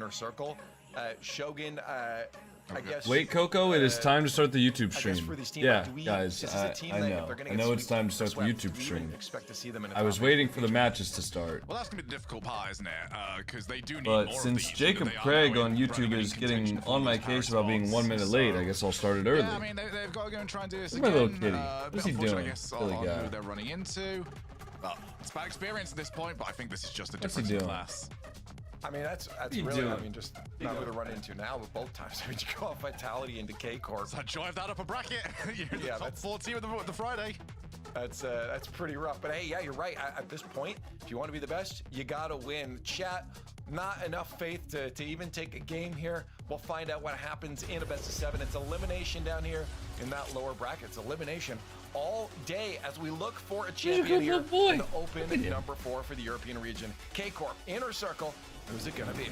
inner circle. Shogun, I guess. Wait, Coco, it is time to start the YouTube stream. Yeah, like, guys, I know. I know it's time to start the YouTube stream. Expect to see them in I was waiting for the matches to start. Well, that's gonna be the difficult part, isn't it? Because they do need But more since of these, Jacob Craig on YouTube is getting on my case about being 1 minute late, I guess I'll start it early. Yeah, I mean, they've got to go and try and do this Look at again. my little kitty. What's he doing? I guess, Silly on guy. who they're running into. Well, it's bad experience at this point, but I think this is just a What's he difference in doing? class. I mean, that's you really, doing? I mean, just not who to run into now, but both times. I mean, you go off Vitality into K-Corp. So drive that up a bracket. You're in the top that's 4 team of the Friday. That's pretty rough. But hey, yeah, you're right. At this point, if you want to be the best, you gotta win. Chat, not enough faith to even take a game here. We'll find out what happens in a best of 7. It's elimination down here in that lower bracket. It's elimination all day as we look for a champion here in the open number 4 for the European region. K-Corp, inner circle. Who's it gonna be?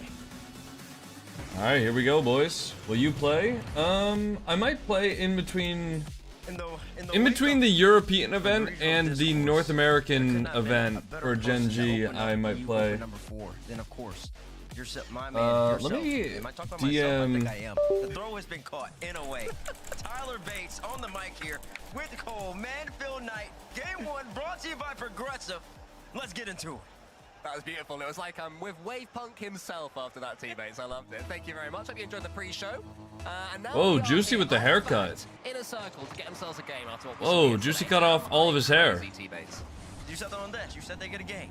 All right, here we go, boys. Will you play? I might play in between the European event and the North American event for Gen G. I might play. Then of course, my Let me DM. The throw has been caught in a way. Tyler Bates on the mic here with Cole Manfield Knight. Game 1 brought to you by Progressive. Let's get into it. That was beautiful. It was like I'm with Wave Punk himself after that, teammates. I loved it. Thank you very much. Hope you enjoyed the pre-show. And now Whoa, we are Juicy in with the our haircut. first inner circle to get themselves a game after what we Whoa, saw Juicy yesterday. cut off all of his hair. Teammates. You said that on this. You said they get a game.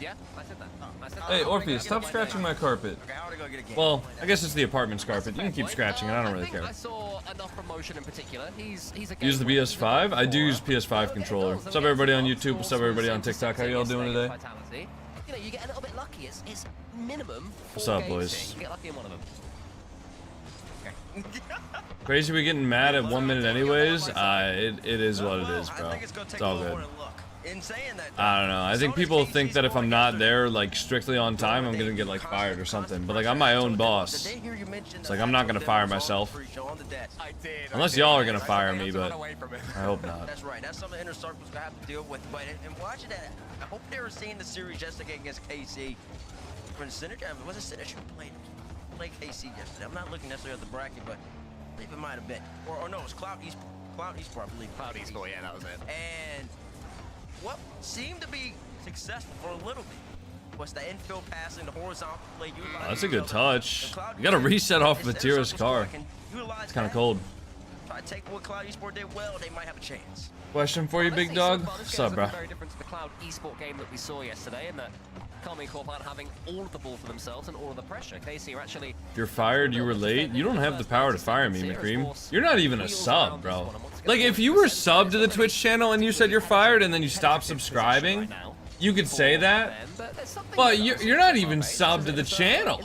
Yeah, I said that. I said Hey, that. Orpheus, stop scratching my carpet. Okay, how would I go get a game? Well, I guess it's the apartment's carpet. You can keep scratching it. I don't really care. I saw enough promotion in particular. He's a Use the PS5? I do use PS5 controller. What's up, everybody on YouTube? What's up, everybody on TikTok? How y'all doing today? You know, you get a little bit lucky. It's minimum 4 What's up, games boys? here. You get lucky in one of them. Crazy we getting mad at 1 minute anyways? It is what it is, bro. It's all good. In saying that, I don't know. I think people think that if I'm not there, like, strictly on time, I'm gonna get, like, fired or something. But, like, I'm my own boss. It's like, I'm not gonna fire myself. I did. Unless y'all are gonna fire me, but I hope not. That's right. That's something Inner Circle's gonna have to deal with. But and watching that, I hope they were seeing the series yesterday against KC. When Synergy, was it Synergy who played KC yesterday? I'm not looking necessarily at the bracket, but I believe it might have been. Or no, it was Cloud Esport, I believe. Cloud Esport, yeah, that was it. And what seemed to be successful for a little bit was the infield passing, the horizontal play. That's a good touch. You gotta reset off Vatira's car. It's kind of cold. Try to take what Cloud Esport did well, they might have a chance. Question for you, big dog. What's up, bro? Very different to the Cloud Esport game that we saw yesterday, in that Karmine Corp aren't having all of the ball for themselves and all of the pressure. KC are actually. You're fired, you were late. You don't have the power to fire me, McCream. You're not even a sub, bro. Like, if you were subbed to the Twitch channel and you said you're fired and then you stopped subscribing, you could say that. But you're not even subbed to the channel.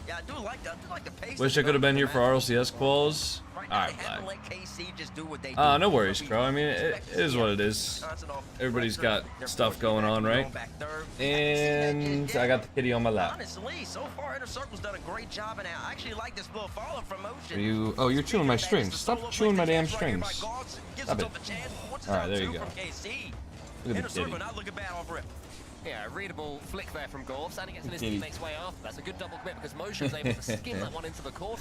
Yeah, I do like that. I do like the pace. Wish I could have been here for RLCS quals. Alright, Black. No worries, bro. I mean, it is what it is. Everybody's got stuff going on, right? And I got the kitty on my lap. Honestly, so far Inner Circle's done a great job, and I actually like this little follow from Motion. Oh, you're chewing my strings. Stop chewing my damn strings. Stop it. Alright, there you go. Look at the kitty. Yeah, a readable flick there from Gorf, standing against his teammate's way after. That's a good double commit because Motion's able to skin that one into the court.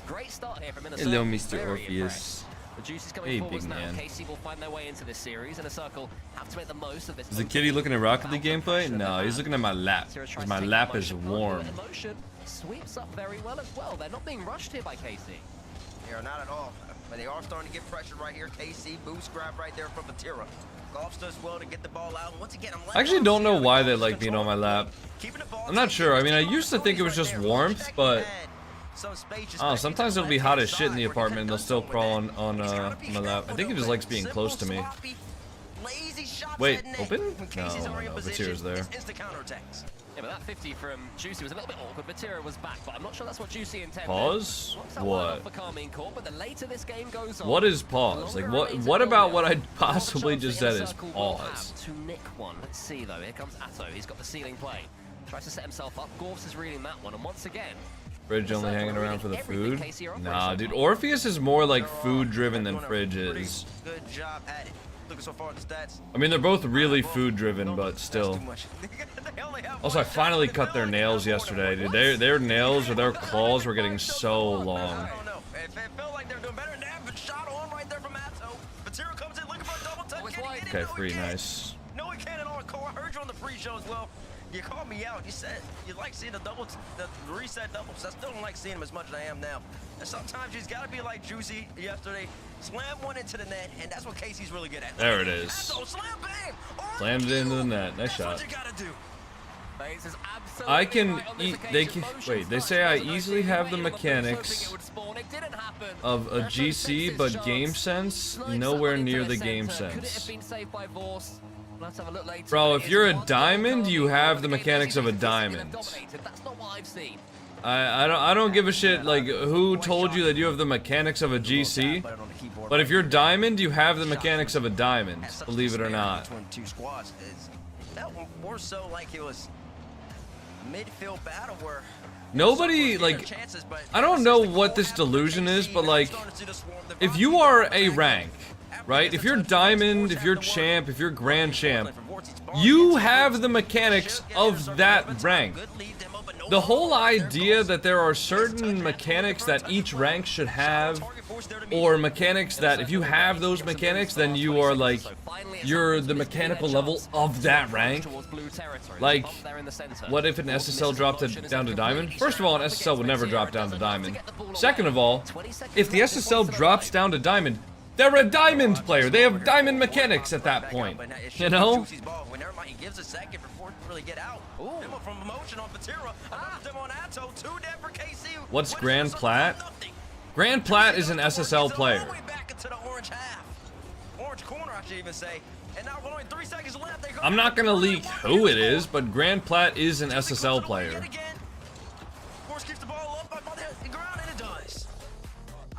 Great start here from Inner Circle. Hello, Mr. Very Orpheus. The juice is coming Hey, forwards big now. man. KC will find their way into this series, and Inner Circle have to make the most of this. Is the kitty looking at Rocket League gameplay? No, he's looking at my lap. Because my lap is warm. Motion sweeps up very well as well. They're not being rushed here by KC. Yeah, not at all. But they are starting to get pressure right here. KC boost grab right there from Vatira. Golf does well to get the ball out. Once again, I actually don't know why they like being on my lap. I'm not sure. I mean, I used to think it was just warmth, but sometimes it'll be hot as shit in the apartment and they'll still crawl on my lap. I think it just likes being close to me. Wait, open? No, Vatira's there. Yeah, but that 50 from Juicy was a little bit awkward. Vatira was back, but I'm not sure that's what Juicy intended. Pause? What? For Karmine Corp, but the later this game goes on, What is pause? Like, what about what I possibly just said is pause? To nick one. Let's see, though. Here comes Atto. He's got the ceiling play. Tries to set himself up. Gorfs is reading that one, and once again... Fridge only hanging around for the food? Nah, dude. Orpheus is more like food-driven than Fridge is. Good job at it. looking so far at the stats. I mean, they're both really food driven, but still. Also, I finally cut their nails yesterday, dude. Their nails or their claws were getting so long. I don't know. It felt like they're doing better. And they shot on right there from Atto. Batira comes in looking for a double touch. Okay, free, nice. No, he can't at all. Cole, I heard you on the pre-show as well. You called me out. You said you like seeing the reset doubles. I still don't like seeing them as much as I am now. And sometimes you just gotta be like Juicy yesterday. Slam one into the net, and that's what Casey's really good at. There it is. Atto, slam bam! Slammed it into the net. Nice shot. That's what you gotta do. I can eat. Wait. They say I easily have the mechanics of a GC, but game sense nowhere near the game sense. Bro, if you're a diamond, you have the mechanics of a diamond. I don't give a shit like who told you that you have the mechanics of a GC, but if you're diamond, you have the mechanics of a diamond. Believe it or not. More so like it was midfield battle where nobody, like, I don't know what this delusion is, but like, if you are a rank, right? If you're diamond, if you're champ, if you're grand champ, you have the mechanics of that rank. The whole idea that there are certain mechanics that each rank should have, or mechanics that if you have those mechanics, then you are like, you're the mechanical level of that rank. Like, what if an SSL dropped it down to diamond? First of all, an SSL would never drop down to diamond. Second of all, if the SSL drops down to diamond, they're a diamond player. They have diamond mechanics at that point. You know? What's Grand Plat? Grand Plat is an SSL player. I'm not gonna leak who it is, but Grand Plat is an SSL player.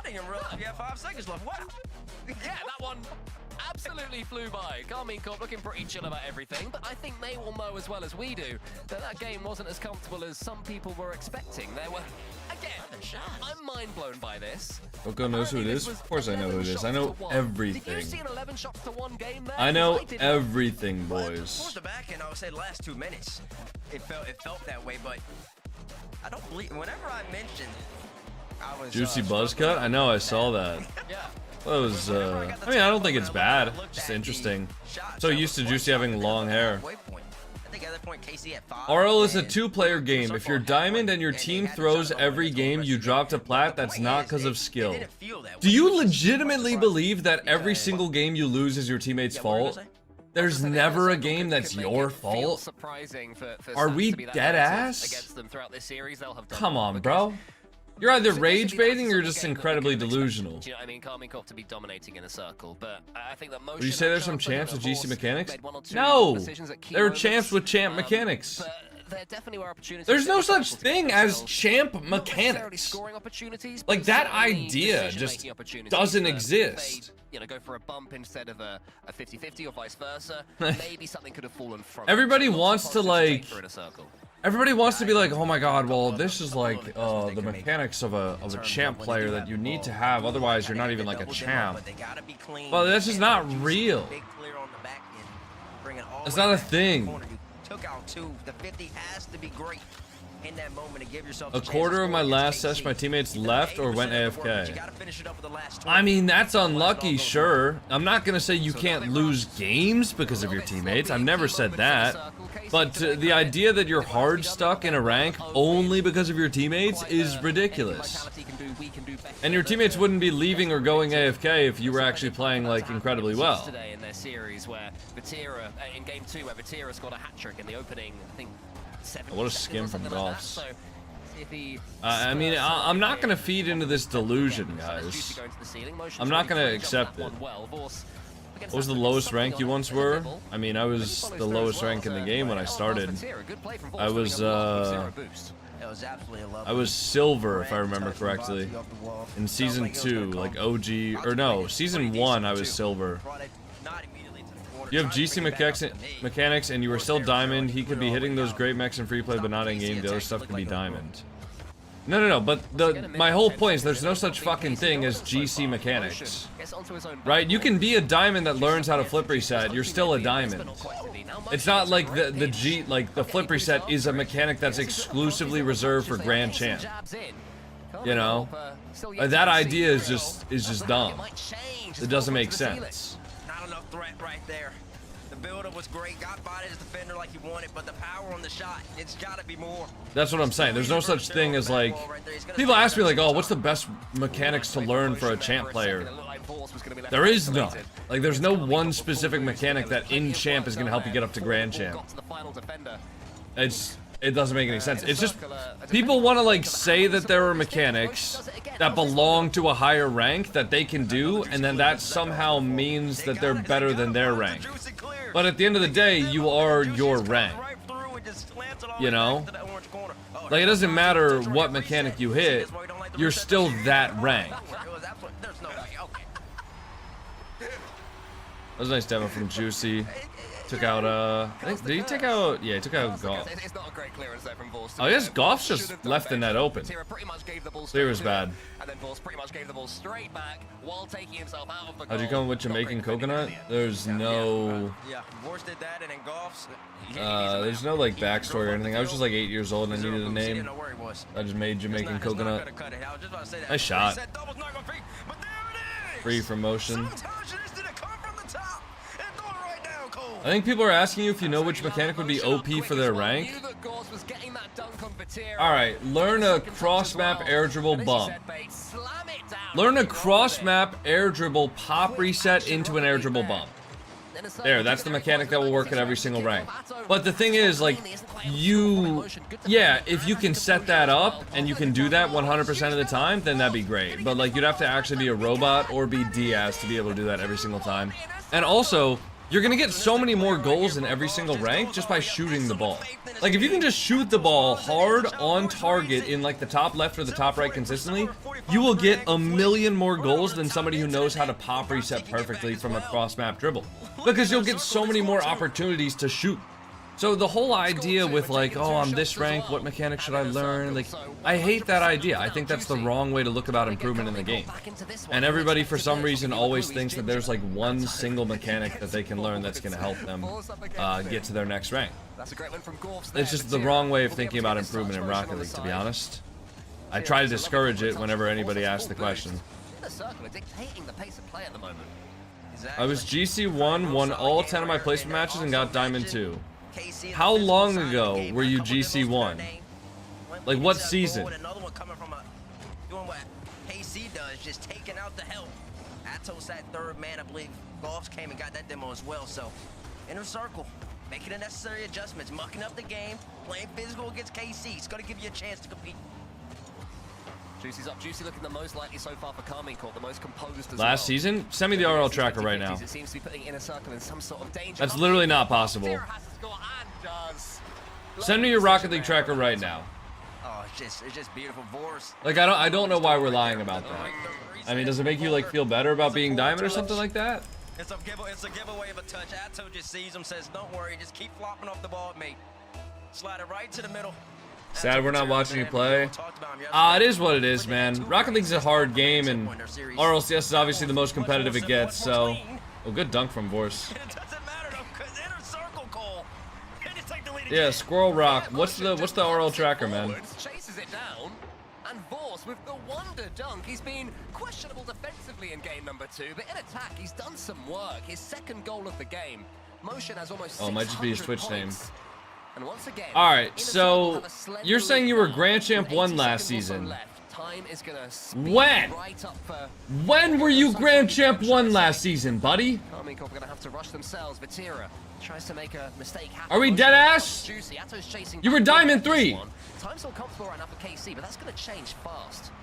You have 5 seconds left. Wow. Yeah, that one absolutely flew by. Karmine Corp looking pretty chill about everything, but I think they will know as well as we do that that game wasn't as comfortable as some people were expecting. There were, again, I'm mind blown by this. Coco knows who it is? Of course I know who it is. I know everything. Did you see an 11 shots to 1 game there? I know everything, boys. Towards the back end, I would say the last 2 minutes, it felt that way, but I don't believe, whenever I mentioned I was, Juicy buzz cut? I know, I saw that. Yeah. Well, it was, I mean, I don't think it's bad. Just interesting. So used to Juicy having long hair. RL is a 2-player game. If you're diamond and your team throws every game you drop to plat, that's not because of skill. Do you legitimately believe that every single game you lose is your teammate's fault? There's never a game that's your fault? Are we dead ass? Come on, bro. You're either rage baiting or just incredibly delusional. Do you know what I mean? Karmine Corp to be dominating in a circle, but I think that most. Would you say there's some champs with GC mechanics? No, there are champs with champ mechanics. There definitely were opportunities. There's no such thing as champ mechanics. Like, that idea just doesn't exist. You know, go for a bump instead of a 50-50 or vice versa. Maybe something could have fallen from. Everybody wants to like. Everybody wants to be like, oh my god, well, this is like the mechanics of a champ player that you need to have, otherwise you're not even like a champ. Well, that's just not real. It's not a thing. A quarter of my last session, my teammates left or went AFK. I mean, that's unlucky, sure. I'm not gonna say you can't lose games because of your teammates. I've never said that. But the idea that you're hard stuck in a rank only because of your teammates is ridiculous. And your teammates wouldn't be leaving or going AFK if you were actually playing like incredibly well. Today in their series where Batira, in game 2, where Batira scored a hat trick in the opening, I think. What a skim from Golfs. I mean, I'm not gonna feed into this delusion, guys. I'm not gonna accept it. What was the lowest rank you once were? I mean, I was the lowest rank in the game when I started. I was silver, if I remember correctly. In season 2, like OG, or no, season 1 I was silver. You have GC mechanics and you were still diamond. He could be hitting those great mechs in free play, but not in game. The other stuff could be diamond. No, but my whole point is there's no such fucking thing as GC mechanics. Right? You can be a diamond that learns how to flip reset, you're still a diamond. It's not like the flip reset is a mechanic that's exclusively reserved for Grand Champ. You know? That idea is just dumb. It doesn't make sense. Not enough threat right there. The build-up was great, got by his defender like he wanted, but the power on the shot, it's gotta be more. That's what I'm saying. There's no such thing as like... People ask me like, oh, what's the best mechanics to learn for a champ player? There is none. Like, there's no one specific mechanic that in champ is gonna help you get up to Grand Champ. It doesn't make any sense. It's just, people want to like say that there are mechanics that belong to a higher rank that they can do, and then that somehow means that they're better than their rank. But at the end of the day, you are your rank. You know? Like, it doesn't matter what mechanic you hit, you're still that rank. That was a nice demo from Juicy. Took out, I think, did he take out, yeah, he took out Golf. Oh, I guess Golf's just left the net open. Clear was bad. How'd you come with Jamaican Coconut? There's no, there's no, like, backstory or anything. I was just, like, 8 years old and I needed a name. I just made Jamaican Coconut. Nice shot. Free from motion. I think people are asking you if you know which mechanic would be OP for their rank. Alright, learn a cross-map air dribble bump. Learn a cross-map air dribble pop reset into an air dribble bump. There, that's the mechanic that will work at every single rank. But the thing is, like, yeah, if you can set that up and you can do that 100% of the time, then that'd be great. But, like, you'd have to actually be a robot or be Diaz to be able to do that every single time. And also, you're gonna get so many more goals in every single rank just by shooting the ball. Like, if you can just shoot the ball hard on target in, like, the top left or the top right consistently, you will get a million more goals than somebody who knows how to pop reset perfectly from a cross-map dribble. Because you'll get so many more opportunities to shoot. So the whole idea with, like, oh, I'm this rank, what mechanic should I learn? Like, I hate that idea. I think that's the wrong way to look about improvement in the game. And everybody, for some reason, always thinks that there's, like, one single mechanic that they can learn that's going to help them get to their next rank. It's just the wrong way of thinking about improvement in Rocket League, to be honest. I try to discourage it whenever anybody asks the question. I was GC1, won all 10 of my placement matches, and got Diamond 2. How long ago were you GC1? Like, what season? Another one coming from doing what KC does, just taking out the help. Atos that third man, I believe. Golfs came and got that demo as well. So, inner circle, making the necessary adjustments, mucking up the game, playing physical against KC. It's gonna give you a chance to compete. Juicy's up. Juicy looking the most likely so far for Karmine Corp, the most composed as Last season? Send me the RL tracker right now. It seems to be putting inner circle in some sort of danger. That's literally not possible. Send me your Rocket League tracker right now. Oh, it's just beautiful. Vorce. Like, I don't know why we're lying about that. I mean, does it make you, like, feel better about being Diamond or something like that? It's a giveaway of a touch. Ato just sees him, says, don't worry, just keep flopping off the ball at me. Slide it right to the middle. Sad we're not watching you play. It is what it is, man. Rocket League's a hard game, and Rlcs is obviously the most competitive it gets, so... Oh, good dunk from Vorce. Yeah, Squirrel Rock. What's the RL tracker, man? Chases it down, and Vorce with the wonder dunk. He's been questionable defensively in game number 2, but in attack, he's done some work. His second goal of the game. Motion has almost 600 it might just be his Twitch name. And once again, alright, so you're saying you were Grand Champ 1 last season. When? When were you Grand Champ 1 last season, buddy? Karmine Corp are gonna have to rush themselves. Vatira tries to make a mistake. Are we dead ass? You were Diamond 3. Time's still comfortable right now for KC, but that's gonna change fast.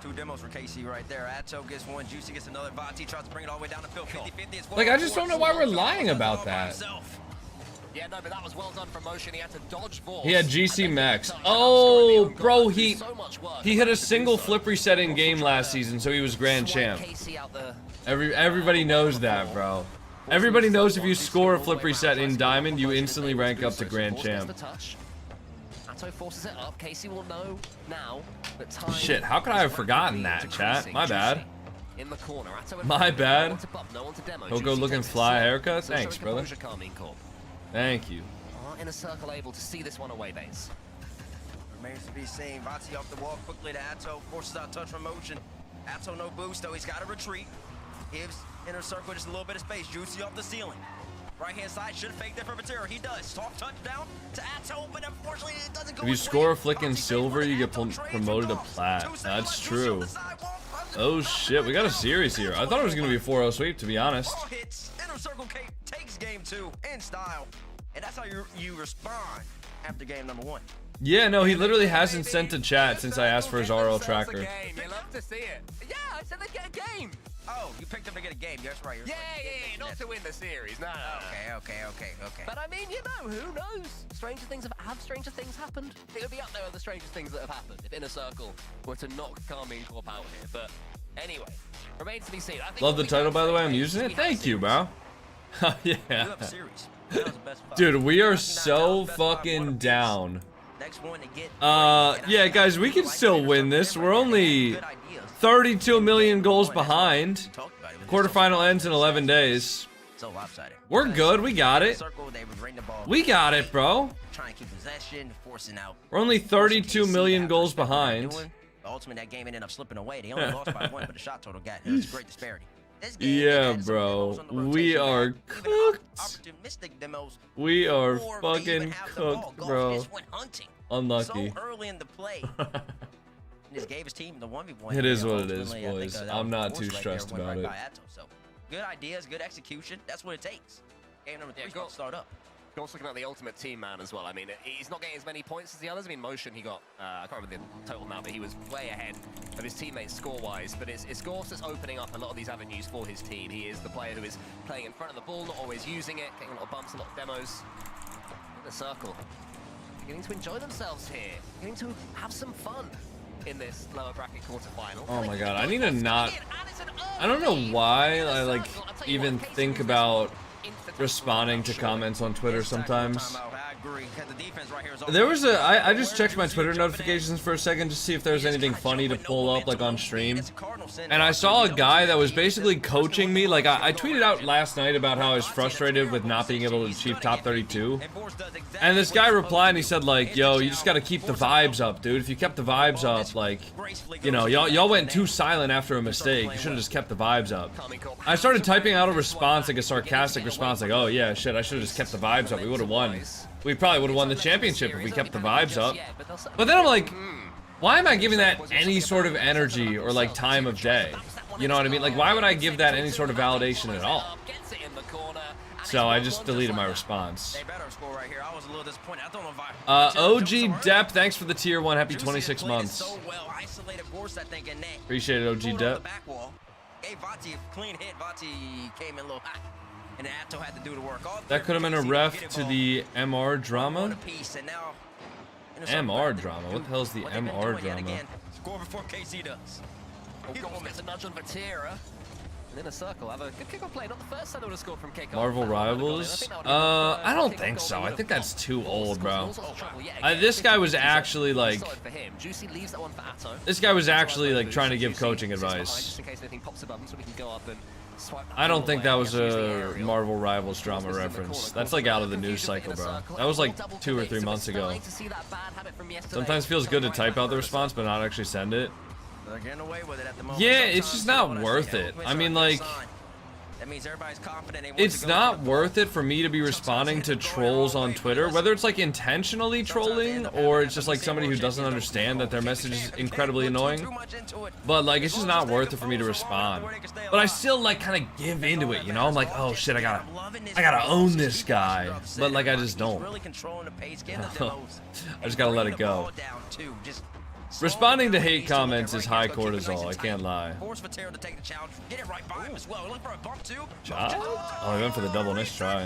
2 demos for KC right there. Ato gets one, Juicy gets another. Vati tries to bring it all the way down the field. 50-50 as well. Like, I just don't know why we're lying about that. Yeah, no, but that was well done from Motion. He had to dodge Vorce. He had GC Max. Oh, bro, he hit a single flip reset in game last season, so he was Grand Champ. Everybody knows that, bro. Everybody knows if you score a flip reset in Diamond, you instantly rank up to Grand Champ. Atto forces it up. Casey will know now that time. Shit, how could I have forgotten that, chat? My bad. In the corner. My bad. No one to bump, no one to demo. He'll go looking fly haircut. Thanks, brother. Karmine Corp. Thank you. In a circle, able to see this one away, Bates. Remains to be seen. Vati off the wall quickly to Atto. Forces out touch from motion. Atto no boost, though. He's got to retreat. Gives inner circle just a little bit of space. Juicy off the ceiling. Right hand side should fake there for Vatira. He does. Soft touchdown to Atto, but unfortunately it doesn't go. If you score a flicking silver, you get promoted to plat. That's true. Oh shit, we got a series here. I thought it was gonna be a 4-0 sweep, to be honest. All hits. Inner circle takes game 2 in style, and that's how you respond after game number 1. Yeah, no, he literally hasn't sent a chat since I asked for his RL tracker. You love to see it. Yeah, I said they'd get a game. Oh, you picked them to get a game. That's right. Yeah, not to win the series. No. Okay. But I mean, you know, who knows? Stranger things have stranger things happened? It would be up there with the strangest things that have happened if Inner Circle were to knock Karmine Corp out here. But anyway, remains to be seen. I think Love the title, by the way. I'm using it. Thank you, bro. Yeah. Dude, we are so fucking down. Yeah, guys, we can still win this. We're only 32 million goals behind. Quarterfinal ends in 11 days. We're good. We got it. We got it, bro. We're only 32 million goals behind. Ultimately, that game ended up slipping away. They only lost by 1, but the shot total got it. It's a great disparity. Yeah, bro. We are cooked. We are fucking cooked, bro. Unlucky. So early in the play. Just gave his team the 1v1. It is what it is, boys. I'm not too stressed about it. So, good ideas, good execution. That's what it takes. Game number 3 got start up. Also looking at the ultimate team man as well. I mean, he's not getting as many points as the others. I mean, motion, he got, I can't remember the total amount, but he was way ahead of his teammates score-wise. But it's Gorse that's opening up a lot of these avenues for his team. He is the player who is playing in front of the ball, not always using it, getting a lot of bumps, a lot of demos. In the circle. Beginning to enjoy themselves here. Beginning to have some fun in this lower bracket quarterfinal. Oh my god, I need to not... I don't know why I, like, even think about responding to comments on Twitter sometimes. There was I just checked my Twitter notifications for a second to see if there was anything funny to pull up, like, on stream. And I saw a guy that was basically coaching me. Like, I tweeted out last night about how I was frustrated with not being able to achieve top 32. And this guy replied and he said, like, yo, you just gotta keep the vibes up, dude. If you kept the vibes up, like, you know, y'all went too silent after a mistake. You should've just kept the vibes up. I started typing out a response, like a sarcastic response, like, oh yeah, shit, I should've just kept the vibes up. We would've won. We probably would've won the championship if we kept the vibes up. But then I'm like, why am I giving that any sort of energy or, like, time of day? You know what I mean? Like, why would I give that any sort of validation at all? So I just deleted my response. OG Depp, thanks for the tier 1. Happy 26 months. Appreciate it, OG Depp. That could have been a ref to the MR drama. MR drama? What the hell's the MR drama? Score before KC does. Gets a nudge on Vatira. And in a circle, have a good kickoff play. Not the first time to score from kickoff. Marvel Rivals? I don't think so. I think that's too old, bro. This guy was actually like... This guy was actually like trying to give coaching advice. I don't think that was a Marvel Rivals drama reference. That's like out of the news cycle, bro. That was like 2 or 3 months ago. Sometimes it feels good to type out the response, but not actually send it. Yeah, it's just not worth it. I mean, like, it's not worth it for me to be responding to trolls on Twitter, whether it's like intentionally trolling or it's just like somebody who doesn't understand that their message is incredibly annoying. But like, it's just not worth it for me to respond. But I still like kind of give into it, you know? I'm like, oh shit, I gotta own this guy. But like, I just don't. I just gotta let it go. Responding to hate comments is high cortisol, I can't lie. Shot? Oh, he went for the double, nice try.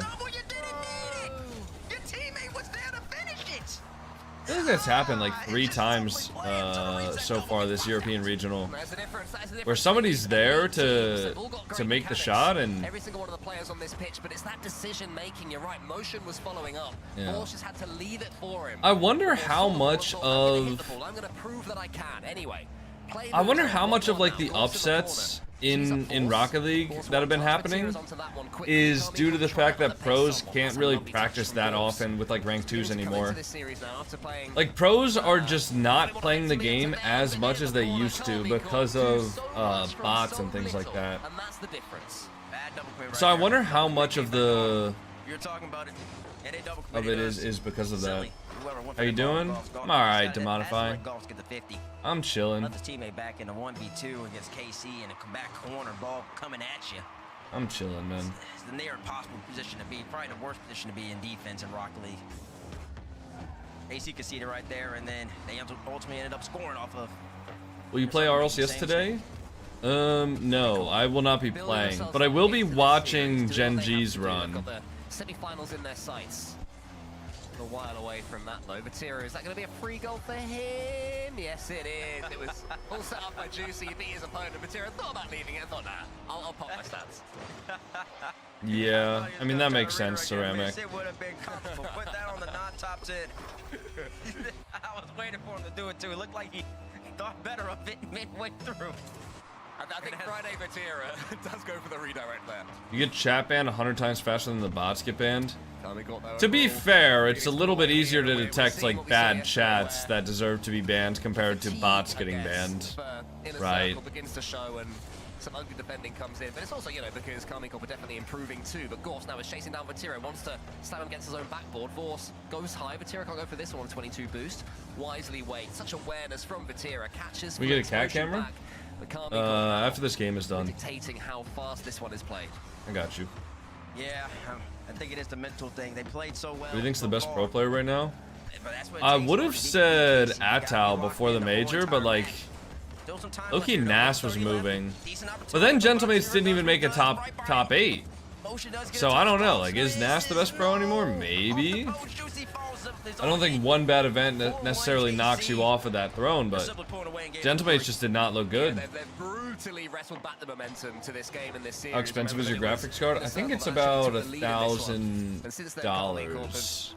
I think that's happened like 3 times so far this European regional, where somebody's there to make the shot, and every single one of the players on this pitch, but it's that decision making. You're right, motion was following up. Yeah. Force just had to leave it for him. I wonder how much of I'm gonna prove that I can anyway. I wonder how much of like the upsets in Rocket League that have been happening is due to the fact that pros can't really practice that often with like rank 2s anymore. Like pros are just not playing the game as much as they used to because of bots and things like that. So I wonder how much of it is because of that. How you doing? I'm alright, Demodify. I'm chilling. Let this teammate back in a 1v2 against KC and a comeback corner ball coming at you. I'm chilling, man. It's the near impossible position to be, probably the worst position to be in defense in Rocket League. KC conceded right there, and then they ultimately ended up scoring off of. Will you play Rlcs today? No, I will not be playing, but I will be watching Gen G's run. Semifinals in their sights. A while away from that though. Vatira, is that going to be a free goal for him? Yes, it is. It was all set up by Juicy. He beat his opponent. Vatira thought about leaving it. Thought, nah, I'll pop my stats. Yeah, I mean that makes sense, Ceramic. It would have been comfortable. Put that on the non-top 10. I was waiting for him to do it too. It looked like he thought better of it midway through. I think Friday Vatira does go for the redirect there. You get chat banned 100 times faster than the bots get banned. To be fair, it's a little bit easier to detect like bad chats that deserve to be banned compared to bots getting banned. Right. Begins to show and some ugly defending comes in, but it's also, you know, because Karmine Corp are definitely improving too. But Gorse now is chasing down Vatira, wants to slam him against his own backboard. Vorse goes high. Vatira can't go for this one on 22 boost. Wisely waits. Such awareness from Vatira. Catches. We get a cat camera? After this game is done. Dictating how fast this one is played. I got you. Yeah, I think it is the mental thing. They played so well. Who do you think's the best pro player right now? I would have said Attal before the major, but like Loki Nas was moving. But then Gentlemates didn't even make a top 8. So I don't know. Like, is Nas the best pro anymore? Maybe. I don't think one bad event necessarily knocks you off of that throne, but Gentlemates just did not look good. They've brutally wrestled back the momentum to this game in this series. How expensive is your graphics card? I think it's about $1,000.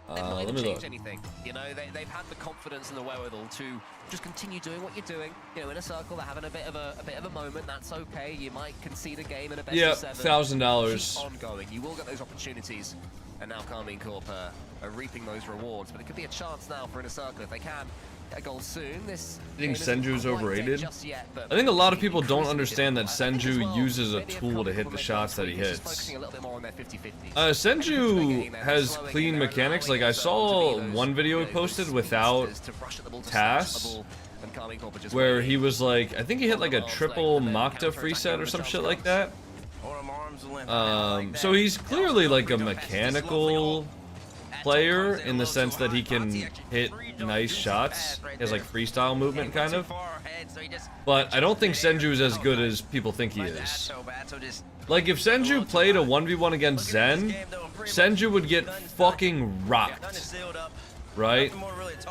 Let me look. Anything. You know, they've had the confidence and the wherewithal to just continue doing what you're doing. You know, in a circle, they're having a bit of a moment. That's okay. You might concede a game in a best of 7. $1,000. Ongoing. You will get those opportunities. And now Karmine Corp are reaping those rewards. But it could be a chance now for Inner Circle if they can get a goal soon. This I think Senju's overrated. I think a lot of people don't understand that Senju uses a tool to hit the shots that he hits. Senju has clean mechanics. Like I saw one video he posted without TAS, where he was like, I think he hit like a triple Makta free set or some shit like that. So he's clearly like a mechanical player in the sense that he can hit nice shots. He has like freestyle movement kind of. But I don't think Senju is as good as people think he is. Like if Senju played a 1v1 against Zen, Senju would get fucking rocked. Right?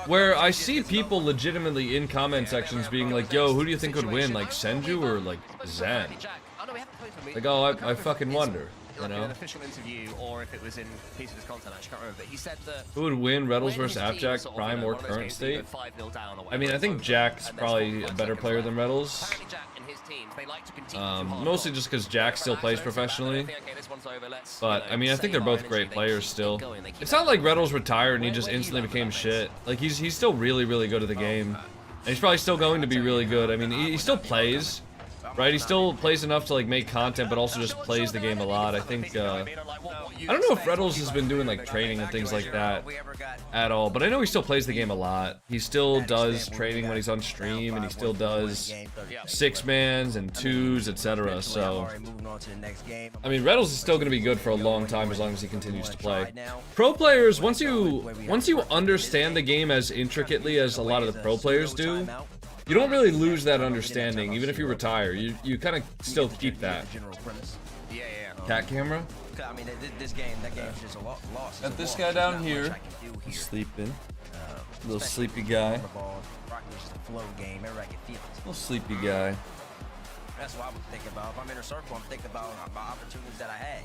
Where I see people legitimately in comment sections being like, yo, who do you think would win? Like Senju or like Zen? Like, oh, I fucking wonder, you know? An official interview, or if it was in piece of his content, I can't remember. But he said that who would win, Reddles versus Appjack, Prime or current state? I mean, I think Jack's probably a better player than Reddles. Mostly just because Jack still plays professionally. But I mean, I think they're both great players still. It's not like Reddles retired and he just instantly became shit. Like he's still really, really good at the game, and he's probably still going to be really good. I mean, he still plays. Right, he still plays enough to like make content, but also just plays the game a lot. I think, I don't know if Reddles has been doing like training and things like that at all, but I know he still plays the game a lot. He still does training when he's on stream, and he still does 6-mans and 2s, etc. So, I mean, Reddles is still going to be good for a long time as long as he continues to play. Pro players, once you understand the game as intricately as a lot of the pro players do, you don't really lose that understanding, even if you retire. You kind of still keep that. Cat camera? I mean, this game, that game is just a loss. Got this guy down here. He's sleeping. Little sleepy guy. Just a flow game. Everybody can feel it. Little sleepy guy. That's what I was thinking about. If I'm in a circle, I'm thinking about my opportunities that I had.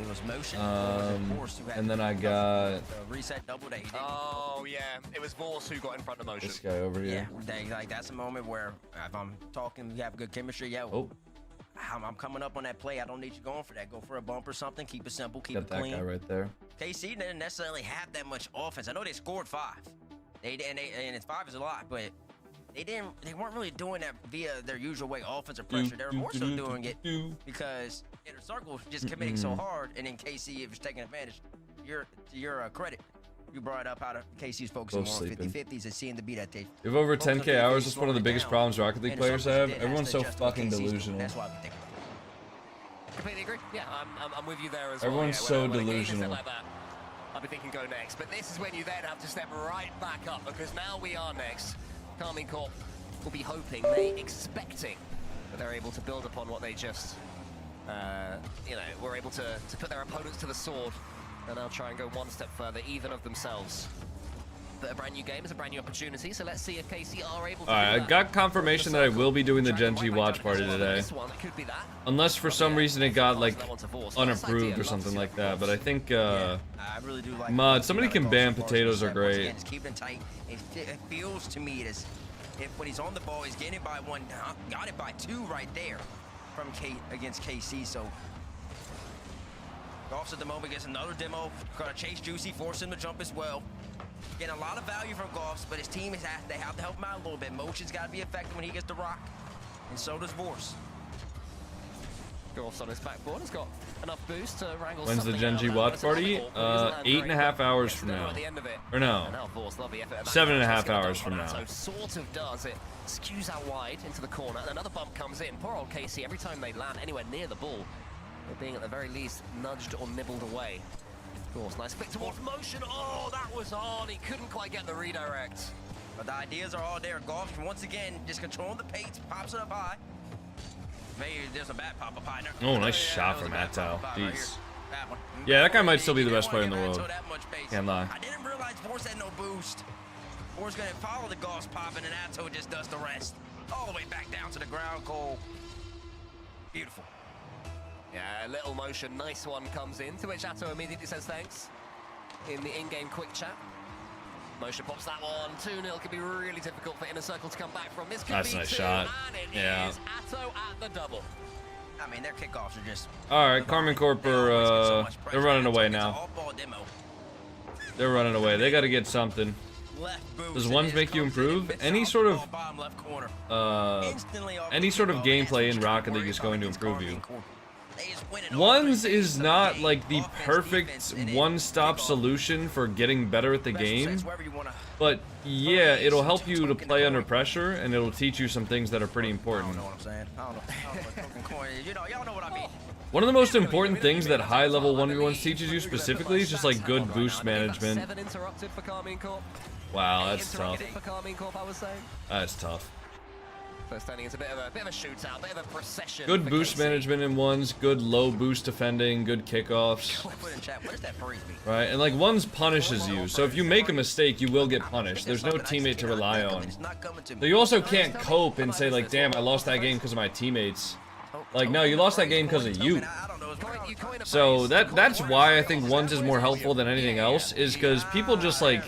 It was motion. And then I got reset double day. Oh yeah, it was Vorse who got in front of motion. this guy over here. Yeah, like that's a moment where if I'm talking, we have good chemistry. Yeah. Oh, I'm coming up on that play. I don't need you going for that. Go for a bump or something. Keep it simple. Keep got it that clean. guy right there. KC didn't necessarily have that much offense. I know they scored 5. And it's 5 is a lot, but they weren't really doing that via their usual way, offensive pressure. They were more so doing it because Inner Circle was just committing so hard, and then KC was taking advantage. To your credit, you brought up how to KC's focusing more on 50-50s and seeing the beat that they. We have over 10K hours. That's one of the biggest problems Rocket League players have. Everyone's so fucking delusional. That's why we think. Completely agree. Yeah, I'm with you there as Everyone's well. so delusional. Like that, I'll be thinking go next. But this is when you then have to step right back up because now we are next. Karmine Corp will be hoping, expecting that they're able to build upon what they just, were able to put their opponents to the sword and now try and go one step further, even of themselves. But a brand new game is a brand new opportunity, so let's see if KC are able to. Alright, I got confirmation that I will be doing the Gen G watch party today. Unless for some reason it got like unapproved or something like that, but I think mod, somebody can ban potatoes are great. Keep it tight. It feels to me as if when he's on the ball, he's getting it by 1, got it by 2 right there from against KC. So Golfs at the moment gets another demo. Gonna chase Juicy, force him to jump as well. Getting a lot of value from Golfs, but his team they have to help him out a little bit. Motion's got to be effective when he gets the rock, and so does Vorse. Golfs on his backboard has got enough boost to wrangle. When's the Gen G watch party? 8.5 hours from now. Or no, 7.5 hours from now. So sort of does it. Skews out wide into the corner, and another bump comes in. Poor old KC, every time they land anywhere near the ball, they're being at the very least nudged or nibbled away. Of course, nice flick towards motion. Oh, that was on. He couldn't quite get the redirect. But the ideas are all there. Golf, once again, just controlling the pace, pops it up high. Maybe there's a bad pop up high there. Oh, nice shot from Atto. Jeez. Yeah, that guy might still be the best player in the world. Can't lie. I didn't realize Vorse had no boost. Vorse gonna follow the Golf's popping, and Atto just does the rest. All the way back down to the ground, Cole. Beautiful. Yeah, a little motion, nice one comes in, to which Atto immediately says thanks in the in-game quick chat. Motion pops that one, 2-0 could be really difficult for Inner Circle to come back from. This could That's be a nice 2, shot. And it Yeah. is Atto at the double. I mean, their kickoffs are just... Alright, Karmine Corp are, they're running away now. They're running away. They gotta get something. Does ones make you improve? Any sort of gameplay in Rocket League is going to improve you. Ones is not like the perfect one-stop solution for getting better at the game, but yeah, it'll help you to play under pressure, and it'll teach you some things that are pretty important. One of the most important things that high-level 1v1s teaches you specifically is just like good boost management. Wow, that's tough. That's tough. So standing is a bit of a shootout, a bit of a procession. Good boost management in ones, good low boost defending, good kickoffs. Right, and like ones punishes you, so if you make a mistake, you will get punished. There's no teammate to rely on. So you also can't cope and say like, damn, I lost that game because of my teammates. Like, no, you lost that game because of you. So that's why I think ones is more helpful than anything else, is because people just like...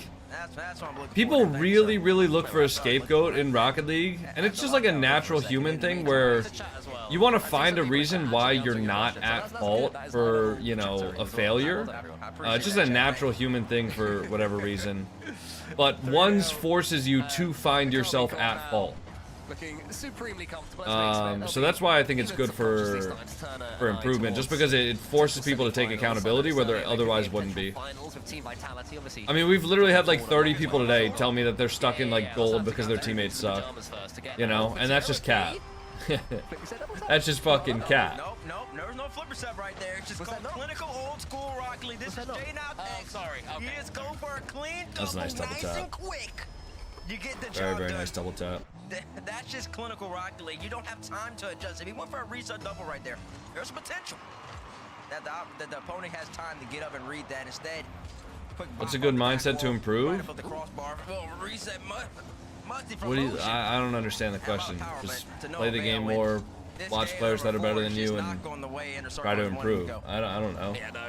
People really look for a scapegoat in Rocket League, and it's just like a natural human thing where you want to find a reason why you're not at fault for, you know, a failure. It's just a natural human thing for whatever reason. But ones forces you to find yourself at fault. So that's why I think it's good for improvement, just because it forces people to take accountability where there otherwise wouldn't be. I mean, we've literally had like 30 people today tell me that they're stuck in like gold because their teammates suck, you know, and that's just cat. That's just fucking cat. Nope, there's no flipper set right there. It's just called clinical old school Rocket League. This is Jay now. Sorry. You just go for a clean double, That's a nice double tap. and quick. You get the job Very done. nice double tap. That's just clinical Rocket League. You don't have time to adjust. If he went for a reset double right there, there's potential. that the opponent has time to get up and read that. Instead, What's a good mindset to improve? What do you, I don't understand the question. Just play the game more, watch players that are better than you, and try to improve. I don't know. Yeah, no,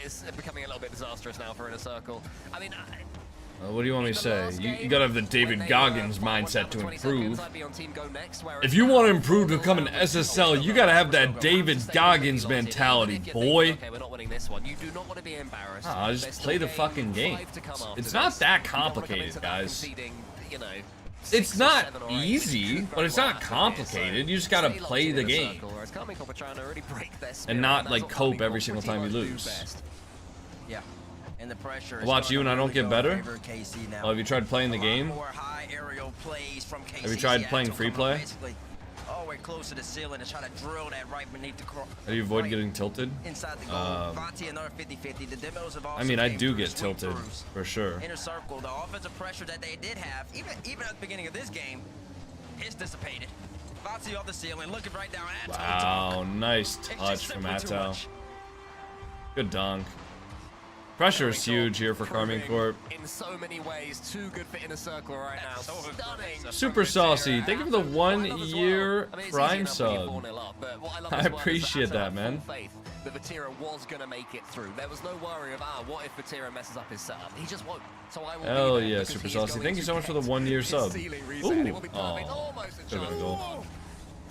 it's becoming a little bit disastrous now for Inner Circle. I mean, what do you want me to say? You gotta have the David Goggins mindset to improve. If you want to improve to become an SSL, you gotta have that David Goggins mentality, boy. Okay, we're not winning this one. You do not want to be embarrassed. Just play the fucking game. It's not that complicated, guys. It's not easy, but it's not complicated. You just gotta play the game. And not, like, cope every single time you lose. Yeah. And the pressure. Watch you and I don't get better? Oh, have you tried playing the game? Have you tried playing free play? Oh, we're close to the ceiling and try to drill that right beneath the cross. How do you avoid getting tilted? Inside the goal. Vanti, another 50-50. The demos have also I mean, I do get tilted, for sure. Inner Circle, the offensive pressure that they did have, even at the beginning of this game, is dissipated. Vanti off the ceiling, looking right down at Wow, nice touch from Atto. Good dunk. Pressure is huge here for Karmine Corp. In so many ways, too good for Inner Circle right now. Stunning. Super saucy. Thank you for the 1 year Prime sub. I appreciate that, man. That Vatira was gonna make it through. There was no worry of what if Vatira messes up his setup. He just won't. So I will. Hell yeah, Super saucy. Thank you so much for the 1 year sub. Ooh. Oh, could've been a goal.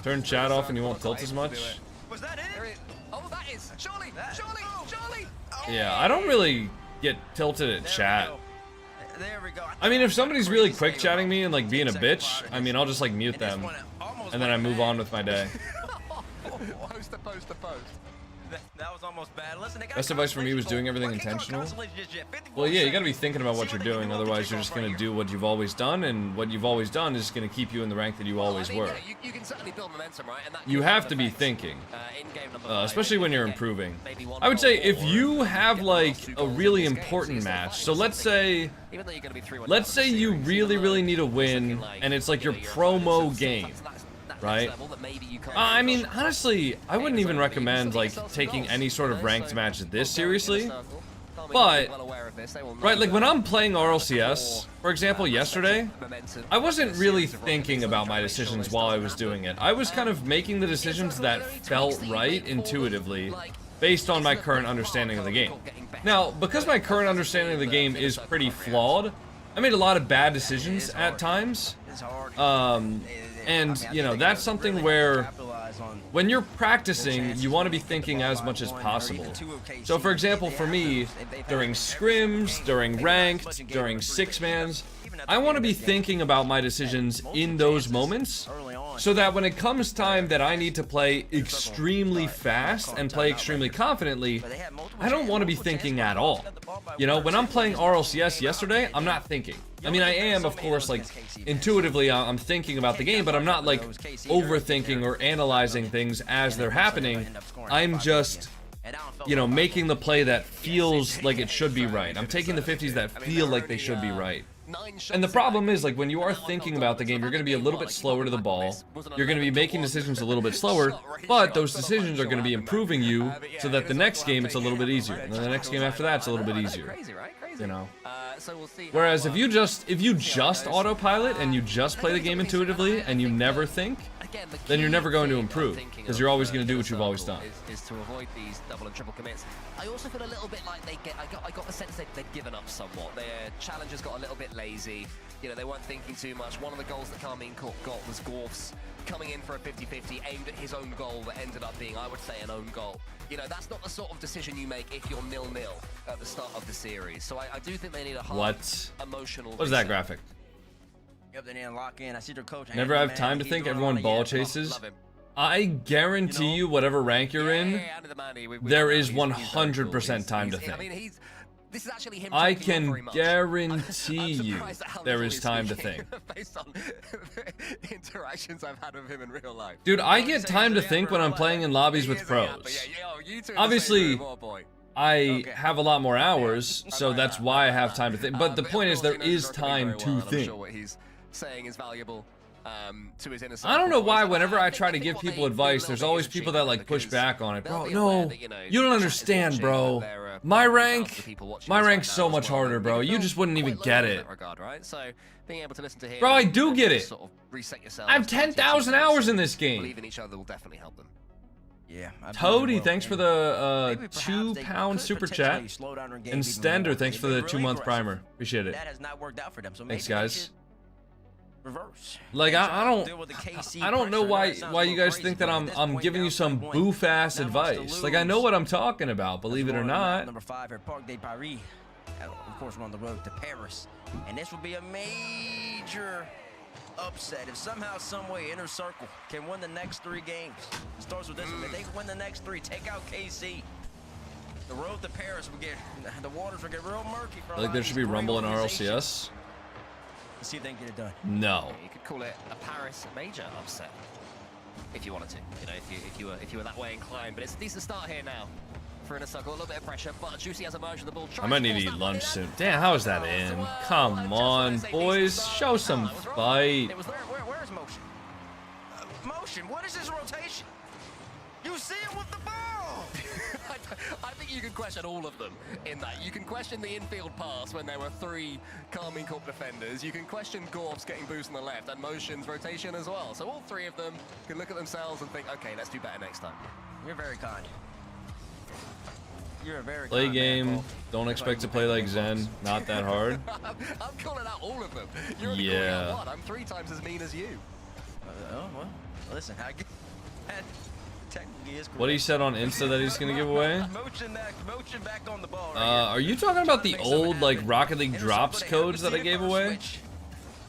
Turn chat off and you won't tilt as much. Was that it? Oh, that is. Surely. Yeah, I don't really get tilted at chat. There we go. I mean, if somebody's really quick chatting me and like being a bitch, I mean, I'll just like mute them. And then I move on with my day. Post to post to post. That was almost bad. Listen, Best advice for me was doing everything intentional. Well, yeah, you gotta be thinking about what you're doing, otherwise you're just gonna do what you've always done, and what you've always done is gonna keep you in the rank that you always were. You can certainly build momentum, right? And You have to be thinking, especially when you're improving. I would say if you have like a really important match, so let's say you really need a win, and it's like your promo game. Right? I mean, honestly, I wouldn't even recommend like taking any sort of ranked match this seriously. But, right, like when I'm playing RLCS, for example, yesterday, I wasn't really thinking about my decisions while I was doing it. I was kind of making the decisions that felt right intuitively based on my current understanding of the game. Now, because my current understanding of the game is pretty flawed, I made a lot of bad decisions at times. And, you know, that's something where when you're practicing, you want to be thinking as much as possible. So, for example, for me, during scrims, during ranked, during six-mans, I want to be thinking about my decisions in those moments so that when it comes time that I need to play extremely fast and play extremely confidently, I don't want to be thinking at all. You know, when I'm playing RLCS yesterday, I'm not thinking. I mean, I am, of course, like, intuitively, I'm thinking about the game, but I'm not, like, overthinking or analyzing things as they're happening. I'm just, you know, making the play that feels like it should be right. I'm taking the 50s that feel like they should be right. And the problem is, like, when you are thinking about the game, you're going to be a little bit slower to the ball. You're going to be making decisions a little bit slower, but those decisions are going to be improving you so that the next game it's a little bit easier. And then the next game after that, it's a little bit easier. You know? Whereas if you just autopilot and you just play the game intuitively and you never think, then you're never going to improve because you're always going to do what you've always done. Is to avoid these double and triple commits. I also feel a little bit like I got the sense they'd given up somewhat. Their challengers got a little bit lazy. You know, they weren't thinking too much. One of the goals that Karmine Corp got was Gorf's coming in for a 50-50 aimed at his own goal that ended up being, I would say, an own goal. You know, that's not the sort of decision you make if you're 0-0 at the start of the series. So I do think they need a hard emotional What is that graphic? Yep, they need to lock in. I see their coach. Never have time to think. Everyone ball chases. I guarantee you, whatever rank you're in, there is 100% time to think. This is actually him I can guarantee you there is time to think. Based on the interactions I've had with him in real life. Dude, I get time to think when I'm playing in lobbies with pros. Obviously, I have a lot more hours, so that's why I have time to think. But the point is, there is time to think. What he's saying is valuable. To his inner I don't know circle. why Whereas whenever I think- try to think give what people they advice, do a there's little always bit people is that like cheeky push because back on it. they'll Bro, be aware no, that, you don't chat is understand, watching, bro. that there are My probably rank, thousands of people watching my this rank's right so now as much well, harder, and bro. they You feel just wouldn't even quite get lonely in it. that regard, right? So being able to listen to him, Bro, I do get it. sort of reset yourself, I have 10,000 hours in this game. believe in each other will definitely help them. Yeah. Toady, thanks for the £2 super chat. And Stender, thanks for the 2-month primer. Appreciate it. That has not worked out for them. So Thanks, maybe they guys. should reverse. Like I Deal with the KC don't know pressure. why That you sounds guys crazy, think that but at this I'm point, giving you down some 31, boof ass not much to advice. Like I know lose. what I'm talking about, believe it or We're on not. Number 5 at Parc des Paris. Of course, we're on the road to Paris, and this will be a major upset if somehow, some way, Inner Circle can win the next 3 games. It starts with this one. If they can win the next 3, take out KC. The road to Paris will get the waters will get real murky. For a lot Like there of should these be great Rumble in organizations. RLCS. Let's see if they can get it done. No. You could call it a Paris major upset if you wanted to. You know, if you were that way inclined. But it's a decent start here now for Inner Circle. A little bit of pressure, but Juicy has emerged with the ball. I might need to eat lunch soon. Damn, how is that in? Come on, boys, show some fight. It was where is Motion? Motion, what is this rotation? You see it with the ball! I think you can question all of them in that. You can question the infield pass when there were 3 Karmine Corp defenders. You can question Gorf's getting boost on the left and Motion's rotation as well. So all 3 of them can look at themselves and think, okay, let's do better next time. You're very kind. You're a very Play kind man, game. Cole. Don't expect to play like Zen. Not that hard. I'm calling out all of them. You're only calling Yeah. out 1. I'm 3 times as mean as you. Oh, well, listen, that technically is correct. What he said on Insta that he's gonna give away? Motion back on the ball. Are you talking about the old like Rocket League drops codes that I gave away?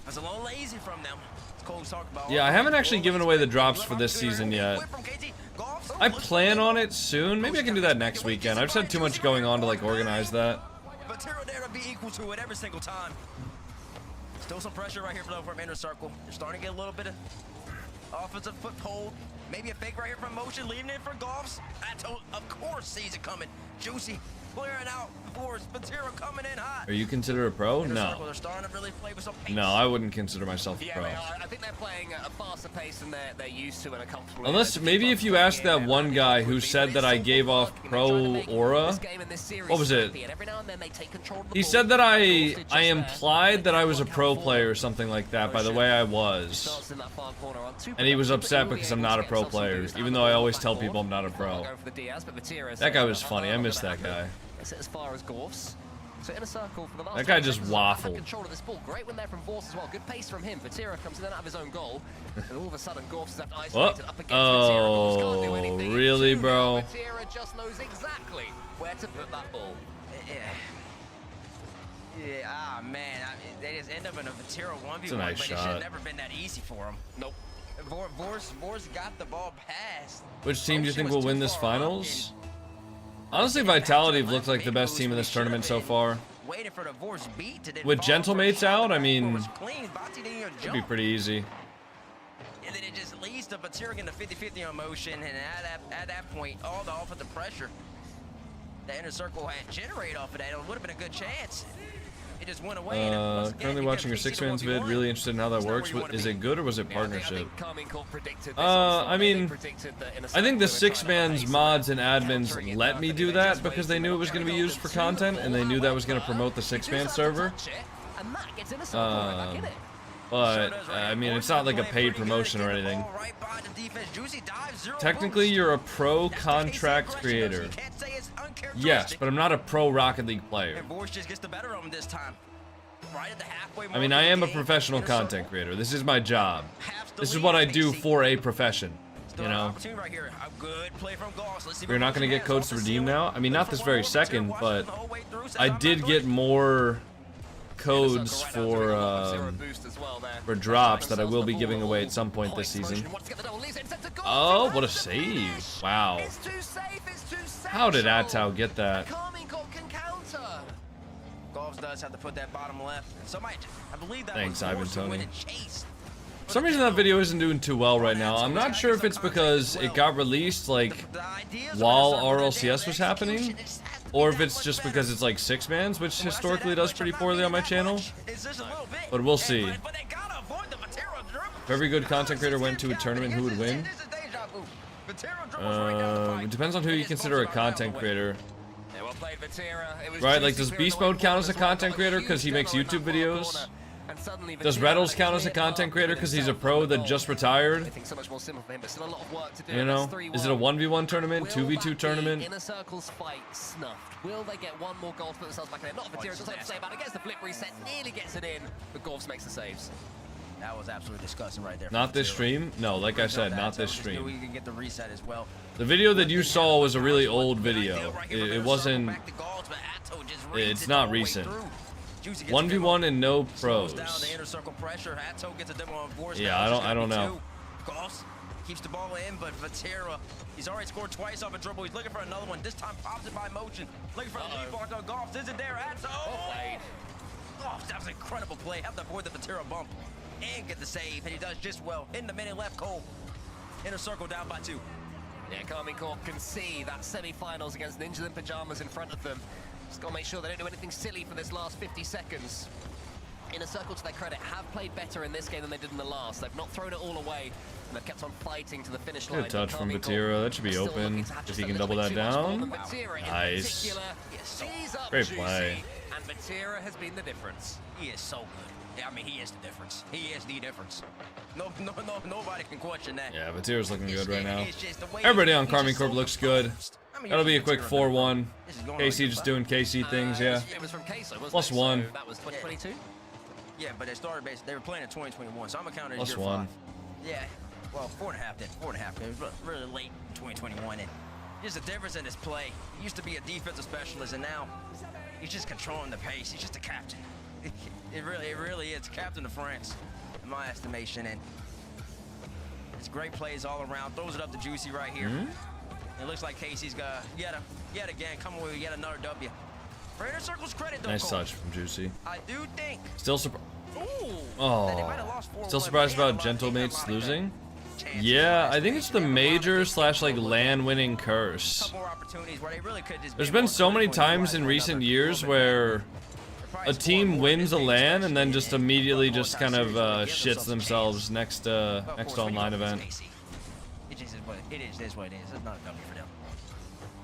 That's a little lazy from them. Cole's talking about. Yeah, I haven't actually given away the drops for this season yet. I plan on it soon. Maybe I can do that next weekend. I've just had too much going on to like organize that. But Tiro there to be equal to it every single time. Still some pressure right here from Inner Circle. You're starting to get a little bit of offensive foothold. Maybe a fake right here from Motion, leaving it for Golfs. Of course, sees it coming. Juicy clearing out. Force, Patero coming in hot. Are you considered a pro? Inner Circle, No. they're starting to really play with some pace. No, I wouldn't consider myself a Yeah, pro. they are. I think they're playing at a faster pace than they're used to and are comfortable. Unless maybe if you asked that one guy who said that I gave off pro aura, what was it? He said that I implied that I was a pro player or something like that by the way I was. And he was upset because I'm not a pro player, even though I always tell people I'm not a pro. That guy was funny. I miss that guy. As far as Gorfs. So Inner Circle for the last That guy 20 just seconds, had waffled. control of this ball. Great one there from Vorse as well. Good pace from him. Vatira comes in and out of his own goal. And all of a sudden, Gorfs is left isolated up against Vatira. Gorfs can't do anything. Really, It's 2-0. bro? Vatira just knows exactly where to put that ball. Yeah, man. I mean, they just end up in a Vatira 1v1, It's a nice but it should shot. have never been that easy for them. Nope. Vorse got the ball passed. Which team do you Motion think was will too win this far up finals? Honestly, Vitality have looked like the best team in this tournament so far. Waiting for the Vorse beat to then With follow for a Gentlemates shot. out, I mean, Was clean. Vati didn't even Should be jump. pretty easy. And then it just leads to Vatira getting a 50-50 on Motion, and at that point, all the offensive pressure the Inner Circle had generated off of that, it would have been a good chance. It just went away. and once again, Currently you got watching your KC to 6-man's vid. 1v1. Really interested in how that It's not where works. you wanna Is be. it good or was it I partnership? think Karmine Corp predicted this. I mean, They predicted that Inner I think the Circle were trying to 6-man's pace mods and and admins countering it let me perfectly. do They that just because they waited knew it for was going to be the used for ball to content and they knew that was going to promote the He does 6-man have to server. touch it, and that gets Inner Circle right back in it. But, I mean, it's not like a paid promotion or anything. Technically, you're a pro contract creator. Yes, but I'm not a pro Rocket League player. And Vorse just gets the better of him this time. Right at the halfway mark I mean, of I the am a game, professional Inner content Circle creator. This is my job. halves the This is lead what I for do KC. for a profession. Still You an know? opportunity right here. A good play from Goss. Let's see We're what not going to Motion get has codes off to the redeem ceiling. now. I mean, not this very second, but I did get more codes for drops that I will be giving away at some point this season. Oh, what a save. Wow. How did Atau get that? Karmine Corp can counter. Goss does have to put that bottom left. And somebody, I believe that Thanks, was Ivan Vorse who Tony. went and chased. For some reason that video isn't doing too well right now. I'm not sure if it's because it got released like The ideas of while Inner Circle, RLCS was the happening, execution just has to be or that if it's much just better. because it's like 6-mans, which When I say historically that does much, pretty I'm not poorly on my meaning that channel. much. It's just a little bit. But we'll see. But they gotta avoid the Vatira If every good content creator went to a tournament, who would win? It depends on who you consider a content creator. Right, like does Beast Mode count as a content creator because he makes YouTube videos? Does Rlcs count as a content creator because he's a pro that just retired? You know? Is it a 1v1 tournament, 2v2 tournament? Inner Circle's fight snuffed. Will they get one more goal to put themselves back in it? Not Vatira, just like to say about it. Gets the flip reset, nearly gets it in, but Gorfs makes the saves. That was absolutely disgusting right there. Not this stream? No, like I said, not this We stream. can get the reset as well. The video that you saw was a really old video. It wasn't... It's not recent. 1v1 and no pros. Yeah, I don't know. Keeps the ball in, but Vatira, he's already scored twice off a dribble. He's looking for another one. This time pops it by motion. Looking for the lead block on Golf. Isn't there? That was an incredible play. Have to avoid the Vatira bump and get the save, and he does just well. In the minute left, Cole. Inner Circle down by 2. Yeah, Karmine Corp can see that semi-finals against Ninjas in Pajamas in front of them. Just gotta make sure they don't do anything silly for this last 50 seconds. Inner Circle, to their credit, have played better in this game than they did in the last. They've not thrown it all away, and they've kept on fighting to the finish line. Good touch from Vatira. That should be open if he can double that down. Nice. Great play. And Vatira has been the difference. He is so good. Yeah, I mean, he is the difference. He is the difference. Nobody can question that. Yeah, Vatira's looking good right now. Everybody on Karmine Corp looks good. That'll be a quick 4-1. KC just doing KC things, yeah. It was from Queso, wasn't Plus it? 1. So that was 2022? Yeah, but they started basically, they were playing in 2021, so I'm accounting Plus year 1. 5. Yeah, well, 4.5 then. 4.5. It was really late in 2021, and there's a difference in his play. He used to be a defensive specialist, and now he's just controlling the pace. He's just a captain. It really is. Captain of France, in my estimation, and it's great plays all around. Throws it up to Juicy right here. It looks like Casey's got yet again come away with yet another W. For Inner Circle's credit, though, Nice touch from Juicy. I do think. Still surprised. Oh. Still surprised about Gentlemates losing? Yeah, I think it's the major / like LAN winning curse. There's been so many times in recent years where a team wins a LAN and then just immediately just kind of shits themselves next online event. It is what it is. It's not a W for them.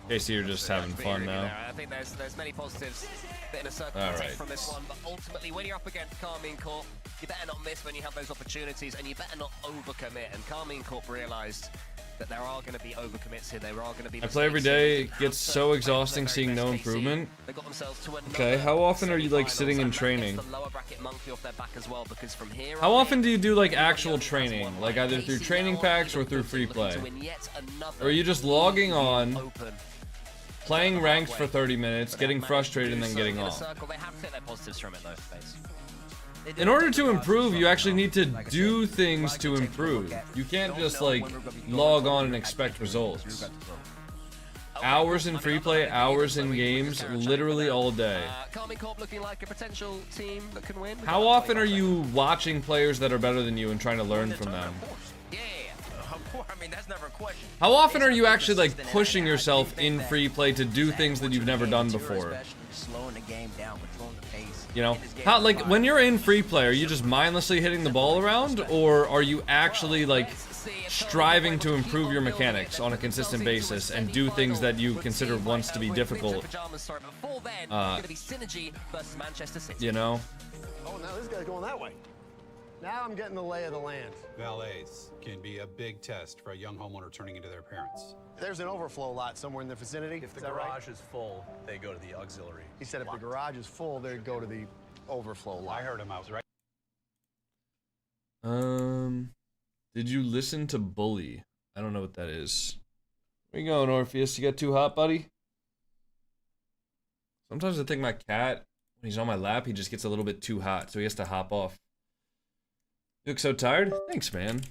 KC, you're just having fun now. I think there's many positives that Inner Circle can take from this one, but ultimately when you're up against Karmine Corp, you better not miss when you have those opportunities, and you better not overcommit. And Karmine Corp realized that there are going to be overcommits here. There are going to be. I play every day. It gets so exhausting seeing no improvement. Okay, how often are you like sitting in training? How often do you do like actual training, like either through training packs or through free play? Or are you just logging on, playing ranked for 30 minutes, getting frustrated, and then getting off? In order to improve, you actually need to do things to improve. You can't just like log on and expect results. Hours in free play, hours in games, literally all day. How often are you watching players that are better than you and trying to learn from them? How often are you actually like pushing yourself in free play to do things that you've never done before? You know, how, like when you're in free play, are you just mindlessly hitting the ball around, or are you actually like striving to improve your mechanics on a consistent basis and do things that you consider once to be difficult? You know? Oh, now this guy's going that way. Now I'm getting the lay of the land. Valets can be a big test for a young homeowner turning into their parents. There's an overflow lot somewhere in the vicinity. If the garage is full, they go to the auxiliary. He said if the garage is full, they'd go to the overflow lot. I heard him. I was right. Did you listen to Bully? I don't know what that is. Where you going, Orpheus? You got too hot, buddy? Sometimes I think my cat, when he's on my lap, he just gets a little bit too hot, so he has to hop off. You look so tired? Thanks, man.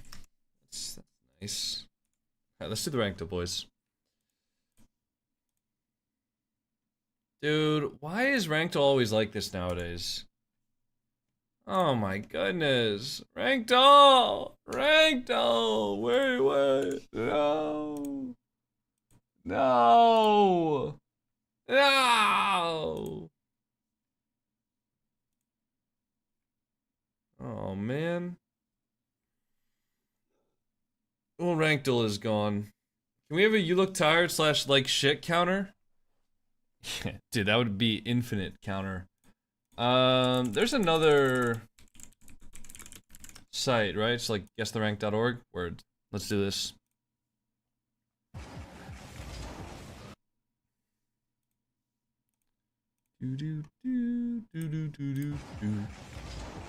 That's nice. Alright, let's do the ranked up, boys. Dude, why is ranked always like this nowadays? Oh my goodness. Ranked all! Ranked all! Wait. No! No! No! Oh man. Well, rank duel is gone. Can we have a you look tired / like shit counter? Dude, that would be infinite counter. There's another site, right? It's like guesstherank.org. Word. Let's do this.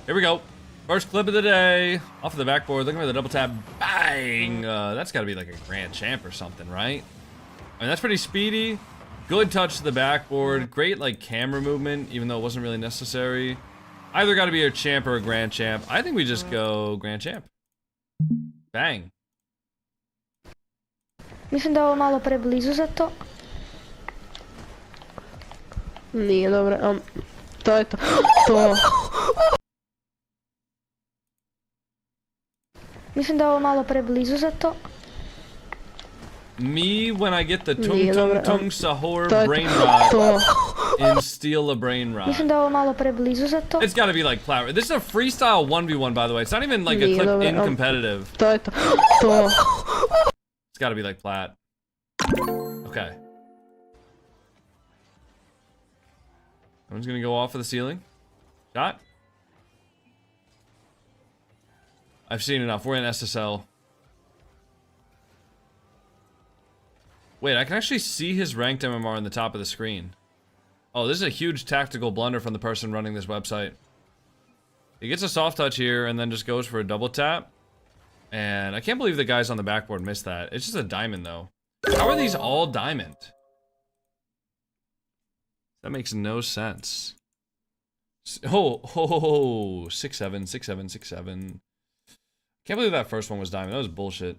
Here we go. First clip of the day. Off of the backboard. Looking for the double tap. Bang! That's gotta be like a grand champ or something, right? I mean, that's pretty speedy. Good touch to the backboard. Great, like, camera movement, even though it wasn't really necessary. Either gotta be a champ or a grand champ. I think we just go grand champ. Bang. Mislim da je ovo malo preblizu za to. Nije dobro, to je to. To. Mislim da je ovo malo preblizu za to. Me when I get the tung Nije tung dobro, tung sahur to je brain to. rot To. and steal a brain rot. Mislim da je ovo malo preblizu za to. It's gotta be like plat. This is a freestyle 1v1, by the way. It's not even like a Nije clip dobro, in competitive. To je to. To. It's gotta be like plat. Okay. Someone's gonna go off of the ceiling. Shot. I've seen enough. We're in SSL. Wait, I can actually see his ranked MMR on the top of the screen. Oh, this is a huge tactical blunder from the person running this website. He gets a soft touch here and then just goes for a double tap. And I can't believe the guys on the backboard missed that. It's just a diamond, though. How are these all diamond? That makes no sense. Oh, 6-7, 6-7, 6-7. Can't believe that first one was diamond. That was bullshit.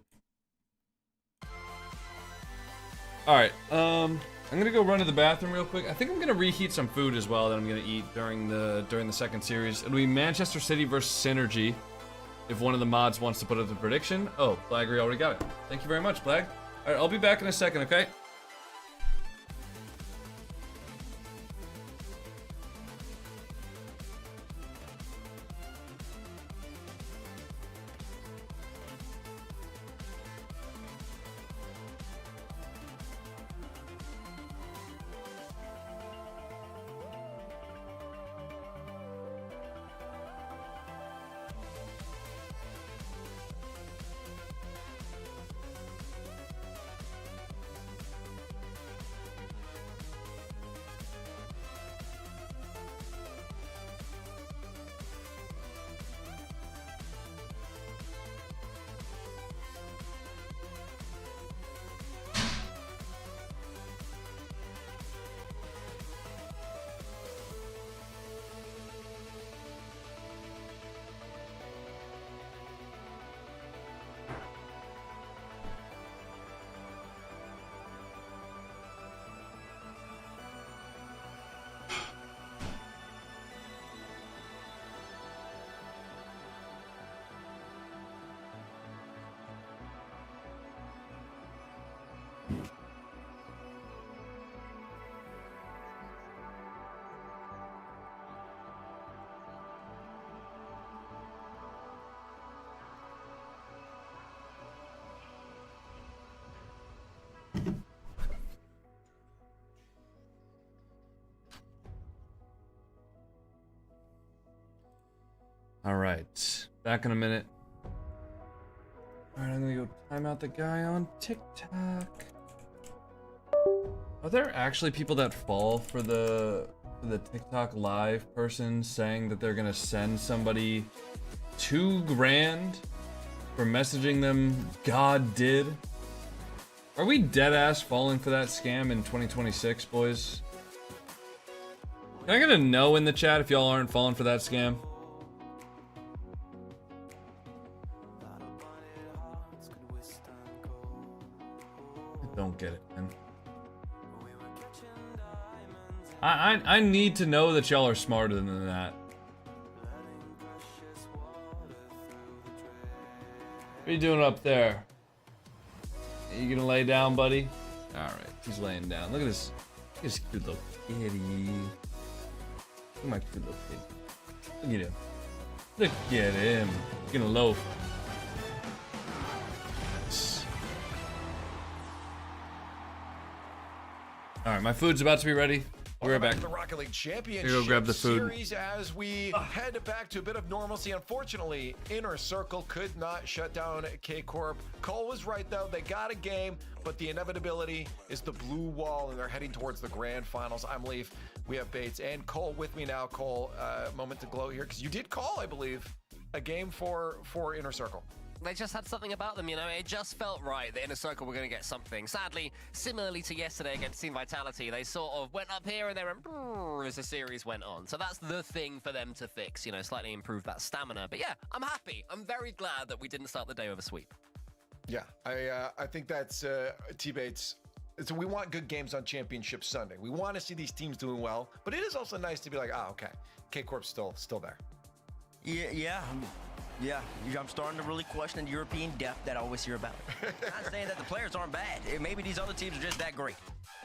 Alright, I'm gonna go run to the bathroom real quick. I think I'm gonna reheat some food as well that I'm gonna eat during the second series. It'll be Manchester City versus Synergy. If one of the mods wants to put up the prediction. Oh, Blaggery already got it. Thank you very much, Blag. Alright, I'll be back in a second, okay? Alright, back in a minute. Alright, I'm gonna go time out the guy on TikTok. Are there actually people that fall for the TikTok live person saying that they're gonna send somebody $2 grand for messaging them God did? Are we dead ass falling for that scam in 2026, boys? Can I get a no in the chat if y'all aren't falling for that scam? Don't get it, man. I need to know that y'all are smarter than that. What are you doing up there? Are you gonna lay down, buddy? Alright, he's laying down. Look at this. Look at this cute little kitty. Look at my cute little kitty. Look at him. Look at him. He's gonna loaf. All right, my food's about to be ready. We're Welcome back. to the Rocket League Championship Here, go grab the food. Series as we head back to a bit of normalcy. Unfortunately, Inner Circle could not shut down K-Corp. Cole was right, though. They got a game, but the inevitability is the blue wall, and they're heading towards the grand finals. I'm Leaf. We have Bates and Cole with me now. Cole, moment to gloat here, because you did call, I believe, a game for Inner Circle. They just had something about them, you know. It just felt right that Inner Circle were going to get something. Sadly, similarly to yesterday against Team Vitality, they sort of went up here and they went brrr as the series went on. So that's the thing for them to fix, you know, slightly improve that stamina. But yeah, I'm happy. I'm very glad that we didn't start the day with a sweep. Yeah, I think that's T-Bates. So we want good games on Championship Sunday. We want to see these teams doing well, but it is also nice to be like, okay, K-Corp's still there. Yeah. I'm starting to really question the European depth that I always hear about. Not saying that the players aren't bad. Maybe these other teams are just that great.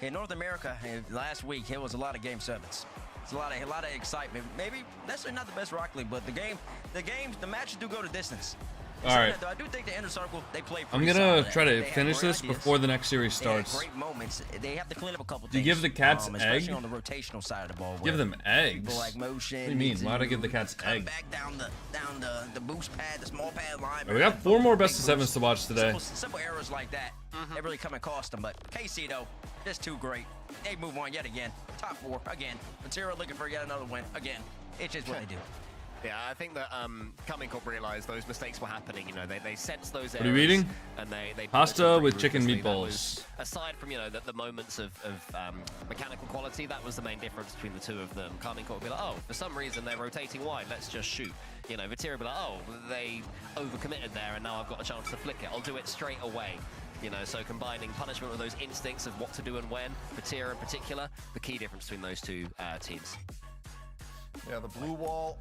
In North America, last week, it was a lot of Game 7s. It's a lot of excitement. Maybe necessarily not the best Rocket League, but the matches do go to distance. All right. I do think the Inner Circle, they play I'm pretty gonna solid. try to They have finish great this ideas. before the next series They have starts. great moments. They have to clean up a couple Do you things. give the cats especially egg? on the rotational side of the ball. Give where them eggs? People like motion. What do you mean? Why'd I give the cats come egg? back down the boost pad, the small pad line. We got 4 more best of 7s to watch today. Simple errors like that, they really come and cost them. But KC though, just too great. They move on yet again. Top 4 again. Material looking for yet another win again. It's just what they do. Yeah, I think that Karmine Corp realized those mistakes were happening. You know, they sensed those errors. What are you eating? And they Pasta with pretty chicken ruthlessly. That meatballs. was, aside from, you know, the moments of mechanical quality, that was the main difference between the two of them. Karmine Corp would be like, oh, for some reason they're rotating wide, let's just shoot. You know, Vatira would be like, oh, they overcommitted there and now I've got a chance to flick it. I'll do it straight away. You know, so combining punishment with those instincts of what to do and when, Vatira in particular, the key difference between those two teams. Yeah, the blue wall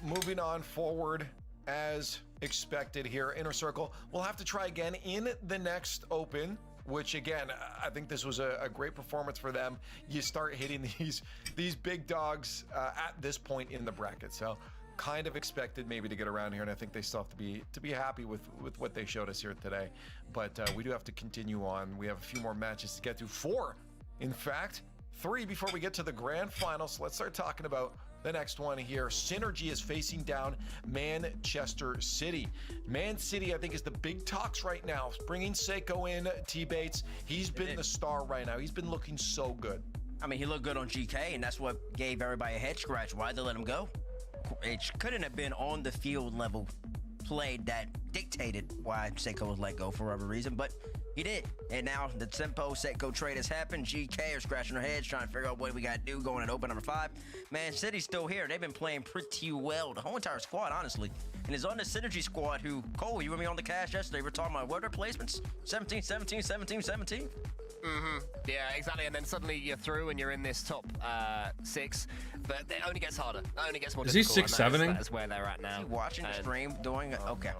moving on forward as expected here. Inner Circle will have to try again in the next open, which again, I think this was a great performance for them. You start hitting these big dogs at this point in the bracket. So kind of expected maybe to get around here, and I think they still have to be happy with what they showed us here today. But we do have to continue on. We have a few more matches to get to. 4, in fact, 3 before we get to the grand final. So let's start talking about the next one here. Synergy is facing down Manchester City. Man City, I think, is the big talks right now. Bringing Seiko in, T-Bates. He's been the star right now. He's been looking so good. I mean, he looked good on GK, and that's what gave everybody a head scratch. Why'd they let him go? It couldn't have been on the field level play that dictated why Seiko was let go for whatever reason, but he did. And now the Simpo Seiko trade has happened. GK are scratching their heads trying to figure out what we got to do going at open number 5. Man City's still here. They've been playing pretty well. The whole entire squad, honestly. And it's on the Synergy squad who, Cole, you and me on the cast yesterday, we're talking about what are their placements? 17, 17, 17, 17? Yeah, exactly. And then suddenly you're through and you're in this top 6, but it only gets harder. It only gets more difficult. Is he 6'7"ing? That is where they're at now. Is he watching the stream doing it? Okay.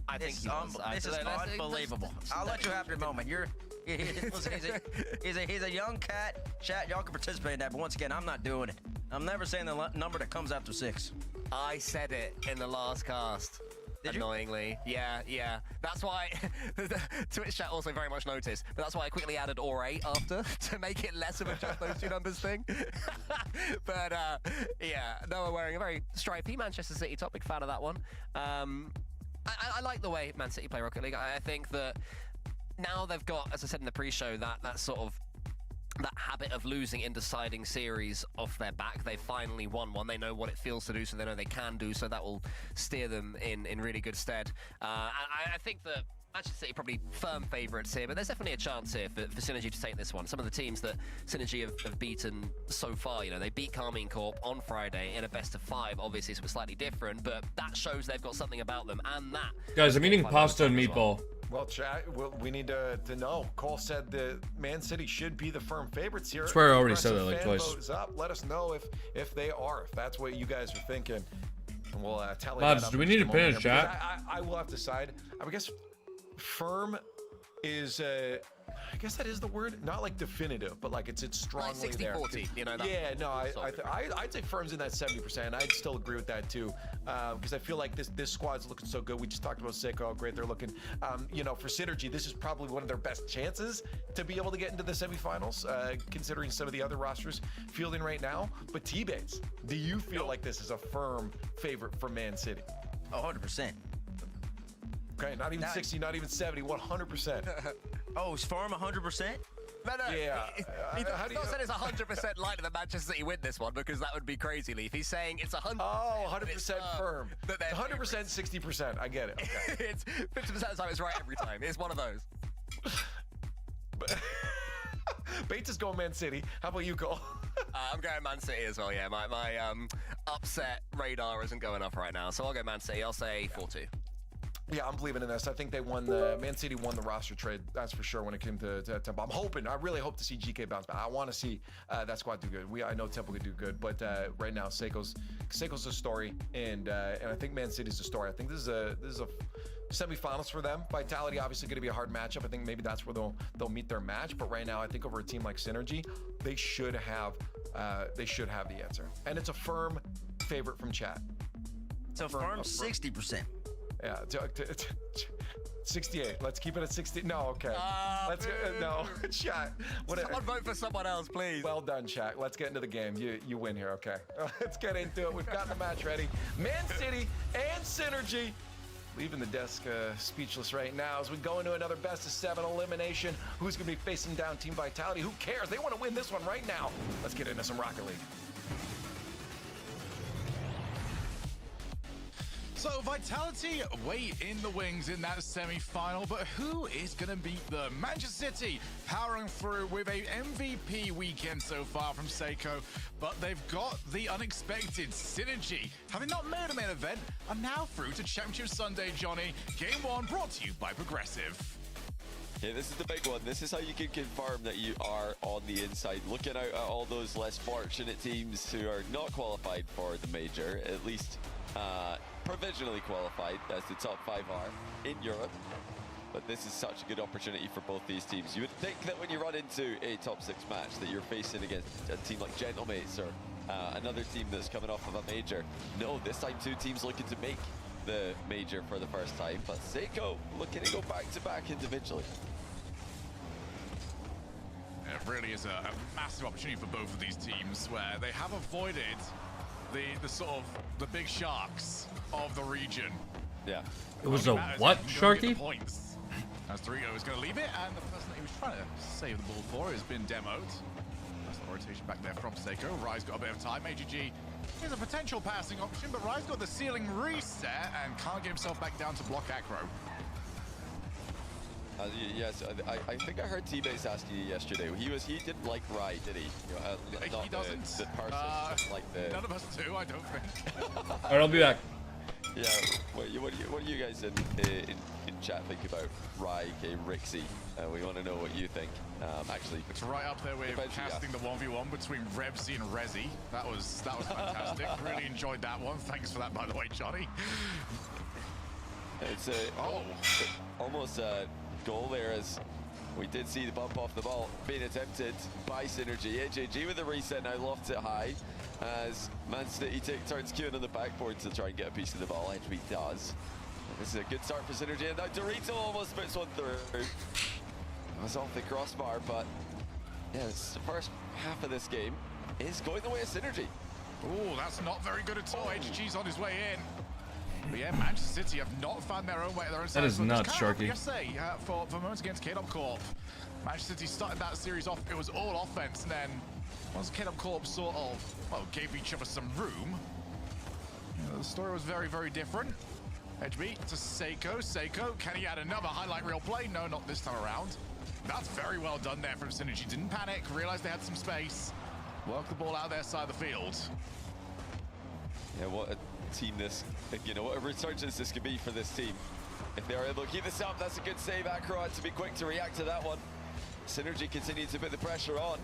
I think he was. This is unbelievable. I'll let you have your moment. He's a young cat. Chat, y'all can participate in that, but once again, I'm not doing it. I'm never saying the number that comes after 6. I said it in the last cast. Annoyingly. Yeah. That's why the Twitch chat also very much noticed, but that's why I quickly added or 8 after to make it less of a just those two numbers thing. But yeah, Noah wearing a very stripy Manchester City top. Big fan of that one. I like the way Man City play Rocket League. I think that now they've got, as I said in the pre-show, that sort of that habit of losing in deciding series off their back. They finally won one. They know what it feels to do, so they know they can do, so that will steer them in really good stead. I think that Manchester City probably firm favourites here, but there's definitely a chance here for Synergy to take this one. Some of the teams that Synergy have beaten so far, you know, they beat Karmine Corp on Friday in a best of 5. Obviously, it's slightly different, but that shows they've got something about them, and that... Guys, I'm eating pasta and meatball. Well, chat, we need to know. Cole said the Man City should be the firm favorites here. I swear I already said that like twice. Votes up. Let us know if they are, if that's what you guys are thinking. And we'll tally Mods, that up do we in need just to a pin moment a here, chat? because I will have to decide. I guess firm is I guess that is the word. Not like definitive, but like it's strongly like there. 60-40, you know. That Yeah, no, sort of I'd say firm's in that 70%. I'd still agree with that too, because I feel like this squad's looking so good. We just talked about Seiko, how great they're looking. You know, for Synergy, this is probably one of their best chances to be able to get into the semifinals, considering some of the other rosters fielding right now. But T-Bates, do you feel like this is a firm favorite for Man City? 100%. Okay, not even 60, not even 70, 100%. Oh, it's firm 100%? No. Yeah. He's How do not you- saying it's 100% likely that Manchester City win this one, because that would be crazy, Leaf. He's saying it's 100%. Oh, 100% firm. that they're 100%, 60%. I get it. Okay. It's 50% of the time it's right every time. It's one of those. Bates is going Man City. How about you, Cole? I'm going Man City as well, yeah. My upset radar isn't going up right now, so I'll go Man City. I'll say 4-2. Yeah, I'm believing in this. I think Man City won the roster trade, that's for sure, when it came to Temple. I really hope to see GK bounce back. I want to see that squad do good. I know Temple could do good, but right now Seiko's a story, and I think Man City's a story. I think this is a semifinals for them. Vitality obviously going to be a hard matchup. I think maybe that's where they'll meet their match. But right now, I think over a team like Synergy, they should have the answer, and it's a firm favorite from chat. So firm 60%. Yeah, 68. Let's keep it at 60. No, okay. Let's no, chat. Someone vote for someone else, please. Well done, chat. Let's get into the game. You win here, okay? Let's get into it. We've got the match ready. Man City and Synergy. Leaving the desk speechless right now as we go into another best of 7 elimination. Who's going to be facing down Team Vitality? Who cares? They want to win this one right now. Let's get into some Rocket League. So Vitality wait in the wings in that semi-final, but who is going to beat them? Manchester City powering through with a MVP weekend so far from Seiko, but they've got the unexpected Synergy, having not made a main event, are now through to Championship Sunday, Johnny. Game 1 brought to you by Progressive. Yeah, this is the big one. This is how you can confirm that you are on the inside. Looking out at all those less fortunate teams who are not qualified for the major, at least provisionally qualified, as the top 5 are in Europe. But this is such a good opportunity for both these teams. You would think that when you run into a top 6 match that you're facing against a team like Gentlemates or another team that's coming off of a major. No, this time 2 teams looking to make the major for the first time, but Seiko looking to go back-to-back individually. It really is a massive opportunity for both of these teams, where they have avoided the sort of the big sharks of the region. Yeah. It was a what, Sharky? Points. As Dorigo is going to leave it, and the person that he was trying to save the ball for has been demoed. That's the rotation back there from Seiko. Rise got a bit of time. AGG is a potential passing option, but Rise got the ceiling reset and can't get himself back down to block aggro. Yes, I think I heard T-Base ask you yesterday. He didn't like Rye, did he? You know, He doesn't. The person, just like the. None of us do, I don't think. All right, I'll be back. Yeah. What do you guys in chat think about Rye, Rixie? We want to know what you think. Actually, it's right up there with casting the 1v1 between Rebsy and Resi. That was fantastic. Really enjoyed that one. Thanks for that, by the way, Johnny. It's almost a goal there, as we did see the bump off the ball being attempted by Synergy. AJG with the reset now lofts it high as Man City turns queuing on the backboard to try and get a piece of the ball. HB does. This is a good start for Synergy, and now Dorito almost puts one through. It was off the crossbar, but yeah, the first half of this game is going the way of Synergy. Oh, that's not very good at all. HG's on his way in. But yeah, Manchester City have not found their own way. That is nuts, Sharky. For moments against KDOP Corp. Manchester City started that series off, it was all offense, and then once KDOP Corp sort of, well, gave each other some room, the story was very, very different. HB to Seiko. Seiko, can he add another highlight reel play? No, not this time around. That's very well done there from Synergy. Didn't panic, realized they had some space. Worked the ball out their side of the field. Yeah, what a team this, you know, what a resurgence this could be for this team. If they're able to keep this up, that's a good save. Acro had to be quick to react to that one. Synergy continues to put the pressure on.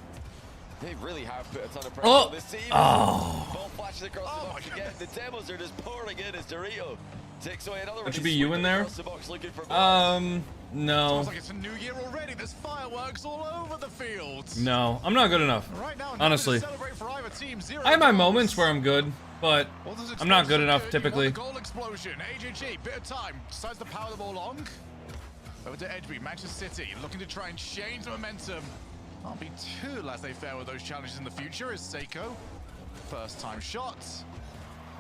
They really have put a ton of pressure on this team. Ball flashes across the box again. The demos are just pouring in as Dorito takes away another one. That should be you in there. No. Sounds like it's a new year already. There's fireworks all over the field. No, I'm not good enough. Right now, honestly. celebrate for either team. 0 I have my goals. moments where I'm good, but I'm not good enough typically. Goal explosion. AJG, bit of time. Decides to power the ball long. Over to Edgeby, Manchester City, looking to try and change the momentum. Can't be too laissez-faire with those challenges in the future. Is Seiko. First time shot.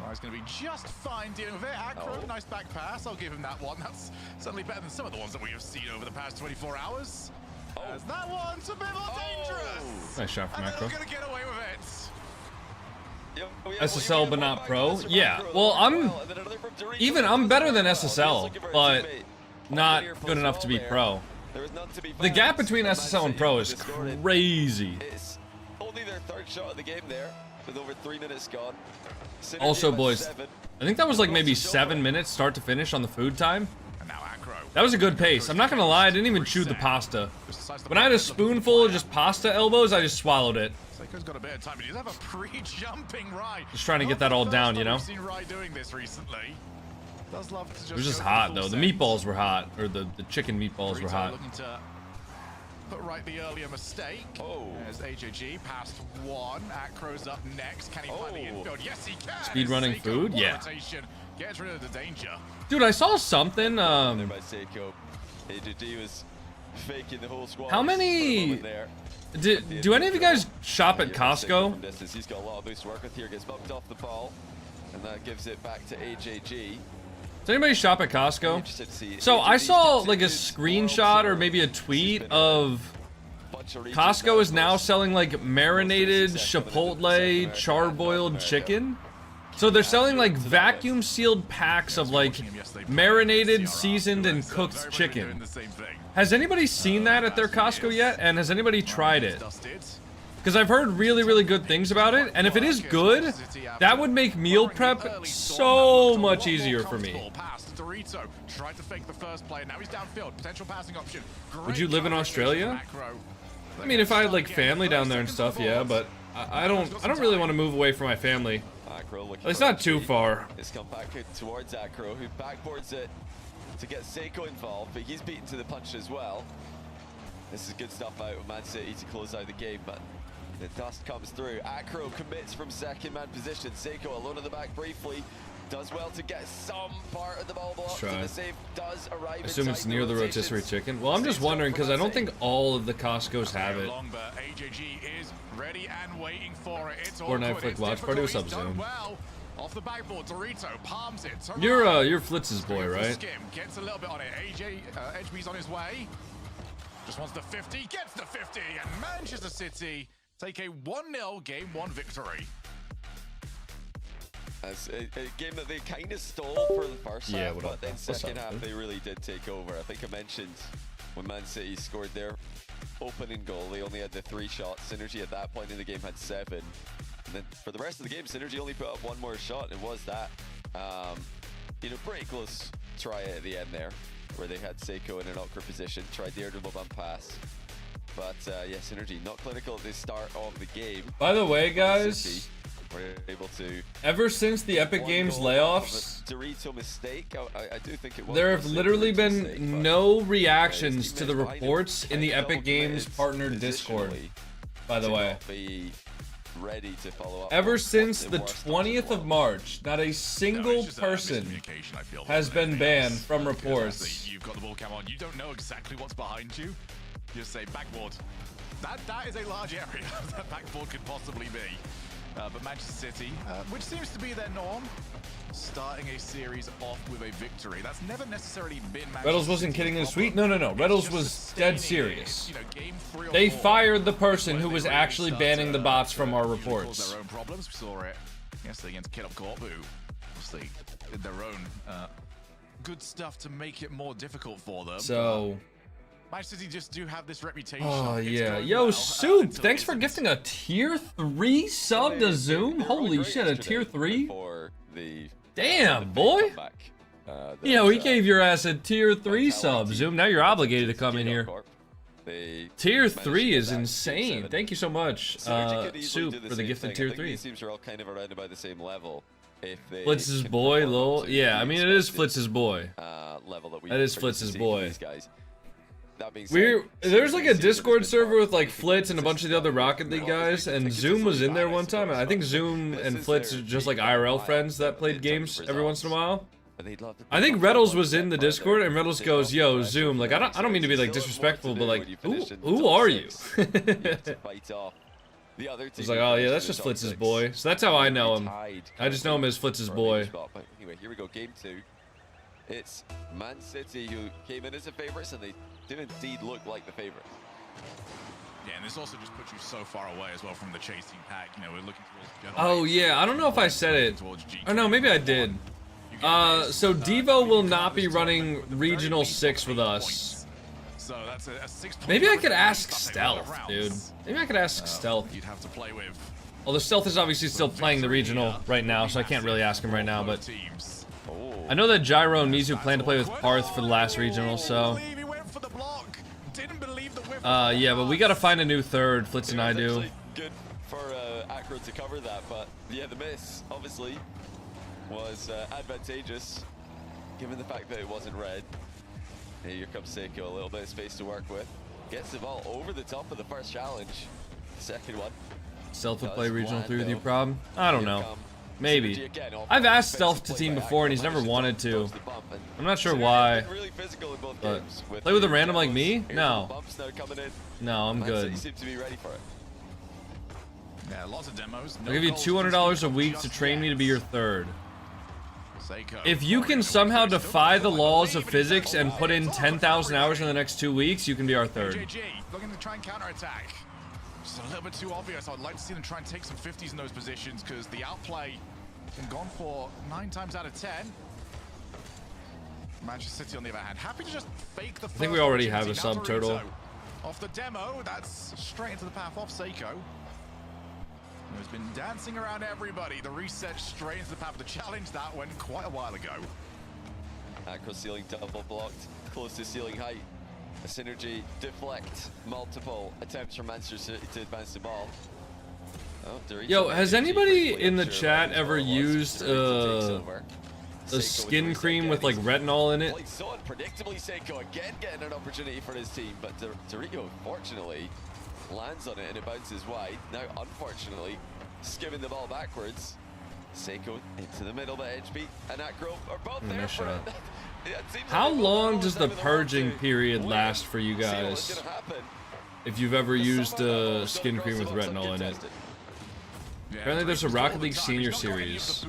He's going to be just fine dealing with it. Acro, nice back pass. I'll give him that one. That's certainly better than some of the ones that we have seen over the past 24 hours. As that one's a bit more dangerous. Nice shot from Acro. Going to get away with it. SSL but not pro? Yeah. Well, I'm better than SSL, but not good enough to be pro. The gap between SSL and pro is crazy. It's only their third shot of the game there, with over 3 minutes gone. Also, boys, I think that was like maybe 7 minutes start to finish on the food time. That was a good pace. I'm not gonna lie, I didn't even chew the pasta. When I had a spoonful of just pasta elbows, I just swallowed it. Seiko's got a bit of time, but he does have a pre-jumping ride. Just trying to get that all down, you know? I've seen Rai doing this recently. Does love to just It was just go hot full though. The send. meatballs were hot, or the chicken meatballs were hot. Looking to put right the earlier mistake. As AJG passed one. Acro's up next. Can he find the infield? Yes, he can. Speed running Seiko, food? what Yeah. rotation. Gets rid of the danger. Dude, I saw something. By Seiko. AJG was faking the whole squad. How many? Do any of you guys shop at Costco? He's got a lot of boost to work with here. Gets bumped off the ball, and that gives it back to AJG. Does anybody shop at Costco? So I saw like a screenshot or maybe a tweet of Costco is now selling like marinated chipotle charboiled chicken. So they're selling like vacuum sealed packs of like marinated, seasoned, and cooked chicken. Has anybody seen that at their Costco yet? And has anybody tried it? Because I've heard really, really good things about it. And if it is good, that would make meal prep so much easier for me. Tried to fake the first play. Now he's downfield. Potential passing option. Would you live in Australia? I mean, if I had like family down there and stuff, yeah, but I don't really want to move away from my family. It's not too far. It's come back towards Acro, who backboards it to get Seiko involved, but he's beaten to the punch as well. This is good stuff out of Man City to close out the game, but the dust comes through. Acro commits from second man position. Seiko alone in the back briefly. Does well to get some part of the ball blocked, and the save does arrive. I assume it's near the rotisserie chicken. Well, I'm just wondering because I don't think all of the Costco's have it. AJG is ready and waiting for it. It's Fortnite Flick Watch Party with Zoom. Well. Off the backboard, Dorito palms it. You're Flitz's boy, right? Gets a little bit on it. Edgeby's on his way. Just wants the 50, gets the 50, and Manchester City take a 1-0 Game 1 victory. As a game that they kind of stole for the first half, but then second half they really did take over. I think I mentioned when Man City scored their opening goal, they only had the 3 shots. Synergy at that point in the game had 7. And then for the rest of the game, Synergy only put up 1 more shot, and it was that. You know, pretty close try at the end there, where they had Seiko in an awkward position, tried the air dribble bump pass. But yeah, Synergy not clinical at the start of the game. By the way, guys, we're able to. Ever since the Epic Games layoffs, Dorito mistake, I do think it was. There have literally been no reactions to the reports in the Epic Games partner Discord. By the way, ready to follow up. Ever since the 20th of March, not a single person has been banned from reports. You've got the ball cam on. You don't know exactly what's behind you. You just say backboard. That is a large area that backboard could possibly be. But Manchester City, which seems to be their norm, starting a series off with a victory. That's never necessarily been Manchester Reynolds wasn't kidding in the suite. No. Reynolds was dead serious. You know, game 3 or They 4, fired the person who was actually banning the bots from our reports. Their own problems. We saw it yesterday against KidUpCorp, who obviously did their own good stuff to make it more difficult for them. So. Manchester City just do have this reputation. Oh yeah, yo Soup, thanks for gifting a tier 3 sub to Zoom. Holy shit, a tier 3? Damn, boy. Yo, he gave your ass a tier 3 sub, Zoom. Now you're obligated to come in here. Tier 3 is insane. Thank you so much, Soup, for the gift of tier 3. These teams are all kind of around about the same level. Flitz's boy, lol. Yeah, I mean it is Flitz's boy. Level that is Flitz's boy. that being said, there's like a Discord server with like Flitz and a bunch of the other Rocket League guys, and Zoom was in there one time. I think Zoom and Flitz are just like IRL friends that played games every once in a while. I think Rlcs was in the Discord, and Rlcs goes, "Yo, Zoom, like I don't mean to be like disrespectful, but like who are you?" It's like, oh yeah, that's just Flitz's boy. So that's how I know him. I just know him as Flitz's boy. Anyway, here we go, game 2. It's Man City who came in as the favorites, and they did indeed look like the favorites. Yeah, and this also just puts you so far away as well from the chasing pack. You know, we're looking towards Oh yeah, I don't know if I said it. Oh no, maybe I did. So Devo will not be running Regional 6 with us. So that's a 6 Maybe I could ask Stealth, dude. Maybe I could ask Stealth. You'd have to play with. Although Stealth is obviously still playing the Regional right now, so I can't really ask him right now, but I know that Gyro and Mizu plan to play with Parth for the last Regional, so yeah, but we gotta find a new third, Flitz and I do. Good for Acro to cover that, but yeah, the miss obviously was advantageous given the fact that it wasn't red. Here comes Seiko, a little bit of space to work with. Gets the ball over the top of the first challenge. Second one. Stealth would play Regional 3 with you, prob? I don't know. Maybe. I've asked Stealth to team before and he's never wanted to. I'm not sure why. But play with a random like me? No. No, I'm good. Yeah, lots of demos. I'll give you $200 a week to train me to be your third. If you can somehow defy the laws of physics and put in 10,000 hours in the next 2 weeks, you can be our third. Looking to try and counterattack. Just a little bit too obvious. I'd like to see them try and take some 50s in those positions because the outplay has been gone for 9 times out of 10. Manchester City, on the other hand, happy to just fake the. I think we already have a sub turtle. Off the demo, that's straight into the path off Seiko. Who's been dancing around everybody. The reset straight into the path of the challenge that went quite a while ago. Acro ceiling double blocked, close to ceiling height. A synergy deflect, multiple attempts from Manchester City to advance the ball. Oh, yo, has anybody in the chat ever used a skin cream with like retinol in it? So unpredictably, Seiko again getting an opportunity for his team, but Dorigo fortunately lands on it and it bounces wide. Now, unfortunately, skimming the ball backwards. Seiko into the middle, but HB and Acro are both there for it. How long does the purging period last for you guys? If you've ever used a skin cream with retinol in it. Apparently there's a Rocket League Senior Series.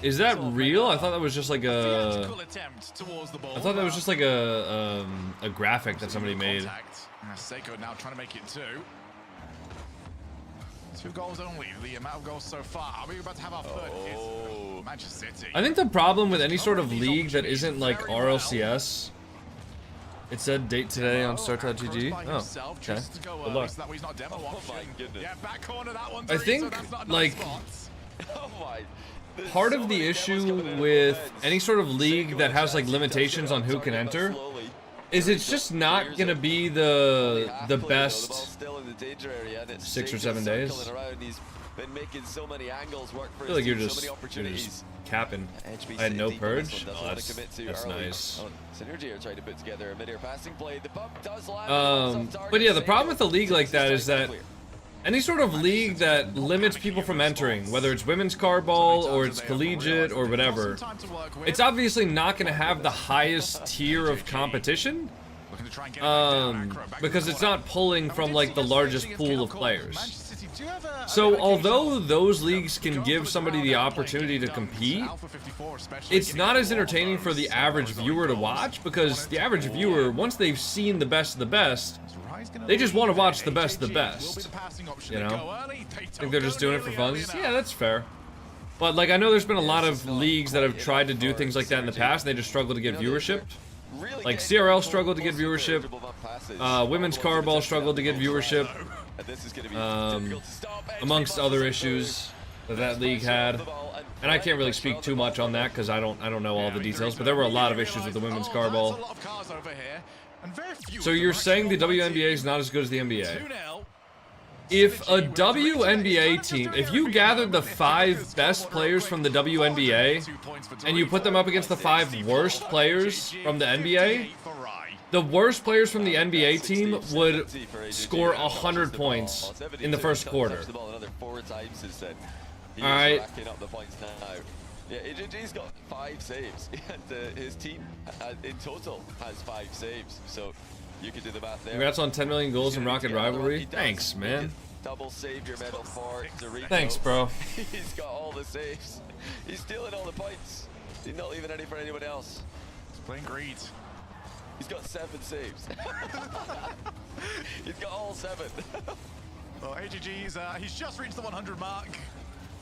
Is that real? I thought that was just like a... I thought that was just like a graphic that somebody made. Seiko now trying to make it 2. 2 goals only, the amount of goals so far. Are we about to have our third hit? Manchester City. I think the problem with any sort of league that isn't like RLCS, it said date today on start.gg. Oh, okay. Good luck. I think, like, part of the issue with any sort of league that has like limitations on who can enter is it's just not gonna be the best 6 or 7 days. I feel like you're just capping. I had no purge. Oh, that's nice. But yeah, the problem with a league like that is that any sort of league that limits people from entering, whether it's women's carball or it's collegiate or whatever, it's obviously not going to have the highest tier of competition because it's not pulling from like the largest pool of players. So although those leagues can give somebody the opportunity to compete, it's not as entertaining for the average viewer to watch because the average viewer, once they've seen the best of the best, they just want to watch the best of the best, you know? I think they're just doing it for fun. Yeah, that's fair. But like, I know there's been a lot of leagues that have tried to do things like that in the past and they just struggle to get viewership. Like CRL struggled to get viewership, women's carball struggled to get viewership, amongst other issues that league had. And I can't really speak too much on that because I don't know all the details, but there were a lot of issues with the women's carball. So you're saying the WNBA is not as good as the NBA? If a WNBA team, if you gathered the 5 best players from the WNBA and you put them up against the 5 worst players from the NBA, the worst players from the NBA team would score 100 points in the first quarter. All right. Yeah, AJG's got 5 saves, and his team in total has 5 saves. So you can do the math there. Congrats on 10 million goals in Rocket Rivalry. Thanks, man. Double savior medal for Dorito. Thanks, bro. He's got all the saves. He's stealing all the points. He's not leaving any for anyone else. He's playing greed. He's got 7 saves. He's got all 7. Well, AGG's, he's just reached the 100 mark.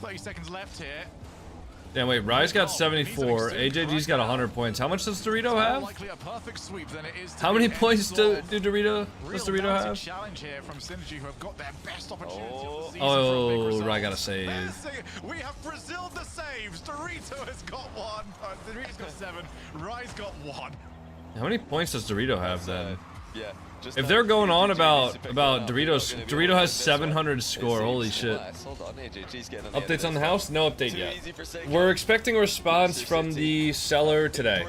30 seconds left here. Damn, wait, Rise got 74, AJG's got 100 points. How much does Dorito have? How many points does Dorito have? Challenge here from Synergy, who have got their best opportunity of the season Oh, I gotta save. We have Brazil the saves. Dorito has got 1. Dorito's got 7. Rise got 1. How many points does Dorito have then? Yeah. If they're going on about Dorito has 700 score. Holy shit. Updates on the house? No update yet. We're expecting a response from the seller today.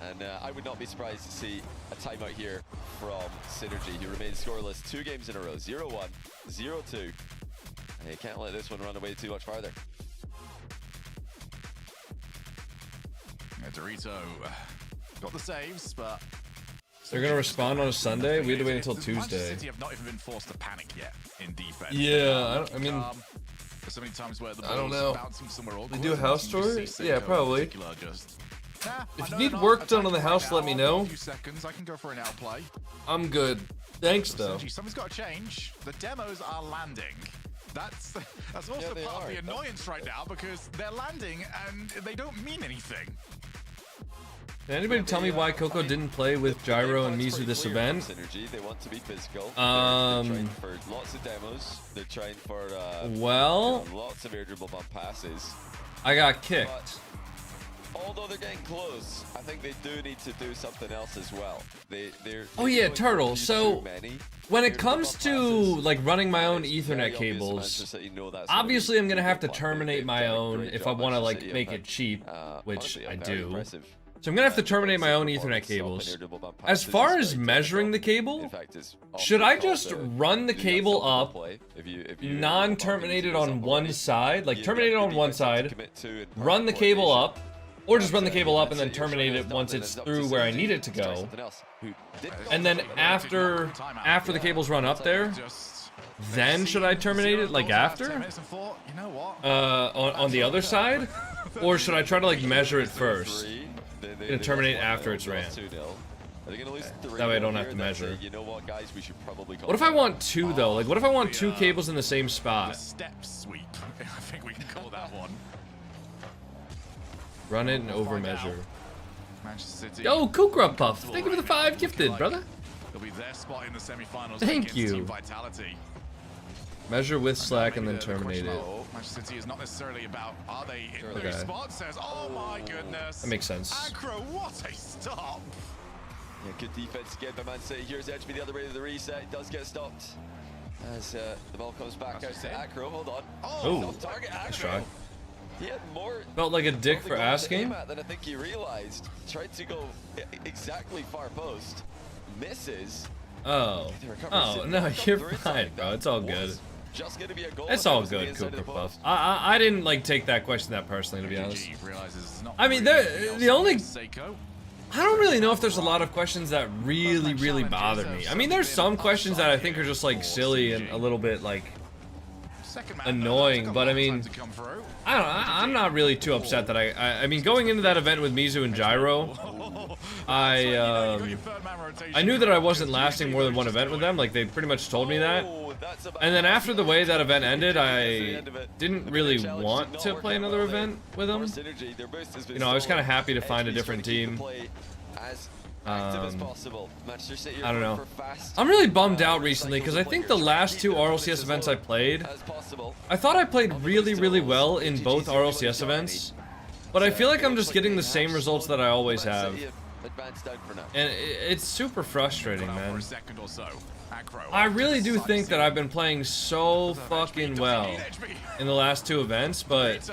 And I would not be surprised to see a timeout here from Synergy, who remains scoreless 2 games in a row. 0-1, 0-2. And you can't let this one run away too much farther. Yeah, Dorito got the saves, but they're gonna respond on a Sunday. We had to wait until Tuesday. City have not even been forced to panic yet in defense. Yeah, I mean, there's so many times where the I don't know. bouncing somewhere They do a house tour? Yeah, probably. If you need work done on the house, let me know. A few seconds, I can go for an outplay. I'm good. Thanks, though. Something's got to change. The demos are landing. That's also part of the annoyance right now, because they're landing and they don't mean anything. Can anybody tell me why Coco didn't play with Gyro and Mizu this event? They want to be physical. They're trying for lots of demos. They're trying for well, lots of air dribble bump passes. I got kicked. But although they're getting close, I think they do need to do something else as well. Oh yeah, Turtle. So when it comes to like running my own Ethernet cables, obviously I'm gonna have to terminate my own if I want to like make it cheap, which I do. So I'm gonna have to terminate my own Ethernet cables. As far as measuring the cable, should I just run the cable up, non-terminated on one side, like terminate it on one side, run the cable up, or just run the cable up and then terminate it once it's through where I need it to go. And then after the cables run up there, then should I terminate it like after? On the other side? Or should I try to like measure it first? I'm gonna terminate after it's ran. That way I don't have to measure. What if I want 2 though? Like what if I want 2 cables in the same spot? Step sweep. I think we can call that one. Run it and over measure. Manchester City. Yo, Kukra Puff, thank you for the 5 gifted, brother. It'll be their spot in the semifinals. Thank you. Team Vitality. Measure with slack and then terminate it. Manchester City is not necessarily about are they in those spots. Says, oh my goodness. That makes sense. Acro, what a stop. Yeah, good defense again by Man City. Here's Edgeby the other way to the reset. It does get stopped as the ball comes back out to Acro. Hold on. Oh, target nice Acro. try. He had more. Felt like a dick for asking. Than I think he realized. Tried to go exactly far post. Misses. Oh. Oh, no, you're fine, bro. It's all good. Just gonna be a goal. It's all good, Cooper Puff. I didn't like take that question that personally, to be honest. I mean, the only I don't really know if there's a lot of questions that really bother me. I mean, there's some questions that I think are just like silly and a little bit like annoying, but I mean, I don't know, I'm not really too upset that I mean, going into that event with Mizu and Gyro, I knew that I wasn't lasting more than one event with them, like they pretty much told me that. And then after the way that event ended, I didn't really want to play another event with them. You know, I was kind of happy to find a different team. I don't know. I'm really bummed out recently because I think the last 2 RLCS events I played, I thought I played really well in both RLCS events, but I feel like I'm just getting the same results that I always have. And it's super frustrating, man. I really do think that I've been playing so fucking well in the last 2 events, but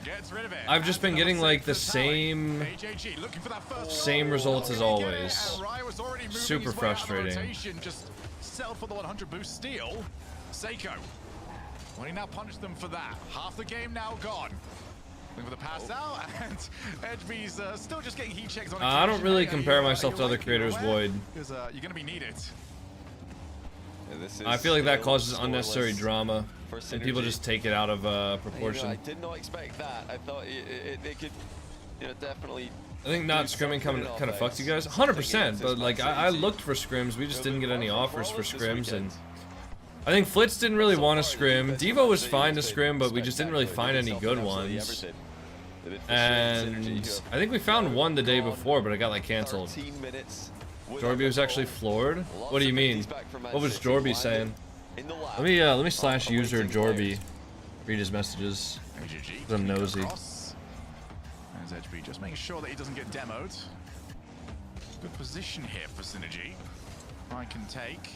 gets rid of it. I've just been getting like the same AJG looking for that first results as always. Rai was already moving Super his way out of the frustrating. rotation, just settled for the 100 boost steal. Seiko, well, he now punished them for that. Half the game now gone. Looking for the pass out, and Edgeby's still just getting heat checks on. I don't really compare myself to other creators, Void. Because you're going to be needed. I feel like that causes unnecessary drama, and people just take it out of proportion. I did not expect that. I thought they could, definitely. I think not scrimming kind of fucked you guys, 100%. But like I looked for scrims, we just didn't get any offers for scrims, and I think Flitz didn't really want to scrim. Devo was fine to scrim, but we just didn't really find any good ones. And I think we found one the day before, but it got like canceled. Jorby was actually floored. What do you mean? What was Jorby saying? Let me slash user Jorby. Read his messages. I'm nosy. There's HB just making sure that he doesn't get demoed. Good position here for Synergy. I can take.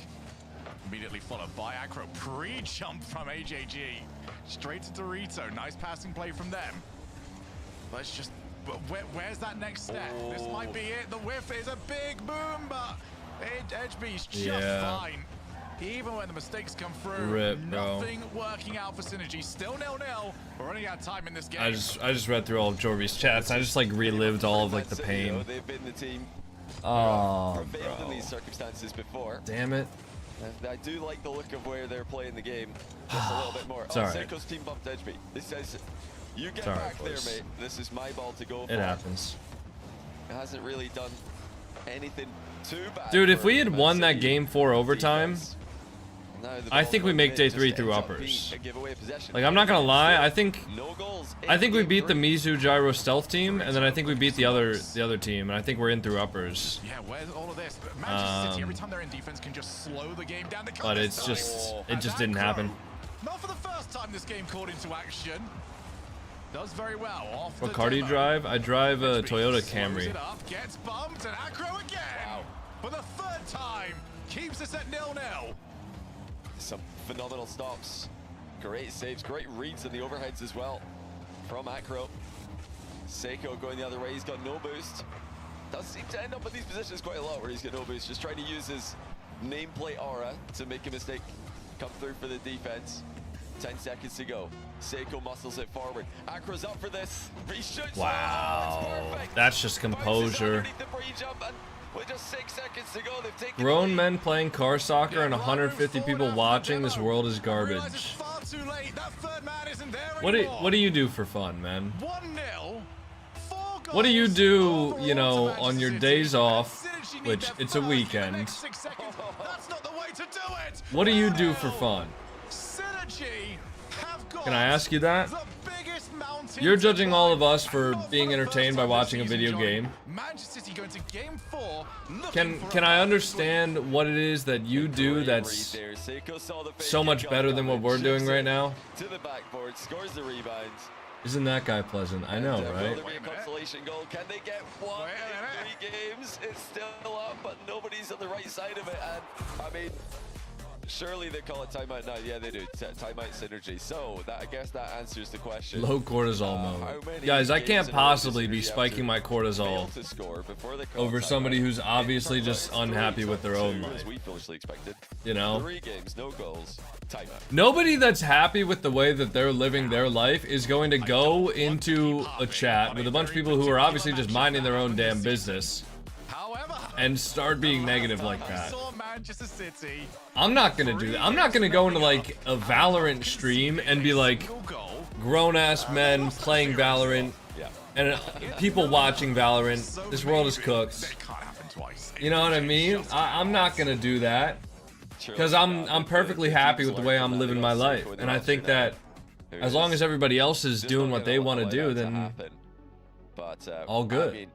Immediately followed by Acro. Pre-jump from AJG. Straight to Dorito. Nice passing play from them. Let's just... Where's that next step? This might be it. The whiff is a big boom, but Edgeby's just fine. Even when the mistakes come through, Rip, bro. Nothing working out for Synergy. Still 0-0. We're running out of time in this game. I just read through all of Jorby's chats. I just like relived all of like the pain. They've been the team Oh, prevailed in bro. these circumstances before. Damn it. I do like the look of where they're playing the game. Just a little bit more. Sorry. Seiko's team bumped Edgeby. This says, you get Sorry, back boys. there, mate. This is my ball to go for. It happens. It hasn't really done anything too bad. Dude, if for we had Man won that City game 4 overtime, defense. Now the I ball think we going make in day just 3 through ends up uppers. being a giveaway possession. Like I'm not gonna lie, I think No goals we in beat the game Mizu Gyro stealth team, and then I think we beat the other team, and I think we're in through uppers. Yeah, where's all of this? Manchester City, every time they're in defense, can just slow the game down. But it's just, it just didn't happen. Not for the first time this game called into action. Does very well. Off What the car do you demo. drive? I drive a Toyota Slows Camry. it up, gets bumped, and Acro again. For the third time, keeps us at 0-0. Some phenomenal stops. Great saves, great reads in the overheads as well from Acro. Seiko going the other way, he's got no boost. Does seem to end up in these positions quite a lot where he's got no boost, just trying to use his nameplate aura to make a mistake come through for the defense. 10 seconds to go. Seiko muscles it forward. Acro's up for this. Reshoots. Wow. Oh, it's perfect. That's just composure. Underneath the pre-jump, and with just 6 seconds to go, they've taken Grown the lead. men playing car soccer and 150 people watching. This world is garbage. What do you do for fun, man? 1-0. What do you do, you know, on your days off, which it's a weekend? That's not the way to do it. What do you do for fun? Synergy have got Can I ask you that? the biggest mountain You're to judging all of climb. us for being entertained by watching a video game. Manchester City going to game 4. looking for Can a I big understand what it is that you do Great that's read there. Seiko saw the so fake much kick better than what we're doing chips right it now? to the backboard, scores the rebound. Isn't that guy pleasant? I know, Will right? there be a consolation goal? Can they get one Wait a in 3 games? It's still up, but nobody's on the right side of it. And I mean, surely they call it timeout now. Yeah, they do. Timeout Synergy. So that, I guess that answers the question. Low cortisol How mode. many Guys, I games can't in a row does possibly be Synergy have spiking to my fail cortisol to score before they call over timeout? somebody who's obviously In just front of unhappy three, with their two, own as life. we foolishly expected. You know? 3 games, no goals, timeout. Nobody that's happy with the way that they're living their life is going to go into a chat with a bunch of people who are obviously just minding their own damn business However, and start being negative like I that. saw Manchester City. I'm not gonna do that. I'm not gonna go into like a Valorant stream and be like Goal. grown-ass men playing Valorant Yeah. and people watching Valorant. This world is cooked. That can't happen twice. You know what I mean? I'm not gonna do that because I'm perfectly happy with the way I'm living my life, and I think that as long as everybody else is doing what they want to do, then all good. I mean,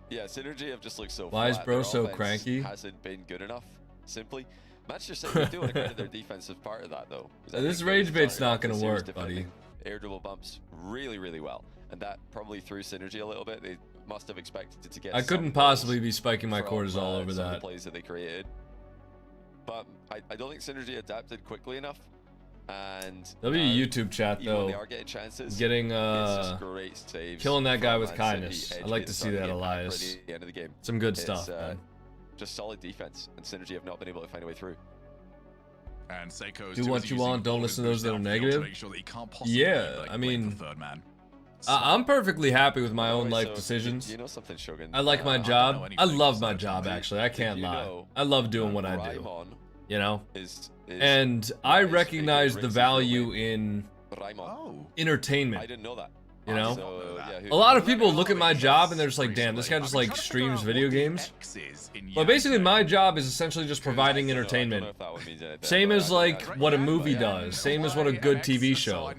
yeah, Synergy have just looked so Why is flat. bro Their so offense cranky? Hasn't been good enough, simply. Manchester City do want to credit their defensive part of that, though. 'Cause I This think rage they bait's started not off the gonna series work, buddy. defending air dribble bumps really, really well, and that probably threw Synergy a little bit. They must have expected to get. I some couldn't goals possibly be spiking my from, cortisol over some of the that. plays that they created. But I don't think Synergy adapted quickly enough. And YouTube chat even when though, they are getting chances, getting it's just great saves killing that guy from with Man kindness. City. I'd like to Edge see getting that, starting to get back Elias. for the end of the game. Some good It's, stuff, man. Just solid defense, and Synergy have not been able to find a way through. And Seiko's Do too what busy you using want, don't all listen his to those that are boost downfield to negative. make sure that he can't possibly, Yeah, like, I blame mean, the third man. I'm perfectly happy with my own Alright, life so decisions. You know something, Shogun? I like my don't know job. I anything love my besides job, that. actually. I can't you lie. know I love doing what I do. Raimon You know? is And I is recognize making the Ritzy value feel in Raimon. Oh. I entertainment. didn't know that. You know? So, yeah, A lot of people look at my job and they're just like, damn, this guy just like streams video games. But basically my job is essentially just providing entertainment. Same as like what a movie does. Same as what a good TV show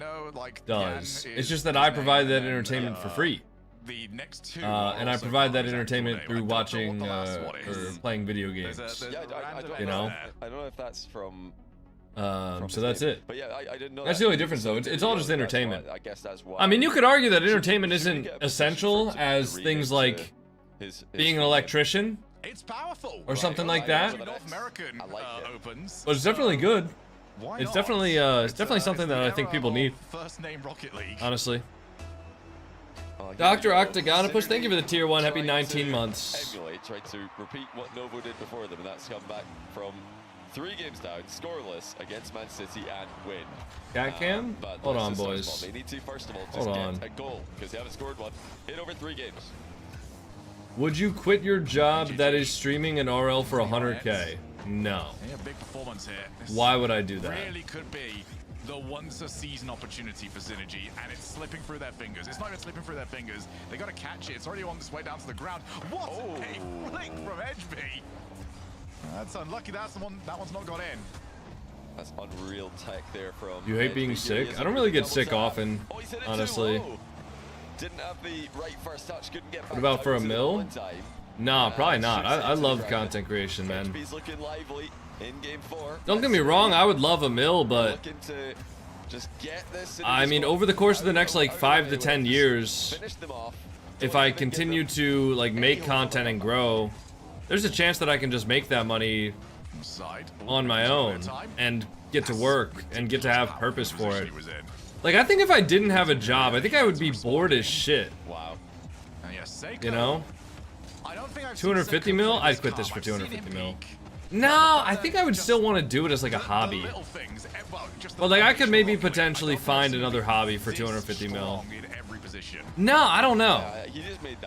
does. It's just that I provide that entertainment for free. And I provide that entertainment through watching or playing video games. You know? I don't know if that's from So that's it. But yeah, I didn't know That's that. the only difference though. It's all just entertainment. I guess that's why. I mean, you could argue that entertainment isn't essential as things like being an electrician It's powerful. or something like that. North American opens. But it's definitely good. It's definitely something that I think people need. First name Rocket League. Honestly. Dr. Octagonopus, thank you for the tier 1. Happy 19 months. Emulate, tried to repeat what Novo did before them, and that's come back from 3 games down, scoreless against Man City and win. Cat cam? But Hold this on, is so boys. small. They need to first of all just Hold on. get a goal because they haven't scored one in over 3 games. Would you quit your job that is streaming an RL for 100k? No. Yeah, big performance here. This Why would I do that? really could be the once-a-season opportunity for Synergy, and it's slipping through their fingers. It's not even slipping through their fingers. They got to catch it. It's already on its way down to the ground. What a flick from HB! That's unlucky. That's the one. That one's not got in. That's unreal tech there from. You hate being sick? I don't really get sick often, honestly. Didn't have the right first touch. Couldn't get back. What about for a to the mill? goal in time. Nah, probably not. I Shoots love into content creation, man. HB's looking lively in game 4. Don't get me wrong, I would love a mill, but Looking to just get this. I mean, over the course of the next like 5 to 10 years, Finish them off. if I continue to like make content and grow, there's a chance that I can just make that money on my own and get to work and get to have purpose for it. Like, I think if I didn't have a job, I think I would be bored as shit. Wow. You know? I don't think I've 250 mil? I'd quit this for 250 mil. No, I think I would still want to do it as like a hobby. But like, I could maybe potentially find another hobby for 250 mil. No, I don't know.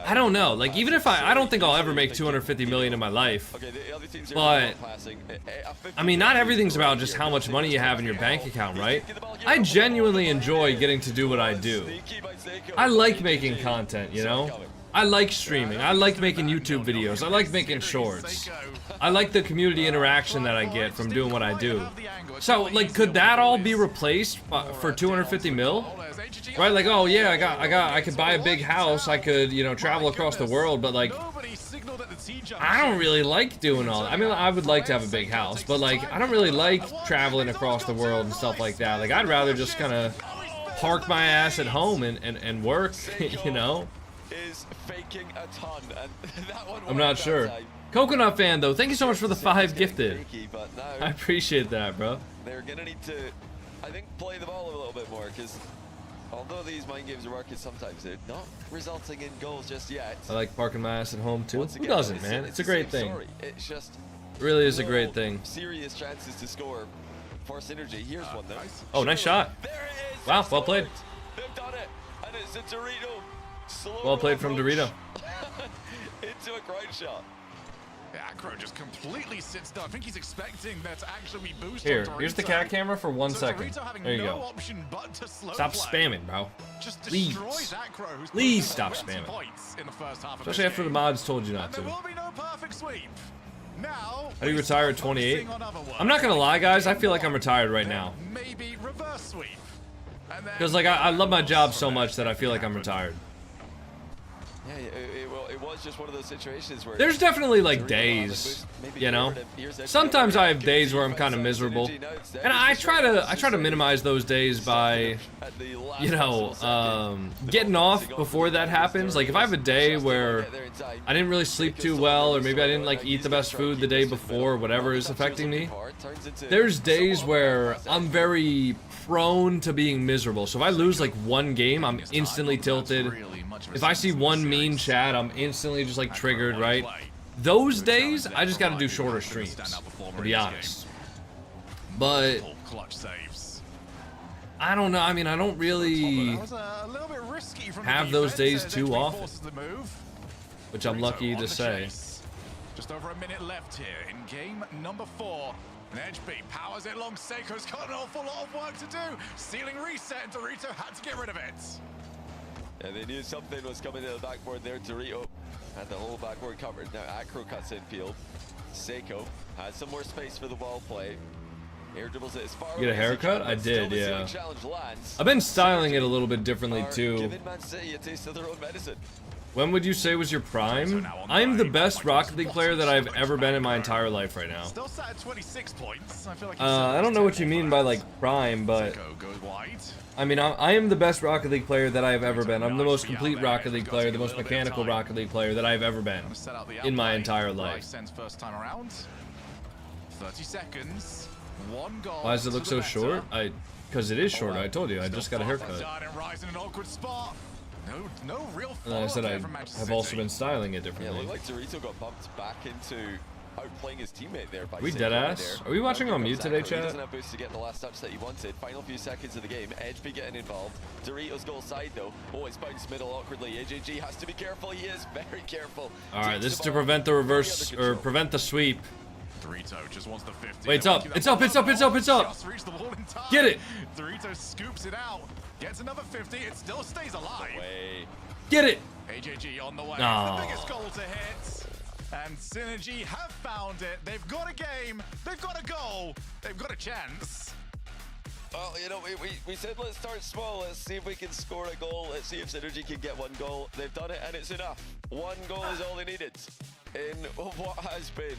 I don't know. Like, even if I don't think I'll ever make 250 million in my life. But I mean, not everything's about just how much money you have in your bank account, right? I genuinely enjoy getting to do what I do. I like making content, you know? I like streaming. I like making YouTube videos. I like making shorts. I like the community interaction that I get from doing what I do. So, like, could that all be replaced for 250 mil? Right? Like, oh yeah, I could buy a big house. I could, you know, travel across the world. But like, I don't really like doing all that. I mean, I would like to have a big house, but like, I don't really like traveling across the world and stuff like that. Like, I'd rather just kind of park my ass at home and work, you know? Is faking a ton, and that one I'm not sure. Coconut fan though, thank you so much for the 5 gifted. I appreciate that, bro. They're gonna need to, I think, play the ball a little bit more, because although these mind games are working sometimes, they're not resulting in goals just yet. I like parking my ass at home too. Once Who again, doesn't, man? It's a great thing. Sorry. It's just It really is a great thing. serious chances to score for Synergy. Here's one though. Oh, nice shot. There it is. Wow, well played. They've done it, and it's a Dorito. Well played from Dorito. Into a ground shot. Yeah, Acro just completely sits down. I think he's expecting there to actually be boost. Here's the cat camera for 1 second. There you go. Stop spamming, bro. Please. Please stop spamming. Especially after the mods told you not to. How do you retire at 28? I'm not gonna lie, guys. I feel like I'm retired right now. Maybe reverse sweep. Because like I love my job so much that I feel like I'm retired. Yeah, it was just one of those situations where There's definitely like days, you know. Sometimes I have days where I'm kind of miserable, and I try to minimize those days by, you know, getting off before that happens. Like if I have a day where I didn't really sleep too well, or maybe I didn't like eat the best food the day before, whatever is affecting me. There's days where I'm very prone to being miserable. So if I lose like one game, I'm instantly tilted. If I see one mean chat, I'm instantly just like triggered, right? Those days, I just gotta do shorter streams, to be honest. But I don't know, I mean, I don't really have those days too often, which I'm lucky to say. Just over a minute left here in game number 4. And HB powers it along. Seiko's got an awful lot of work to do. Ceiling reset, and Dorito had to get rid of it. And they knew something was coming to the backboard there. Dorito had the whole backboard covered. Now Acro cuts in field. Seiko has some more space for the wall play. Air dribbles it as far. You get a haircut? I did, yeah. I've been styling it a little bit differently too. Giving Man City a taste of their own medicine. When would you say was your prime? I'm the best Rocket League player that I've ever been in my entire life right now. Still sat at 26 points. I feel like I don't know what you mean by like prime, but I mean I am the best Rocket League player that I have ever been. I'm the most complete Rocket League player, the most mechanical Rocket League player that I've ever been in my entire life. First time around. 30 seconds. One goal. Why does it look so short? Because it is short. I told you. I just got a haircut. No real and I said I have also been styling it differently. Yeah, it looked like Dorito got bumped back into outplaying his teammate there. By we dead ass? Are we watching on mute today, chat? He doesn't have boost to get the last touch that he wanted. Final few seconds of the game. Edgeby getting involved. Dorito's goal side though. Oh, it's bounced middle awkwardly. AJG has to be careful. He is very careful. All right, this is to prevent the reverse or prevent the sweep. Dorito just wants the 50. Wait, it's up. It's up. It's up. It's up. It's up. Get it. Dorito scoops it out. Gets another 50. It still stays alive. Get it. AJG on the way. Oh. The biggest goal to hit. And Synergy have found it. They've got a game. They've got a goal. They've got a chance. Well, you know, we said let's start small. Let's see if we can score a goal. Let's see if Synergy can get one goal. They've done it, and it's enough. One goal is all they needed in what has been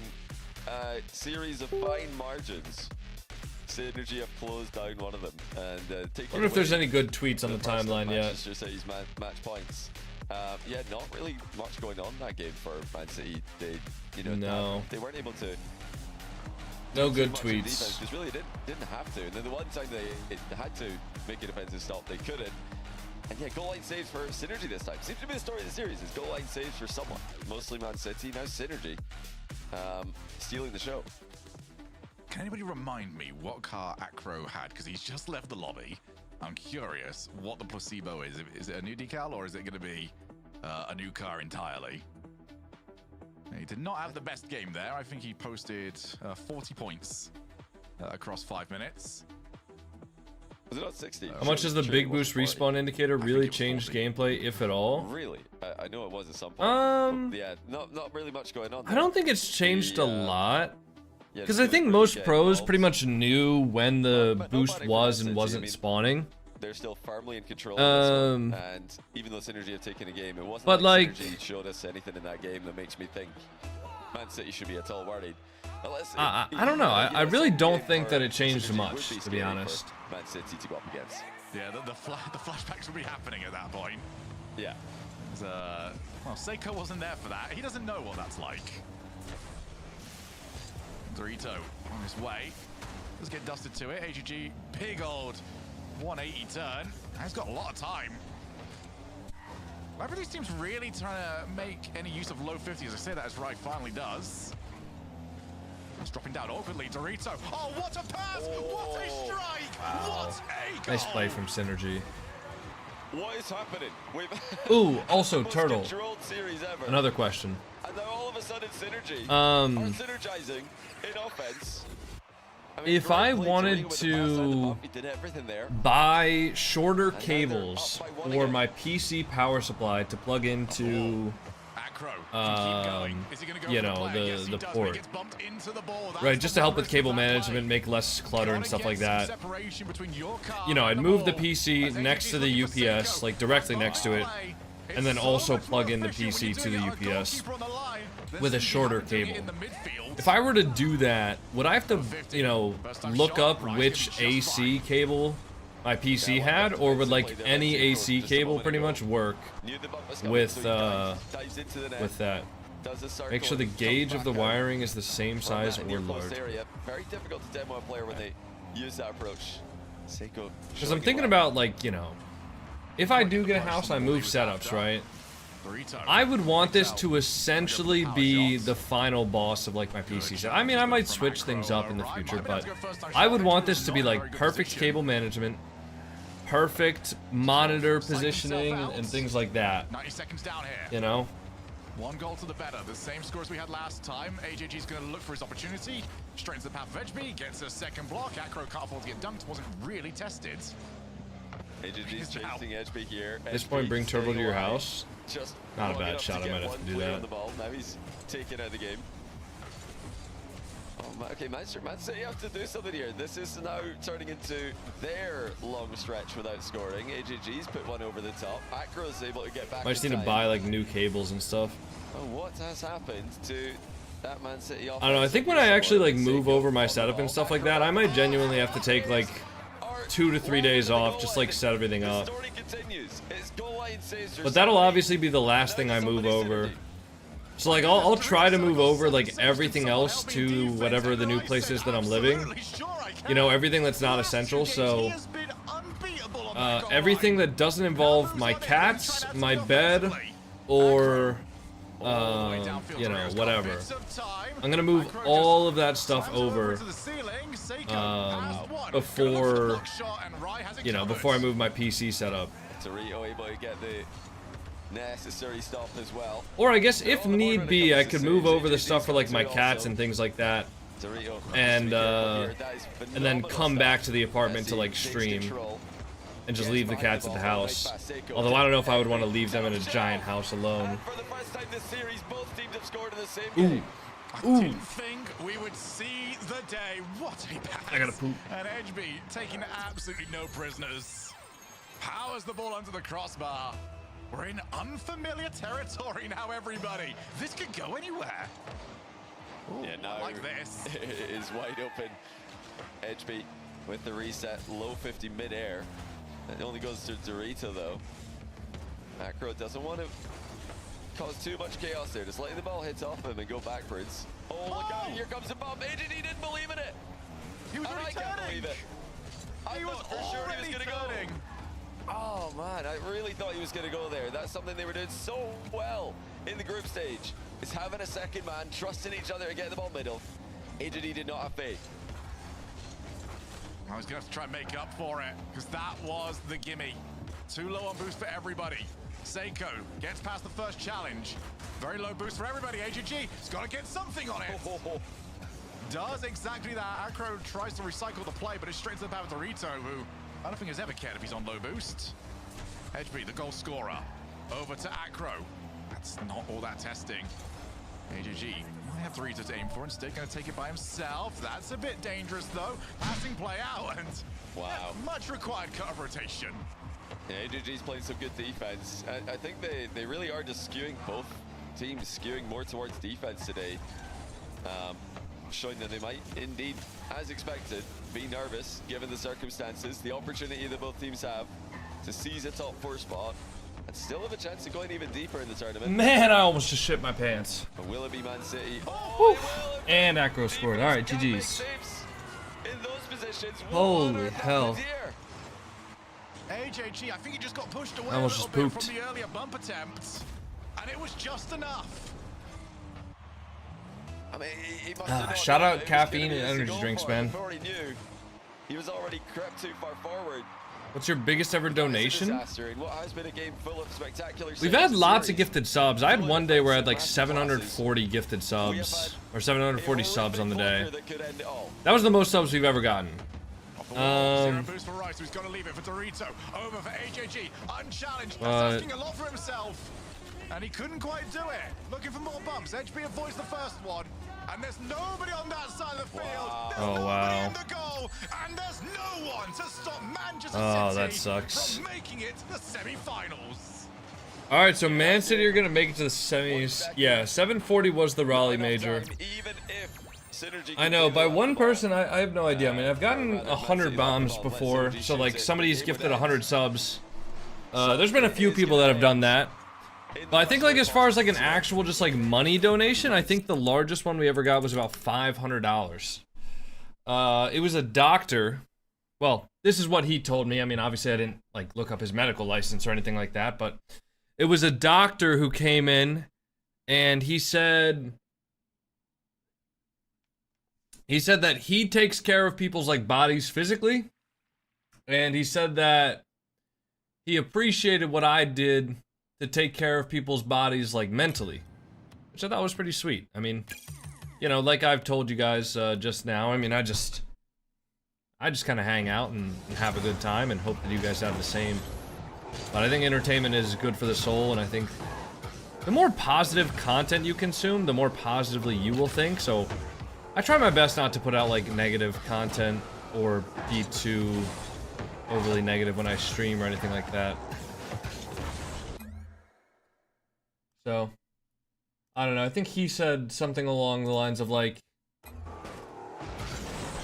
a series of fine margins. Synergy have closed down one of them and I wonder if there's any good tweets on the timeline yet. Manchester City's match points. Yeah, not really much going on in that game for Man City. They, you know, they weren't able to. No good tweets. Because really didn't have to. And then the one time they had to make a defensive stop, they couldn't. And yeah, goal line saves for Synergy this time. Seems to be the story of the series is goal line saves for someone. Mostly Man City, now Synergy stealing the show. Can anybody remind me what car Acro had? Because he's just left the lobby. I'm curious what the placebo is. Is it a new decal or is it going to be a new car entirely? He did not have the best game there. I think he posted 40 points across 5 minutes. Was it not 60? How much has the big boost respawn indicator really changed gameplay, if at all? Really? I know it was at some point. Yeah, not really much going on there. I don't think it's changed a lot. Because I think most pros pretty much knew when the boost was and wasn't spawning. They're still firmly in control of this one, and even though Synergy have taken a game, it wasn't like Synergy showed us anything in that game that makes me think Man City should be at all worried. I don't know. I really don't think that it changed much, to be honest. Man City to go up against. Yeah, the flashbacks will be happening at that point. Yeah. Well, Seiko wasn't there for that. He doesn't know what that's like. Dorito on his way. Let's get dusted to it. AGG, big old 180 turn. He's got a lot of time. Neither of these teams really trying to make any use of low 50s. I say that as Rai finally does. It's dropping down awkwardly. Dorito. Oh, what a pass! What a strike! What a goal! Nice play from Synergy. What is happening? Ooh, also Turtle. Another question. And now all of a sudden Synergy are synergizing in offense. If I wanted to buy shorter cables for my PC power supply to plug into, you know, the port, right, just to help with cable management, make less clutter and stuff like that, you know, I'd move the PC next to the UPS, like directly next to it, and then also plug in the PC to the UPS with a shorter cable. If I were to do that, would I have to, you know, look up which AC cable my PC had, or would like any AC cable pretty much work with that? Make sure the gauge of the wiring is the same size or larger. Very difficult to demo a player when they use that approach. Because I'm thinking about, like, you know, if I do get a house, I move setups, right? I would want this to essentially be the final boss of, like, my PC set. I mean, I might switch things up in the future, but I would want this to be, like, perfect cable management, perfect monitor positioning, and things like that. 90 seconds down here. You know? One goal to the better. The same score as we had last time. AJG's going to look for his opportunity. Straight into the path of HB. Gets a second block. Acro can't afford to get dunked. Wasn't really tested. AJG's chasing HB here. At this point, bring Turbo to your house. Just not a bad shot. I might have to do that. Now he's taken out of the game. Oh, okay, Man City have to do something here. This is now turning into their long stretch without scoring. AJG's put one over the top. Acro's able to get back. Might just need to buy like new cables and stuff. Oh, what has happened to that Man City offense? I don't know. I think when I actually like move over my setup and stuff like that, I might genuinely have to take like 2 to 3 days off, just like set everything up. But that'll obviously be the last thing I move over. So like I'll try to move over like everything else to whatever the new place is that I'm living. You know, everything that's not essential. So everything that doesn't involve my cats, my bed, or you know, whatever. I'm gonna move all of that stuff over before, you know, before I move my PC setup. Necessary stop as well. Or I guess if need be, I could move over the stuff for like my cats and things like that, and then come back to the apartment to like stream, and just leave the cats at the house. Although I don't know if I would want to leave them in a giant house alone. Ooh. I didn't think we would see the day. What a pass. I gotta poop. And HB taking absolutely no prisoners. Powers the ball under the crossbar. We're in unfamiliar territory now, everybody. This could go anywhere. Ooh, yeah, no, I like this. It is wide open. HB with the reset, low 50 mid-air. It only goes to Dorito though. Macro doesn't want to cause too much chaos there. Just letting the ball hit off him and go backwards. Oh, look out, here comes the bomb. AJD didn't believe in it. He was already turning. I can't believe it. I thought for sure he was going to go. Oh man, I really thought he was going to go there. That's something they were doing so well in the group stage. Is having a second man, trusting each other to get the ball middle. AJD did not have faith. I was going to have to try and make up for it, because that was the gimme. Too low on boost for everybody. Seiko gets past the first challenge. Very low boost for everybody. AGG has got to get something on it. Does exactly that. Acro tries to recycle the play, but it's straight to the power of Dorito, who I don't think has ever cared if he's on low boost. HB, the goal scorer, over to Acro. That's not all that testing. AGG might have Dorito to aim for, instead going to take it by himself. That's a bit dangerous though. Passing play out, and wow, much required cut of rotation. Yeah, AGG's playing some good defense. I think they really are just skewing both teams, skewing more towards defense today. Showing that they might indeed, as expected, be nervous given the circumstances, the opportunity that both teams have to seize a top 4 spot and still have a chance of going even deeper in the tournament. Man, I almost just shit my pants. But will it be Man City? And Acro scored. All right, GG's. In those positions, holy hell. AJG, I think he just got pushed away almost a little bit from the earlier bump attempt, and it was just enough. I mean, he must have shout out caffeine and energy drinks, man. He knew he was already crept too far forward. What's your biggest ever donation? What has been a game full of spectacular. We've had lots of gifted subs. I had one day where I had like 740 gifted subs, or 740 subs on the day. That was the most subs we've ever gotten. Zero boost for Rice, who's going to leave it for Dorito. Over for AJG, unchallenged, asking a lot for himself. And he couldn't quite do it. Looking for more bumps. HB avoids the first one. And there's nobody on that side of the field. There's nobody in the goal. And there's no one to stop Manchester City that sucks. from making it to the semi-finals. All right, so Man City are gonna make it to the semis. Yeah, 740 was the Raleigh major. I know, by one person, I have no idea. I mean, I've gotten 100 bombs before, so like somebody's gifted 100 subs. There's been a few people that have done that. But I think like as far as like an actual just like money donation, I think the largest one we ever got was about $500. It was a doctor. Well, this is what he told me. I mean, obviously I didn't like look up his medical license or anything like that, but it was a doctor who came in and he said that he takes care of people's like bodies physically, and he said that he appreciated what I did to take care of people's bodies like mentally, which I thought was pretty sweet. I mean, you know, like I've told you guys just now, I mean, I just kind of hang out and have a good time and hope that you guys have the same. But I think entertainment is good for the soul, and I think the more positive content you consume, the more positively you will think. So I try my best not to put out like negative content or be too overly negative when I stream or anything like that. So I don't know, I think he said something along the lines of like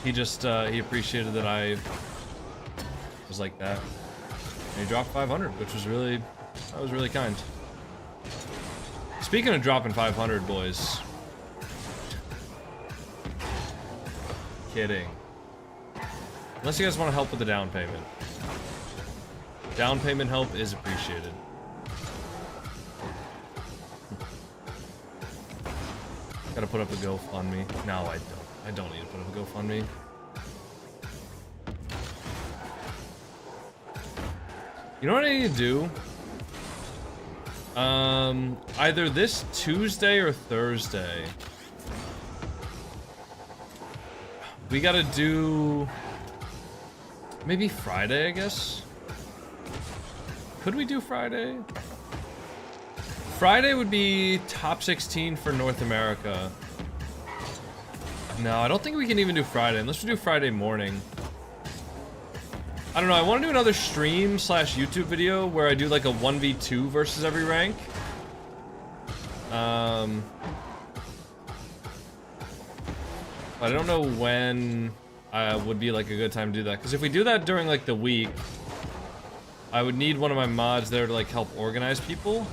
he just he appreciated that I was like that. And he dropped 500, which was really, that was really kind. Speaking of dropping 500, boys. Kidding. Unless you guys want to help with the down payment. Down payment help is appreciated. Gotta put up a GoFundMe. No, I don't. I don't need to put up a GoFundMe. You know what I need to do? Either this Tuesday or Thursday. We gotta do... maybe Friday, I guess? Could we do Friday? Friday would be top 16 for North America. No, I don't think we can even do Friday, unless we do Friday morning. I don't know, I want to do another stream slash YouTube video where I do like a 1v2 versus every rank. But I don't know when would be like a good time to do that, because if we do that during like the week, I would need one of my mods there to like help organize people.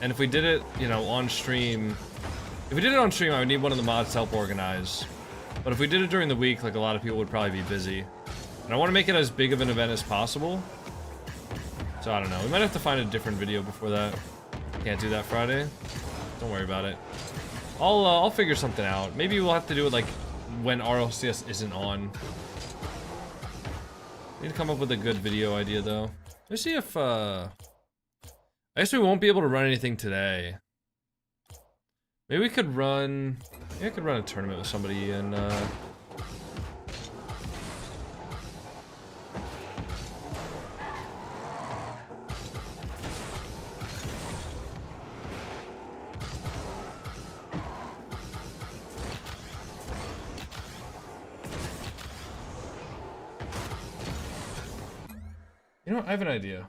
And if we did it, you know, on stream, I would need one of the mods to help organize. But if we did it during the week, like a lot of people would probably be busy. And I want to make it as big of an event as possible. So I don't know, we might have to find a different video before that. Can't do that Friday. Don't worry about it. I'll figure something out. Maybe we'll have to do it like when RLCS isn't on. Need to come up with a good video idea though. Let's see if I guess we won't be able to run anything today. Maybe we could run... maybe I could run a tournament with somebody and you know what? I have an idea.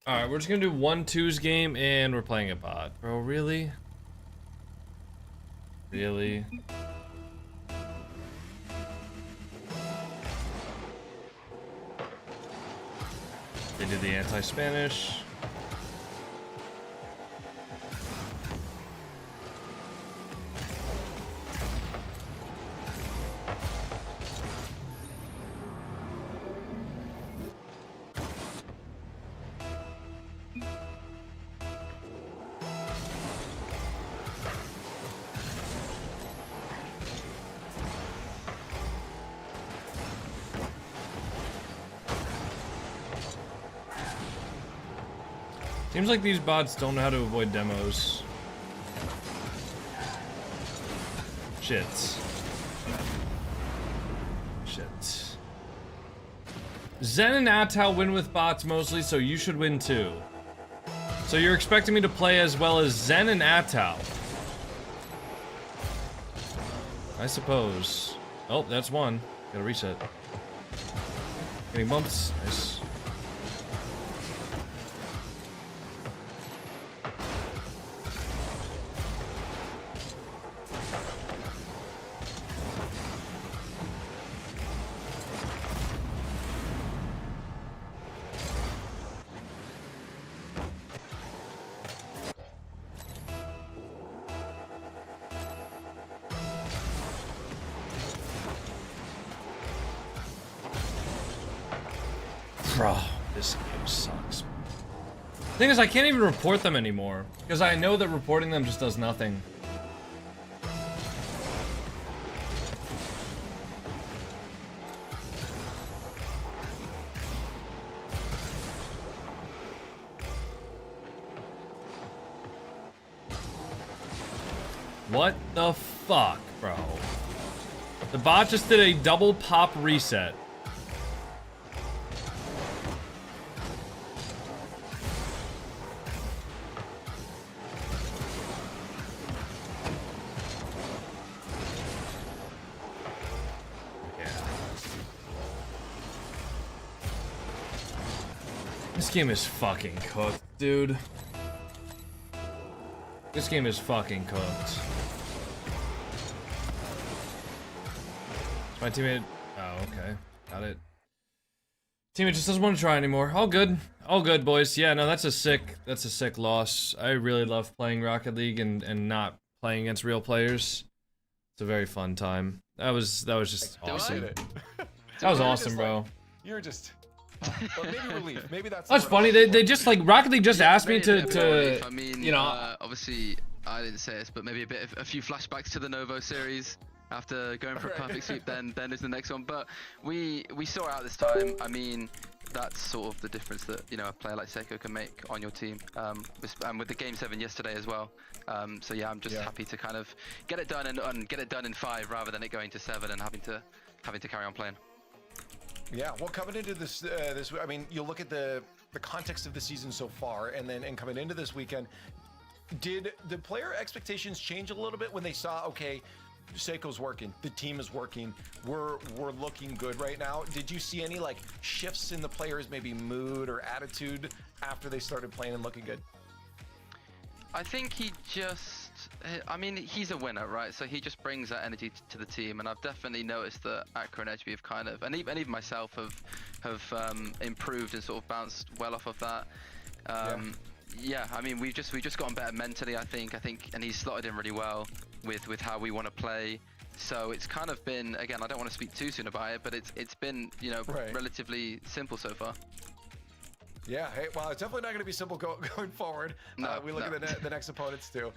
Alright, we're just gonna do 1-2's game and we're playing a bot. Bro, really? Really? They did the anti-Spanish. Seems like these bots don't know how to avoid demos. Shit. Shit. Zen and Atao win with bots mostly, so you should win too. So you're expecting me to play as well as Zen and Atao? I suppose. Oh, that's one. Gotta reset. Getting bumps. Nice. Bro, this game sucks. The thing is, I can't even report them anymore, because I know that reporting them just does nothing. What the fuck, bro? The bot just did a double pop reset. This game is fucking cooked, dude. This game is fucking cooked. My teammate... Oh, okay. Got it. Teammate just doesn't want to try anymore. All good. All good, boys. Yeah, no, that's a sick loss. I really love playing Rocket League and not playing against real players. It's a very fun time. That was just awesome. That was awesome, bro. You're just... Or maybe relief. Maybe that's funny. They just like Rocket League just asked me to I mean, you know, obviously I didn't say this, but maybe a few flashbacks to the Novo series after going for a perfect sweep. Then is the next one. But we saw out this time. I mean, that's sort of the difference that a player like Seiko can make on your team. And with the Game 7 yesterday as well. So yeah, I'm just happy to kind of get it done and get it done in 5 rather than it going to 7 and having to carry on playing. Yeah, well, coming into this, I mean, you look at the context of the season so far, and coming into this weekend, did the player expectations change a little bit when they saw, okay, Seiko's working, the team is working, we're looking good right now? Did you see any like shifts in the players' maybe mood or attitude after they started playing and looking good? I think I mean, he's a winner, right? So he just brings that energy to the team, and I've definitely noticed that Accra and HB have kind of, and even myself have improved and sort of bounced well off of that. Yeah, I mean, we've just gotten better mentally, I think, and he's slotted in really well with how we want to play. So it's kind of been, again, I don't want to speak too soon about it, but it's been relatively simple so far. Yeah, hey, well, it's definitely not going to be simple going forward. We look at the next opponents too.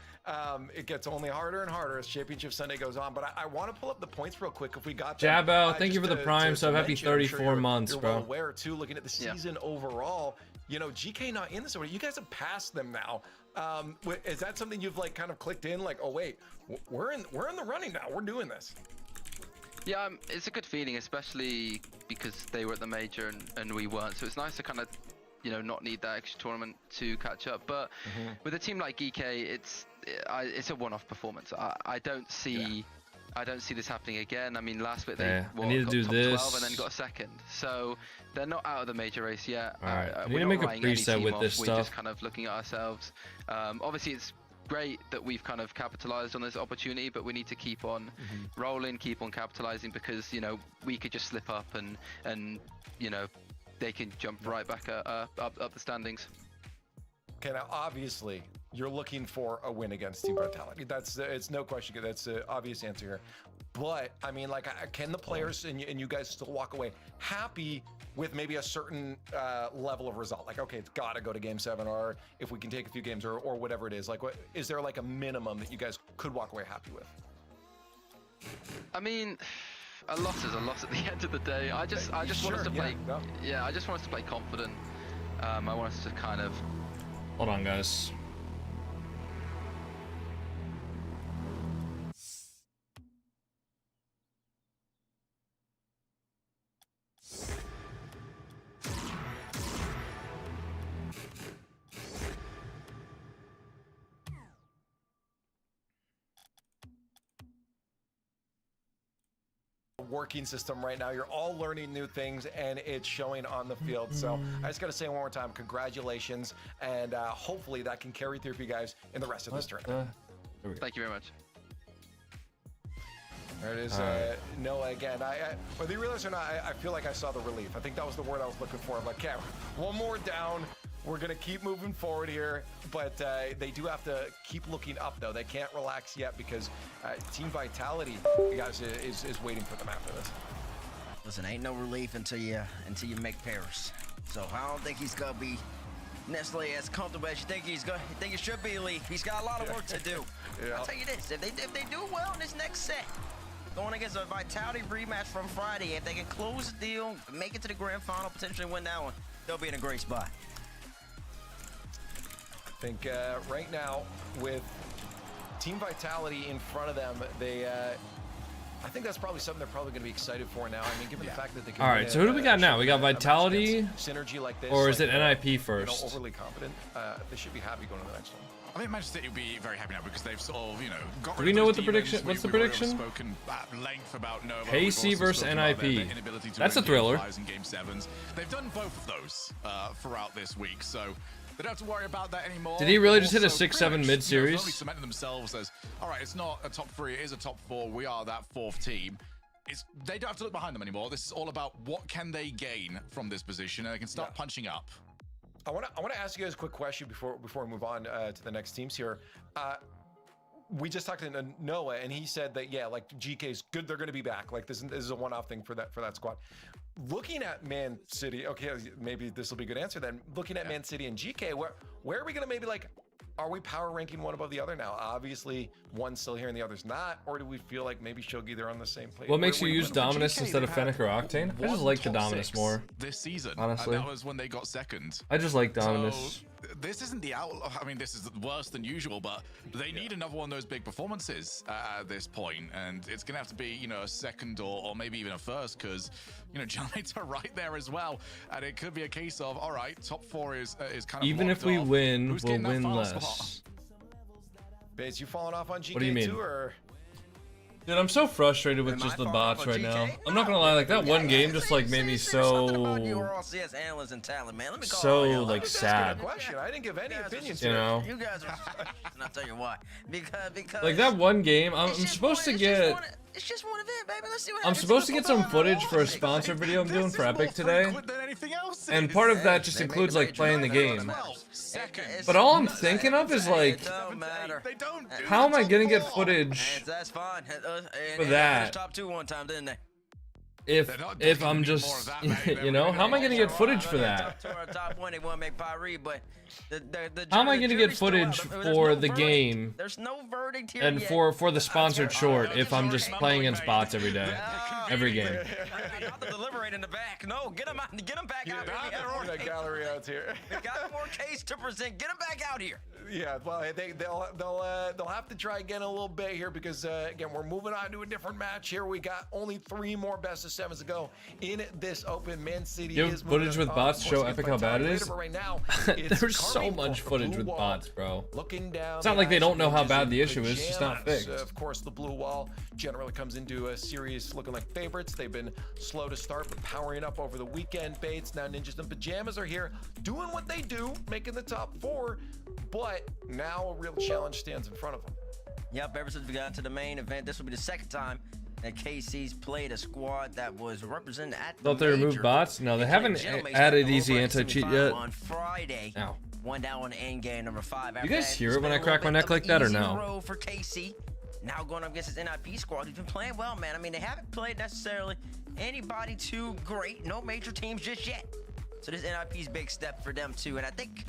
It gets only harder and harder as Championship Sunday goes on. But I want to pull up the points real quick if we got them. Jabbo, thank you for the prime sub. Happy 34 months, you're bro. Well aware too, looking at the season overall. GK not in this order. You guys have passed them now. Is that something you've like kind of clicked in? Like, oh wait, we're in the running now. We're doing this. Yeah, it's a good feeling, especially because they were at the major and we weren't. So it's nice to kind of not need that extra tournament to catch up. But with a team like GK, it's a one-off performance. I don't see this happening again. I mean, last bit they got top 12 and then got a second. So they're not out of the major race yet. All right, we need to make a preset with this stuff. We're just kind of looking at ourselves. Obviously, it's great that we've kind of capitalized on this opportunity, but we need to keep on rolling, keep on capitalizing, because you know we could just slip up and you know they can jump right back up the standings. Okay, now obviously you're looking for a win against Team Vitality. That's it's no question. That's the obvious answer here. But I mean, like, can the players and you guys still walk away happy with maybe a certain level of result? Like, okay, it's got to go to Game 7, or if we can take a few games, or whatever it is. Like, what is there like a minimum that you guys could walk away happy with? I mean, a loss is a loss at the end of the day. I just want us to play. Yeah, I just want us to play confident. I want us to kind of. Hold on, guys. Working system right now. You're all learning new things, and it's showing on the field. So I just got to say one more time, congratulations, and hopefully that can carry through for you guys in the rest of this tournament. Thank you very much. There it is, Noah again. Whether you realize or not, I feel like I saw the relief. I think that was the word I was looking for. I'm like, okay, one more down. We're going to keep moving forward here, but they do have to keep looking up, though. They can't relax yet because Team Vitality, you guys, is waiting for them after this. Listen, ain't no relief until you make Paris. So I don't think he's going to be necessarily as comfortable as you think he's going. You think he should be, Elite. He's got a lot of work to do. I'll tell you this, if they do well in this next set, going against a Vitality rematch from Friday, if they can close the deal, make it to the grand final, potentially win that one, they'll be in a great spot. I think right now with Team Vitality in front of them, they I think that's probably something they're probably going to be excited for now. I mean, given the fact that they can. All right, so who do we got now? We got Vitality, synergy like this, or is it like, NIP first? You know, overly confident. They should be happy going to the next one. I think Manchester City will be very happy now because they've sort of, you know, got rid of. Do we know what the demons. prediction? What's the prediction? Spoken at length about Nova. KC versus NIP. That's a thriller. In Game 7s. They've done both of those throughout this week, so they don't have to worry about that anymore. Did he really just hit a Also, 6-7 mid-series? Only cemented themselves as, all right, it's not a top 3, it is a top 4. We are that 4th team. They don't have to look behind them anymore. This is all about what can they gain from this position, and they can start punching up. I want to ask you guys a quick question before we move on to the next teams here. We just talked to Noah, and he said that like GK's good. They're going to be back. Like this is a one-off thing for that squad. Looking at Man City, okay, maybe this will be a good answer then. Looking at Man City and GK, where are we going to maybe like? Are we power ranking one above the other now? Obviously, one's still here and the other's not. Or do we feel like maybe Shogi, they're on the same plate? What makes you use Dominus instead of Fennec or Octane? I just like the Dominus more. This season, honestly. And that was when they got second. I just like Dominus. So, this isn't the I mean, this is worse than usual, but they need another one of those big performances at this point, and it's gonna have to be, you know, a second or maybe even a first, because you know, Jamaica are right there as well, and it could be a case of, all right, top 4 is kind of even if we win, we'll win less. Bates, you falling off on GK what do you mean? Too, or? Dude, I'm so frustrated with just the bots right now. I'm not gonna lie, like that one game just like made me so like sad. I didn't give any opinions. You know, you guys are. And I'll tell you why. Because like that one game, I'm supposed to get. It's just one event, baby. Let's see what I'm supposed to get some footage for a sponsor video I'm doing for Epic today, and part of that just includes like playing the game. But all I'm thinking of is like, how am I gonna get footage for that? Top 2 one time, didn't they? If I'm just, you know, how am I gonna get footage for that? How am I gonna get footage for the game? There's no verdict here and for the sponsored short if I'm just playing against bots every day, every game? Not the deliberate in the back. No, get them back out here. That gallery out here. They got more case to present. Get them back out here. Yeah, well, they'll have to try again a little bit here because again we're moving on to a different match here. We got only 3 more best of 7s to go in this open. Man City you have is footage with bots to show Epic how bad it is. Right now, there's so much footage with bots, bro. Looking down, it's not like they don't know how bad the issue is. It's just not fixed. Of course, the blue wall generally comes into a series looking like favorites. They've been slow to start, but powering up over the weekend. Bates, now Ninjas and Pajamas are here doing what they do, making the top 4. but now a real challenge stands in front of them. Yep, ever since we got to the main event, this will be the second time that KC's played a squad that was represented at the Thought they removed bots? No, they haven't added easy anti-cheat yet. On Friday. Ow. One down on end game number 5. You guys hear it when I crack my neck like that or no? For KC, now going up against his NIP squad, who's been playing well, man. I mean, they haven't played necessarily anybody too great, no major teams just yet. So this NIP's big step for them too. And I think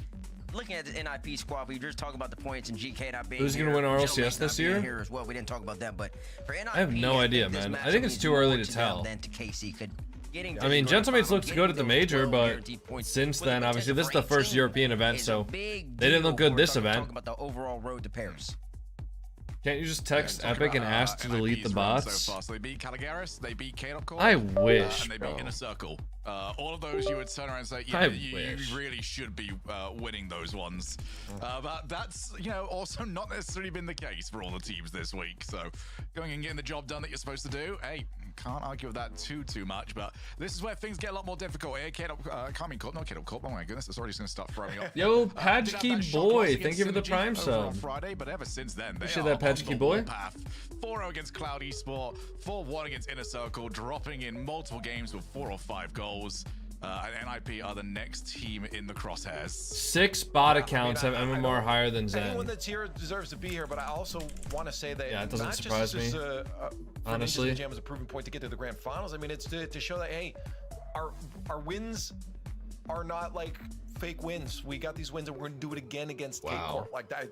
looking at the NIP squad, we were just talking about the points and GK not being Who's gonna win RLCS this year? Here as well. We didn't talk about them, but for NIP, I have no idea, man. I think it's too early to tell. I mean, Gentlemates looks good at the major, but since then, obviously, this is the first European event, so they didn't look good this event. About the overall road to Paris. Can't you just text Epic and ask to delete the bots? So far, so they beat Caligaris, they beat KDOP Corp, I wish, and they bro. beat Inner Circle. All of those you would turn around and say, yeah, you really should be winning those ones. But that's, you know, also not necessarily been the case for all the teams this week. So going and getting the job done that you're supposed to do, hey, can't argue with that too much. But this is where things get a lot more difficult here. Karmine Corp, not KDOP Corp. Oh my goodness, it's already going to start throwing up. Yo, Pajki boy, thank you for the prime sub. Friday, but ever since then, they appreciate are that, Pajki boy. 4-0 against Cloud Esport, 4-1 against Inner Circle, dropping in multiple games with 4 or 5 goals. And NIP are the next team in the crosshairs. 6 bot accounts have MMR higher than Zen. Anyone that's here deserves to be here, but I also want to say that it doesn't surprise me. Honestly, Jam is a proven point to get to the grand finals. I mean, it's to show that hey, our wins are not like fake wins. We got these wins, and we're gonna do it again against K-Corp. Like that.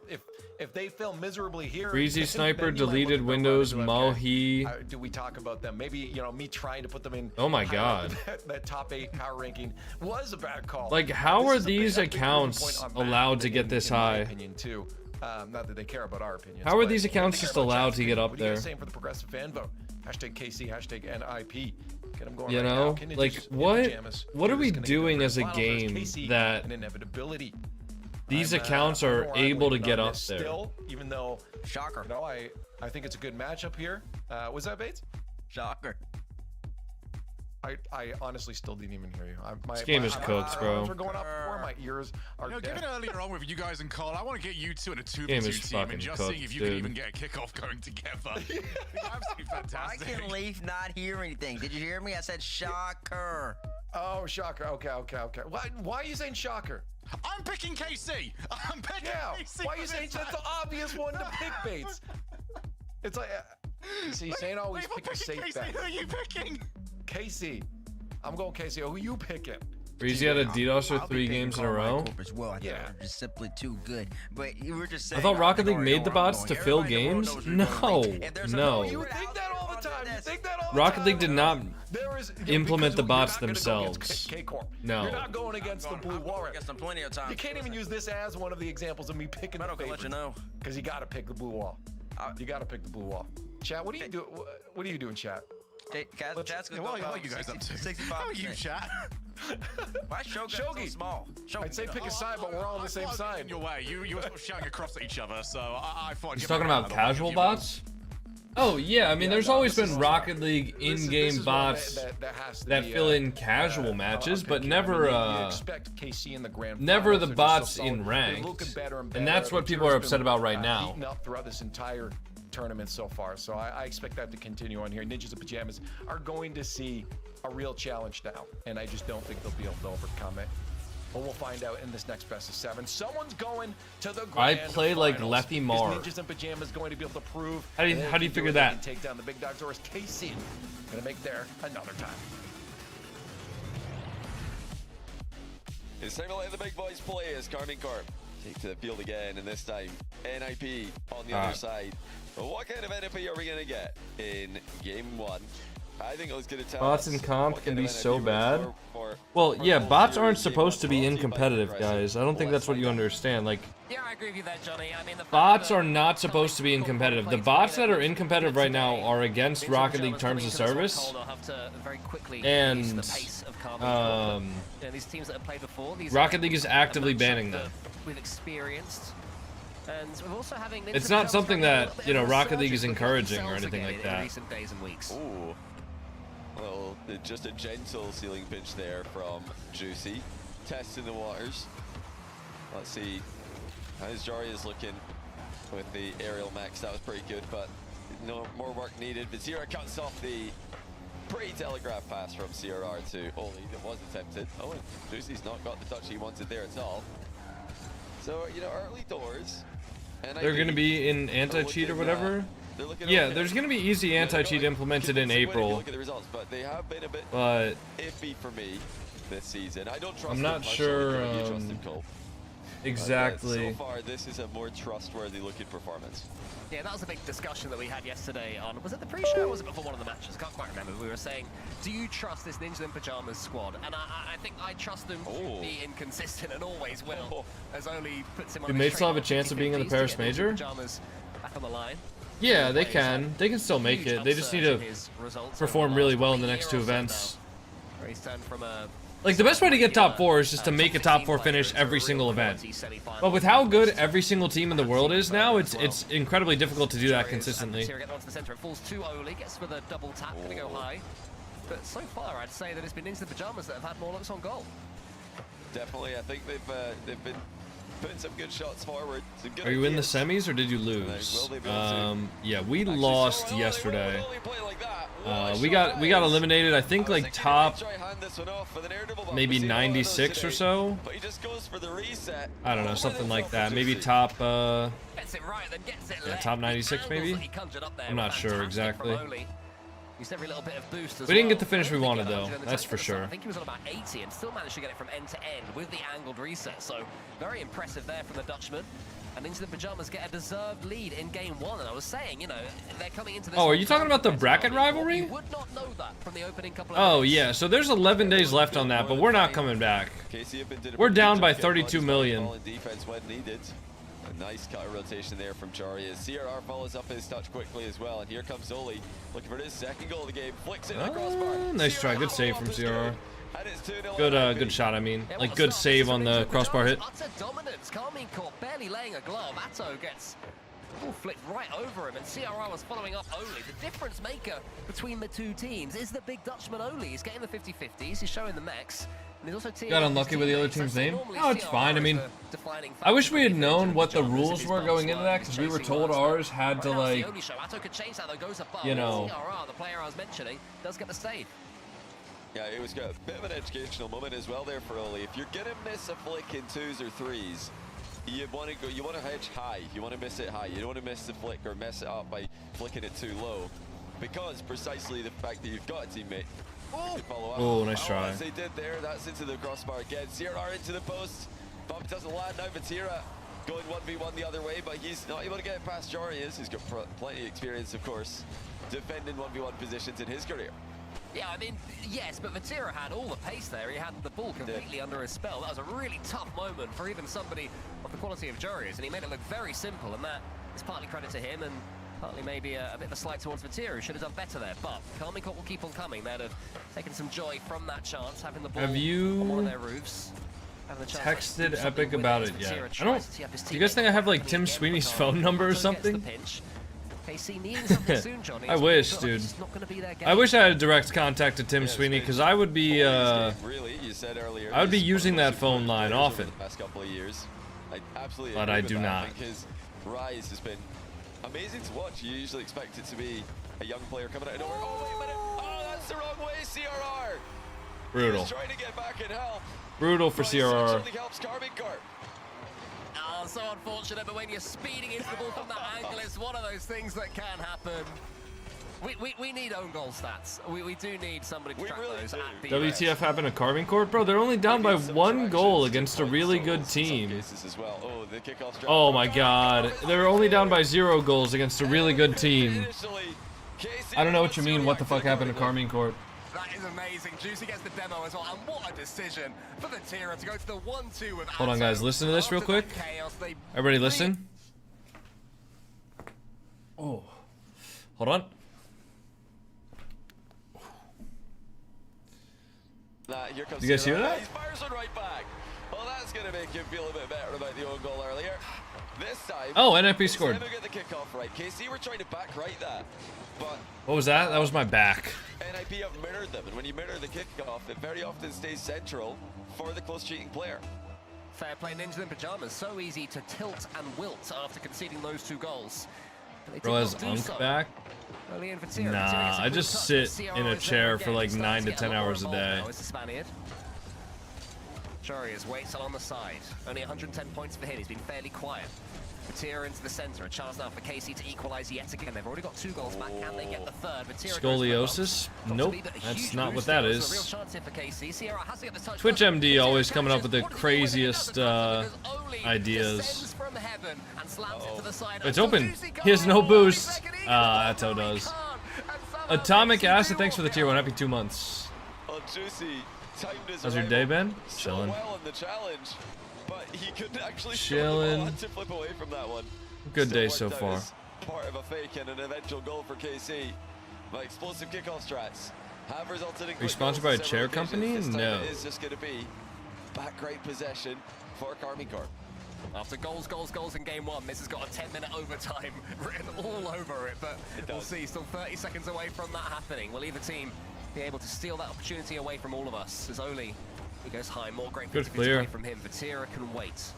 If they fail miserably here, Breezy Sniper deleted Windows Mohi. Do we talk about them? Maybe, you know, me trying to put them in. Oh my god. That top 8 power ranking was a bad call. Like, how are these accounts allowed to get this high? Opinion too. Not that they care about our opinions. How are these accounts just allowed to get up what there? What are you guys saying for the progressive fan vote? Hashtag KC, hashtag NIP. Get them going you right know, now. like what are we doing as a game that these accounts are able to get up there? Still, even though, shocker. You know, I think it's a good matchup here. Was that Bates? Shocker. I honestly still didn't even hear you. This game is cooked, bro. Are going up before my ears are dead. Given earlier on with you guys and Cole, I want to get you two in a 2v2 team and just cooked, seeing if you can even get a kickoff going together. Absolutely fantastic. I can leave not hear anything. Did you hear me? I said shocker. Oh, shocker. Okay. Why are you saying shocker? I'm picking KC. I'm picking KC. Why are you saying that's the obvious one to pick, Bates? It's like, see, Saint always pick a safe bet. Who are you picking? KC. I'm going KC. Who are you picking? Breezy had a DDoSer 3 games in a row. Well. Yeah, just simply too good. But you were just saying, I thought Rocket League made the bots to fill games. No. You think that all the time. You think that all the Rocket time. League did not implement the bots themselves. No. You're not going against the blue wall. Plenty of time. You can't even use this as one of the examples of me picking the favorite. Because you got to pick the blue wall. You got to pick the blue wall. Chat, what are you doing? What are you doing, chat? Chat's gonna what are you guys up to? 65%. How are you, chat? Why Shogi so small? I'd say pick a side, but we're all on the same side. In your way, you were sort of shouting across at each other, so I thought. He's talking about casual bots. Oh yeah, I mean, there's always been Rocket League in-game bots that fill in casual matches, but never never the bots in ranked, and that's what people are upset about right now. Throughout this entire tournament so far, so I expect that to continue on here. Ninjas and Pajamas are going to see a real challenge now, and I just don't think they'll be able to overcome it. But we'll find out in this next best of 7. Someone's going to the grand I play like finals. Lefty Mar. Is Ninjas and Pajamas going to be able to prove? How do you figure that? And take down the big dogs, or is KC going to make there another time? It's time to let the big boys play as Karmine Corp take to the field again, and this time NIP on the other side. But what kind of NIP are we going to get in game 1? I think it's going to tell bots in comp can be so bad. Well, yeah, bots aren't supposed to be in competitive, guys. I don't think that's what you understand. Like, yeah, I agree with you there, Johnny. I mean, the bots are not supposed to be in competitive. The bots that are in competitive right now are against Rocket League terms of service. And Rocket League is actively banning them. And we're also having it's not something that, you know, Rocket League is encouraging or anything like that. Ooh. Well, just a gentle ceiling pinch there from Juicy. Testing the waters. Let's see How's Jari is looking with the aerial max? That was pretty good, but no more work needed. Vizira cuts off the pretty telegraph pass from CRR to Oli that was attempted. Oh, and Juicy's not got the touch he wanted there at all. So, you know, early doors. And They're going to be in anti-cheat or whatever. Yeah, there's going to be easy anti-cheat implemented in April. Look at the results, but they have been a bit iffy for me this season. I don't trust I'm not sure exactly. So far, this is a more trustworthy looking performance. Yeah, that was a big discussion that we had yesterday on, was it the pre-show or was it before one of the matches? I can't quite remember. We were saying, do you trust this Ninja in Pajamas squad? And I think I trust them to be inconsistent and always will. As only puts him on Do mates still have a chance of being in the Paris Major? Pajamas back on the line. Yeah, they can. They can still make it. They just need to perform really well in the next two events. He's turned from a Like, the best way to get top 4 is just to make a top 4 finish every single event. But with how good every single team in the world is now, it's incredibly difficult to do that consistently. It falls to Oli, gets for the double tap, gonna go high. But so far, I'd say that it's been Ninja in Pajamas that have had more looks on goal. Definitely, I think they've been putting some good shots forward. Are you in the semis or did you lose? Yeah, we lost yesterday. We got eliminated. I think like top maybe 96 or so. I don't know, something like that. Maybe top top 96 maybe. I'm not sure exactly. Every little bit of boost as we didn't get the finish we wanted though, that's for sure. I think he was on about 80 and still managed to get it from end to end with the angled reset. So very impressive there from the Dutchman. And Into the Pajamas get a deserved lead in game 1. And I was saying, you know, they're coming into this. Oh, are you talking about the bracket rivalry? You would not know that from the opening couple of days. Yeah, so there's 11 days left on that, but we're not coming back. We're down by 32 million. A nice cutter rotation there from Jari as CRR follows up his touch quickly as well. And here comes Oli looking for his second goal of the game. Flicks it across bar. Nice try, good save from CRR. Good shot, I mean. Like, good save on the crossbar hit. Utter dominance. Karmine Corp barely laying a glove. Atto gets flicked right over him, and CRR was following up Oli. The difference maker between the two teams is the big Dutchman Oli. He's getting the 50-50s, he's showing the mechs. Got unlucky with the other team's name? Oh, it's fine. I mean, I wish we had known what the rules were going into that, because we were told ours had to, like, you know. The player I was mentioning does get the save. Yeah, it was a bit of an educational moment as well there for Oli. If you're gonna miss a flick in 2s or 3s, you want to hedge high. You want to miss it high. You don't want to miss the flick or mess it up by flicking it too low, because precisely the fact that you've got a teammate. Oh, nice try. As they did there, that's into the crossbar again. CRR into the post. Bump doesn't land now. Vatira going 1v1 the other way, but he's not able to get past Jarius, who's got plenty of experience, of course, defending 1v1 positions in his career. Yeah, I mean, yes, but Vatira had all the pace there. He had the ball completely under his spell. That was a really tough moment for even somebody of the quality of Jarius, and he made it look very simple, and that is partly credit to him, and partly maybe a bit of a slight towards Vatira, who should have done better there. But Karmine Corp will keep on coming. They'd have taken some joy from that chance, having the ball on one of their roofs. Texted Epic about it yet? I don't. Do you guys think I have like Tim Sweeney's phone number or something? I wish, dude. I wish I had direct contact to Tim Sweeney, because I would be using that phone line often. But I do not. His rise has been amazing to watch. You usually expect it to be a young player coming out of nowhere. Oh, wait a minute. Oh, that's the wrong way, CRR. Brutal. He's trying to get back and help. Brutal for CRR. Helps Karmine Corp. Oh, so unfortunate, but when you're speeding into the ball from that angle, it's one of those things that can happen. We need own goal stats. We do need somebody to track those at the WTF happened to Karmine Corp? Bro, they're only down by 1 goal against a really good team. Oh my god. They're only down by 0 goals against a really good team. I don't know what you mean, what the fuck happened to Karmine Corp? That is amazing. Juicy gets the demo as well, and what a decision for the Tira to go to the 1-2 with Hold on, guys. Listen to this real quick. Everybody listen. Oh. Hold on. You guys hear that? He fires one right back. Well, that's going to make him feel a bit better about the own goal earlier. This time, oh, NFP scored. Get the kickoff right. KC were trying to back right that, but what was that? That was my back. NIP have mirrored them, and when you mirror the kickoff, it very often stays central for the close cheating player. Fair play, Ninjas in Pajamas. So easy to tilt and wilt after conceding those 2 goals. Bro has Unk back? Nah, I just sit in a chair for like 9 to 10 hours a day. Jorius waits along the side. Only 110 points for him. He's been fairly quiet. Batir into the center. A chance now for KC to equalize yet again. They've already got 2 goals back. Can they get the third? Scoliosis? Nope, that's not what that is. Twitch MD always coming up with the craziest ideas. It's open. He has no boost. That's how it does. Atomic Acid, thanks for the tier 1. Happy 2 months. How's your day been? Chilling. But he couldn't actually chilling. To flip away from that one. Good day so far. Part of a fake and an eventual goal for KC. My explosive kickoff strats have resulted in. Are you sponsored by a chair company? No. It is just going to be back right possession for Karmine Corp. After goals in game 1, this has got a 10-minute overtime written all over it, but we'll see. Still 30 seconds away from that happening. Will either team be able to steal that opportunity away from all of us? As Oli, he goes high, more great good clear away from him. Vatira can wait.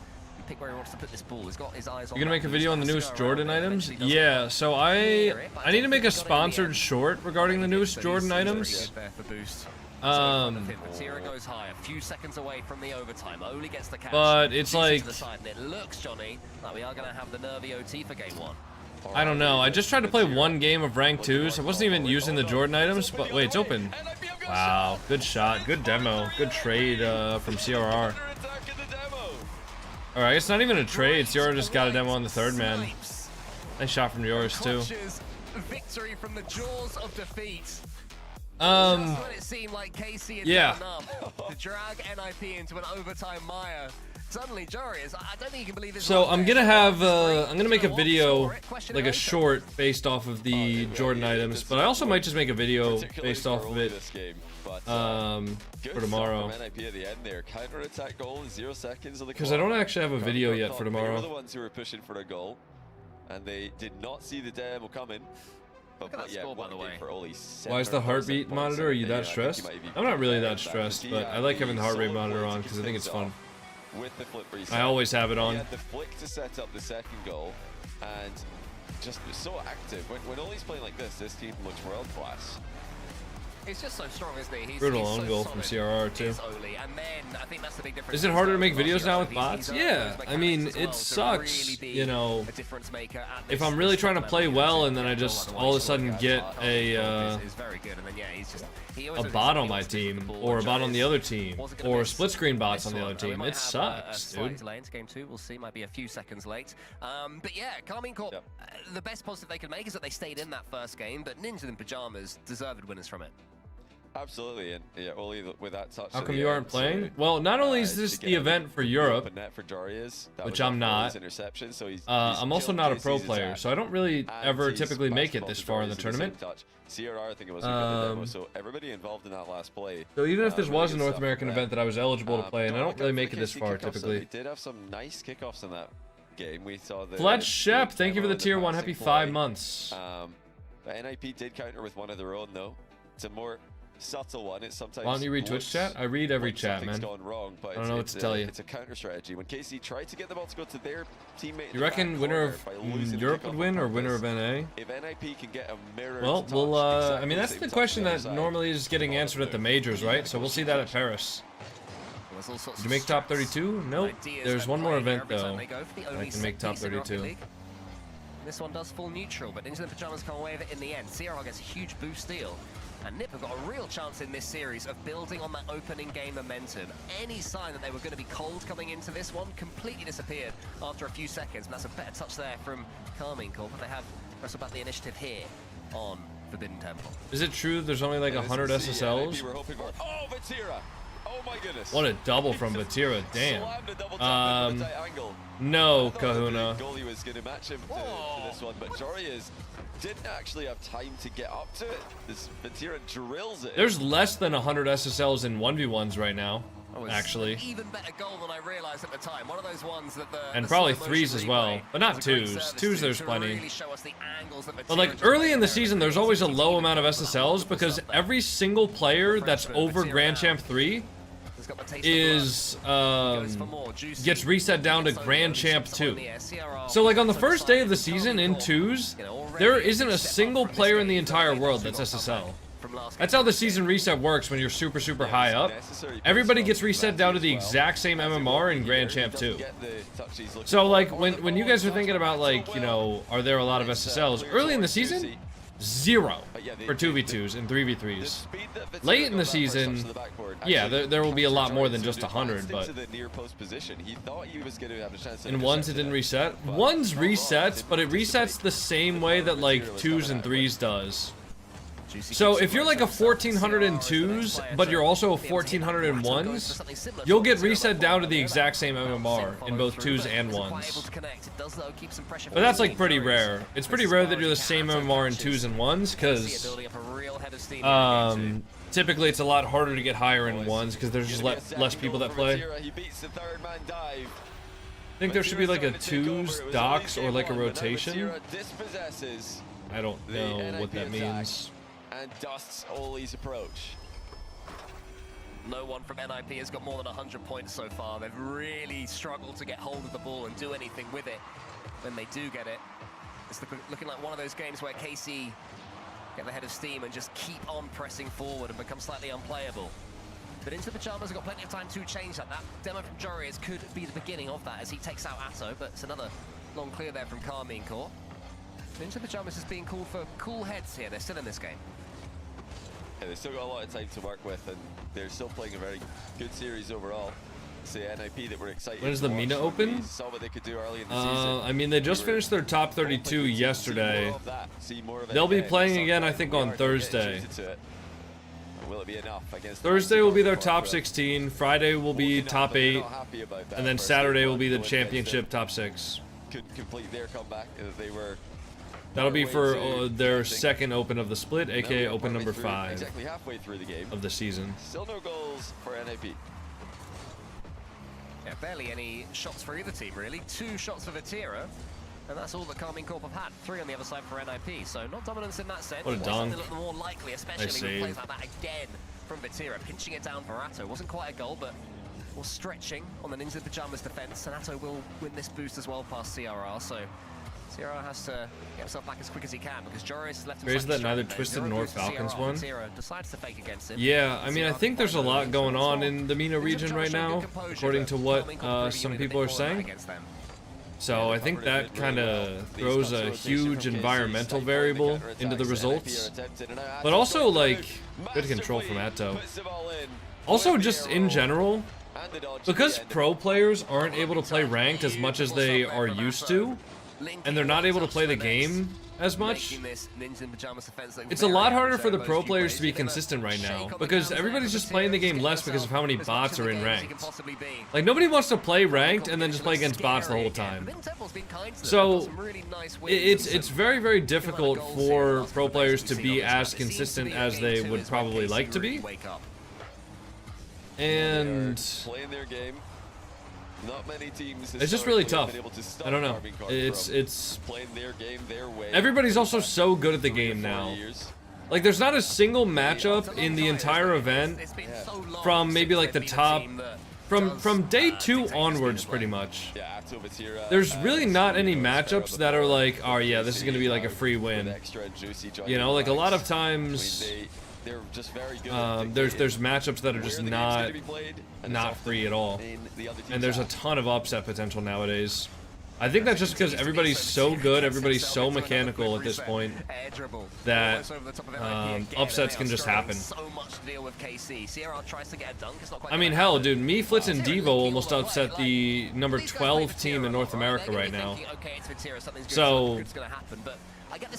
Pick where he wants to put this ball. He's got his eyes on. You gonna make a video on the newest Jordan items? Yeah, so I need to make a sponsored short regarding the newest Jordan items. Vatira goes high, a few seconds away from the overtime. Oli gets the catch. But it's like, it looks, Johnny, like we are gonna have the nervy OT for game 1. I don't know. I just tried to play 1 game of rank 2s. I wasn't even using the Jordan items, but wait, it's open. Wow, good shot, good demo, good trade from CRR. Alright, it's not even a trade. CRR just got a demo on the 3rd man. Nice shot from yours too. Victory from the jaws of defeat. It seemed like KC had to drag NIP into an overtime mire. Suddenly, Jorius, I don't think you can believe this. So I'm gonna have I'm gonna make a video, like a short based off of the Jordan items, but I also might just make a video based off of it for tomorrow. Because I don't actually have a video yet for tomorrow. They were the ones who were pushing for a goal, and they did not see the demo coming. But yeah, by the way. Why is the heartbeat monitor? Are you that stressed? I'm not really that stressed, but I like having the heart rate monitor on because I think it's fun. With the flip I always have it on. He had the flick to set up the 2nd goal, and just so active. When Oli's playing like this team looks world class. He's just so strong, isn't he? Brutal own goal from CRR too. And then, I think that's the big difference. Is it harder to make videos now with bots? Yeah, I mean, it sucks, you know, if I'm really trying to play well and then I just all of a sudden get a bot on my team, or a bot on the other team, or split screen bots on the other team. It sucks, dude. Game 2, we'll see, might be a few seconds late. But yeah, Karmine Corp, the best positive they could make is that they stayed in that 1st game, but Ninjas in Pajamas deserved winners from it. Absolutely, and yeah, Oli with that touch. How come you aren't playing? Well, not only is this the event for Europe, which I'm not, I'm also not a pro player, so I don't really ever typically make it this far in the tournament. CRR, I think it was a good demo, so everybody involved in that last play. So even if this was a North American event that I was eligible to play, and I don't really make it this far typically. We did have some nice kickoffs in that game. We saw the Fletch Shep, thank you for the tier 1. Happy 5 months. The NIP did counter with one of their own though. It's a more subtle one. It's sometimes. Why don't you read Twitch chat? I read every chat, man. Gone wrong, but I don't know what to tell you. It's a counter strategy. When KC tried to get the ball to go to their teammate, you reckon winner of Europe would win or winner of NA? If NIP can get a mirror. Well, we'll. I mean, that's the question that normally is getting answered at the majors, right? So we'll see that at Paris. Did you make top 32? Nope. There's one more event though. I can make top 32. This one does fall neutral, but Ninjas in Pajamas come away with it in the end. CRR gets a huge boost steal. And NIP have got a real chance in this series of building on that opening game momentum. Any sign that they were going to be cold coming into this one completely disappeared after a few seconds. And that's a better touch there from Karmine Corp. But they have wrestled back the initiative here on Forbidden Temple. Is it true there's only like 100 SSLs? Oh, Vatira! Oh my goodness! What a double from Vatira, damn. No, Kahuna. Goalie was going to match him to this one, but Jorius didn't actually have time to get up to it. This Vatira drills it. There's less than 100 SSLs in 1v1s right now, actually. Even better goal than I realized at the time. One of those ones that and probably 3s as well, but not 2s. 2s there's plenty. But like early in the season, there's always a low amount of SSLs because every single player that's over Grand Champ 3 is gets reset down to Grand Champ 2. So like on the first day of the season in 2s, there isn't a single player in the entire world that's SSL. That's how the season reset works when you're super high up. Everybody gets reset down to the exact same MMR in Grand Champ 2. So like when you guys are thinking about like, you know, are there a lot of SSLs? Early in the season, 0 for 2v2s and 3v3s. Late in the season, yeah, there will be a lot more than just 100, but in ones it didn't reset. Ones resets, but it resets the same way that like 2s and 3s does. So if you're like a 1400 in 2s, but you're also a 1400 in 1s, you'll get reset down to the exact same MMR in both 2s and 1s. But that's like pretty rare. It's pretty rare that you're the same MMR in 2s and 1s, because typically it's a lot harder to get higher in 1s, because there's just less people that play. I think there should be like a 2s docs or like a rotation. I don't know what that means. And dusts Oli's approach. No one from NIP has got more than 100 points so far. They've really struggled to get hold of the ball and do anything with it when they do get it. It's looking like one of those games where KC get the head of steam and just keep on pressing forward and become slightly unplayable. But Into the Pajamas have got plenty of time to change that. That demo from Jorius could be the beginning of that as he takes out Atto, but it's another long clear there from Karmine Corp. Into the Pajamas is being called for cool heads here. They're still in this game. Yeah, they've still got a lot of time to work with, and they're still playing a very good series overall. It's the NIP that we're excited. When is the MENA open? Saw what they could do early in the season. I mean, they just finished their top 32 yesterday. They'll be playing again, I think, on Thursday. Will it be enough against Thursday will be their top 16. Friday will be top 8, and then Saturday will be the championship top 6. Couldn't complete their comeback. They were. That'll be for their second open of the split, aka open number 5 exactly halfway through the game of the season. Still no goals for NIP. Yeah, barely any shots for either team, really. 2 shots for Vatira, and that's all that Karmine Corp have had. 3 on the other side for NIP, so not dominance in that sense. What a dunk. A little more likely, especially with plays like that again from Vatira, pinching it down for Atto. Wasn't quite a goal, but more stretching on the Ninja Pajamas defense, and Atto will win this boost as well past CRR, so CRR has to get himself back as quick as he can because Joris left him. There's that neither Twisted nor Falcons one. Decides to fake against him. Yeah, I mean, I think there's a lot going on in the MENA region right now, according to what some people are saying. So I think that kind of throws a huge environmental variable into the results. But also, like, good control from Atto. Also, just in general, because pro players aren't able to play ranked as much as they are used to, and they're not able to play the game as much, it's a lot harder for the pro players to be consistent right now, because everybody's just playing the game less because of how many bots are in ranked. Like, nobody wants to play ranked and then just play against bots the whole time. So it's very, very difficult for pro players to be as consistent as they would probably like to be. And playing their game. Not many teams. It's just really tough. I don't know. It's playing their game their way. Everybody's also so good at the game now. Like, there's not a single matchup in the entire event from maybe like the top from day 2 onwards, pretty much. There's really not any matchups that are like, oh yeah, this is gonna be like a free win. You know, like a lot of times. They're just very good. There's matchups that are just not free at all, and there's a ton of upset potential nowadays. I think that's just because everybody's so good, everybody's so mechanical at this point that upsets can just happen. I mean, hell, dude, me, Flitz, and Devo almost upset the number 12 team in North America right now. So,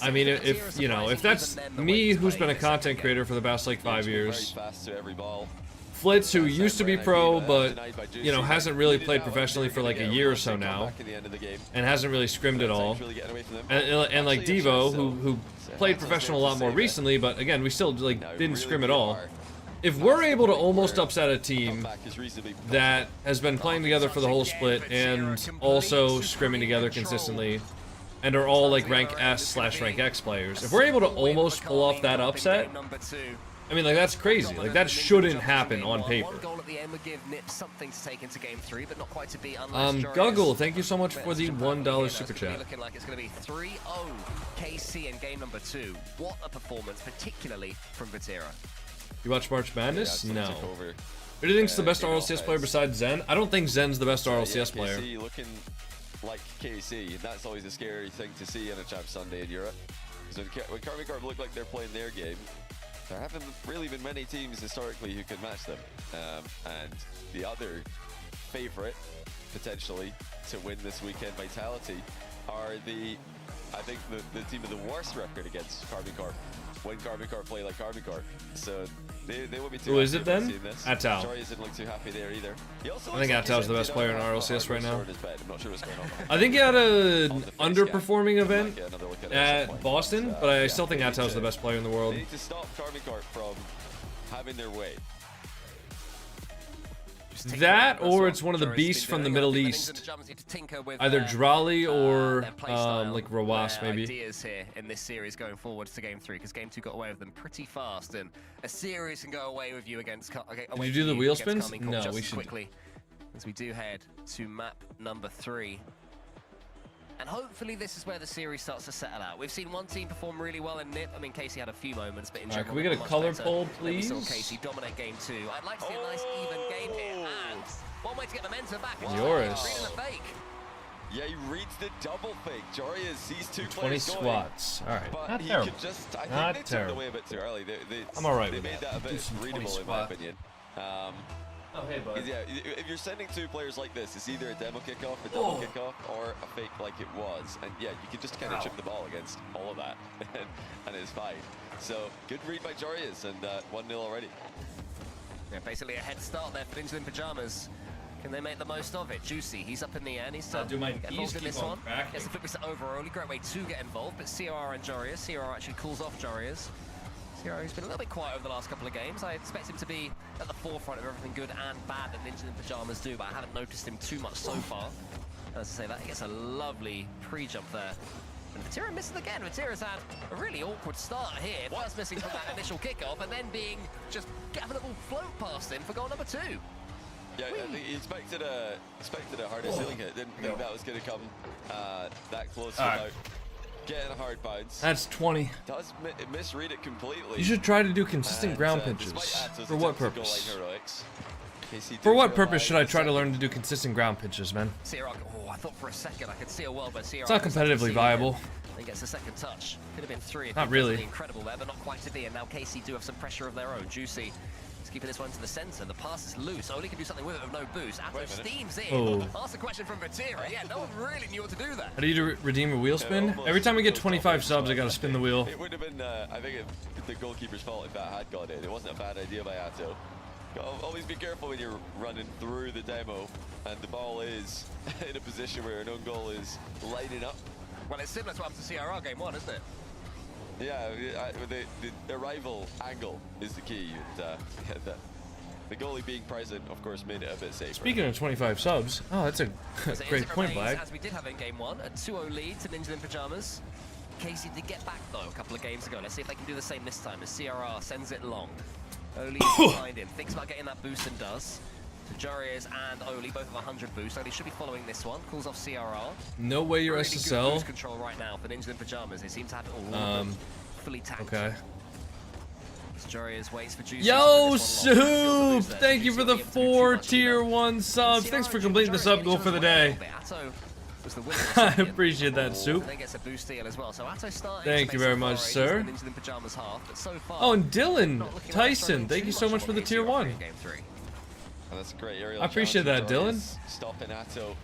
I mean, if you know, if that's me, who's been a content creator for the past like 5 years, Flitz, who used to be pro, but you know, hasn't really played professionally for like a year or so now, and hasn't really scrimmed at all, and like Devo, who played professional a lot more recently, but again, we still like didn't scrim at all. If we're able to almost upset a team that has been playing together for the whole split and also scrimming together consistently, and are all like rank S/rank X players, if we're able to almost pull off that upset, I mean, like, that's crazy. Like, that shouldn't happen on paper. One goal at the end would give Nip something to take into game 3, but not quite to beat. Guggle, thank you so much for the $1 super chat. Looking like it's going to be 3-0 KC in game number 2. What a performance, particularly from Vatira. You watch March Madness? No. Who do you think's the best RLCS player besides Zen? I don't think Zen's the best RLCS player. KC looking like KC, and that's always a scary thing to see in a Champ Sunday in Europe. Because when Karmine Corp look like they're playing their game, there haven't really been many teams historically who can match them. And the other favorite, potentially, to win this weekend, Vitality, are I think the team with the worst record against Karmine Corp when Karmine Corp play like Karmine Corp. So they won't be too. Who is it then? Atao. Jory isn't look too happy there either. I think Atao's the best player in RLCS right now. I'm not sure what's going on. I think he had an underperforming event at Boston, but I still think Atao's the best player in the world. They need to stop Karmine Corp from having their way. That, or it's one of the beasts from the Middle East. Either Drali or like Rawas, maybe. Ideas here in this series going forwards to game 3, because game 2 got away with them pretty fast, and a series can go away with you against. Did you do the wheel spins? No, we should. Quickly, as we do head to map number 3. And hopefully this is where the series starts to settle out. We've seen one team perform really well in NiP. I mean, KC had a few moments, but in general, can we get a color poll, please? We saw KC dominate game 2. I'd like to see a nice even game here. And one way to get momentum back. Yours. Reading the fake. Yeah, he reads the double fake. Jory sees 2 20 players squats. All right, but not he terrible. Could just, I not think they terrible. took it away a bit too early. I'm all right they with made that. a bit readable in my opinion. Oh, hey, bud. Yeah, if you're sending 2 players like this, it's either a demo kickoff, a double kickoff, or a fake like it was. And yeah, you can just kind of chip the ball against all of that, and it's fine. So, good read by Jorius, and 1-0 already. Yeah, basically a head start there for Ninja in Pajamas. Can they make the most of it? Juicy, he's up in the air, he's do my get involved in this one. Gets the flip this over early, great way to get involved, but CRR and Jorius. CRR actually calls off Jorius. CRR has been a little bit quiet over the last couple of games. I expect him to be at the forefront of everything good and bad that Ninja in Pajamas do, but I haven't noticed him too much so far. As I say that, he gets a lovely pre-jump there. And Vatira misses again. Vatira's had a really awkward start here. First missing from that initial kickoff, and then being just having a little float past him for goal number 2. Yeah, I think he expected a harder ceiling hit. Didn't think that was going to come that close without getting a hard bounce. That's 20. Does misread it completely. You should try to do consistent ground pitches. For what purpose? For what purpose should I try to learn to do consistent ground pitches, man? Oh, I thought for a second I could see a world, but it's not competitively viable. Then gets a second touch. Could have been 3. Not really. Incredible there, but not quite to be. And now KC do have some pressure of their own. Juicy. He's keeping this one to the center. The pass is loose. Oli can do something with it with no boost. Atto steams in. Oh. Ask the question from Vatira. Yeah, no one really knew what to do there. How do you redeem a wheel spin? Every time we get 25 subs, I gotta spin the wheel. It would have been, I think, the goalkeeper's fault if that had got in. It wasn't a bad idea by Atto. Always be careful when you're running through the demo and the ball is in a position where an own goal is lighting up. Well, it's similar to what happened to CRR game 1, isn't it? Yeah, the arrival angle is the key. And, the goalie being present, of course, made it a bit safer. Speaking of 25 subs, oh, that's a great point, Black. As we did have in game 1, a 2-0 lead to Ninja in Pajamas. KC did get back, though, a couple of games ago. Let's see if they can do the same this time as CRR sends it long. Oli behind him, thinks about getting that boost and does. Jarius and Oli both have 100 boost. Oli should be following this one. Calls off CRR. No way you're really SSL. Good boost control right now for Ninja in Pajamas. They seem to have it all fully tanked. Okay. Jarius waits for Juicy. Yo, Soup! Thank you for the 4 tier 1 subs. Thanks for completing the sub goal for the day. I appreciate that, Soup. Thank you very much, sir. Oh, and Dylan Tyson, thank you so much for the tier 1. Oh, that's a great aerial. I appreciate that, Dylan. Stopping Atto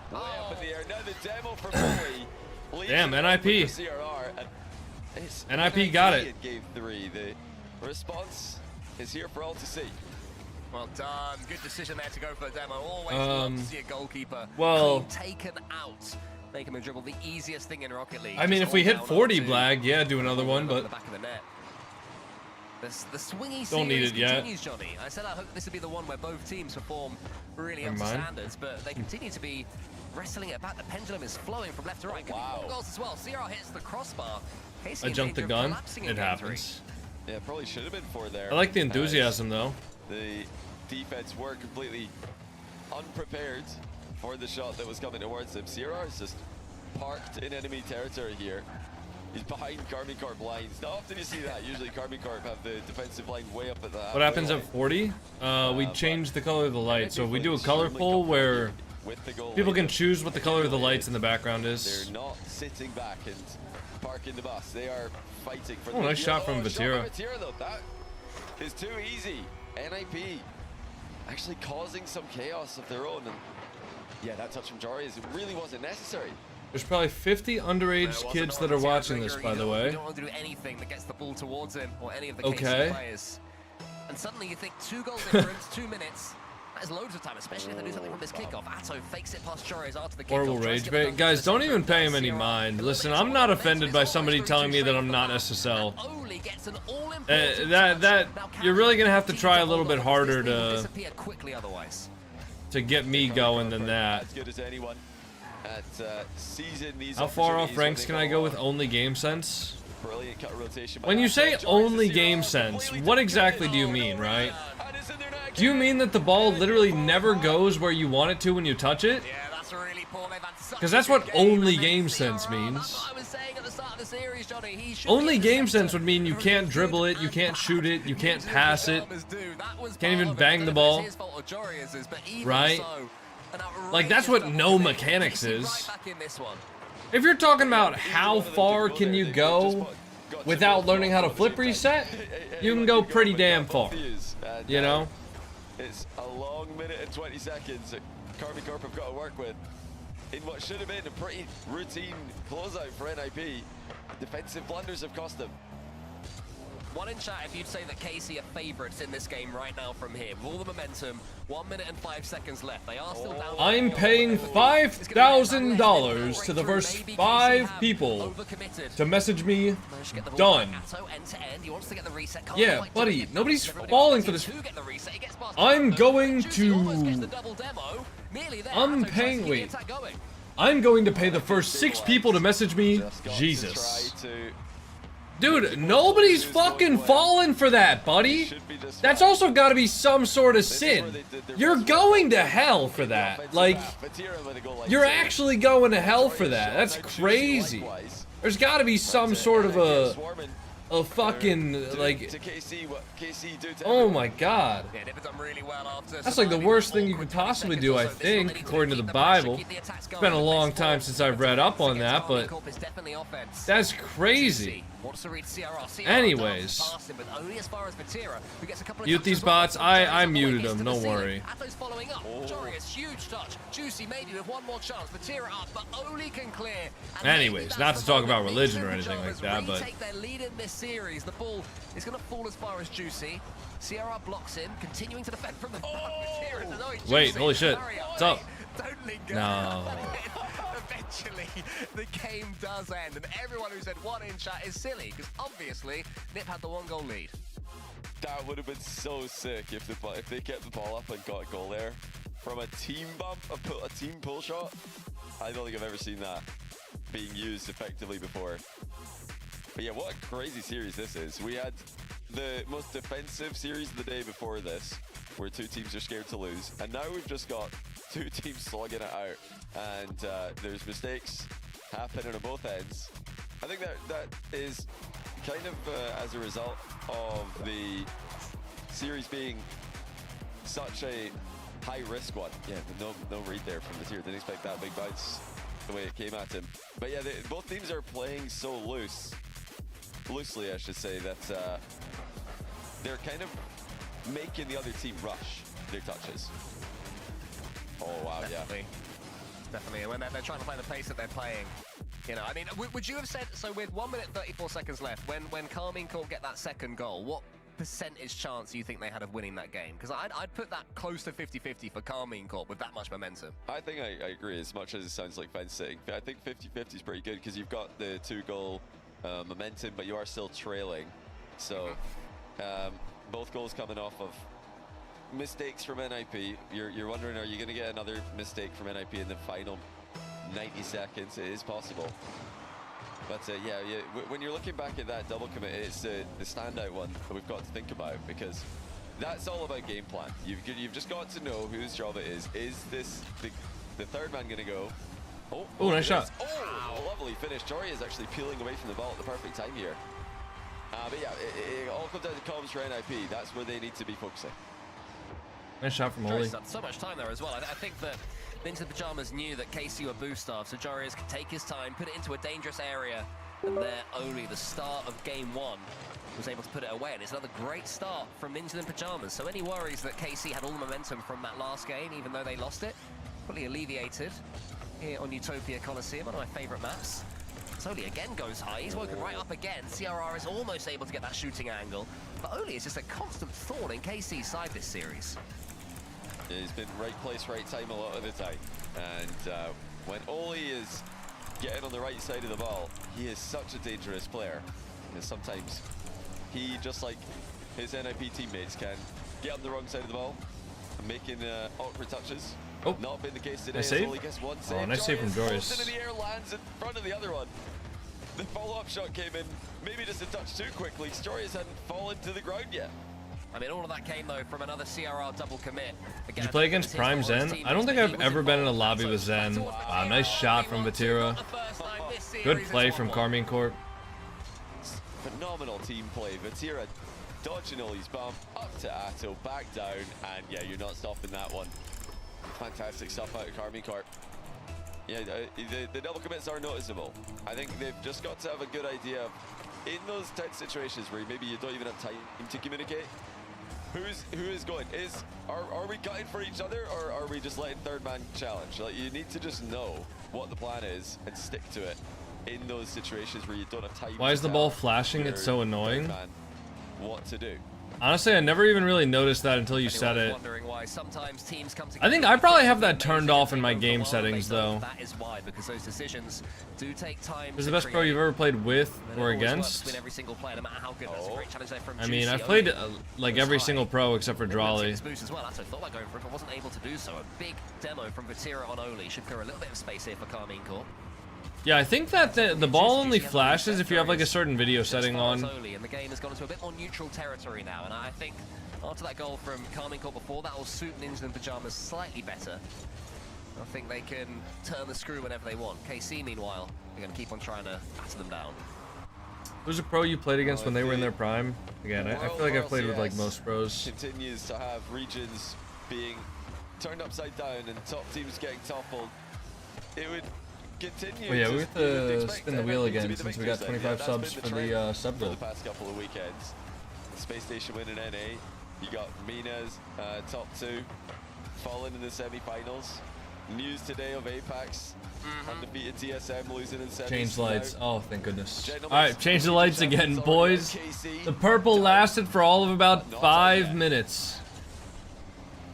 way up in the air. Now the demo from Oli. Damn, NIP. NIP got it. In game 3, the response is here for all to see. Well done. Good decision there to go for the demo. Always love to see a goalkeeper taken out. Make him a dribble, the easiest thing in Rocket League. I mean, if we hit 40 Blag, yeah, do another one, but the back of the net. The swingy don't need it yet. Continues, Johnny. I said I hope this would be the one where both teams perform really up to standards, but they continue to be wrestling it back. The pendulum is flowing from left to right. Wow. Goals as well. CR hits the crossbar. I jumped the gun. It happens. Yeah, probably should have been 4 there. I like the enthusiasm though. The defense were completely unprepared for the shot that was coming towards him. CRR is just parked in enemy territory here. He's behind Karmine Corp lines. Not often you see that. Usually Karmine Corp have the defensive line way up at that. What happens at 40? We change the color of the light. So if we do a color poll where people can choose what the color of the lights in the background is. They're not sitting back and parking the bus. They are fighting for the nice shot from Vatira. Though. That is too easy. NIP actually causing some chaos of their own. And yeah, that touch from Jarius, it really wasn't necessary. There's probably 50 underage kids that are watching this, by the way. You don't want to do anything that gets the ball towards him or any of the KC players. And suddenly you think 2 goal difference, 2 minutes. That is loads of time, especially if they do something from this kickoff. Atto fakes it past Jarius after the kickoff. Horrible rage bait. Guys, don't even pay him any mind. Listen, I'm not offended by somebody telling me that I'm not SSL. You're really gonna have to try a little bit harder to get me going than that. As good as anyone. How far off ranks can I go with only game sense? Brilliant cut rotation. When you say only game sense, what exactly do you mean, right? Do you mean that the ball literally never goes where you want it to when you touch it? Because that's what only game sense means. Only game sense would mean you can't dribble it, you can't shoot it, you can't pass it, can't even bang the ball, right? Like, that's what no mechanics is. If you're talking about how far can you go without learning how to flip reset, you can go pretty damn far, you know? It's a long minute and 20 seconds that Karmine Corp have got to work with in what should have been a pretty routine closeout for NIP. Defensive blunders have cost them. One in chat if you'd say that KC are favourites in this game right now from here. With all the momentum, 1 minute and 5 seconds left. They are still down. I'm paying $5,000 to the first 5 people to message me done. Yeah, buddy, nobody's falling for this. I'm going to... I'm going to pay the first 6 people to message me. Jesus. Dude, nobody's fucking falling for that, buddy. That's also got to be some sort of sin. You're going to hell for that. Like, you're actually going to hell for that. That's crazy. There's got to be some sort of a fucking, like, oh my god. That's like the worst thing you could possibly do, I think, according to the Bible. It's been a long time since I've read up on that, but that's crazy. Anyways, mute these bots. I muted them, don't worry. Anyways, not to talk about religion or anything like that, but series, the ball is going to fall as far as Juicy. CRR blocks him, continuing to defend from the back. Wait, holy shit. What's up? No. Eventually, the game does end, and everyone who said 1 in chat is silly, because obviously, Nip had the 1 goal lead. That would have been so sick if they kept the ball up and got a goal there. From a team bump, a team pull shot, I don't think I've ever seen that being used effectively before. But yeah, what a crazy series this is. We had the most defensive series of the day before this, where 2 teams are scared to lose. And now we've just got 2 teams slugging it out. And there's mistakes happening on both ends. I think that is kind of as a result of the series being such a high-risk one. Yeah, no read there from the tier. Didn't expect that big bounce the way it came at him. But yeah, both teams are playing so loosely, I should say, that they're kind of making the other team rush their touches. Oh wow, definitely. Definitely, and when they're trying to play the pace that they're playing, you know, I mean, would you have said, so with 1 minute 34 seconds left, when Karmine Corp get that second goal, what percentage chance do you think they had of winning that game? Because I'd put that close to 50-50 for Karmine Corp with that much momentum. I think I agree, as much as it sounds like fence sitting. I think 50-50 is pretty good, because you've got the 2-goal momentum, but you are still trailing. So both goals coming off of mistakes from NIP. You're wondering, are you going to get another mistake from NIP in the final 90 seconds? It is possible. But yeah, when you're looking back at that double commit, it's the standout one that we've got to think about, because that's all about game plan. You've just got to know whose job it is. Is this the third man going to go? Oh, nice shot. Oh, lovely finish. Jory is actually peeling away from the ball at the perfect time here. But yeah, it all comes down to comms for NIP. That's where they need to be focusing. Nice shot from Oli. So much time there as well. I think that Ninja the Pajamas knew that KC were boost off, so Jarius could take his time, put it into a dangerous area, and there Oli, the start of game 1, was able to put it away, and it's another great start from Ninja the Pajamas. So any worries that KC had all the momentum from that last game, even though they lost it, fully alleviated here on Utopia Coliseum, one of my favorite maps. Oli again goes high, he's woken right up again. CRR is almost able to get that shooting angle, but Oli is just a constant thorn in KC's side this series. He's been right place, right time a lot of the time. And when Oli is getting on the right side of the ball, he is such a dangerous player. And sometimes he, just like his NIP teammates, can get on the wrong side of the ball and making awkward touches. Oh, not been the case today. Nice save. Oli gets one save. Oh, nice save from Jarius. Into the air, lands in front of the other one. The follow-up shot came in, maybe just a touch too quickly. Jarius hadn't fallen to the ground yet. I mean, all of that came, though, from another CRR double commit. Again, Did you play against Prime Zen? I don't think I've ever been in a lobby with Zen. Wow, nice shot from Vatira. Good play from Karmine Corp. Phenomenal team play. Vatira dodging Oli's bump, up to Atto, back down, and yeah, you're not stopping that one. Fantastic stuff out of Karmine Corp. Yeah, the double commits are noticeable. I think they've just got to have a good idea of, in those tense situations where maybe you don't even have time to communicate, who is going? Are we gutting for each other, or are we just letting third man challenge? Like, you need to just know what the plan is and stick to it in those situations where you don't have time. Why is the ball flashing? It's so annoying. What to do? Honestly, I never even really noticed that until you said it. Why sometimes teams come I think I probably have that turned off in my game settings, though. That is why, because those decisions do take time. Who's the best pro you've ever played with or against? Every single player, no matter how good. That's a great challenge there from I mean, I've played like every single pro except for Rlcs. As well. Atto thought about going for it, but wasn't able to do so. A big demo from Vatira on Oli should clear a little bit of space here for Karmine Corp. Yeah, I think that the ball only flashes if you have like a certain video setting on. And the game has gone into a bit more neutral territory now, and I think after that goal from Karmine Corp before, that will suit Ninja and Pajamas slightly better. I think they can turn the screw whenever they want. KC, meanwhile, they're going to keep on trying to batter them down. Who's a pro you played against when they were in their prime? Again, I feel like I've played with like most pros. Continues to have regions being turned upside down and top teams getting toppled. It would continue. Oh yeah, we have to spin the wheel again since we got 25 subs for the sub build. The past couple of weekends. Space Station winning NA. You got Mina's top 2 falling in the semi-finals. News today of Apex undefeated TSM losing in semis. Change lights. Oh, thank goodness. Alright, change the lights again, boys. The purple lasted for all of about 5 minutes.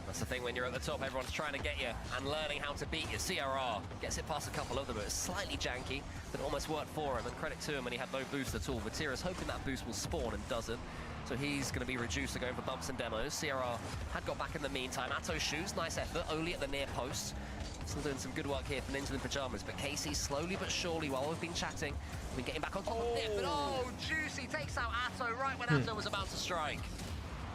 That's the thing, when you're at the top, everyone's trying to get you and learning how to beat you. CRR gets it past a couple of them, but it's slightly janky, but almost worked for him, and credit to him when he had no boost at all. Vatira's hoping that boost will spawn and doesn't, so he's going to be reduced to going for bumps and demos. CRR had got back in the meantime. Atto shoots, nice effort, Oli at the near post. Still doing some good work here for Ninja in Pajamas, but KC slowly but surely, while we've been chatting, been getting back on top of Nip, but Juicy takes out Atto right when Atto was about to strike.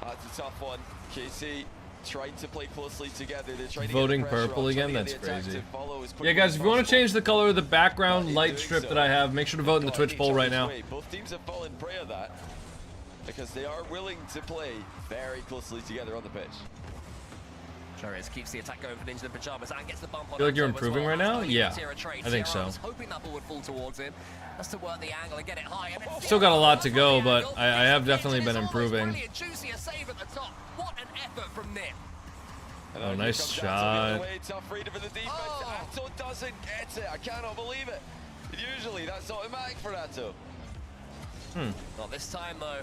That's a tough one. KC tried to play closely together. They're trying to voting purple again? That's crazy. Yeah, guys, if you want to change the color of the background light strip that I have, make sure to vote in the Twitch poll right now. Both teams have fallen prey of that because they are willing to play very closely together on the pitch. Rlcs keeps the attack going for Ninja in Pajamas and gets the bump on. Feel like you're improving right now? Yeah, I think so. Hoping that ball would fall towards him. That's to work the angle and get it high. Still got a lot to go, but I have definitely been improving. Juicy a save at the top. What an effort from Nip. Oh, nice shot. Tough read for the defense. Atto doesn't get it. I cannot believe it. Usually that's automatic for Atto. Not this time though.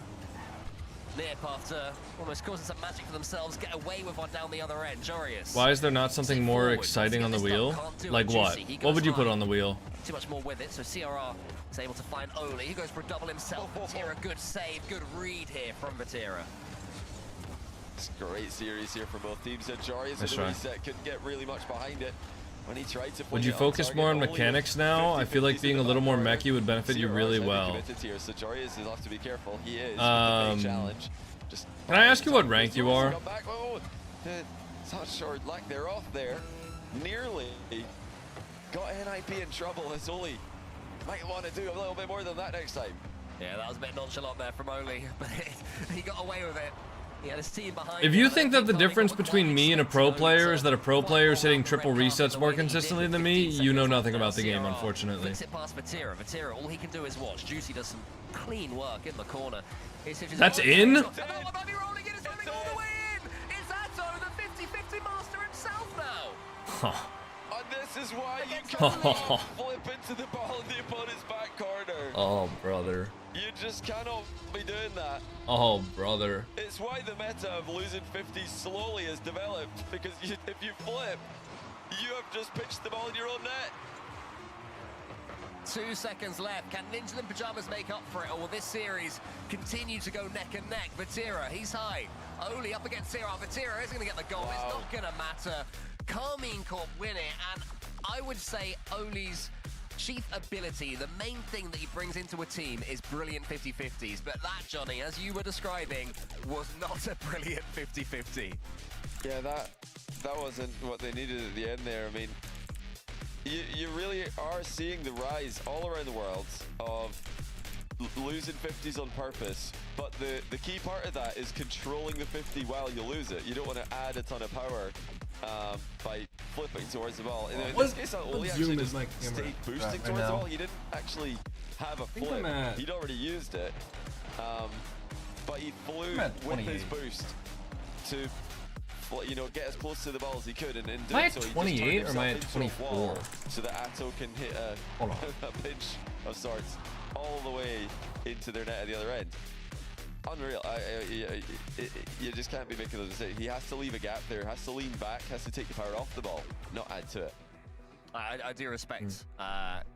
Nip, after almost causing some magic for themselves, get away with one down the other end. Jarius. Why is there not something more exciting on the wheel? Like what? What would you put on the wheel? Too much more with it, so CRR is able to find Oli. He goes for a double himself. Vatira, good save, good read here from Vatira. It's a great series here for both teams. Jarius in the reset couldn't get really much behind it. when he tried to Would you focus more on mechanics now? I feel like being a little more mechy would benefit you really well. So Jarius will have to be careful. He is with the big challenge. Just can I ask you what rank you are? Not short luck. They're off there. Nearly got NIP in trouble. As Oli might want to do a little bit more than that next time. Yeah, that was a bit nonchalant there from Oli, but he got away with it. Yeah, this team behind if you think that the difference between me and a pro player is that a pro player is hitting triple resets more consistently than me, you know nothing about the game, unfortunately. Flicks it past Vatira. Vatira, all he can do is watch. Juicy does some clean work in the corner. That's in? And that one might be rolling in. It's running all the way in. It's Atto, the 50-50 master himself now. And this is why you can't flip into the ball in the opponent's back corner. Oh, brother. You just cannot be doing that. Oh, brother. It's why the meta of losing 50 slowly has developed, because if you flip, you have just pitched the ball in your own net. 2 seconds left. Can Ninja and Pajamas make up for it, or will this series continue to go neck and neck? Vatira, he's high. Oli up against Zero. Vatira is going to get the goal. Wow. It's not going to matter. Karmine Corp win it, and I would say Oli's chief ability, the main thing that he brings into a team is brilliant 50-50s, but that, Johnny, as you were describing, was not a brilliant 50-50. Yeah, that wasn't what they needed at the end there. I mean, you really are seeing the rise all around the world of losing 50s on purpose, but the key part of that is controlling the 50 while you lose it. You don't want to add a ton of power by flipping towards the ball. In this case, Oli actually just stayed boosting towards the ball. He didn't actually have a flip. He'd already used it, but he flew with his boost to, you know, get as close to the ball as he could. And in doing am I at so, 28 or am I at 24? So that Atto can hit a pinch of sorts all the way into their net at the other end. Unreal. You just can't be making those mistakes. He has to leave a gap there, has to lean back, has to take the power off the ball, not add to it. I do respect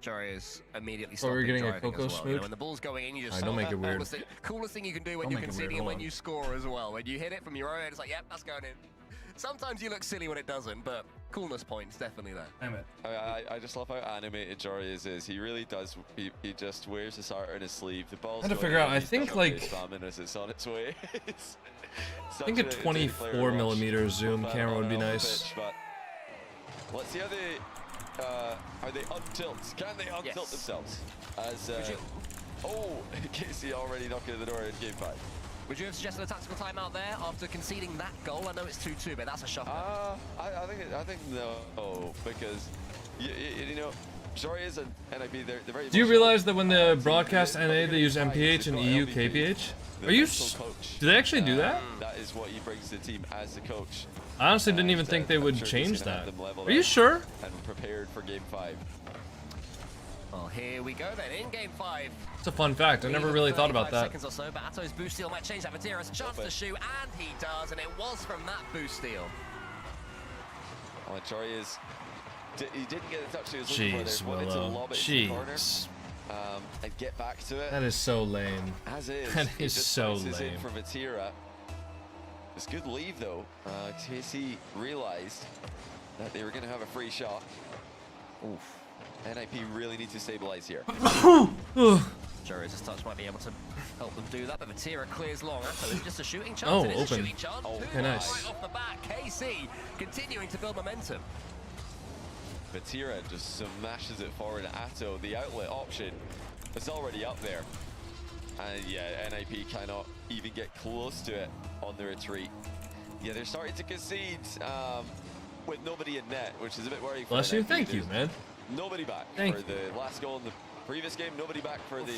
Jarius immediately So we're getting a cocoa smooch? You know, when the ball's going in, you just don't make it weird. Coolest thing you can do when you're conceding and when you score as well. When you hit it from your own end, it's like, yep, that's going in. Sometimes you look silly when it doesn't, but coolness points definitely there. Damn it. I just love how animated Jarius is. He really does. He just wears his heart on his sleeve. The ball's I had to figure out. I think like spamming as it's on its way. I think a 24 millimeter zoom camera would be nice. Pitch, but let's see how they are they untilt? Can they untilt themselves? As Casey already knocking at the door in game 5. Would you have suggested a tactical timeout there after conceding that goal? I know it's 2-2, but that's a shuffle. I think no, because you know, Jarius and NIP, they're very. Do you realize that when they broadcast NA, they use MPH and EU KPH? Are you? Do they actually do that? That is what he brings to the team as the coach. I honestly didn't even think they would change that. Are you sure? And prepared for game 5. Well, here we go then, in game 5. It's a fun fact. I never really thought about that. Seconds or so, but Atto's boost steal might change that. Vatira has a chance to shoot, and he does, and it was from that boost steal. Oh, Jarius, he didn't get the touch he was looking for there. Wanted to lob it into the corner, and get back to it. That is so lame. As is. That is so lame. In for Vatira. It's good leave though. Casey realized that they were going to have a free shot. Oof. NIP really need to stabilize here. Jarius' touch might be able to help them do that, but Vatira clears long. So it's just a shooting chance. Oh, it is open. A shooting chance. Okay, nice. Right off the bat, KC continuing to build momentum. Vatira just smashes it forward at Atto. The outlet option is already up there. And yeah, NIP cannot even get close to it on the retreat. Yeah, they're starting to concede with nobody in net, which is a bit worrying. Bless you, thank you, man. Nobody back for the last goal in the previous game. Nobody back for the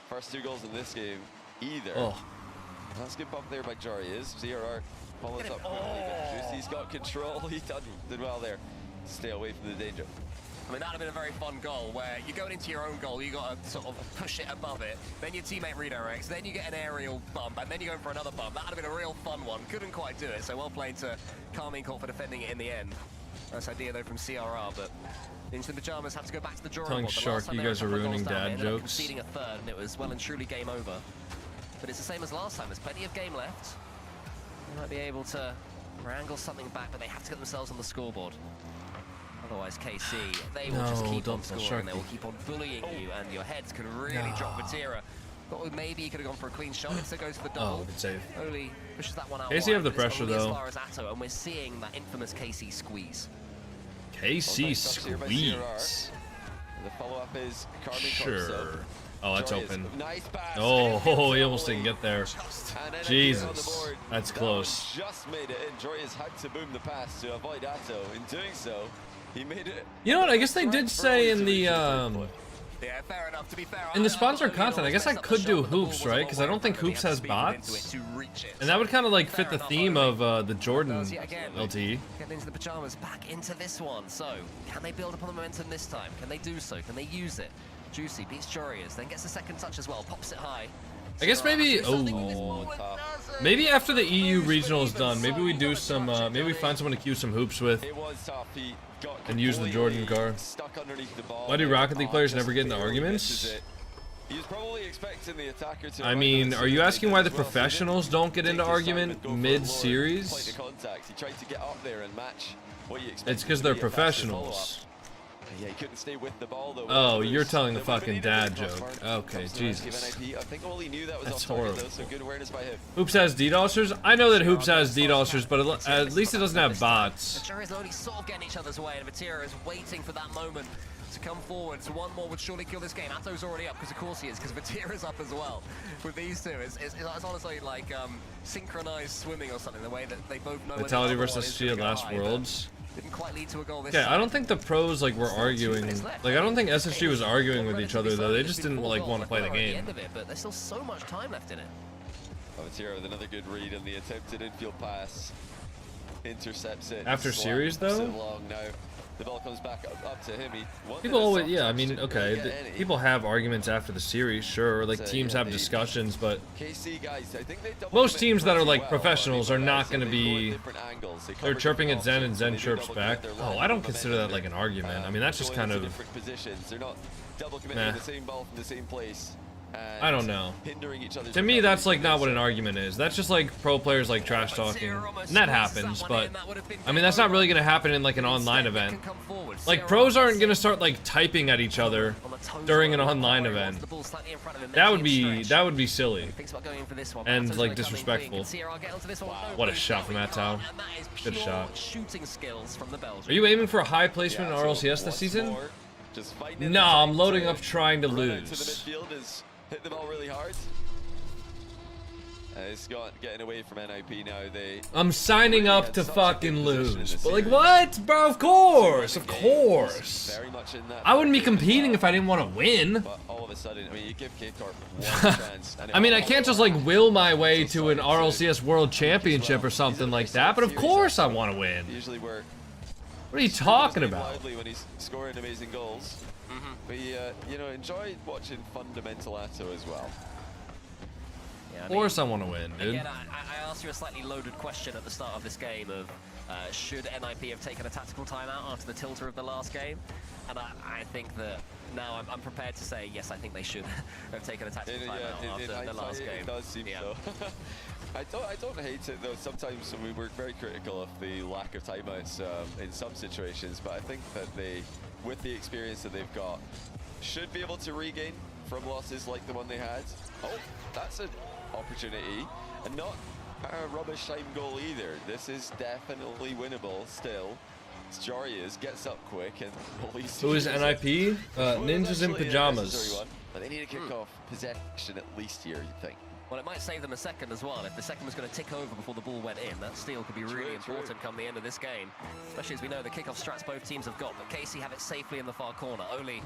first 2 goals in this game either. Oh. That's a good bump there by Jarius. CRR follows up quickly, but Juicy's got control. He did well there. Stay away from the danger. I mean, that'd have been a very fun goal where you're going into your own goal, you got to sort of push it above it, then your teammate redirects, then you get an aerial bump, and then you're going for another bump. That'd have been a real fun one. Couldn't quite do it, so well played to Karmine Corp for defending it in the end. Nice idea though from CRR, but Instant Pajamas had to go back to the drawing board. Shark, you guys are ruining dad jokes. Conceding a third, and it was well and truly game over. But it's the same as last time. There's plenty of game left. They might be able to wrangle something back, but they have to get themselves on the scoreboard. Otherwise, KC, they will just keep on scoring. They will Sharky. keep on bullying you, and your heads can really drop Vatira. But maybe he could have gone for a clean shot. Instead goes for the double. Oh, good save. Only pushes that one out. KC wide, have the but it's pressure, only as though. far as Atto, and we're seeing that infamous KC squeeze. KC squeeze. The follow-up is Karmine Corp. Sure. Oh, that's Joyous, open. nice pass. Oh, he almost didn't get there. And then Jesus, that's That close. one just made it in. Joyous had to boom the pass to avoid Atto. In doing so, he made it. You know what? I guess they did say in the Yeah, fair enough. To be fair, in the sponsored content, I guess I could do hoops, right? Because I don't think hoops has bots, and that would kind of like fit the theme of the Jordan LTE. Getting into the pajamas, back into this one. So, can they build upon the momentum this time? Can they do so? Can they use it? Juicy beats Jorius, then gets a second touch as well, pops it high. I guess maybe, maybe after the EU regional is done, maybe we do some, maybe we find someone to cue some hoops with It was tough. He got and use the Jordan car. stuck underneath the ball. Why do Rocket League players Just never get into barely misses arguments? it. He was probably expecting the attacker to. I mean, are you asking why the professionals don't get into argument mid-series? Point of contact. He tried to get up there and match what you expect. It's because they're professionals. Yeah, he couldn't stay with the ball though. Oh, you're telling the fucking dad joke. Okay, Jesus. I think Oli knew that was That's off target, horrible. though, so good awareness by him. Hoops has DDoSers? I know that Hoops has DDoSers, but at least it doesn't have bots. Jorius are only sort of getting each other's way, and Vatira is waiting for that moment to come forward. So one more would surely kill this game. Atto's already up, because of course he is, because Vatira's up as well. With these two, it's honestly like synchronized swimming or something, the way that they both know. Vitality versus SG last high, Worlds. Didn't quite lead to a goal this Yeah, time. I don't think the pros like were arguing. Like, I don't think SSG was arguing with each other though. They just didn't like want to play the game. But there's still so much time left in it. Vatira with another good read on the attempted infield pass. Intercepts it. After slams series, though? it long now. The ball comes back up to him. He wanted People a always, soft yeah, I touch, mean, didn't okay, really get any. people have arguments after the series, sure. Like So, teams yeah, have the discussions, but KC guys, I think they double most commit teams that are pretty like well. professionals I are mean, not so going to they go at be. different angles. They They're cover chirping at different Zen and options, Zen they do chirps double back. commit their Oh, line I don't momentum consider that there. like an argument. I mean, that's just Going kind into of. different positions. They're not double committing Meh. the same ball from the same place. I don't know. Hindering each other's To me, recovery. that's like not what an argument is. That's just like pro players like trash talking, and that happens. But I mean, that's not really gonna happen in like an online event. Like pros aren't gonna start like typing at each other during an online event. That would be silly and like disrespectful. What a shot from Atto. Good shot. Are you aiming for a high placement in RLCS this season? Just fighting in No, the I'm fight loading up trying to run out to the lose. midfield is hit the ball really hard. It's getting away from NIP now. I'm signing up to fucking lose. But like what? Bro, of course. Of course. Very much in that. I wouldn't be competing if I didn't want to win. But all of a sudden, I mean, you give K-Corp one chance. And I mean, I can't just like will my way to an RLCS World Championship or something like that, but of course I want to win. Usually we're. What are you talking about? Lively when he's scoring amazing goals. But you know, enjoy watching fundamental Atto as well. Yeah, Of course I want to win, dude. Again, I asked you a slightly loaded question at the start of this game of should NIP have taken a tactical timeout after the tilter of the last game? And I think that now I'm prepared to say yes, I think they should have taken a tactical timeout after the last game. It does seem so. I don't hate it though. Sometimes we were very critical of the lack of timeouts in some situations, but I think that they, with the experience that they've got, should be able to regain from losses like the one they had. Oh, that's an opportunity, and not a rubbish time goal either. This is definitely winnable still. It's Jorius gets up quick and Who is NIP? Ninjas in pajamas. But they need to kick off possession at least here, you'd think. Well, it might save them a second as well. If the second was going to tick over before the ball went in, that steal could be really important come the end of this game. Especially as we know the kickoff strats both teams have got. But KC have it safely in the far corner. Oli,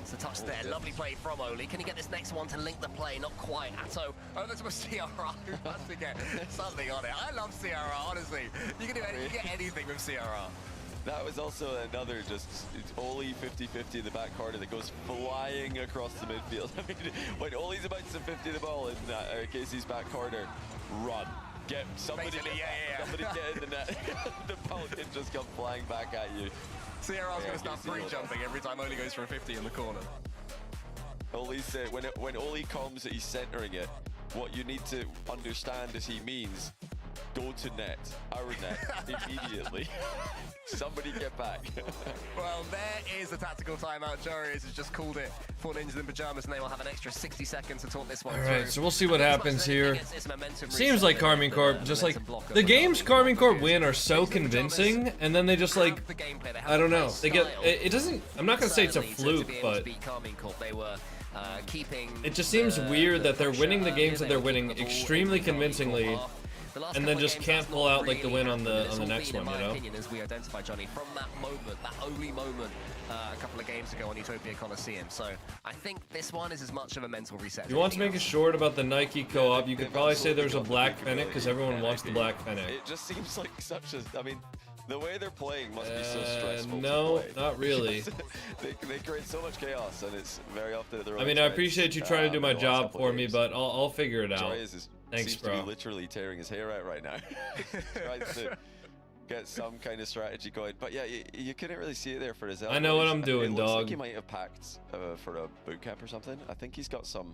it's a touch there. Lovely play from Oli. Can he get this next one to link the play? Not quite. Atto over to CRR, who wants to get something on it. I love CRR, honestly. You can do anything, you get anything with CRR. That was also another just Oli 50-50 in the back corner that goes flying across the midfield. I mean, when Oli's about to 50 the ball in Casey's back corner, run. Get somebody, somebody get in the net. The ball can just come flying back at you. CRR's going to start free jumping every time Oli goes for a 50 in the corner. Oli's when Oli comes, he's centering it. What you need to understand is he means go to net, our net, immediately. Somebody get back. Well, there is a tactical timeout. Jarius has just called it for Ninjas in Pajamas, and they will have an extra 60 seconds to talk this one through. Alright, so we'll see what happens here. Seems like Karmine Corp, just like, the games Karmine Corp win are so convincing, and then they just like, I don't know, they get, it doesn't, I'm not gonna say it's a fluke, but it just seems weird that they're winning the games that they're winning extremely convincingly, and then just can't pull out like the win on the next one, you know? As we identify Johnny from that moment, that only moment a couple of games ago on Utopia Coliseum. So I think this one is as much of a mental reset. If you want to make it short about the Nike co-op, you could probably say there's a Black Fennec because everyone wants the Black Fennec. It just seems like such a, I mean, the way they're playing must be so stressful. No, not really. they create so much chaos, and it's very often at their own I mean, I expense. appreciate you trying to do my job for me, but I'll figure it out. Thanks, seems bro. to be literally tearing his hair out right now, trying to get some kind of strategy going. But yeah, you couldn't really see it there for his elbows. I know what I'm doing, it looks dog. Like he might have packed for a boot camp or something. I think he's got some.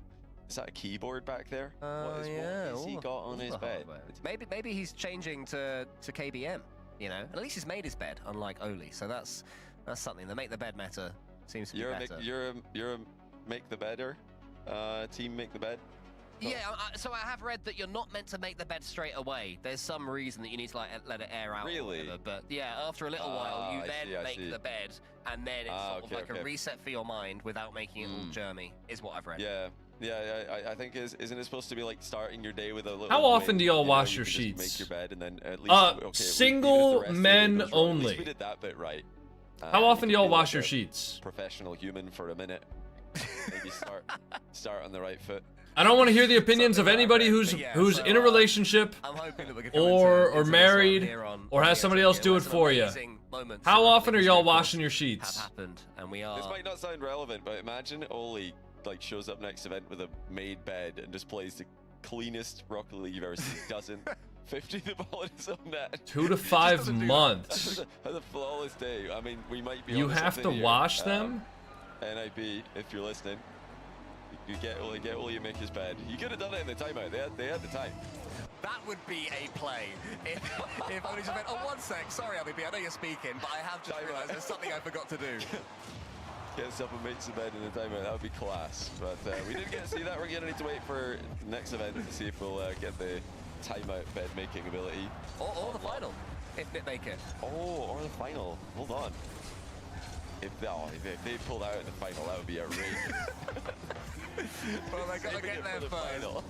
Is that a keyboard back there? What has he got on his bed? Maybe he's changing to KBM. You know, at least he's made his bed, unlike Oli. So that's something. The make the bed meta seems to be better. You're a make the bedder, team make the bed. Yeah, so I have read that you're not meant to make the bed straight away. There's some reason that you need to like let it air out. Really? Or whatever. But yeah, after a little while, you then make the bed, and then it's sort of like a reset for your mind without making it all germy, is what I've read. Yeah. I think isn't it supposed to be like starting your day with a little. How often do y'all wash your sheets? Make your bed and then at least. Single men only. We did that bit right. How often do y'all wash your sheets? Professional human for a minute. Maybe start on the right foot. I don't want to hear the opinions of anybody who's in a relationship or married or has somebody else do it for you. How often are y'all washing your sheets? This might not sound relevant, but imagine Oli like shows up next event with a made bed and just plays the cleanest Rocket League you've ever seen. Doesn't 50 the ball in his own net. 2 to 5 months. That's a flawless day. I mean, we might be. You have to wash them. NIB, if you're listening. You get Oli and make his bed. You could have done it in the timeout. They had the time. That would be a play. If only just went, oh, 1 sec. Sorry, LBB, I know you're speaking, but I have just realized there's something I forgot to do. Gets up and makes the bed in the timeout. That would be class. But we didn't get to see that. We're going to need to wait for the next event to see if we'll get the timeout bed making ability. Or the final, if they make it. Oh, or the final. Hold on. If they pulled out in the final, that would be outrageous. Well, they got to get there first.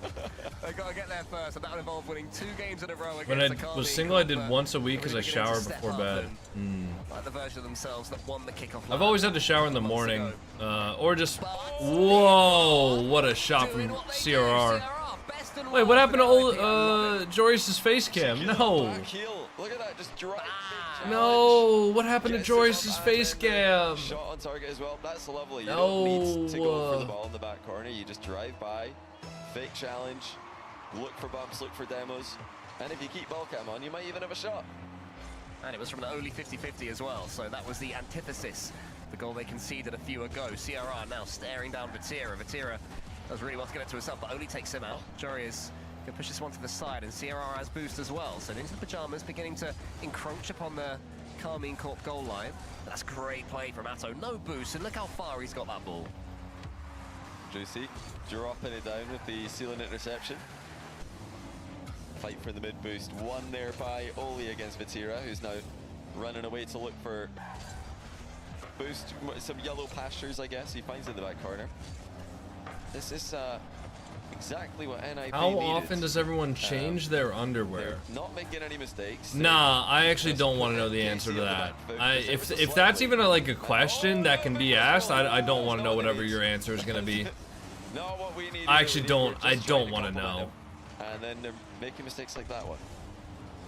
They got to get there first, and that would involve winning 2 games in a row against When I was single, I did once a week because I shower before bed. Like the version of themselves that won the kickoff. I've always had to shower in the morning, or just. Whoa! What a shot from CRR. Wait, what happened to Joris's face cam? No. Look at that, just drive. No, what happened to Joris's face cam? Shot on target as well. That's lovely. You don't need to go for the ball in the back corner. You just drive by, fake challenge, look for bumps, look for demos, and if you keep ball cam on, you might even have a shot. And it was from an only 50-50 as well, so that was the antithesis. The goal they conceded a few ago. CRR now staring down Vatira. Vatira does really well to get it to himself, but only takes him out. Jarius can push this one to the side, and CRR has boost as well. So into the Pajamas, beginning to encroach upon the Karmine Corp goal line. That's great play from Atto. No boost, and look how far he's got that ball. Juicy dropping it down with the ceiling interception. Fight for the mid boost. One there by Oli against Vatira, who's now running away to look for boost. Some yellow pastures, I guess. He finds in the back corner. This is exactly what NIP How needed. often does everyone change their underwear? Not making any mistakes. Nah, I actually don't want to know the answer to that. If that's even like a question that can be asked, I don't want to know whatever your answer is gonna be. I actually don't. I don't want to know. And then they're making mistakes like that one.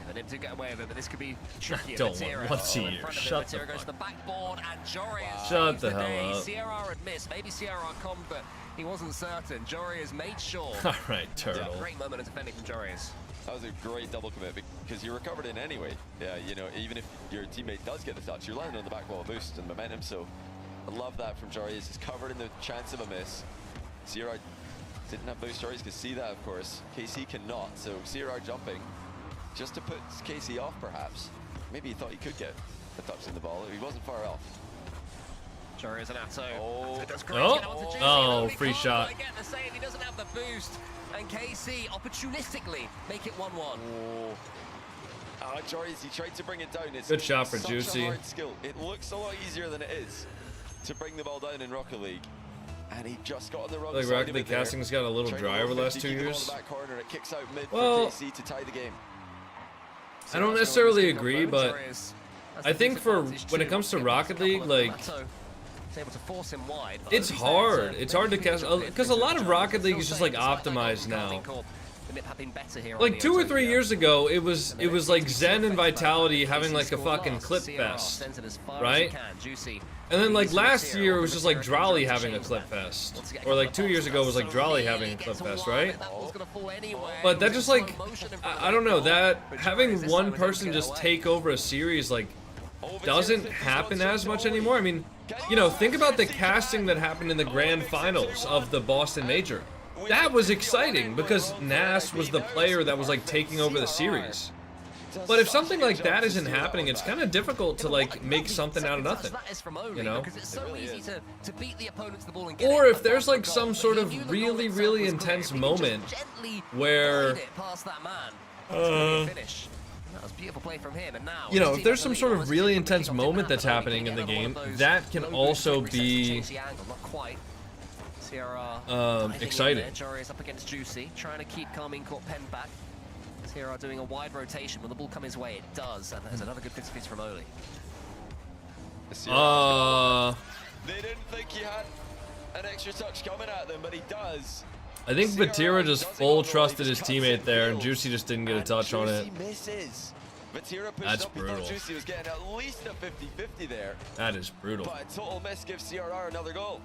And him to get away with it, but this could be tricky. Don't want to see you. Shut the fuck. Goes to the backboard, and Jorius Shut the hell up. CRR had missed. Maybe CRR come, but he wasn't certain. Jorius made sure. All right, Turtle. Great moment of defending from Jorius. That was a great double commit because you recovered in anyway. Yeah, you know, even if your teammate does get the touch, you're landing on the back wall boost and momentum. So I love that from Jorius. He's covered in the chance of a miss. CRR didn't have boost. Jorius could see that, of course. KC cannot. So CRR jumping. just to put Casey off, perhaps. Maybe he thought he could get a touch in the ball. He wasn't far off. Sure is an Atto. Oh, free shot. I get the save, he doesn't have the boost. And KC opportunistically make it 1-1. Joris, he tried to bring it down. It's good shot for such Juicy. a hard skill. It looks a lot easier than it is to bring the ball down in Rocket League. And he just got on the wrong side Rocket of it League there. casting's got a little dry over the last 2 years. It kicks out mid Well, for KC to tie the game. I don't necessarily agree, but I think for when it comes to Rocket League, like, able to force him wide, it's hard. It's hard to cast because a lot of Rocket League is just like optimized now. Like 2 or 3 years ago, it was like Zen and Vitality having like a fucking clip fest, right? And then like last year it was just like Drolly having a clip fest, or like 2 years ago it was like Drolly having a clip fest, right? But that just like I don't know, that having one person just take over a series like doesn't happen as much anymore. I mean, you know, think about the casting that happened in the grand finals of the Boston Major. That was exciting because Nas was the player that was like taking over the series. But if something like that isn't happening, it's kind of difficult to like make something out of nothing, you know? Or if there's like some sort of really, really intense moment where you know, if there's some sort of really intense moment that's happening in the game, that can also be exciting. Is up against Juicy, trying to keep Karmine Corp pen back. Sierra doing a wide rotation. Will the ball come his way? It does, and there's another good piece from Oli. They didn't think he had an extra touch coming at them, but he does. I think Vatira just full trusted his teammate there, and Juicy just didn't get a touch on it. That's brutal. Juicy was getting at least a 50-50 there. That is brutal. But a total miss gives CRR another goal.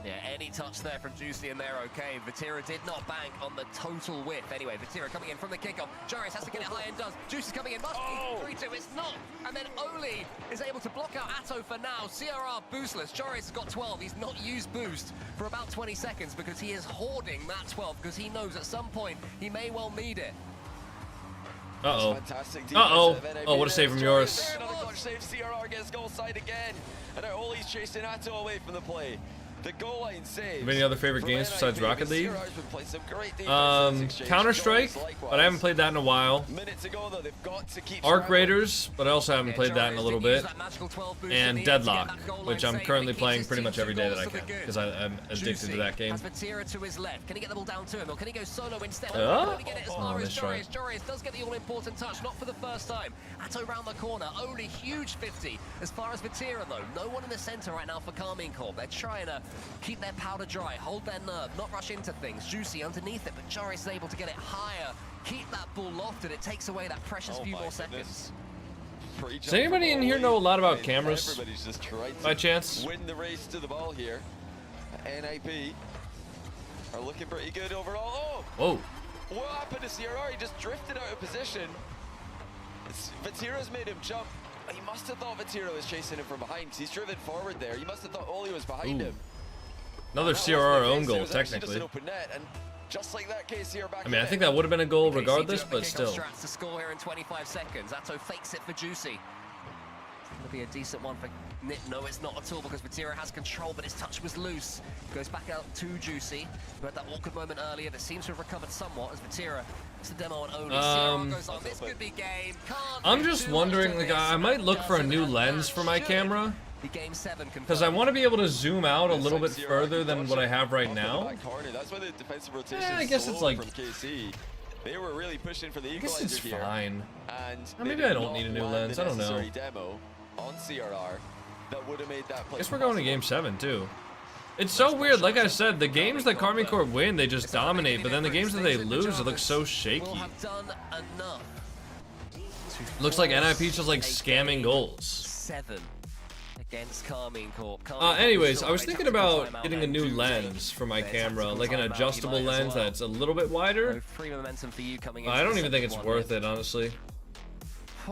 Yeah, any touch there from Juicy and they're okay. Vatira did not bank on the total whiff. Anyway, Vatira coming in from the kickoff. Joris has to get it high and does. Juicy's coming in, must be 3-2, it's not. And then Oli is able to block out Atto for now. CRR boostless. Joris has got 12. He's not used boost for about 20 seconds because he is hoarding that 12 because he knows at some point he may well need it. Uh-oh. Uh-oh. Oh, what a save from Joris. Another save. CRR gets goal side again. And now Oli's chasing Atto away from the play. The goal line save. Have any other favorite games besides Rocket League? Counter-Strike, but I haven't played that in a while. Arc Raiders, but I also haven't played that in a little bit. And Deadlock, which I'm currently playing pretty much every day that I can, because I'm addicted to that game. Can he get the ball down to him, or can he go solo instead? Joris does get the all-important touch, not for the first time. Atto round the corner, only huge 50. As far as Vatira though, no one in the center right now for Karmine Corp. They're trying to keep their powder dry, hold their nerve, not rush into things. Juicy underneath it, but Joris is able to get it higher, keep that ball lofted. It takes away that precious few more seconds. Does anybody in here know a lot about cameras? Everybody's just trying to by chance? Win the race to the ball here. NIP are looking pretty good overall. Whoa. What happened to CRR? He just drifted out of position. Vatira's made him jump. He must have thought Vatira was chasing him from behind because he's driven forward there. He must have thought Oli was behind him. Another CRR own goal, technically. Just like that case here back I mean, I think that would have been a goal regardless, but still. To score here in 25 seconds. Atto fakes it for Juicy. It's going to be a decent one for Nip. No, it's not at all because Vatira has control, but his touch was loose. Goes back out to Juicy, who had that awkward moment earlier that seems to have recovered somewhat as Vatira. It's the demo on Oli. Goes on. This could be game. I'm just wondering, like, I might look for a new lens for my camera. Because I want to be able to zoom out a little bit further than what I have right now. Yeah, I guess it's like... They were really pushing for the I guess it's fine. And maybe I don't need a new lens, I don't know. On CRR that would have made that play. I guess we're going to game 7 too. It's so weird, like I said, the games that Karmine Corp win, they just dominate, but then the games that they lose, it looks so shaky. Looks like NIP's just like scamming goals. 7 against Karmine Corp. Anyways, I was thinking about getting a new lens for my camera, like an adjustable lens that's a little bit wider. Free momentum for you coming in. I don't even think it's worth it, honestly.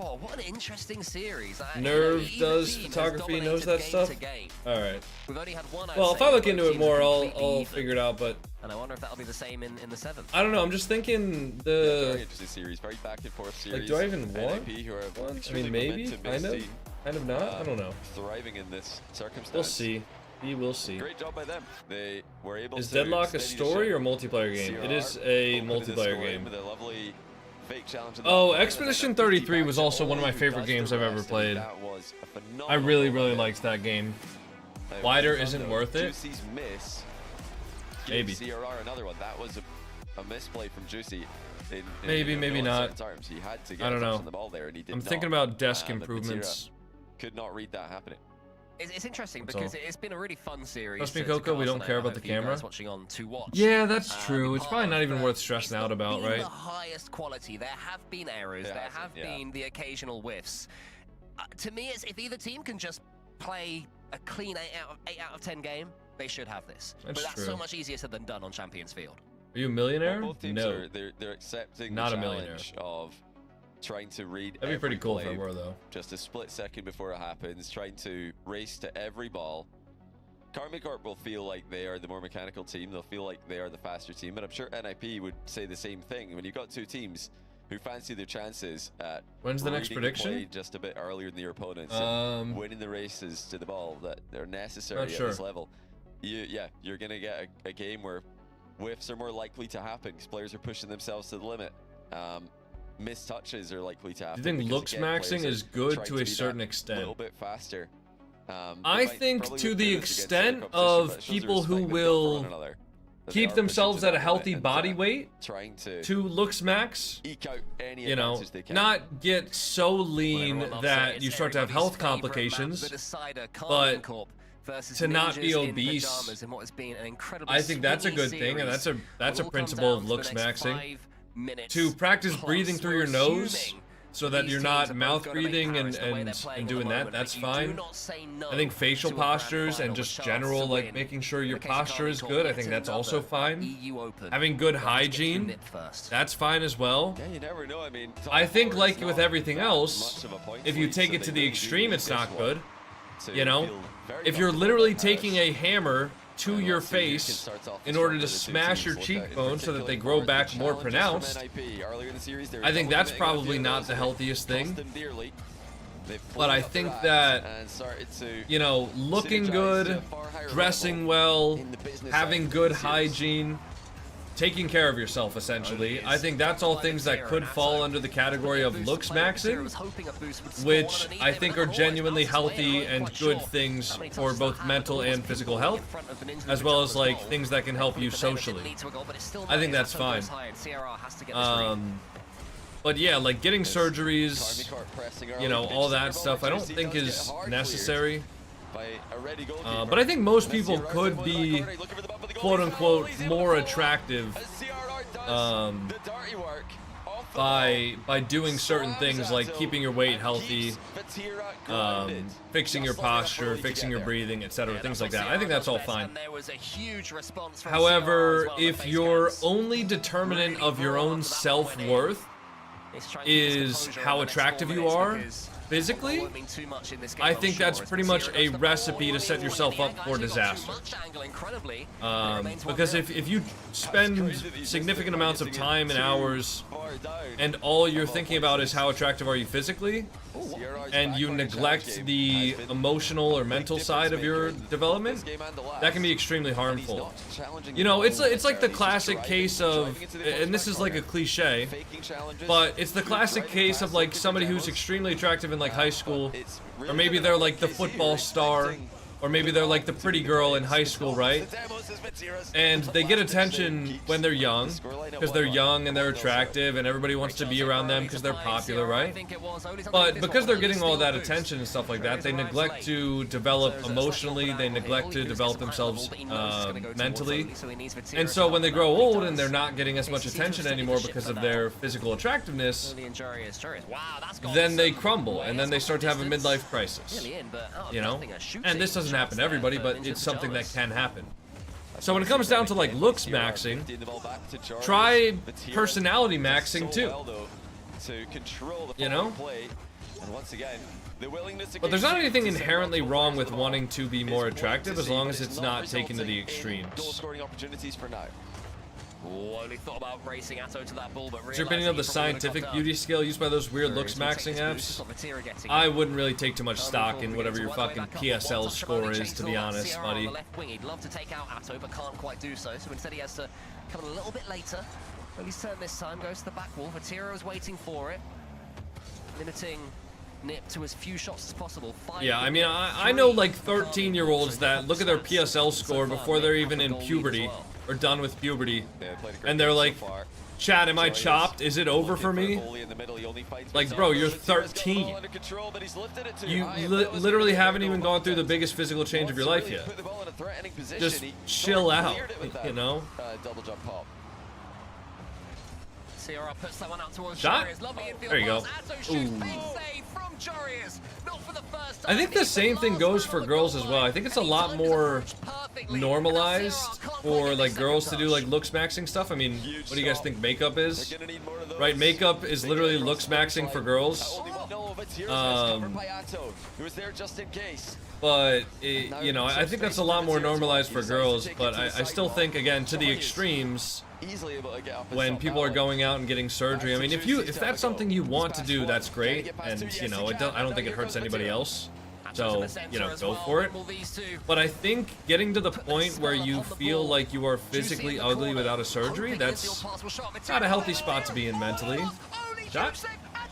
Oh, what an interesting series. Nerve Either does team has photography, knows that dominated stuff. game to game. All right. We've only had one. Well, if I look into it more, I'll figure it out. But and I wonder if that'll be the same in the 7th. I don't know. I'm just thinking Very interesting series, very back and forth series. like, do I even want NIP, who are one? I extremely mean, maybe, momentum-based team, kind of not. I don't know. Thriving in this circumstance. We'll see. We will see. Great job by them. They were able Is to Deadlock a steady the story ship. or multiplayer game? It is a Open to the multiplayer score game. with a lovely fake challenge in the Oh, back end, Expedition and then 33 back was to also one of my Ollie, who favorite does the games I've ever rest. played. That was a phenomenal I really goal by liked him. that game. Now, Wider well isn't done, worth though. it. Juicy's miss. Maybe. CRR another one. That was a misplay from Juicy. In Maybe, maybe not. Terms. He had to get I don't a touch know. on the ball there, and he did I'm not. thinking about desk But improvements. Patira could not read that happening. It's interesting That's because all. it's been a really fun series. Trust me, to Coco, we cast, don't and I care about hope the you guys camera. watching on to watch. Yeah, that's true. It's probably not even But worth stressing out about, been right? the highest quality. There have been errors. There There hasn't, have yeah. been the occasional whiffs. To me, it's if either team can just play a clean 8 out of 10 game, they should have this. That's but that's true. so much easier said than done on Champions Field. Are you a millionaire? Both teams No. are they're accepting Not the a millionaire. challenge of trying to read. That'd be pretty every cool if play I were, though. Just a split second before it happens, trying to race to every ball. Karmine Corp will feel like they are the more mechanical team. They'll feel like they are the faster team, but I'm sure NIP would say the same thing. When you've got two teams who fancy their chances at When's the next reading prediction? play just a bit earlier than your opponents, and winning the races to the ball that are necessary Not at sure. this level, you're gonna get a game where whiffs are more likely to happen because players are pushing themselves to the limit. Missed touches are likely to happen. Do you think because, looks again, maxing players are is good trying to be a that certain extent? little bit faster. I think to the extent of people who will keep themselves at a healthy body weight trying to looks max, eke out any you know, advantage they can. not get so lean Everyone loves that it. you It's start to have everybody's health favourite complications. map, the decider, Karmine but Corp versus to not be ninjas in obese, pajamas in what has been an incredibly I think that's a swingy good thing, and series. that's a Will all come principle down of to the looks next maxing. 5 minutes To practice plus. breathing through We're your nose assuming so that these you're teams not are mouth both gonna make breathing Paris the way they're playing at the doing that, moment, that's but you fine. do not say no I think facial to a grand postures final and with just chance general, to like win. making sure In your the case of posture is Karmine Corp, good, I yet think that's also another fine. EU Open. Having good They have to get through hygiene, MIP first. that's fine as well. Yeah, you never know. I mean, I think, top four like is with not everything that else, much of a point if you lead, take so it to they the really do extreme, need it's this not one good. to You know, feel very if you're comfortable literally about taking Paris. a hammer to And your let's see who can face start off in the order stronger to of the two smash teams. your Look at, cheekbones so that they particularly grow for back the more challenges from pronounced, NIP. Earlier in the series, they were I think that's dominating on probably field not goals, the and it healthiest cost thing. them dearly. They've But played I up think their that, act and started to you know, looking synergize good, to a far higher dressing level well, in the business having side of good the series. hygiene, taking care of yourself, essentially. I think that's all things that could fall under the category of looks maxing, which I think are genuinely healthy and good things for both mental and physical health, as well as like things that can help you socially. I think that's fine. But yeah, like getting surgeries, you know, all that stuff, I don't think is necessary. But I think most people could be, quote unquote, more attractive by doing certain things like keeping your weight healthy, fixing your posture, fixing your breathing, etc., things like that. I think that's all fine. However, if your only determinant of your own self-worth is how attractive you are physically, I think that's pretty much a recipe to set yourself up for disaster. Because if you spend significant amounts of time and hours and all you're thinking about is how attractive are you physically, and you neglect the emotional or mental side of your development, that can be extremely harmful. You know, it's like the classic case of, and this is like a cliche, but it's the classic case of like somebody who's extremely attractive in like high school, or maybe they're like the football star, or maybe they're like the pretty girl in high school, right? And they get attention when they're young, because they're young and they're attractive and everybody wants to be around them because they're popular, right? But because they're getting all that attention and stuff like that, they neglect to develop emotionally, they neglect to develop themselves mentally. And so when they grow old and they're not getting as much attention anymore because of their physical attractiveness, then they crumble and then they start to have a midlife crisis, you know? And this doesn't happen to everybody, but it's something that can happen. So when it comes down to like looks maxing, try personality maxing too. You know? And once again, the willingness to But there's not anything inherently wrong with wanting to be more attractive as long as it's not taken to the Goal extremes. scoring opportunities for now. Oh, only thought about racing Atto to that ball, but Is your opinion of the scientific beauty scale used by those weird looks maxing apps? I wouldn't really take too much stock in whatever your fucking PSL score is, to be honest, buddy. He'd love to take out Atto, but can't quite do so. So instead he has to come a little bit later. But he's turned this time, goes to the back wall. Vatira is waiting for it. Limiting Nip to as few shots as possible. Yeah, I mean, I know like 13-year-olds that look at their PSL score before they're even in puberty, or done with puberty, and they're like, Chad, am I chopped? Is it over for me? Like, bro, you're 13. You literally haven't even gone through the biggest physical change of your life yet. Just chill out, you know? Sierra puts that one out towards Shot? Jarius. Lovely infield There you go. pass. Atto shoots, big save from Jarius. Not for the first time. I think the same thing goes for girls as well. I think it's a lot more normalized for like girls to do like looks maxing stuff. I mean, what do you guys think makeup is? Right, makeup is literally looks maxing for girls. But you know, I think that's a lot more normalized for girls. But I still think, again, to the extremes, when people are going out and getting surgery. I mean, if that's something you want to do, that's great, and you know, I don't think it hurts anybody else. So, you know, go for it. But I think getting to the point where you feel like you are physically ugly without a surgery, that's not a healthy spot to be in mentally. Shot?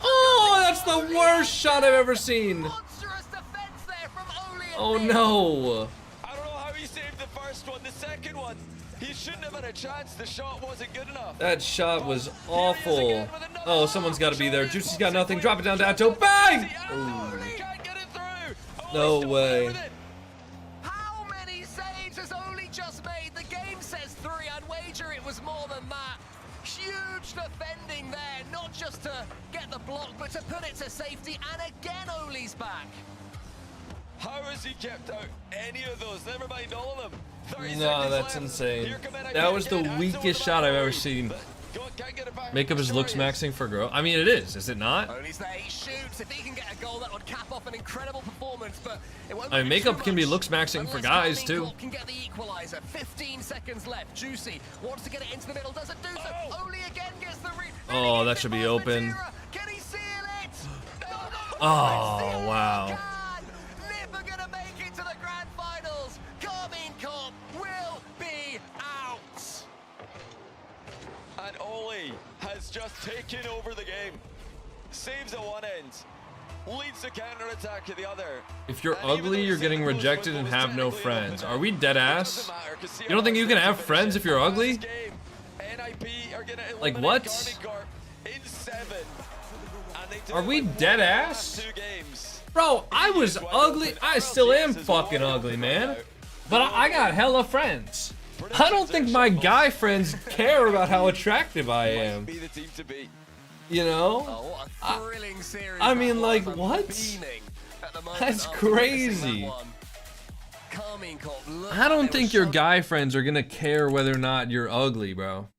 Oh, that's the worst shot I've ever seen. Oh no. I don't know how he saved the first one. The second one, he shouldn't have had a chance. The shot wasn't good enough. That shot was awful. Oh, someone's got to be there. Juicy's got nothing. Drop it down to Atto. Bang! Ooh. No way. How many saves has Oli just made? The game says 3. I'd wager it was more than that. Huge defending there, not just to get the block, but to put it to safety. And again, Oli's back. How has he kept out any of those? Never mind all of them. No, that's insane. That was the weakest shot I've ever seen. Makeup is looks maxing for girl. I mean, it is it not? Oli's there, he shoots. If he can get a goal, that would cap off an incredible performance, but it won't. I mean, makeup can be looks maxing for guys too. Can get the equalizer. 15 seconds left. Juicy wants to get it into the middle, doesn't do so. Oli again gets the read. Oh, that should be open. Can he seal it? Oh, wow. Nip are gonna make it to the grand finals. Karmine Corp will be out. And Oli has just taken over the game. Saves at one end, leads the counter-attack at the other. If you're ugly, you're getting rejected and have no friends. Are we dead ass? You don't think you can have friends if you're ugly? Like what? Are we dead ass? Bro, I was ugly. I still am fucking ugly, man. But I got hella friends. I don't think my guy friends care about how attractive I am. You know? I mean, like, what? That's crazy. I don't think your guy friends are gonna care whether or not you're ugly, bro.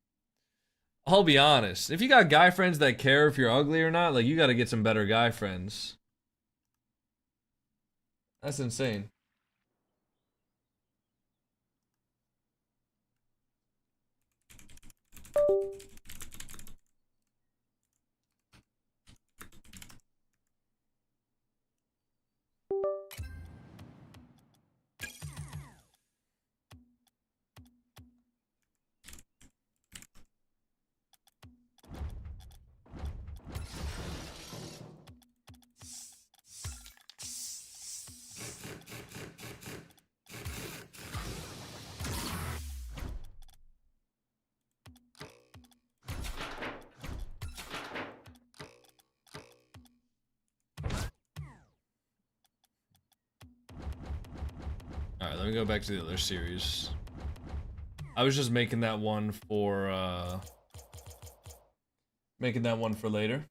I'll be honest. If you got guy friends that care if you're ugly or not, like, you gotta get some better guy friends. That's insane. Alright, let me go back to the other series. I was just making that one for later.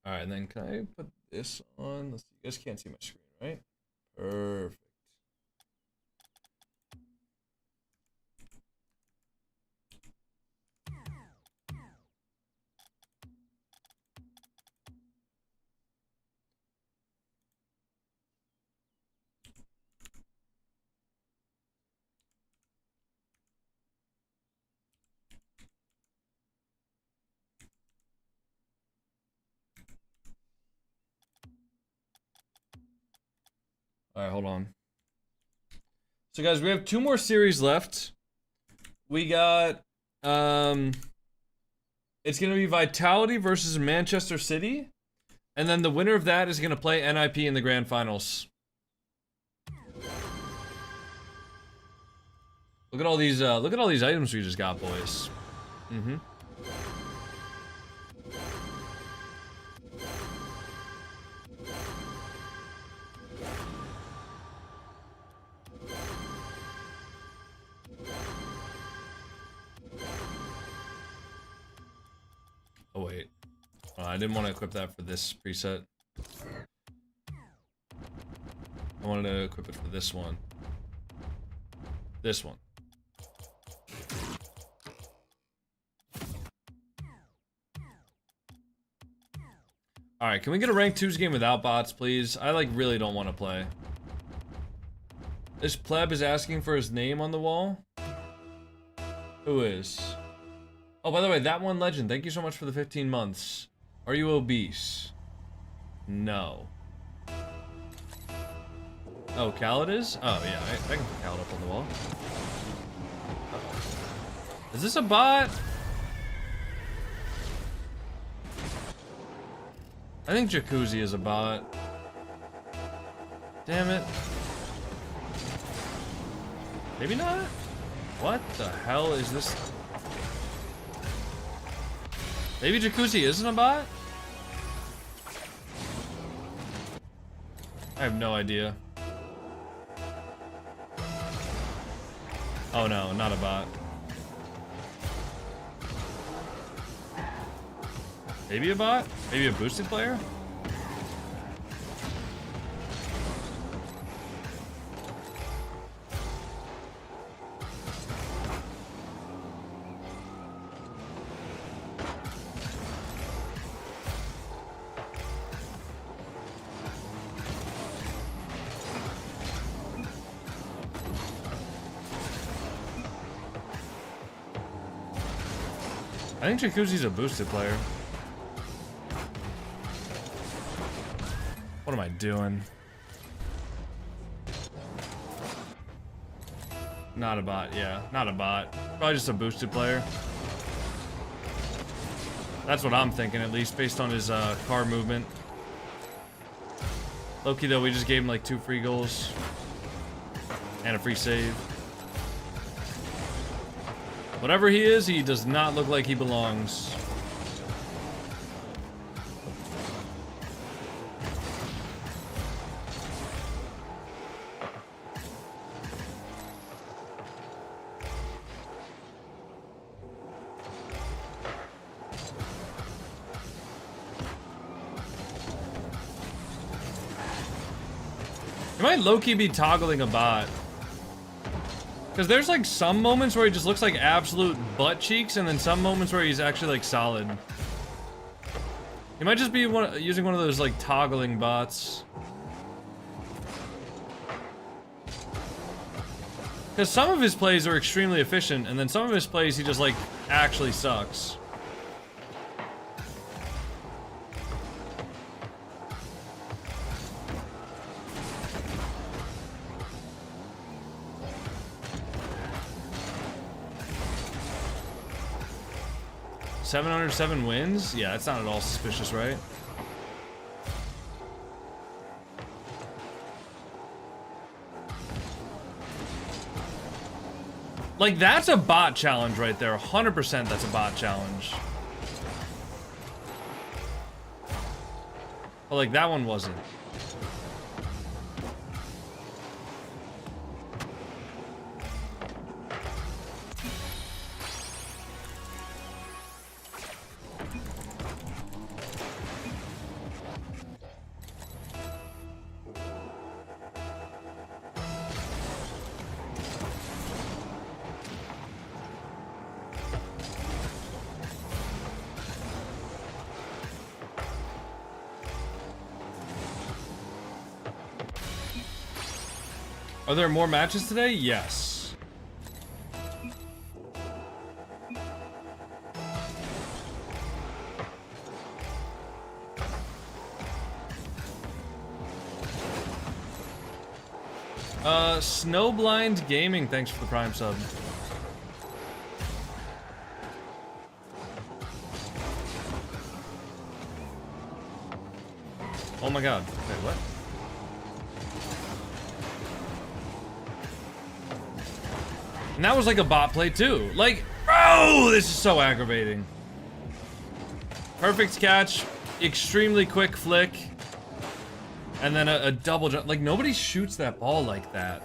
Alright, and then can I put this on? Let's see. You guys can't see my screen, right? Perfect. Alright, hold on. So guys, we have 2 more series left. We got it's gonna be Vitality versus Manchester City. And then the winner of that is gonna play NIP in the grand finals. Look at all these items we just got, boys. Mm-hmm. Oh wait. I didn't want to equip that for this preset. I wanted to equip it for this one. This one. Alright, can we get a rank 2's game without bots, please? I, like, really don't want to play. This pleb is asking for his name on the wall? Who is? Oh, by the way, that one legend, thank you so much for the 15 months. Are you obese? No. Oh, Khaled is? Oh, yeah, I can put Khaled up on the wall. Is this a bot? I think Jacuzzi is a bot. Damn it. Maybe not? What the hell is this? Maybe Jacuzzi isn't a bot? I have no idea. Oh no, not a bot. Maybe a bot? Maybe a boosted player? I think Jacuzzi's a boosted player. What am I doing? Not a bot, yeah. Not a bot. Probably just a boosted player. That's what I'm thinking, at least, based on his car movement. Low-key, though, we just gave him, like, 2 free goals. And a free save. Whatever he is, he does not look like he belongs. He might low-key be toggling a bot. Because there's like some moments where he just looks like absolute butt cheeks, and then some moments where he's actually like solid. He might just be using one of those like toggling bots. Because some of his plays are extremely efficient, and then some of his plays he just like actually sucks. $707 wins? Yeah, that's not at all suspicious, right? Like, that's a bot challenge right there. 100% that's a bot challenge. But, like, that one wasn't. Are there more matches today? Yes. Snowblind Gaming, thanks for the Prime sub. Oh my god. Wait, what? And that was like a bot play too. Like, bro, this is so aggravating. Perfect catch, extremely quick flick, and then a double jump. Like, nobody shoots that ball like that.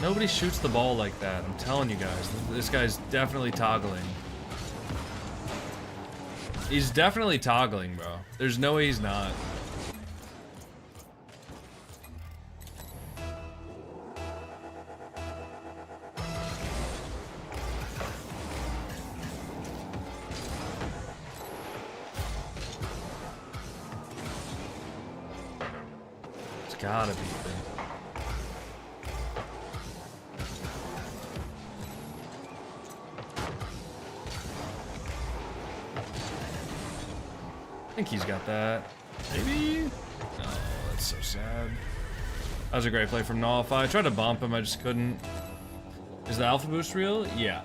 Nobody shoots the ball like that. I'm telling you guys, this guy's definitely toggling. He's definitely toggling, bro. There's no way he's not. It's gotta be. I think he's got that. Maybe? Oh, that's so sad. That was a great play from Nullify. I tried to bump him, I just couldn't. Is the alpha boost real? Yeah.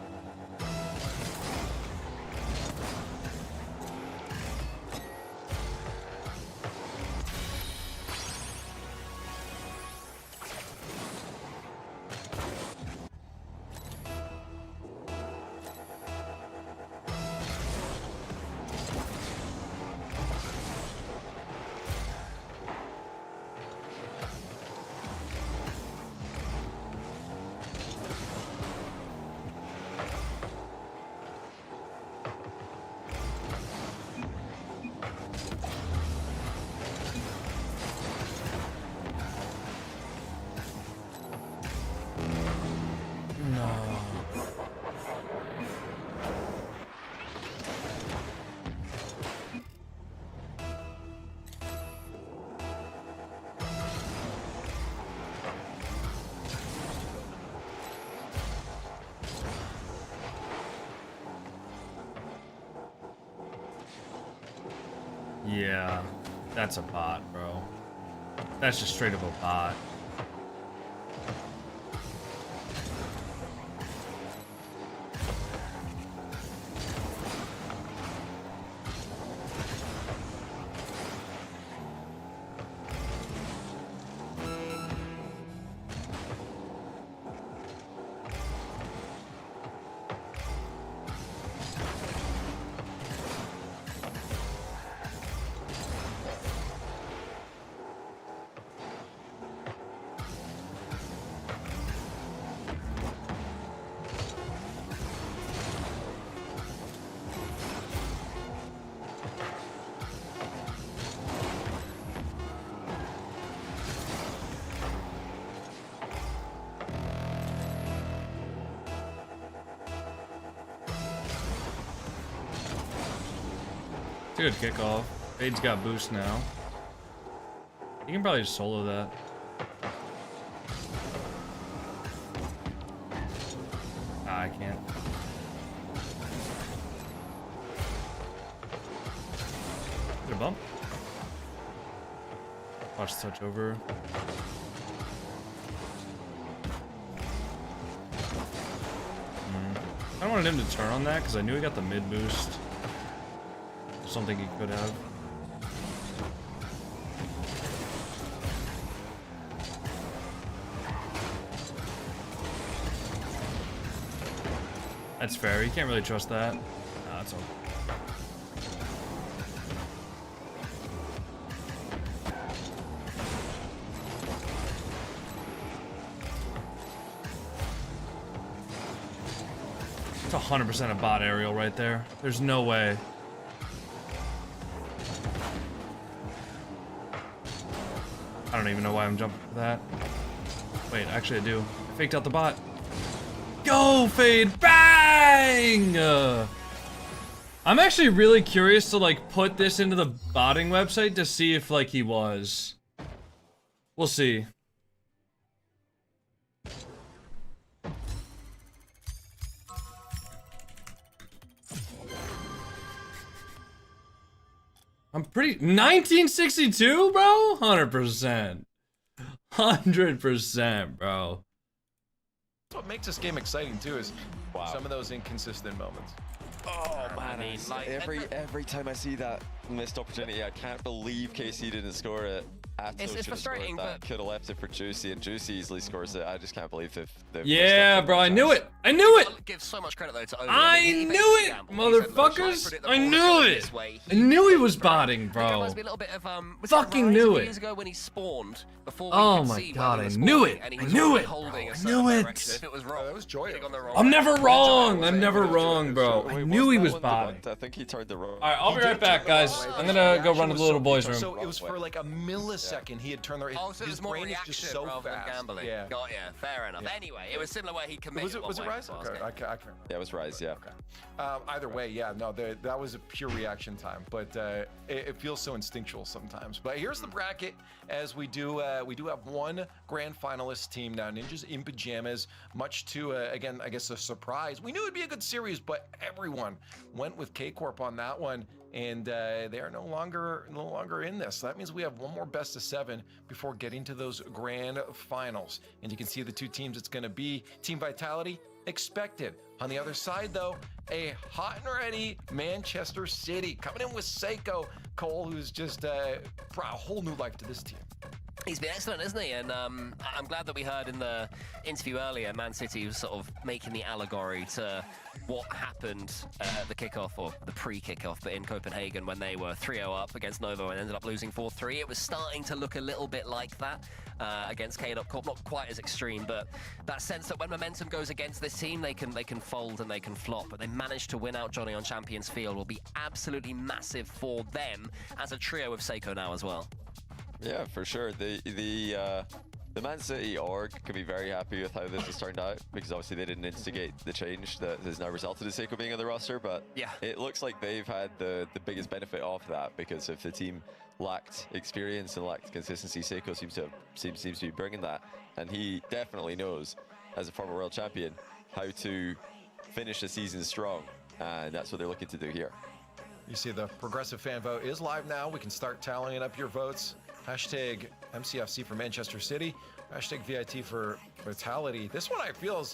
Yeah, that's a bot, bro. That's just straight up a bot. Good kickoff. Fade's got boost now. He can probably just solo that. Nah, I can't. Get a bump. Watch the touch over. I don't wanted him to turn on that because I knew he got the mid boost. Something he could have. That's fair. You can't really trust that. Nah, that's okay. It's 100% a bot aerial right there. There's no way. I don't even know why I'm jumping for that. Wait, actually I do. I faked out the bot. Go, Fade! Bang! I'm actually really curious to like put this into the botting website to see if like he was. We'll see. I'm pretty 1962, bro? 100%. 100%, bro. What makes this game exciting too is some of those inconsistent moments. Oh man, I mean, like, every time I see that missed opportunity, I can't believe KC didn't score it. It's frustrating, but could have left it for Juicy, and Juicy easily scores it. I just can't believe they've yeah, bro, I knew it. I knew it. Give so much credit though to Owen. I knew it, motherfuckers. I knew it. I knew he was botting, bro. Fucking knew it. Years ago when he spawned, before oh my god, I knew it. I knew it. I knew it. If it was wrong, that was joy. I'm never wrong. I'm never wrong, bro. I knew he was botting. I think he turned the wrong. All right, I'll be right back, guys. I'm gonna go run to the little boys' room. So it was for like a millisecond he had turned the. Oh, so it was more reaction just so rather fast. than gambling. Yeah. Got ya. Fair enough. Anyway, it was similar where he committed. Was it Rise? Okay, I can't. Yeah, it was Rise. Yeah. Okay. Either way, yeah, no, that was a pure reaction time, but it feels so instinctual sometimes. But here's the bracket as we do have one grand finalist team now, Ninjas in Pajamas, much to again, I guess a surprise. We knew it'd be a good series, but everyone went with K-Corp on that one, and they are no longer in this. So that means we have one more best of 7 before getting to those grand finals. And you can see the two teams it's going to be. Team Vitality expected. On the other side, though, a hot and ready Manchester City coming in with Seiko Cole, who's just brought a whole new life to this team. He's been excellent, isn't he? And I'm glad that we heard in the interview earlier, Man City was sort of making the allegory to what happened at the kickoff, or the pre-kickoff, but in Copenhagen when they were 3-0 up against Novo and ended up losing 4-3. It was starting to look a little bit like that against Corp. Not quite as extreme, but that sense that when momentum goes against this team, they can fold and they can flop. But they managed to win out Johnny on Champions Field will be absolutely massive for them as a trio with Seiko now as well. Yeah, for sure. The Man City org can be very happy with how this has turned out, because obviously they didn't instigate the change that has now resulted in Seiko being on the roster, but yeah, it looks like they've had the biggest benefit of that, because if the team lacked experience and lacked consistency, Seiko seems to be bringing that, and he definitely knows, as a former world champion, how to finish the season strong, and that's what they're looking to do here. You see the progressive fan vote is live now. We can start tallying up your votes. Hashtag MCFC for Manchester City. Hashtag VIT for Vitality. This one I feel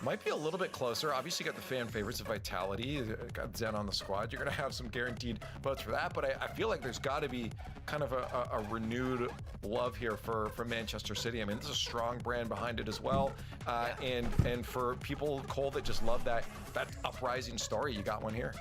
might be a little bit closer. Obviously, you got the fan favorites of Vitality. Got Zen on the squad. You're going to have some guaranteed votes for that. But I feel like there's got to be kind of a renewed love here for Manchester City. I mean, there's a strong brand behind it as well. And for people, Cole, that just love that uprising story, you got one here.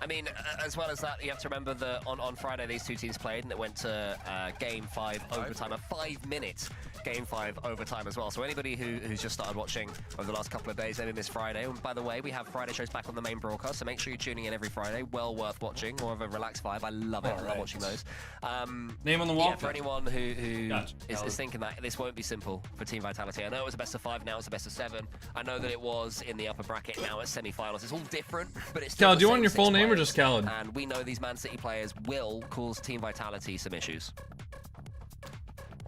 I mean, as well as that, you have to remember that on Friday these two teams played and it went to Game 5 overtime, a 5-minute Game 5 overtime as well. So anybody who's just started watching over the last couple of days, maybe missed Friday. And by the way, we have Friday shows back on the main broadcast, so make sure you're tuning in every Friday. Well worth watching, more of a relaxed vibe. I love it. I love watching those. Name on the wall. Yeah, for anyone who is thinking that this won't be simple for Team Vitality. I know it was a best of 5, now it's a best of 7. I know that it was in the upper bracket, now it's semi-finals. It's all different, but it's still Cal, do you want your full name or just Khaled? And we know these Man City players will cause Team Vitality some issues.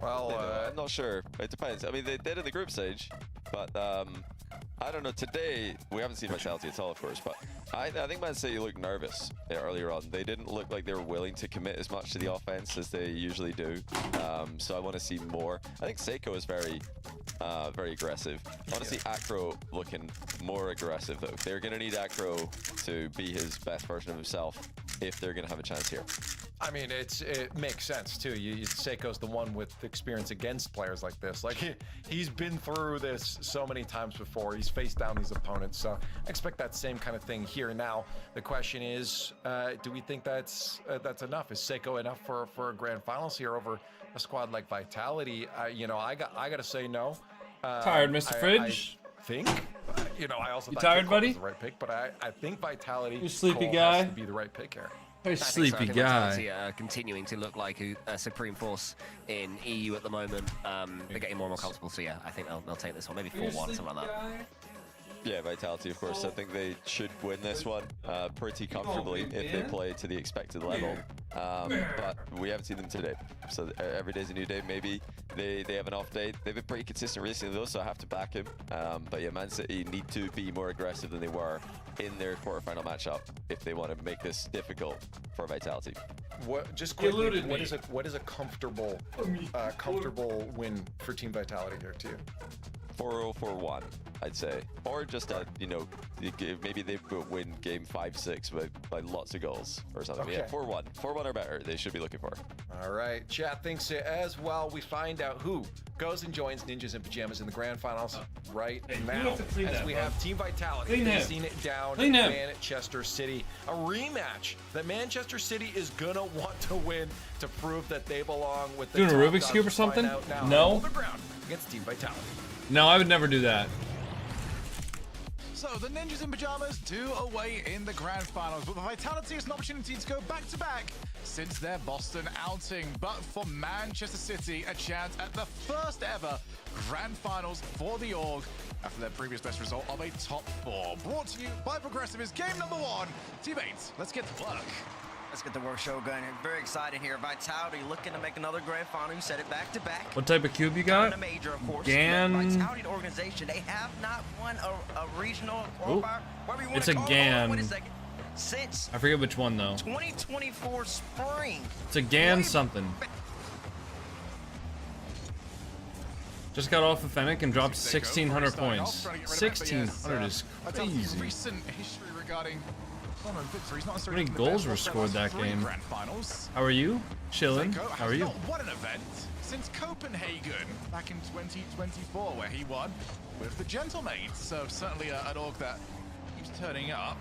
Well, I'm not sure. It depends. I mean, they did in the group stage, but I don't know. Today, we haven't seen Vitality at all, of course, but I think Man City looked nervous earlier on. They didn't look like they were willing to commit as much to the offense as they usually do. So I want to see more. I think Seiko is very aggressive. I want to see Acro looking more aggressive, though. They're going to need Acro to be his best version of himself if they're going to have a chance here. I mean, it makes sense too. Seiko's the one with experience against players like this. Like he's been through this so many times before. He's faced down these opponents, so I expect that same kind of thing here. Now the question is, do we think that's enough? Is Seiko enough for a grand finals here over a squad like Vitality? You know, I got to say no. Tired, Mr. Fridge? I think. You know, I also you thought tired, buddy? was the right pick, but I think Vitality. You sleepy Cole guy? has to be the right pick here. Very sleepy guy. Continuing to look like a supreme force in EU at the moment. They're getting more and more comfortable, so yeah, I think they'll take this one. Maybe 4-1, something like that. Yeah, Vitality, of course. I think they should win this one pretty comfortably if they play to the expected level. But we haven't seen them today. So every day's a new day. Maybe they have an off day. They've been pretty consistent recently, though, so I have to back him. But yeah, Man City need to be more aggressive than they were in their quarterfinal matchup if they want to make this difficult for Vitality. What? Just quickly, what is a comfortable win for Team Vitality here to you? 4-0-4-1, I'd say, or just a, you know, maybe they win game 5-6 by lots of goals or something. Okay. Yeah, 4-1 or better. They should be looking for. All right, chat thinks it as well. We find out who goes and joins Ninjas in Pajamas in the grand finals right now, as we have Team Vitality facing it down Manchester City. A rematch that Manchester City is gonna want to win to prove that they belong with the doing a top Rubik's dogs. Cube or something? No. No. The ground against Team Vitality. No, I would never do that. So the Ninjas in Pajamas do away in the grand finals, but the Vitality is an opportunity to go back-to-back since their Boston outing. But for Manchester City, a chance at the first ever grand finals for the org after their previous best result of a top 4. Brought to you by Progressive is game number 1. Teammates, let's get to work. Let's get the work show going. Very excited here. Vitality looking to make another grand final. You said it back-to-back. What type of cube you got? A major, of course. GAN. Vitality the organization, they have not won a regional qualifier. It's a GAN. Wait a second. Since I forget which one though. 2024 spring. It's a GAN something. Just got off of Fennec and dropped 1,600 points. 1,600 is crazy. Recent history regarding How many goals were scored that game? How are you? Chilling. How are you? What an event since Copenhagen back in 2024, where he won with the Gentlemates. So certainly an org that keeps turning up.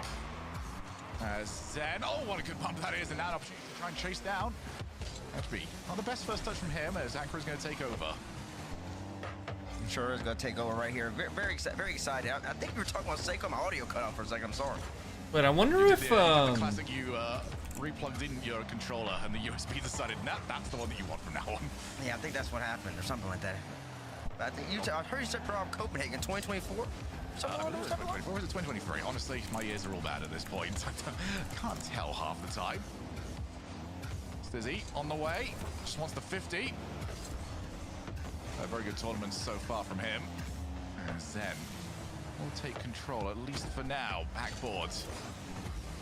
As Zen, oh, what a good bump that is, and now an opportunity to try and chase down HB. Not the best first touch from him, as Anchor is going to take over. Sure is going to take over right here. Very excited. I think you were talking about Seiko. My audio cut off for a second. I'm sorry. But I wonder if the classic you replugged in your controller and the USB decided that's the one that you want from now on. Yeah, I think that's what happened or something like that. But I think I heard you said from Copenhagen 2024. Or was it 2023? Honestly, my ears are all bad at this point. I can't tell half the time. Stizzy on the way. Just wants the 50. A very good tournament so far from him. And Zen will take control, at least for now. Backboard.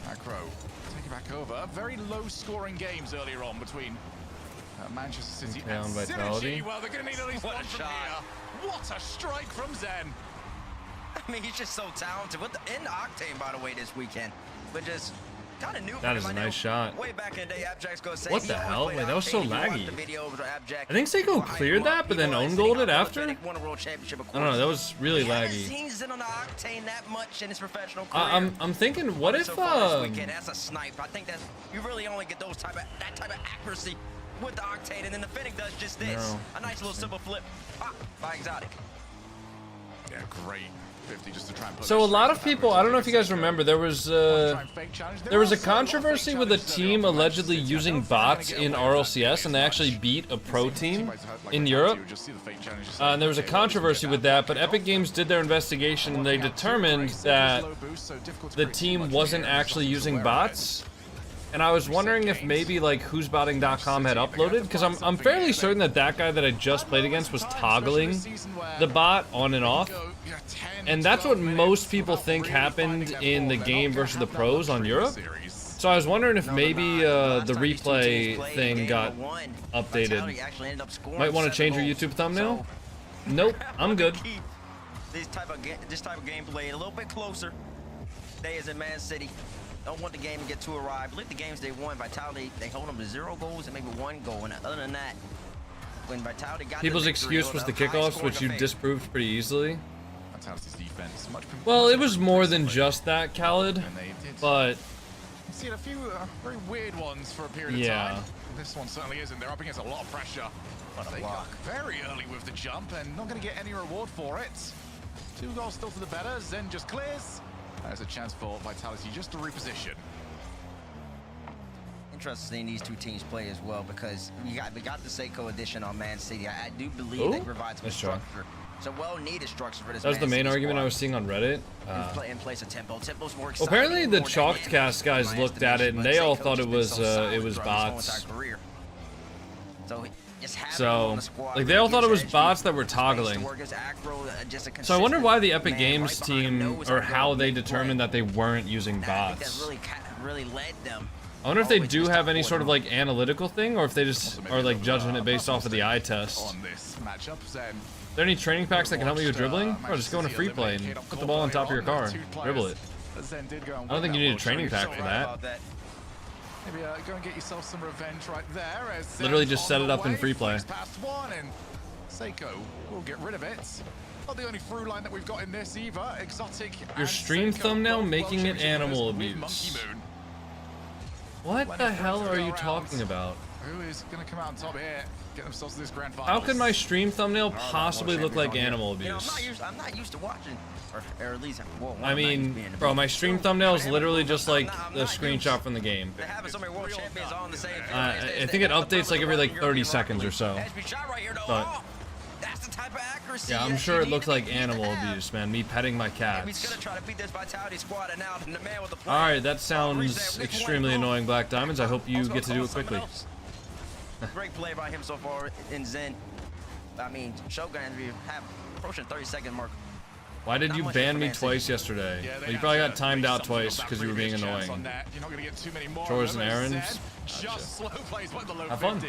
Macro, take it back over. Very low-scoring games earlier on between Manchester City and Vitality. Synergy. Well, they're going to need at least one from here. What a strike from Zen. I mean, he's just so talented. In Octane, by the way, this weekend. But just kind of new. That is a nice shot. Way back in the day, Abjact's going to say, what the hell? Wait, that was so laggy. I think Seiko cleared that, but then own-goaled it after? I don't know, that was really laggy. I'm thinking, what if, That's a snipe. I think you really only get that type of accuracy with the Octane, and then the Fennec does just this. A nice little simple flip. Pop by Exotic. Yeah, great. 50 just to try and put so a lot of people, I don't know if you guys remember, there was a controversy with a team allegedly using bots in RLCS, and they actually beat a pro team in Europe. And there was a controversy with that, but Epic Games did their investigation and they determined that the team wasn't actually using bots. And I was wondering if maybe like who'sbotting.com had uploaded, because I'm fairly certain that guy that I just played against was toggling the bot on and off. And that's what most people think happened in the game versus the pros on Europe. So I was wondering if maybe the replay thing got updated. Might want to change your YouTube thumbnail? Nope, I'm good. This type of gameplay a little bit closer. Today is in Man City. Don't want the game to get too awry. I believe the games they won, Vitality, they hold them to 0 goals and maybe 1 goal. And other than that, when Vitality got people's excuse was the kickoffs, which you disproved pretty easily. Vitality's defense much. Well, it was more than just that, Khaled. But I've seen a few very weird ones for a period of time. This one certainly isn't. They're up against a lot of pressure. They got very early with the jump and not going to get any reward for it. 2 goals still for the better. Zen just clears. There's a chance for Vitality just to reposition. interested in seeing these two teams play as well because we got the Seiko edition on Man City. I do believe that provides some structure. It's a well-needed structure for this. That was the main argument I was seeing on Reddit. In place of tempo. Tempo's more Well, apparently the Chalked Cast guys looked at it and they all thought it was bots. So, like, they all thought it was bots that were toggling. So I wonder why the Epic Games team, or how they determined that they weren't using bots. I wonder if they do have any sort of, like, analytical thing, or if they just are, like, judging it based off of the eye test. Are there any training packs that can help me with dribbling? Or just go into free play and put the ball on top of your car. Dribble it. I don't think you need a training pack for that. Maybe go and get yourself some revenge right there. As literally just set it up in free play. Seiko will get rid of it. Not the only through line that we've got in this either. Exotic. Your stream thumbnail making it animal abuse. What the hell are you talking about? Who is going to come out on top here? Get themselves to this grand final. How could my stream thumbnail possibly look like animal abuse? I'm not used to watching, or at least, I mean, bro, my stream thumbnail is literally just like the screenshot from the game. I think it updates like every like 30 seconds or so. But yeah, I'm sure it looks like animal abuse, man. Me petting my cats. Alright, that sounds extremely annoying, Black Diamonds. I hope you get to do it quickly. Great play by him so far in Zen. I mean, Shogun, we have approaching 30-second mark. Why did you ban me twice yesterday? Well, you probably got timed out twice because you were being annoying. Chores and errands. Have fun.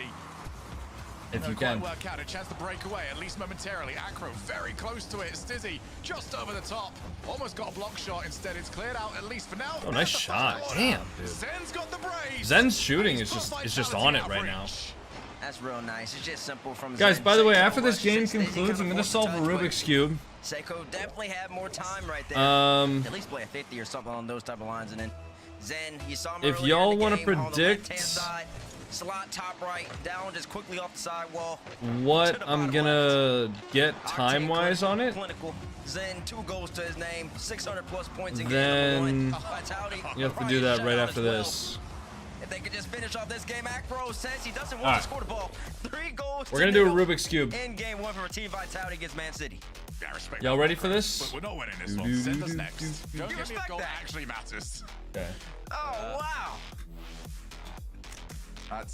If you can. Work out a chance to break away, at least momentarily. Acro very close to it. Stizzy just over the top. Almost got a block shot. Instead, it's cleared out at least for now. Oh, nice shot. Damn, dude. Zen's got the brace. Zen's shooting is just on it right now. That's real nice. It's just simple from guys, by the way, after this game concludes, I'm gonna solve a Rubik's Cube. Seiko definitely had more time right there. At least play a 50 or something on those type of lines, and then Zen, you saw him if y'all want to predict slot top right, down just quickly off the sidewall. What I'm gonna get time-wise on it? Zen, 2 goals to his name, 600 plus points in then game number 1. you have to do that right after this. If they could just finish off this game, Acro says he doesn't want to score the ball. 3 goals. We're gonna do a Rubik's Cube. In game 1 for Team Vitality against Man City. Y'all ready for this? But we're not winning this one. Send us next. Don't give me a goal that actually matters. Okay. Oh, wow. That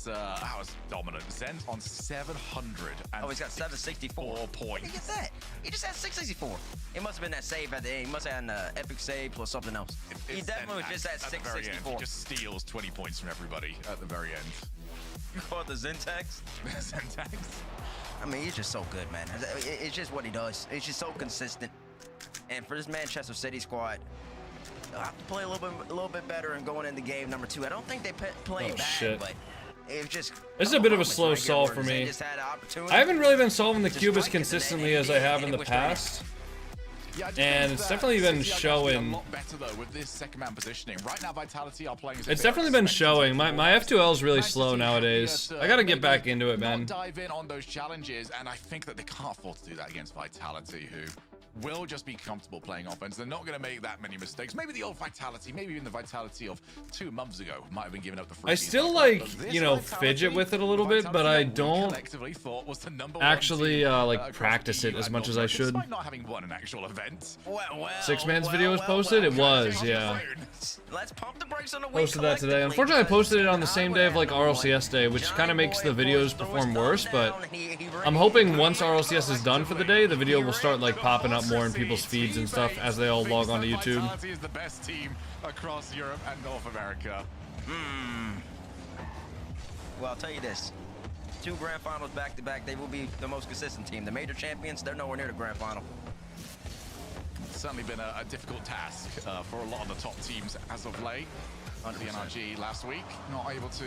was dominant. Zen's on 700. Oh, he's got 764 points. Where did he get that? He just had 664. It must have been that save at the end. He must have had an epic save plus something else. He definitely just had 664. He just steals 20 points from everybody at the very end. You call it the Zentex? Zentex? I mean, he's just so good, man. It's just what he does. It's just so consistent. And for this Manchester City squad, they'll have to play a little bit better and going into game number 2. I don't think they play bad, but it's just... This is a bit of a slow solve for me. I haven't really been solving the cube as consistently as I have in the past. And it's definitely been showing. It's definitely been showing. My F2L is really slow nowadays. I gotta get back into it, man. Dive in on those challenges, and I think that they can't afford to do that against Vitality, who will just be comfortable playing offense. They're not going to make that many mistakes. Maybe the old Vitality, maybe even the Vitality of 2 months ago might have been giving up the free. I still like, you know, fidget with it a little bit, but I don't actually like practice it as much as I should. Not having won an actual event. 6man's video was posted? It was, yeah. Let's pump the brakes on the posted that today. Unfortunately, I posted it on the same day of like RLCS day, which kind of makes the videos perform worse, but I'm hoping once RLCS is done for the day, the video will start like popping up more in people's feeds and stuff as they all log onto YouTube. Vitality is the best team across Europe and North America. Well, I'll tell you this. 2 grand finals back to back, they will be the most consistent team. The major champions, they're nowhere near the grand final. It's certainly been a difficult task for a lot of the top teams as of late. Under the NRG last week, not able to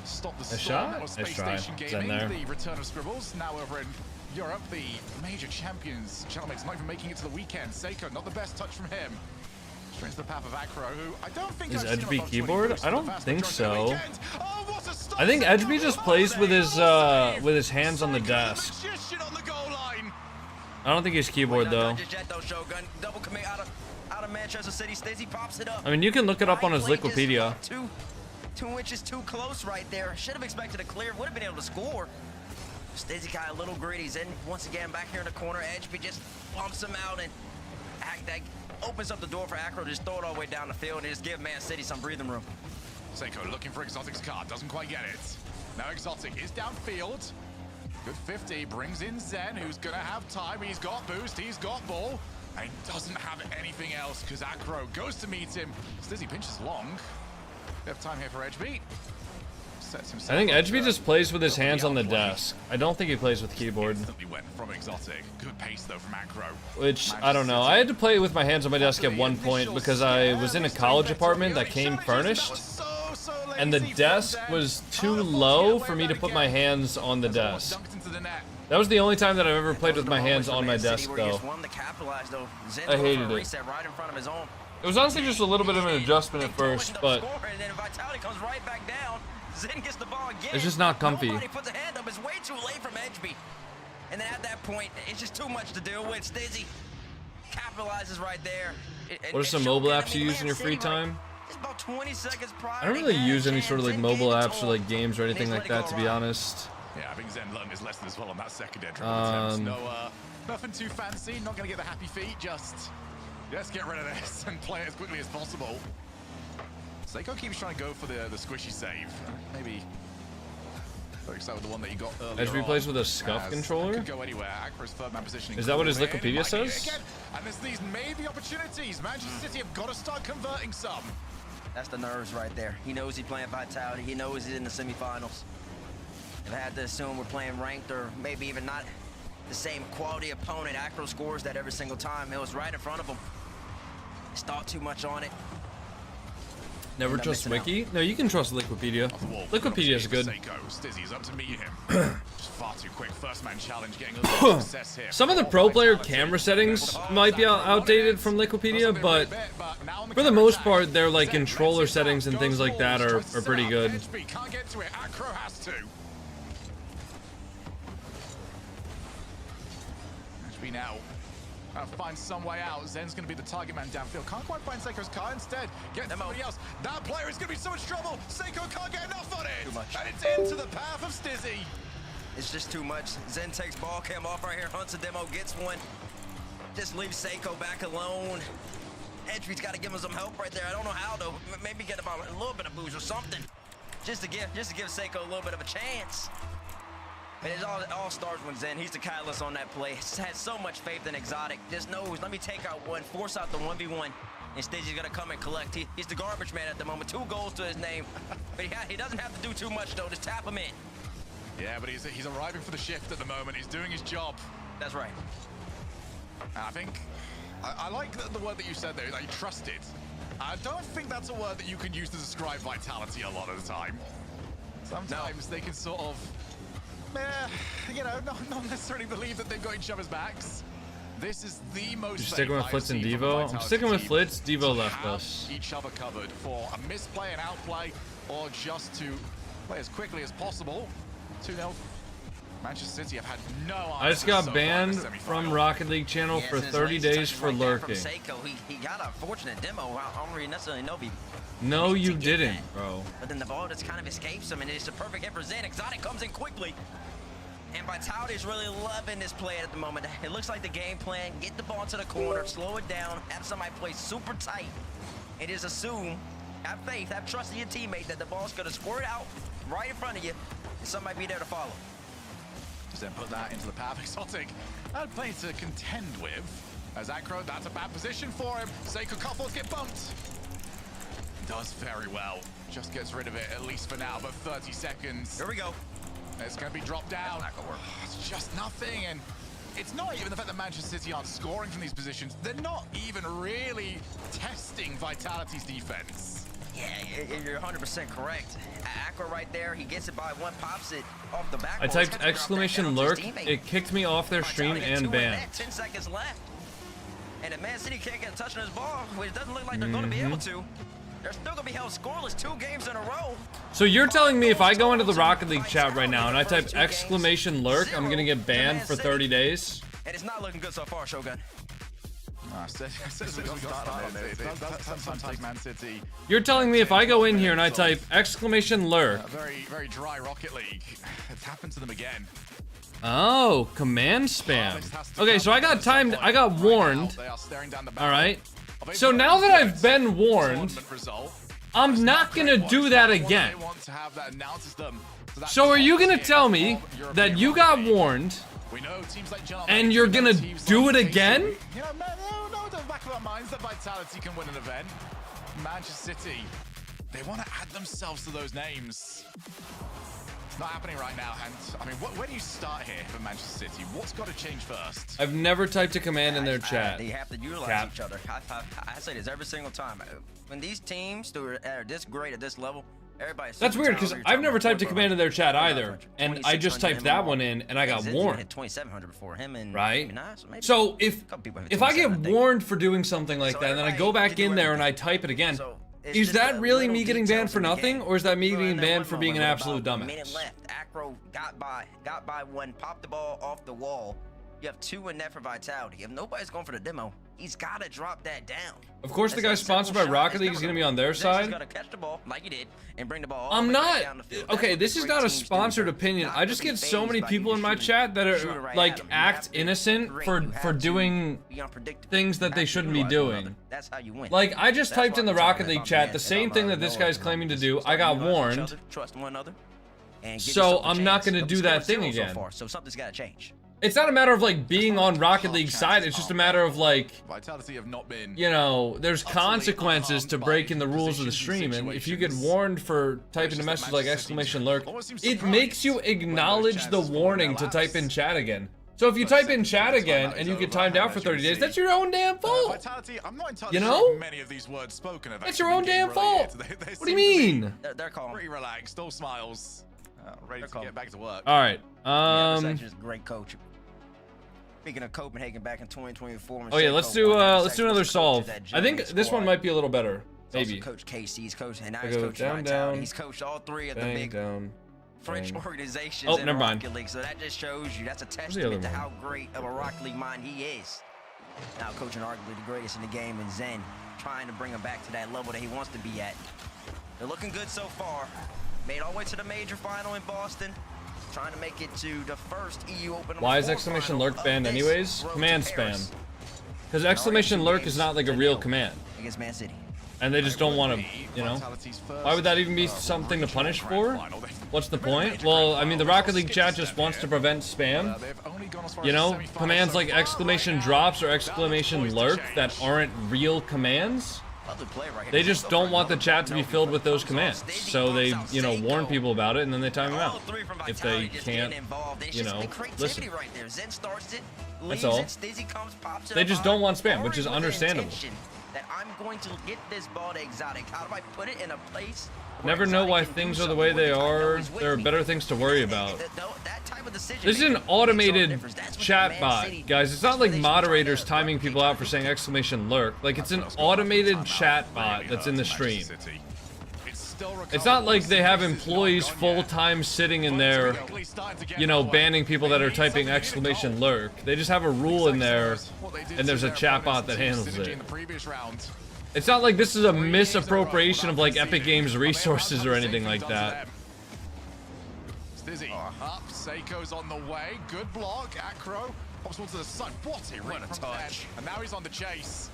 stop the storm that was Space Station Gaming. The return of Scribbles, now over in Europe, the major champions. Gentlemen, not even making it to the weekend. Seiko, not the best touch from him. Straight to the path of Acro, who I don't think is Edgeby keyboard? I don't think so. I think Edgeby just plays with his hands on the desk. I don't think he's keyboard though. I mean, you can look it up on his Wikipedia. 2 inches too close right there. Should have expected a clear. Would have been able to score. Stizzy guy a little greedy. Zen once again back here in the corner. Edgeby just bumps him out and that opens up the door for Acro to just throw it all the way down the field and just give Man City some breathing room. Seiko looking for Exotic's card, doesn't quite get it. Now Exotic is downfield. Good 50, brings in Zen, who's gonna have time. He's got boost, he's got ball, and he doesn't have anything else because Acro goes to meet him. Stizzy pinches long. We have time here for Edgeby. I think Edgeby just plays with his hands on the desk. I don't think he plays with keyboard. Went from Exotic. Good pace though from Acro. Which, I don't know. I had to play with my hands on my desk at one point because I was in a college apartment that came furnished. And the desk was too low for me to put my hands on the desk. That was the only time that I've ever played with my hands on my desk, though. I hated it. It was honestly just a little bit of an adjustment at first, but it's just not comfy. Puts a hand up, it's way too late from Edgeby. And then at that point, it's just too much to deal with. Stizzy capitalizes right there. What are some mobile apps you use in your free time? About 20 seconds prior. I don't really use any sort of like mobile apps or like games or anything like that, to be honest. Yeah, I think Zen learned his lesson as well on that second entry attempt. No, nothing too fancy, not gonna get the happy feet, just let's get rid of this and play it as quickly as possible. Seiko keeps trying to go for the squishy save. Maybe focus out with the one that he got earlier. Edgeby plays with a scuff controller? Could go anywhere. Acro's third man positioning. Is that what his Wikipedia says? And there's these maybe opportunities. Manchester City have got to start converting some. That's the nerves right there. He knows he's playing Vitality. He knows he's in the semifinals. If I had to assume we're playing ranked or maybe even not the same quality opponent, Acro scores that every single time. It was right in front of him. He's thought too much on it. Never trust Wiki? No, you can trust Wikipedia. Wikipedia is good. Stizzy's up to meet him. Just far too quick. First man challenge getting a little success here. Some of the pro player camera settings might be outdated from Wikipedia, but for the most part, their like controller settings and things like that are pretty good. Can't get to it. Acro has to. Edgeby now. Find some way out. Zen's going to be the target man downfield. Can't quite find Seiko's car. Instead, get somebody else. That player is going to be so much trouble. Seiko can't get enough on it. Too much. And it's into the path of Stizzy. It's just too much. Zen takes ball cam off right here. Hunts a demo, gets one. Just leaves Seiko back alone. Edgeby's got to give him some help right there. I don't know how though. Maybe get about a little bit of boost or something. Just to give Seiko a little bit of a chance. And it all starts when Zen, he's the catalyst on that play. Has so much faith in Exotic. Just knows, let me take out one, force out the 1v1. And Stizzy's gonna come and collect. He's the garbage man at the moment. 2 goals to his name. But he doesn't have to do too much though, just tap him in. Yeah, but he's arriving for the shift at the moment. He's doing his job. That's right. And I think, I like the word that you said there, that you trusted. I don't think that's a word that you can use to describe Vitality a lot of the time. Sometimes they can sort of, you know, not necessarily believe that they've got each other's backs. This is the most. You're sticking with Flitz and Devo? I'm sticking with Flitz. Devo left us. Each other covered for a misplay, an outplay, or just to play as quickly as possible. 2-0. Manchester City have had no answers. I just got banned from Rocket League channel for 30 days for lurking. He got a fortunate demo. I don't really necessarily know if he. No, you didn't, bro. But then the ball just kind of escapes him, and it's a perfect hit for Zen. Exotic comes in quickly. And Vitality is really loving this play at the moment. It looks like the game plan, get the ball into the corner, slow it down, have somebody play super tight, and just assume, have faith, have trust in your teammate that the ball's gonna squirt out right in front of you, and somebody be there to follow. Just then put that into the path. Exotic had plenty to contend with. As Acro, that's a bad position for him. Seiko Koffels get bumped. Does very well. Just gets rid of it, at least for now, but 30 seconds. Here we go. It's going to be dropped down. That's not gonna work. It's just nothing, and it's not even the fact that Manchester City aren't scoring from these positions. They're not even really testing Vitality's defense. Yeah, you're 100% correct. Acro right there, he gets it by one, pops it off the back. I typed exclamation lurk, it kicked me off their stream and banned. 10 seconds left. And if Man City can't get a touch on his ball, which it doesn't look like they're going to be able to, they're still going to be held scoreless 2 games in a row. So you're telling me if I go into the Rocket League chat right now and I type exclamation lurk, I'm going to get banned for 30 days? And it's not looking good so far, Shogun. Sometimes Man City. You're telling me if I go in here and I type exclamation lurk. Very, very dry Rocket League. It's happened to them again. Oh, command spam. Okay, so I got timed. I got warned. All right. So now that I've been warned, I'm not gonna do that again. So are you gonna tell me that you got warned and you're gonna do it again? You know, no, the back of our minds that Vitality can win an event. Manchester City, they want to add themselves to those names. It's not happening right now, and I mean, where do you start here for Manchester City? What's got to change first? I've never typed a command in their chat. They have to utilize each other. I say this every single time. When these teams are this great at this level, everybody's. That's weird because I've never typed a command in their chat either, and I just typed that one in and I got warned. Hit 2,700 before him and right. So if I get warned for doing something like that, and then I go back in there and I type it again. Is that really me getting banned for nothing, or is that me getting banned for being an absolute dumbass? Minute left. Acro got by one, popped the ball off the wall. You have 2 in net for Vitality. If nobody's going for the demo, he's got to drop that down. Of course, the guy sponsored by Rocket League is going to be on their side. He's got to catch the ball like he did and bring the ball. I'm not. Okay, this is not a sponsored opinion. I just get so many people in my chat that are like act innocent for doing things that they shouldn't be doing. That's how you win. Like I just typed in the Rocket League chat the same thing that this guy's claiming to do. I got warned. Trust one another. So I'm not going to do that thing again. So something's got to change. It's not a matter of like being on Rocket League's side. It's just a matter of like, you know, there's consequences to breaking the rules of the stream. And if you get warned for typing a message like exclamation lurk, it makes you acknowledge the warning to type in chat again. So if you type in chat again and you get timed out for 30 days, that's your own damn fault. You know? That's your own damn fault. What do you mean? They're calm. Pretty relaxed, all smiles, ready to get back to work. All right. Great coach. Speaking of Copenhagen back in 2024. Oh yeah, let's do another solve. I think this one might be a little better. Maybe. Coach KC's coach, and now he's coaching down. He's coached all 3 of the big French organizations in Rocket League. So that just shows you that's a testament to how great of a Rocket League mind he is. Now coaching arguably the greatest in the game, and Zen trying to bring him back to that level that he wants to be at. They're looking good so far. Made all the way to the major final in Boston. Trying to make it to the first EU Open. Why is exclamation lurk banned anyways? Command spam. Because exclamation lurk is not like a real command. Against Man City. And they just don't want to, you know? Why would that even be something to punish for? What's the point? Well, I mean, the Rocket League chat just wants to prevent spam. You know, commands like exclamation drops or exclamation lurk that aren't real commands. They just don't want the chat to be filled with those commands. So they, you know, warn people about it and then they time them out. If they can't, you know, listen. That's all. They just don't want spam, which is understandable. That I'm going to get this ball to Exotic. How do I put it in a place? Never know why things are the way they are. There are better things to worry about. This is an automated chat bot, guys. It's not like moderators timing people out for saying exclamation lurk. Like, it's an automated chat bot that's in the stream. It's not like they have employees full-time sitting in there, you know, banning people that are typing exclamation lurk. They just have a rule in there, and there's a chat bot that handles it. It's not like this is a misappropriation of like Epic Games resources or anything like that. Stizzy up, Seiko's on the way. Good block, Acro pops one to the side. What a touch! And now he's on the chase.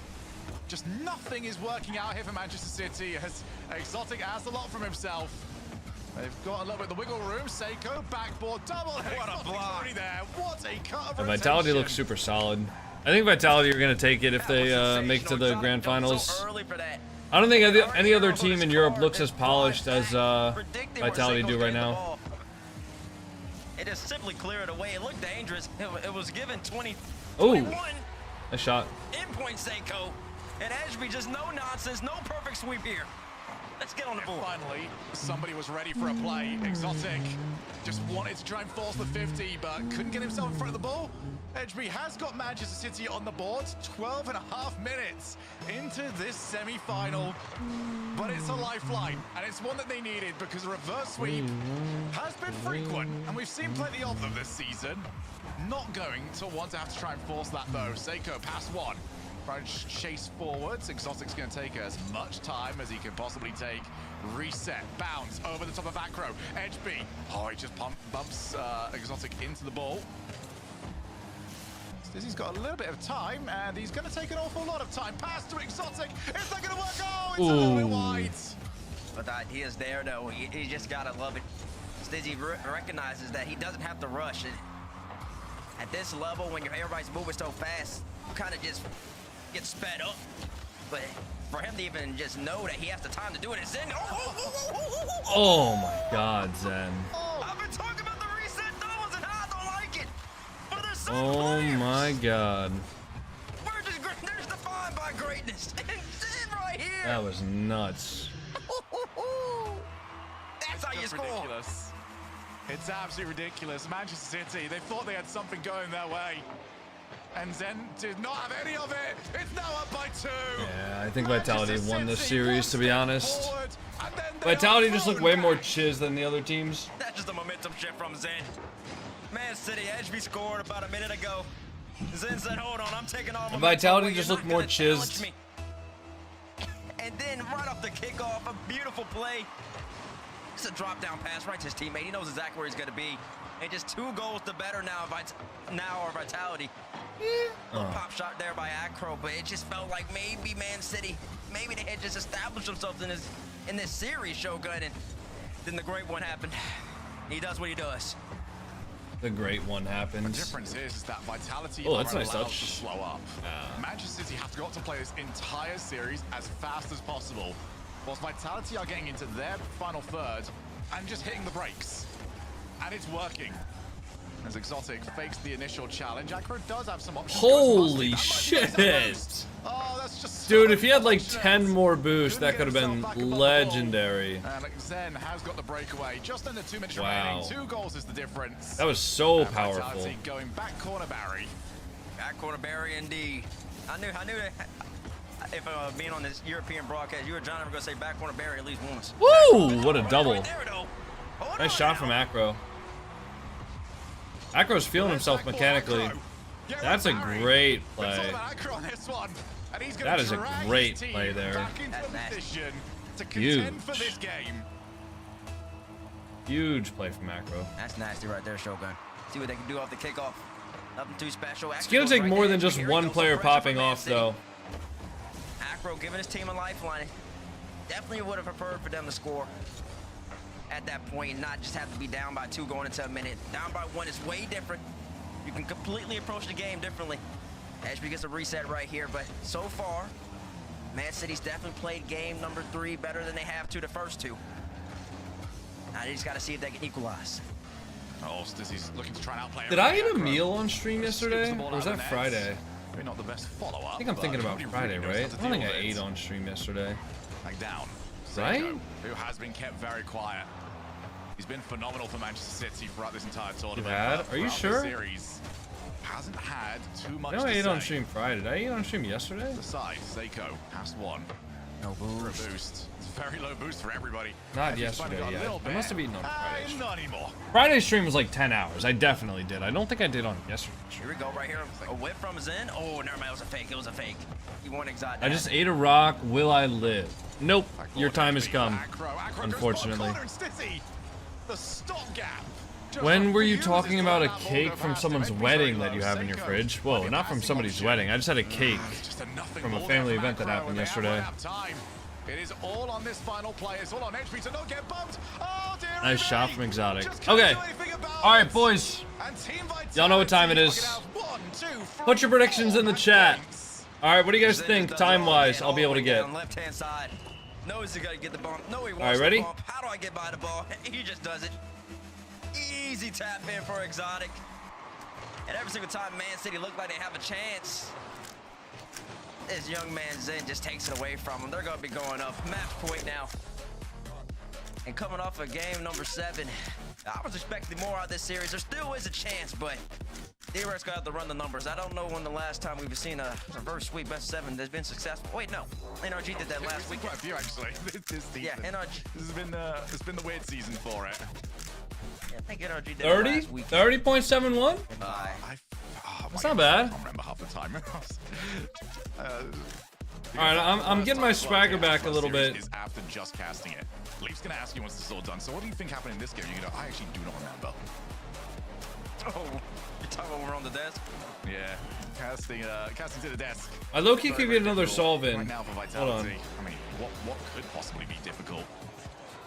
Just nothing is working out here for Manchester City as Exotic asks a lot from himself. They've got a little bit of the wiggle room. Seiko backboard double. What a block! There. What a cut of the Vitality looks super solid. I think Vitality are going to take it if they make it to the grand finals. I don't think any other team in Europe looks as polished as Vitality do right now. It is simply clear it away. It looked dangerous. It was given 20. Oh, a shot. In point Seiko. And Ashby just no nonsense, no perfect sweep here. Let's get on the board. Finally, somebody was ready for a play. Exotic just wanted to try and force the 50, but couldn't get himself in front of the ball. Edgeby has got Manchester City on the board. 12.5 minutes into this semi-final. But it's a lifeline, and it's one that they needed because a reverse sweep has been frequent, and we've seen plenty of them this season. Not going to want to have to try and force that, though. Seiko past one. Try to chase forwards. Exotic's going to take as much time as he can possibly take. Reset, bounce over the top of Acro. Edge B. Oh, he just bumps Exotic into the ball. Stizzy's got a little bit of time, and he's going to take an awful lot of time. Pass to Exotic. Is that going to work? Oh, it's a little bit wide. But the idea is there, though. You just got to love it. Stizzy recognizes that he doesn't have to rush it. At this level, when everybody's moving so fast, you kind of just get sped up. But for him to even just know that he has the time to do it, and Zen. Oh my God, Zen. I've been talking about the reset doubles and how I don't like it. But there's some Oh my God. They're just defined by greatness. And Zen right here. That was nuts. That's how you score. Ridiculous. It's absolutely ridiculous. Manchester City, they thought they had something going their way. And Zen did not have any of it. It's now up by 2. Yeah, I think Vitality won this series, to be honest. Vitality just looked way more chiz than the other teams. That's just a momentum shift from Zen. Man City, Edgeby scored about a minute ago. Zen said, hold on, I'm taking all my Vitality just looked more chizzed. And then right off the kickoff, a beautiful play. It's a drop down pass right to his teammate. He knows exactly where he's going to be. And just 2 goals to better now our Vitality. Little pop shot there by Acro, but it just felt like maybe Man City, maybe they had just established themselves in this series, Shogun, and then the great one happened. He does what he does. The great one happens. The difference is that Vitality oh, that's are nice allowed touch. to slow up. Manchester City have got to play this entire series as fast as possible, whilst Vitality are getting into their final third and just hitting the brakes. And it's working. As Exotic fakes the initial challenge, Acro does have some options. Holy shit! Oh, that's just dude, if he had like 10 more boosts, that could have been legendary. And Zen has got the breakaway. Just under 2 minutes remaining. 2 goals is the difference. That was so powerful. Vitality going back corner Barry. Back corner Barry indeed. I knew that if being on this European broadcast, you or John ever gonna say back corner Barry at least once. Woo! What a double. Right there, nice shot from Acro. Acro's feeling himself mechanically. That's a great play. That is a great play there. Huge. Huge play from Acro. That's nasty right there, Shogun. See what they can do off the kickoff. Nothing too special. It's gonna take more than just one player popping off, though. Acro giving his team a lifeline. Definitely would have preferred for them to score at that point and not just have to be down by 2 going into a minute. Down by 1 is way different. You can completely approach the game differently. Ashby gets a reset right here, but so far, Man City's definitely played game number 3 better than they have to the first 2. Now they just got to see if they can equalize. Oh, Stizzy's looking to try and outplay. Did I eat a meal on stream yesterday? Or was that Friday? Maybe not the best follow-up. I think I'm thinking about Friday, right? I don't think I ate on stream yesterday. Like down. Right? Who has been kept very quiet. He's been phenomenal for Manchester City throughout this entire tournament. Are you sure? Series. Hasn't had too much. I know I ate on stream Friday. Did I eat on stream yesterday? The side, Seiko, past 1. No boost. For a boost. It's a very low boost for everybody. Not yesterday, yeah. I must have eaten on Friday. Not anymore. Friday's stream was like 10 hours. I definitely did. I don't think I did on yesterday. Here we go, right here. A whip from Zen. Oh, never mind. It was a fake. It was a fake. He won exotic. I just ate a rock. Will I live? Nope. Your time has come. Unfortunately. The stopgap. When were you talking about a cake from someone's wedding that you have in your fridge? Whoa, not from somebody's wedding. I just had a cake from a family event that happened yesterday. It is all on this final play. It's all on HP to not get bumped. Oh, dear. Nice shot from Exotic. Okay. All right, boys. Y'all know what time it is. Put your predictions in the chat. All right, what do you guys think time-wise I'll be able to get? Left-hand side. Knows he's got to get the bump. No, he wants all right, ready? The bump. How do I get by the ball? He just does it. Easy tap in for Exotic. And every single time Man City look like they have a chance, this young man Zen just takes it away from him. They're going to be going up. Match point now. And coming off of game number 7, I was expecting more out of this series. There still is a chance, but D-Rex got to have to run the numbers. I don't know when the last time we've seen a reverse sweep best 7 that's been successful. Wait, no. NRG did that last week. Quite a few, actually. This season. Yeah, NRG. It's been the weird season for it. Yeah, I think NRG did 30? last week. 30.71? That's not bad. I remember half the the time. Alright, I'm getting my swagger back a little bit. Is after just casting it. Leaf's gonna ask you once this is all done. So what do you think happened in this game? You go, I actually do not remember. Oh, you're talking when we're on the desk? Yeah, casting to the desk. I low-key could get another solve in. Right now for Hold Vitality. on. I mean, what could possibly be difficult?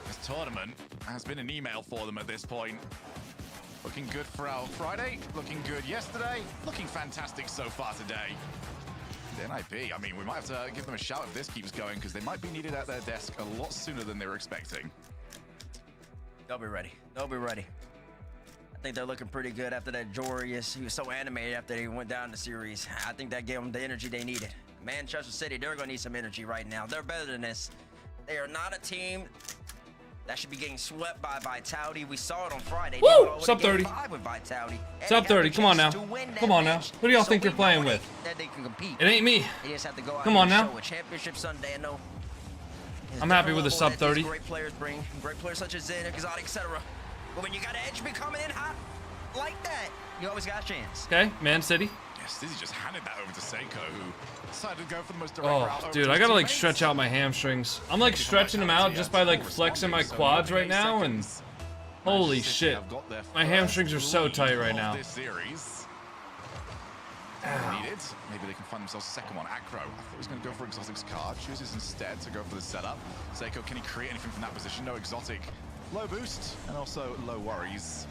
This tournament has been an email for them at this point. Looking good for our Friday, looking good yesterday, looking fantastic so far today. The NIP, I mean, we might have to give them a shout if this keeps going, because they might be needed at their desk a lot sooner than they were expecting. They'll be ready. They'll be ready. I think they're looking pretty good after that Jorius. He was so animated after they went down the series. I think that gave them the energy they needed. Manchester City, they're going to need some energy right now. They're better than this. They are not a team that should be getting swept by Vitality. We saw it on Friday. Woo! Sub 30. With Vitality. Sub 30. Come on now. Come on now. Who do y'all think you're playing with? That they can compete. It ain't me. They just have to go out Come on now. show a championship Sunday. I know. I'm happy with the sub 30. Great players bring great players such as Zen, Exotic, etc. But when you got Edge coming in hot like that, you always got a chance. Okay, Man City. Yes, Dizzy just handed that over to Seiko, who decided to go for the most direct route. Oh, dude, I gotta like stretch out my hamstrings. I'm like stretching them out just by like flexing my quads right now, and holy shit, my hamstrings are so tight right now. Needed. Maybe they can find themselves a second one. Acro, I thought he was going to go for Exotic's card. Chooses instead to go for the setup. Seiko, can he create anything from that position? No Exotic. Low boost and also low worries.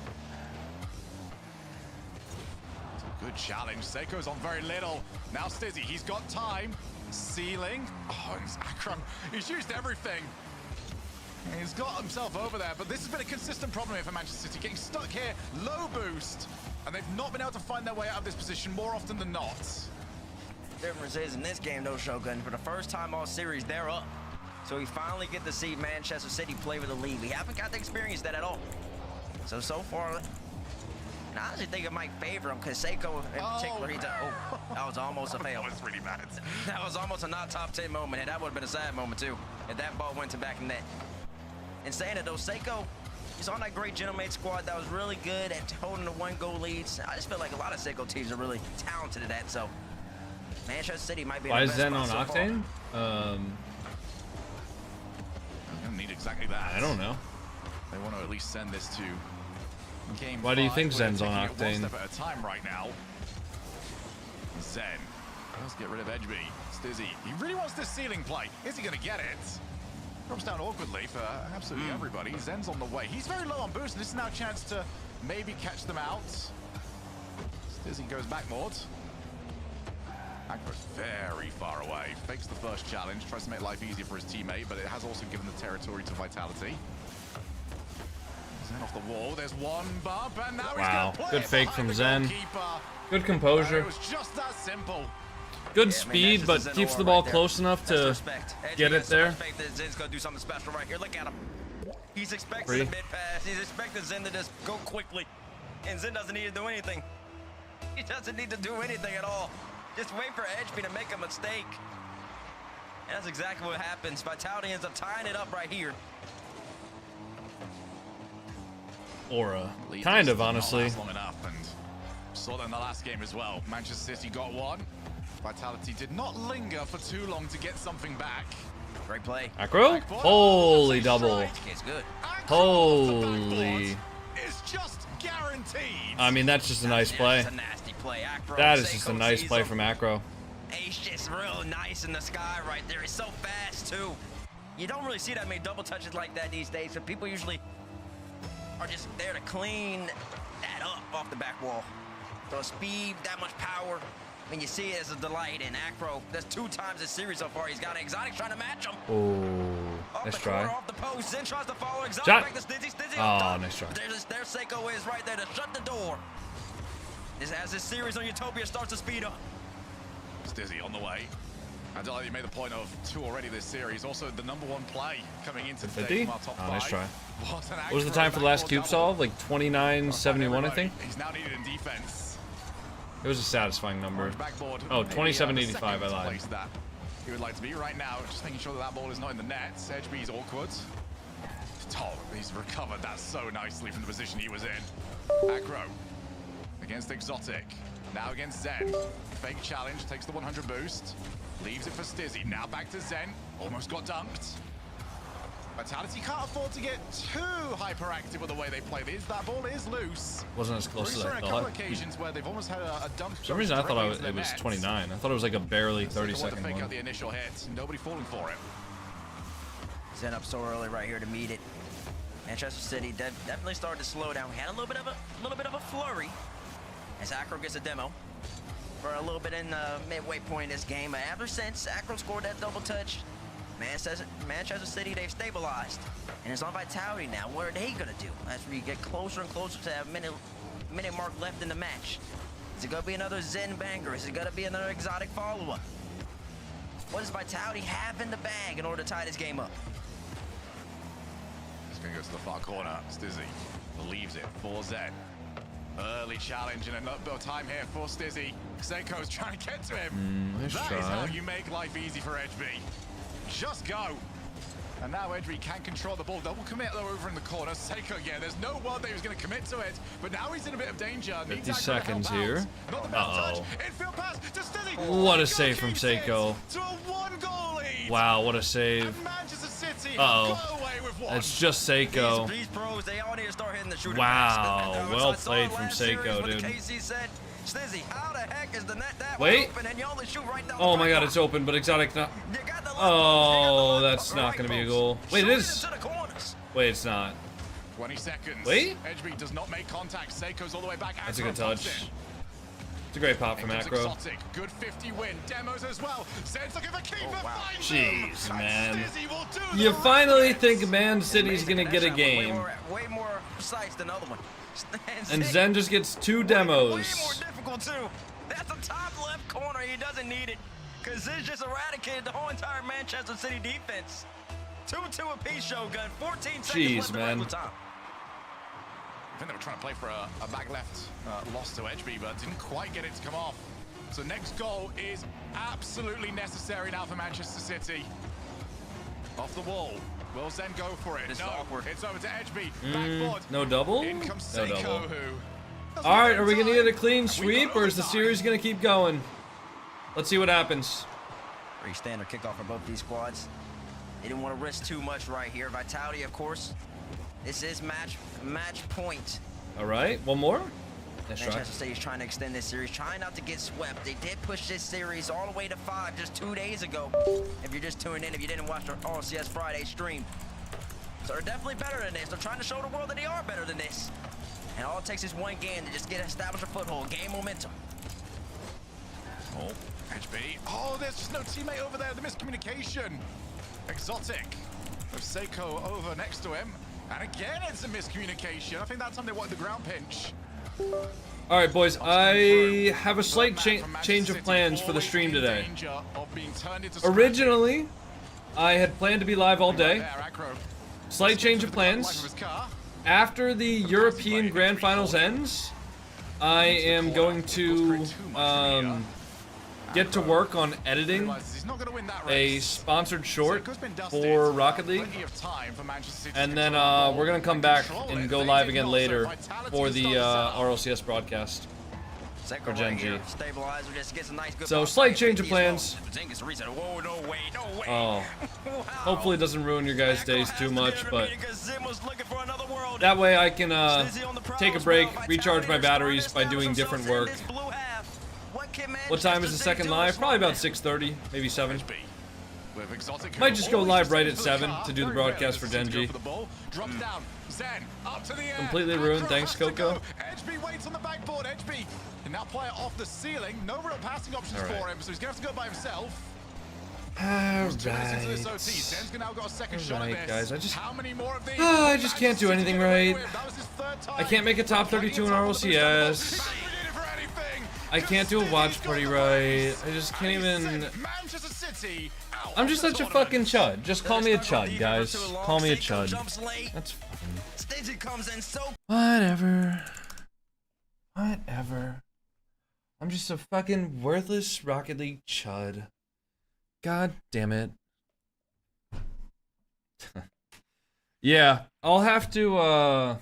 Good challenge. Seiko's on very little. Now Stizzy, he's got time. Ceiling. Oh, it's Akram. He's used everything. He's got himself over there, but this has been a consistent problem here for Manchester City. Getting stuck here, low boost, and they've not been able to find their way out of this position more often than not. The difference is in this game, though, Shogun, for the first time all series, they're up. So we finally get to see Manchester City play with a lead. We haven't got to experience that at all. So far, and I honestly think it might favor him, because Seiko in particular, that was almost a fail. That was really bad. That was almost a not top 10 moment, and that would have been a sad moment, too, if that ball went to back net. And saying it, though, Seiko, he's on that great Gentlemate squad that was really good at holding the 1-goal leads. I just feel like a lot of Seiko teams are really talented at that, so Manchester City might be. Why is Zen on Octane? Gonna need exactly that. I don't know. They want to at least send this to game. Why do you think 5. Zen's on One Octane? step at a time right now. Zen. Let's get rid of Edgeby. Stizzy. He really wants this ceiling play. Is he gonna get it? Drops down awkwardly for absolutely everybody. Zen's on the way. He's very low on boost, and this is now a chance to maybe catch them out. Stizzy goes back more. Akro's very far away. Fakes the first challenge, tries to make life easier for his teammate, but it has also given the territory to Vitality. Zen off the wall. There's one bump, and now he's gonna play good it fake behind from the Zen. goalkeeper. Good composure. It was just that simple. Good speed, but keeps the ball close enough to get it there. Zen's gonna do something special right here. Look at him. He's expecting the mid pass. He's expecting Zen to just go quickly, and Zen doesn't need to do anything. He doesn't need to do anything at all. Just wait for Edgeby to make a mistake. And that's exactly what happens. Vitality ends up tying it up right here. Or kind of, honestly. Long enough, and saw that in the last game as well. Manchester City got one. Vitality did not linger for too long to get something back. Great play. Acro? Holy double. It's good. Holy. It's just guaranteed. I mean, that's just a nice play. That's a nasty play. Acro, That is just a nice play from Acro. He's just real nice in the sky right there. He's so fast, too. You don't really see that many double touches like that these days, so people usually are just there to clean that up off the back wall. So speed, that much power. When you see it as a delight, and Acro, that's 2 times this series so far. He's got Exotic trying to match him. Oh, nice try. Off the post, Zen tries to follow Exotic Shot. back to Stizzy. Oh, nice try. There Seiko is right there to shut the door. As this series on Utopia starts to speed up. Stizzy on the way. I don't know, you made the point of 2 already this series. Also, the #1 play coming into today from our top 5. Nice try. What was the time for the last cube solve? Like 29:71, I think? He's now needed in defense. It was a satisfying number. Oh, 27:85, I lied. That he would like to be right now, just making sure that that ball is not in the net. Edgeby's awkward. Oh, he's recovered that so nicely from the position he was in. Acro against Exotic. Now against Zen. Fake challenge, takes the 100 boost. Leaves it for Stizzy. Now back to Zen. Almost got dunked. Vitality can't afford to get too hyperactive with the way they play this. That ball is loose. Wasn't as close as I A couple thought. occasions where they've almost had a dunk. For some reason I thought it was 29. I thought it was like a barely 30-second Fake out one. the initial hit. Nobody falling for it. Zen up so early right here to meet it. Manchester City definitely started to slow down. We had a little bit of a flurry as Acro gets a demo for a little bit in the midway point in this game. But ever since Acro scored that double touch, Manchester City, they've stabilized. And it's on Vitality now. What are they gonna do as we get closer and closer to that minute mark left in the match? Is it gonna be another Zen banger? Is it gonna be another exotic follow-up? What does Vitality have in the bag in order to tie this game up? It's gonna go to the far corner. Stizzy leaves it for Zen. Early challenge and a bit of time here for Stizzy. Seiko's trying to get to him. Nice That try. is how you make life easy for HB. Just go. And now HB can control the ball. Double commit though over in the corner. Seiko, yeah, there's no word that he was going to commit to it, but now he's in a bit of danger. 50 seconds here. Uh-oh. Infield pass to Stizzy. What a save from Seiko. To a one-goal lead. Wow, what a save. And Manchester City Uh-oh. go away with one. It's just Seiko. These pros, they all need to start hitting the shooting. Wow, well played from Seiko, dude. KC said, Stizzy, how the heck is the net that Wait. open and you only shoot right down Oh the my god, it's open, but exotic not. Oh, that's not gonna be a goal. Wait, it is. Wait, it's not. 20 seconds. Wait. HB does not make contact. Seiko's all the way back. That's a good touch. It's a great pop from Acro. Exotic. Good 50 win. Demos as well. Zen's looking for keeper. Jeez, man. Do You finally think Man City's gonna get a game. Way more precise than the other one. And Zen just gets 2 Way more demos. difficult too. That's the top left corner. He doesn't need it. Because Zen just eradicated the whole entire Manchester City defense. 2-2 apiece, Shogun. 14 seconds Jeez, left man. in regular time. I think they were trying to play for a back left loss to HB, but didn't quite get it to come off. So next goal is absolutely necessary now for Manchester City. Off the wall. Will Zen go for it? This is awkward. It's over to HB. Backboard. No double? In comes No Seiko, double. who... Alright, are we gonna get a clean sweep or is the series gonna keep going? Let's see what happens. Pretty standard kickoff for both these squads. They didn't want to risk too much right here. Vitality, of course. This is match point. Alright, one more? Nice try. Manchester City is trying to extend this series, trying not to get swept. They did push this series all the way to 5 just 2 days ago. If you're just tuning in, if you didn't watch our RLCS Friday stream. So they're definitely better than this. They're trying to show the world that they are better than this. And all it takes is one game to just establish a foothold, gain momentum. Oh, HB. Oh, there's just no teammate over there. The miscommunication. Exotic. With Seiko over next to him. And again, it's a miscommunication. I think that time they wanted the ground pinch. Alright, boys, I have a slight change of plans for the stream today. Originally, I had planned to be live all day. Slight change of plans. After the European Grand Finals ends, I am going to get to work on editing a sponsored short for Rocket League, and then we're gonna come back and go live again later for the RLCS broadcast for Gen G. So slight change of plans. Oh, hopefully it doesn't ruin your guys' days too much, but that way I can take a break, recharge my batteries by doing different work. What time is the second live? Probably about 6:30, maybe 7. Might just go live right at 7 to do the broadcast for Gen G. Completely ruined, thanks Coco. HB waits on the backboard. HB can now play it off the ceiling. No real passing options for him, so he's gonna have to go by himself. Alright, guys, I just can't do anything right. I can't make a top 32 in RLCS. I can't do a watch party right. I just can't even. I'm just such a fucking chud. Just call me a chud, guys. Call me a chud. That's fine. Whatever. Whatever. I'm just a fucking worthless Rocket League chud. God damn it. Yeah, I'll have to,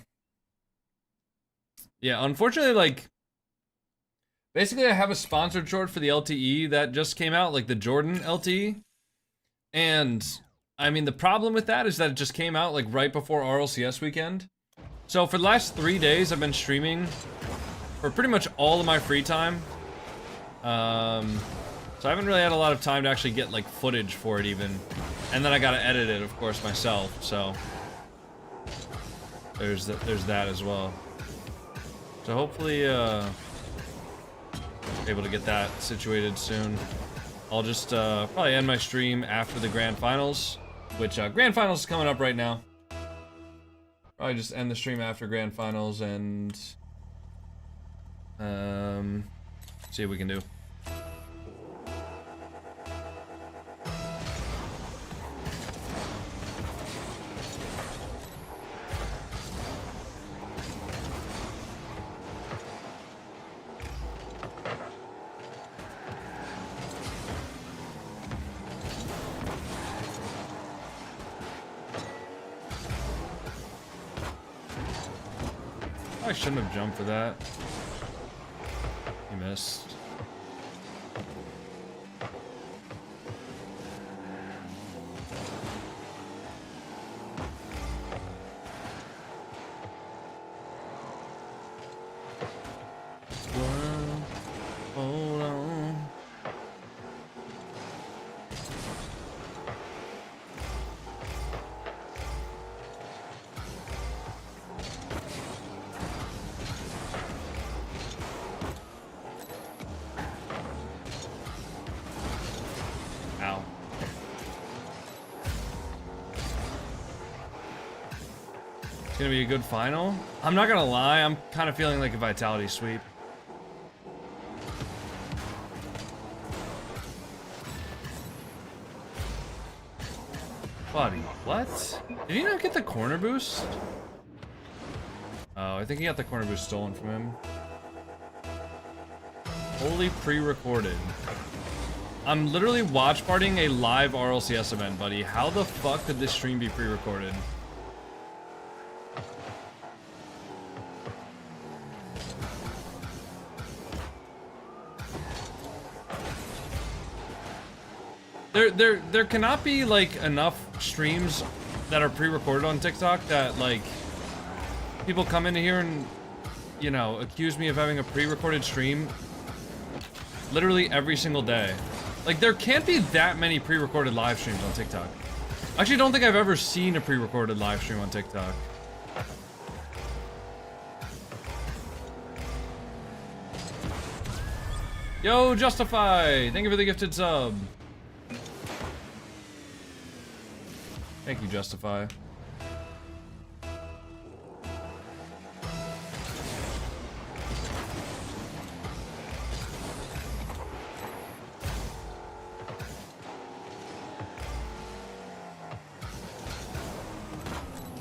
yeah, unfortunately, like, Basically, I have a sponsored short for the LTE that just came out, like the Jordan LTE. And, I mean, the problem with that is that it just came out, like, right before RLCS weekend. So for the last 3 days, I've been streaming for pretty much all of my free time. So I haven't really had a lot of time to actually get, like, footage for it even. And then I gotta edit it, of course, myself, so... There's that as well. So hopefully, able to get that situated soon. I'll just probably end my stream after the grand finals, which grand finals is coming up right now. Probably just end the stream after grand finals and see what we can do. I shouldn't have jumped for that. He missed. Well, hold on. Ow. It's gonna be a good final. I'm not gonna lie, I'm kind of feeling like a vitality sweep. Buddy, what? Did he not get the corner boost? Oh, I think he got the corner boost stolen from him. Wholly pre-recorded. I'm literally watch partying a live RLCS event, buddy. How the fuck could this stream be pre-recorded? There cannot be like enough streams that are pre-recorded on TikTok that like people come into here and, you know, accuse me of having a pre-recorded stream literally every single day. Like, there can't be that many pre-recorded live streams on TikTok. I actually don't think I've ever seen a pre-recorded live stream on TikTok. Yo, Justify! Thank you for the gifted sub. Thank you, Justify.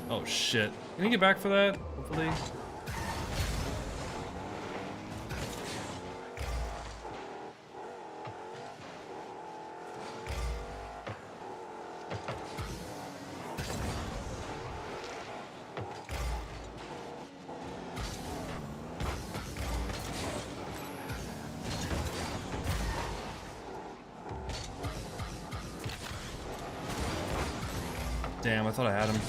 Oh shit. Can you get back for that? Hopefully. Damn, I thought I had him.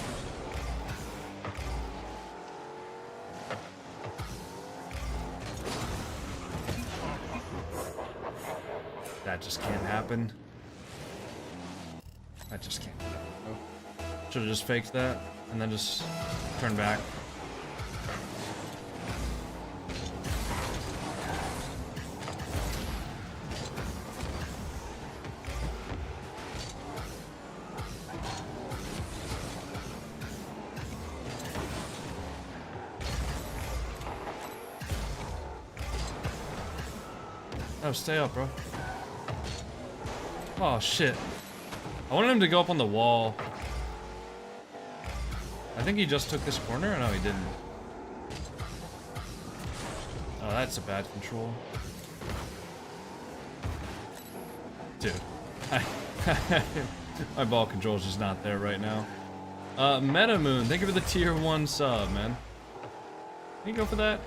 That just can't happen. That just can't happen. Should have just faked that and then just turned back. Oh, stay up, bro. Oh, shit. I wanted him to go up on the wall. I think he just took this corner, or no, he didn't. Oh, that's a bad control. Dude. My ball control is just not there right now. Metamoon, thank you for the tier 1 sub, man. Can you go for that?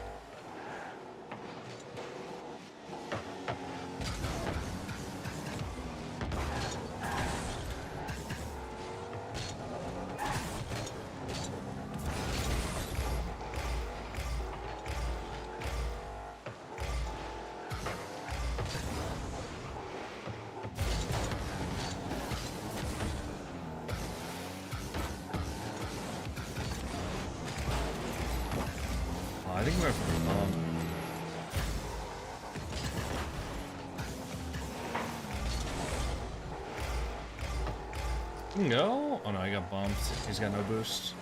going for the bomb. He can go. Oh no, he got bumped. He's got no boost.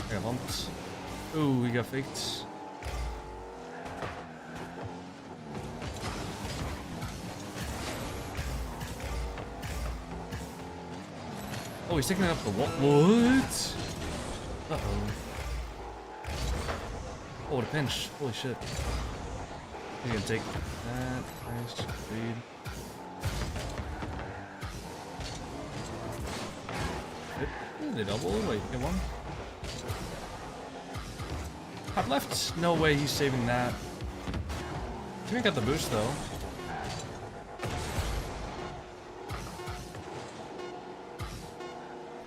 I got bumped. Ooh, he got faked. Oh, he's taking it up the wall. What? Uh-oh. Oh, what a pinch. Holy shit. He's gonna take that. Nice. Lead. They double? Wait, get one? Top left? No way he's saving that. He got the boost though.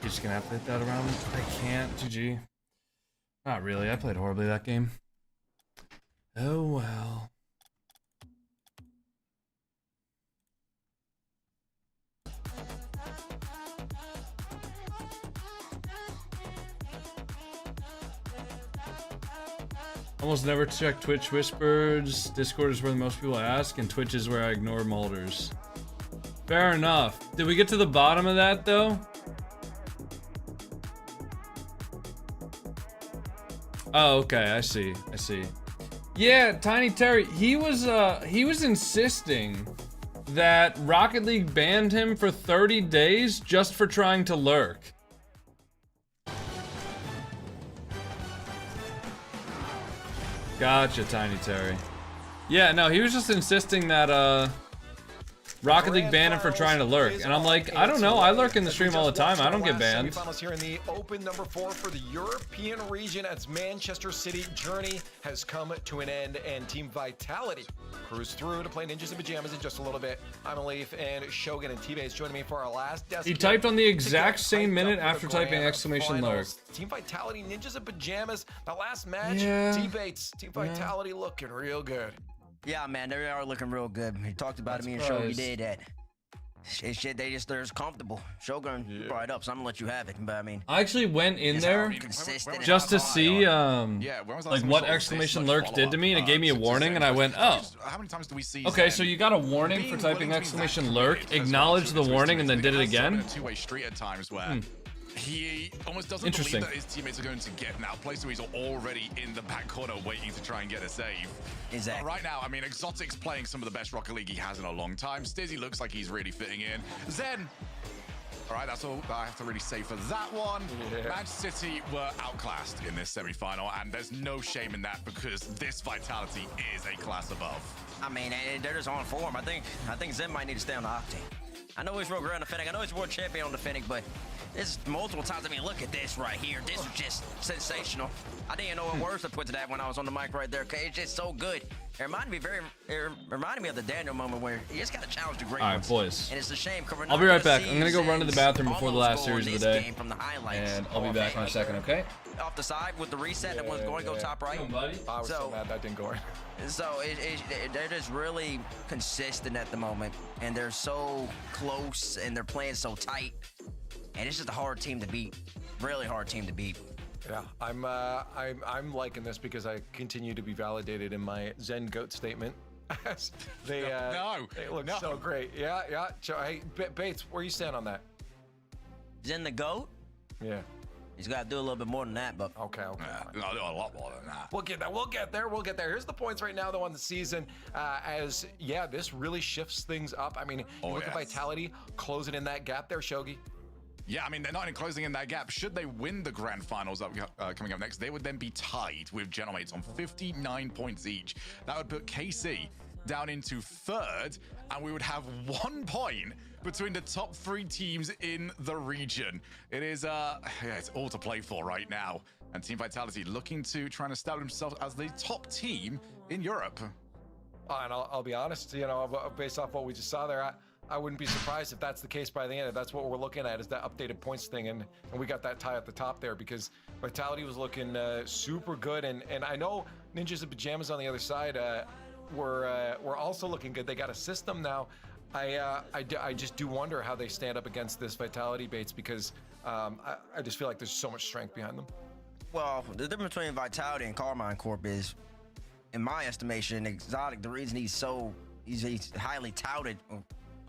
He's just gonna have to hit that around. I can't. GG. Not really. I played horribly that game. Oh well. Almost never check Twitch whispers. Discord is where the most people ask, and Twitch is where I ignore Mulders. Fair enough. Did we get to the bottom of that though? Oh, okay. I see. I see. Yeah, Tiny Terry. He was insisting that Rocket League banned him for 30 days just for trying to lurk. Gotcha, Tiny Terry. Yeah, no, he was just insisting that Rocket League banned him for trying to lurk, and I'm like, I don't know. I lurk in the stream all the time. I don't get banned. Semifinals here in the Open number 4 for the European region as Manchester City journey has come to an end, and Team Vitality cruise through to play Ninjas in Pajamas in just a little bit. I'm Alif, and Shogun and T-Base joining me for our last desk. He typed on the exact same minute after typing exclamation lurk. Team Vitality, Ninjas in Pajamas. The last match, T-Base, Team Vitality looking real good. Yeah, man, they are looking real good. He talked about it. Me and Shogun did that. Shit, they're just comfortable. Shogun brought it up, so I'm gonna let you have it. But I mean, I actually went in there just to see like what exclamation lurk did to me, and it gave me a warning, and I went, oh. How many times do we see? Okay, so you got a warning for typing exclamation lurk, acknowledged the warning, and then did it again. Two-way street at times where he almost doesn't believe that his teammates are going to get an outplay, so he's already in the back corner waiting to try and get a save. Exactly. Right now, I mean, Exotic's playing some of the best Rocket League he has in a long time. Stizzy looks like he's really fitting in. Zen. All right, that's all I have to really say for that one. Manchester City were outclassed in this semi-final, and there's no shame in that because this Vitality is a class above. I mean, they're just on form. I think Zen might need to stay on the octane. I know he's real great on the Fennec. I know he's world champion on the Fennec, but there's multiple times. I mean, look at this right here. This is just sensational. I didn't know what words to put to that when I was on the mic right there. Okay, it's just so good. It reminded me of the Daniel moment where you just got to challenge the great ones. All right, boys. And it's a shame. I'll be right back. I'm gonna go run to the bathroom before the last series of the day, and I'll be back in a second. Okay? Off the side with the reset that was going to go top right. I was so mad that didn't go in. So they're just really consistent at the moment, and they're so close, and they're playing so tight, and it's just a hard team to beat. Really hard team to beat. Yeah, I'm liking this because I continue to be validated in my Zen GOAT statement. they look so great. Yeah. Hey, Bates, where you stand on that? Zen the GOAT? Yeah. He's got to do a little bit more than that, but okay. I'll do a lot more than that. We'll get there. Here's the points right now, though, on the season. This really shifts things up. I mean, you look at Vitality closing in that gap there, Shogi. Yeah, I mean, they're not even closing in that gap. Should they win the grand finals coming up next, they would then be tied with Genomates on 59 points each. That would put KC down into third, and we would have 1 point between the top 3 teams in the region. It is, it's all to play for right now. And Team Vitality looking to try and establish themselves as the top team in Europe. And I'll be honest, based off what we just saw there, I wouldn't be surprised if that's the case by the end. If that's what we're looking at, is that updated points thing, and we got that tie at the top there because Vitality was looking super good, and I know Ninjas in Pajamas on the other side were also looking good. They got a system now. I just do wonder how they stand up against this Vitality Bates, because I just feel like there's so much strength behind them. Well, the difference between Vitality and Karmine Corp is, in my estimation, Exotic, the reason he's highly touted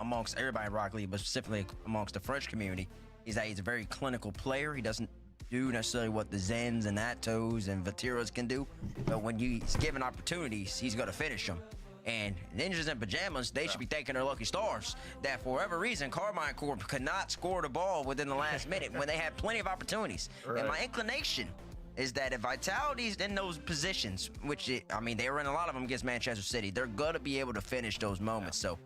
amongst everybody in Rocket League, but specifically amongst the French community, is that he's a very clinical player. He doesn't do necessarily what the Zens and Attos and Vatiras can do, but when he's given opportunities, he's going to finish them. And Ninjas in Pajamas, they should be thanking their lucky stars that for whatever reason, Karmine Corp could not score the ball within the last minute when they had plenty of opportunities. Right. And my inclination is that if Vitality's in those positions, which, I mean, they were in a lot of them against Manchester City, they're going to be able to finish those moments. So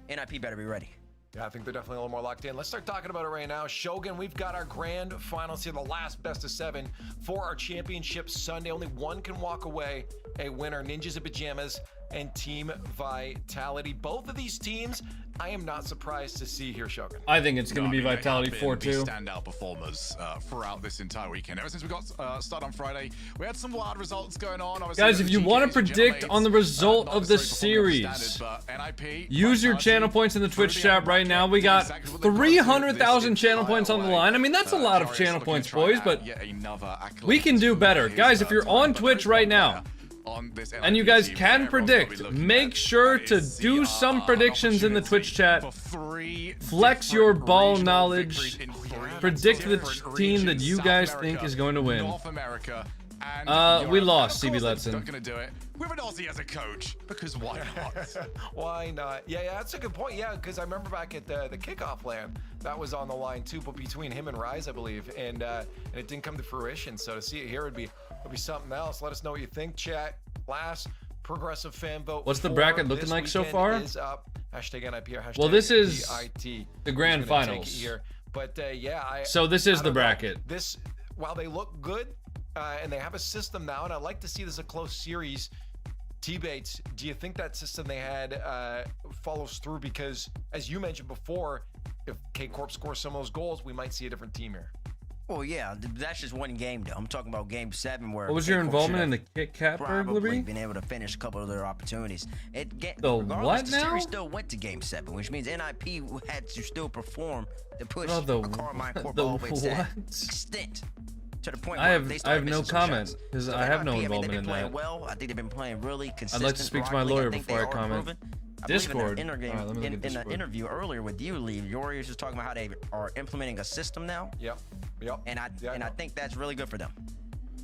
NIP better be ready. Yeah, I think they're definitely a little more locked in. Let's start talking about it right now. Shogun, we've got our grand finals here, the last best of 7 for our championship Sunday. Only one can walk away a winner, Ninjas in Pajamas and Team Vitality. Both of these teams, I am not surprised to see here, Shogun. I think it's going to be Vitality 4-2. Standout performers throughout this entire weekend. Ever since we got started on Friday, we had some wild results going on. Obviously, guys, if you want to predict on the result of the series, use your channel points in the Twitch chat right now. We got 300,000 channel points on the line. I mean, that's a lot of channel points, boys, but we can do better. Guys, if you're on Twitch right now, and you guys can predict, make sure to do some predictions in the Twitch chat. Flex your ball knowledge. Predict the team that you guys think is going to win. We lost, CB Letson. Not gonna do it with an Aussie as a coach, because why not? Why not? Yeah, that's a good point. Yeah, because I remember back at the kickoff LAN, that was on the line too, but between him and Rise, I believe, and it didn't come to fruition. So to see it here would be something else. Let us know what you think, chat. Last progressive fan vote. What's the bracket looking like so far? Is up. Hashtag NIP or hashtag well, this is VIT. the grand finals. Here. But yeah, so this is the bracket. This, while they look good, and they have a system now, and I'd like to see this a close series. T-Bates, do you think that system they had follows through? Because as you mentioned before, if K-Corp scores some of those goals, we might see a different team here. Well, yeah, that's just one game, though. I'm talking about Game 7, where what was your involvement in the Kit Kat burglary? Been able to finish a couple of their opportunities. The what the now? series still went to Game 7, which means NIP had to still perform to push Karmine Corp all the way to that extent. To the point where I have no comment because I have no involvement in that. Well, I think they've been playing really consistent. I'd like to speak to my lawyer before I comment. Discord. In the interview earlier with you, Lee, Warriors was talking about how they are implementing a system now. Yep. And I think that's really good for them.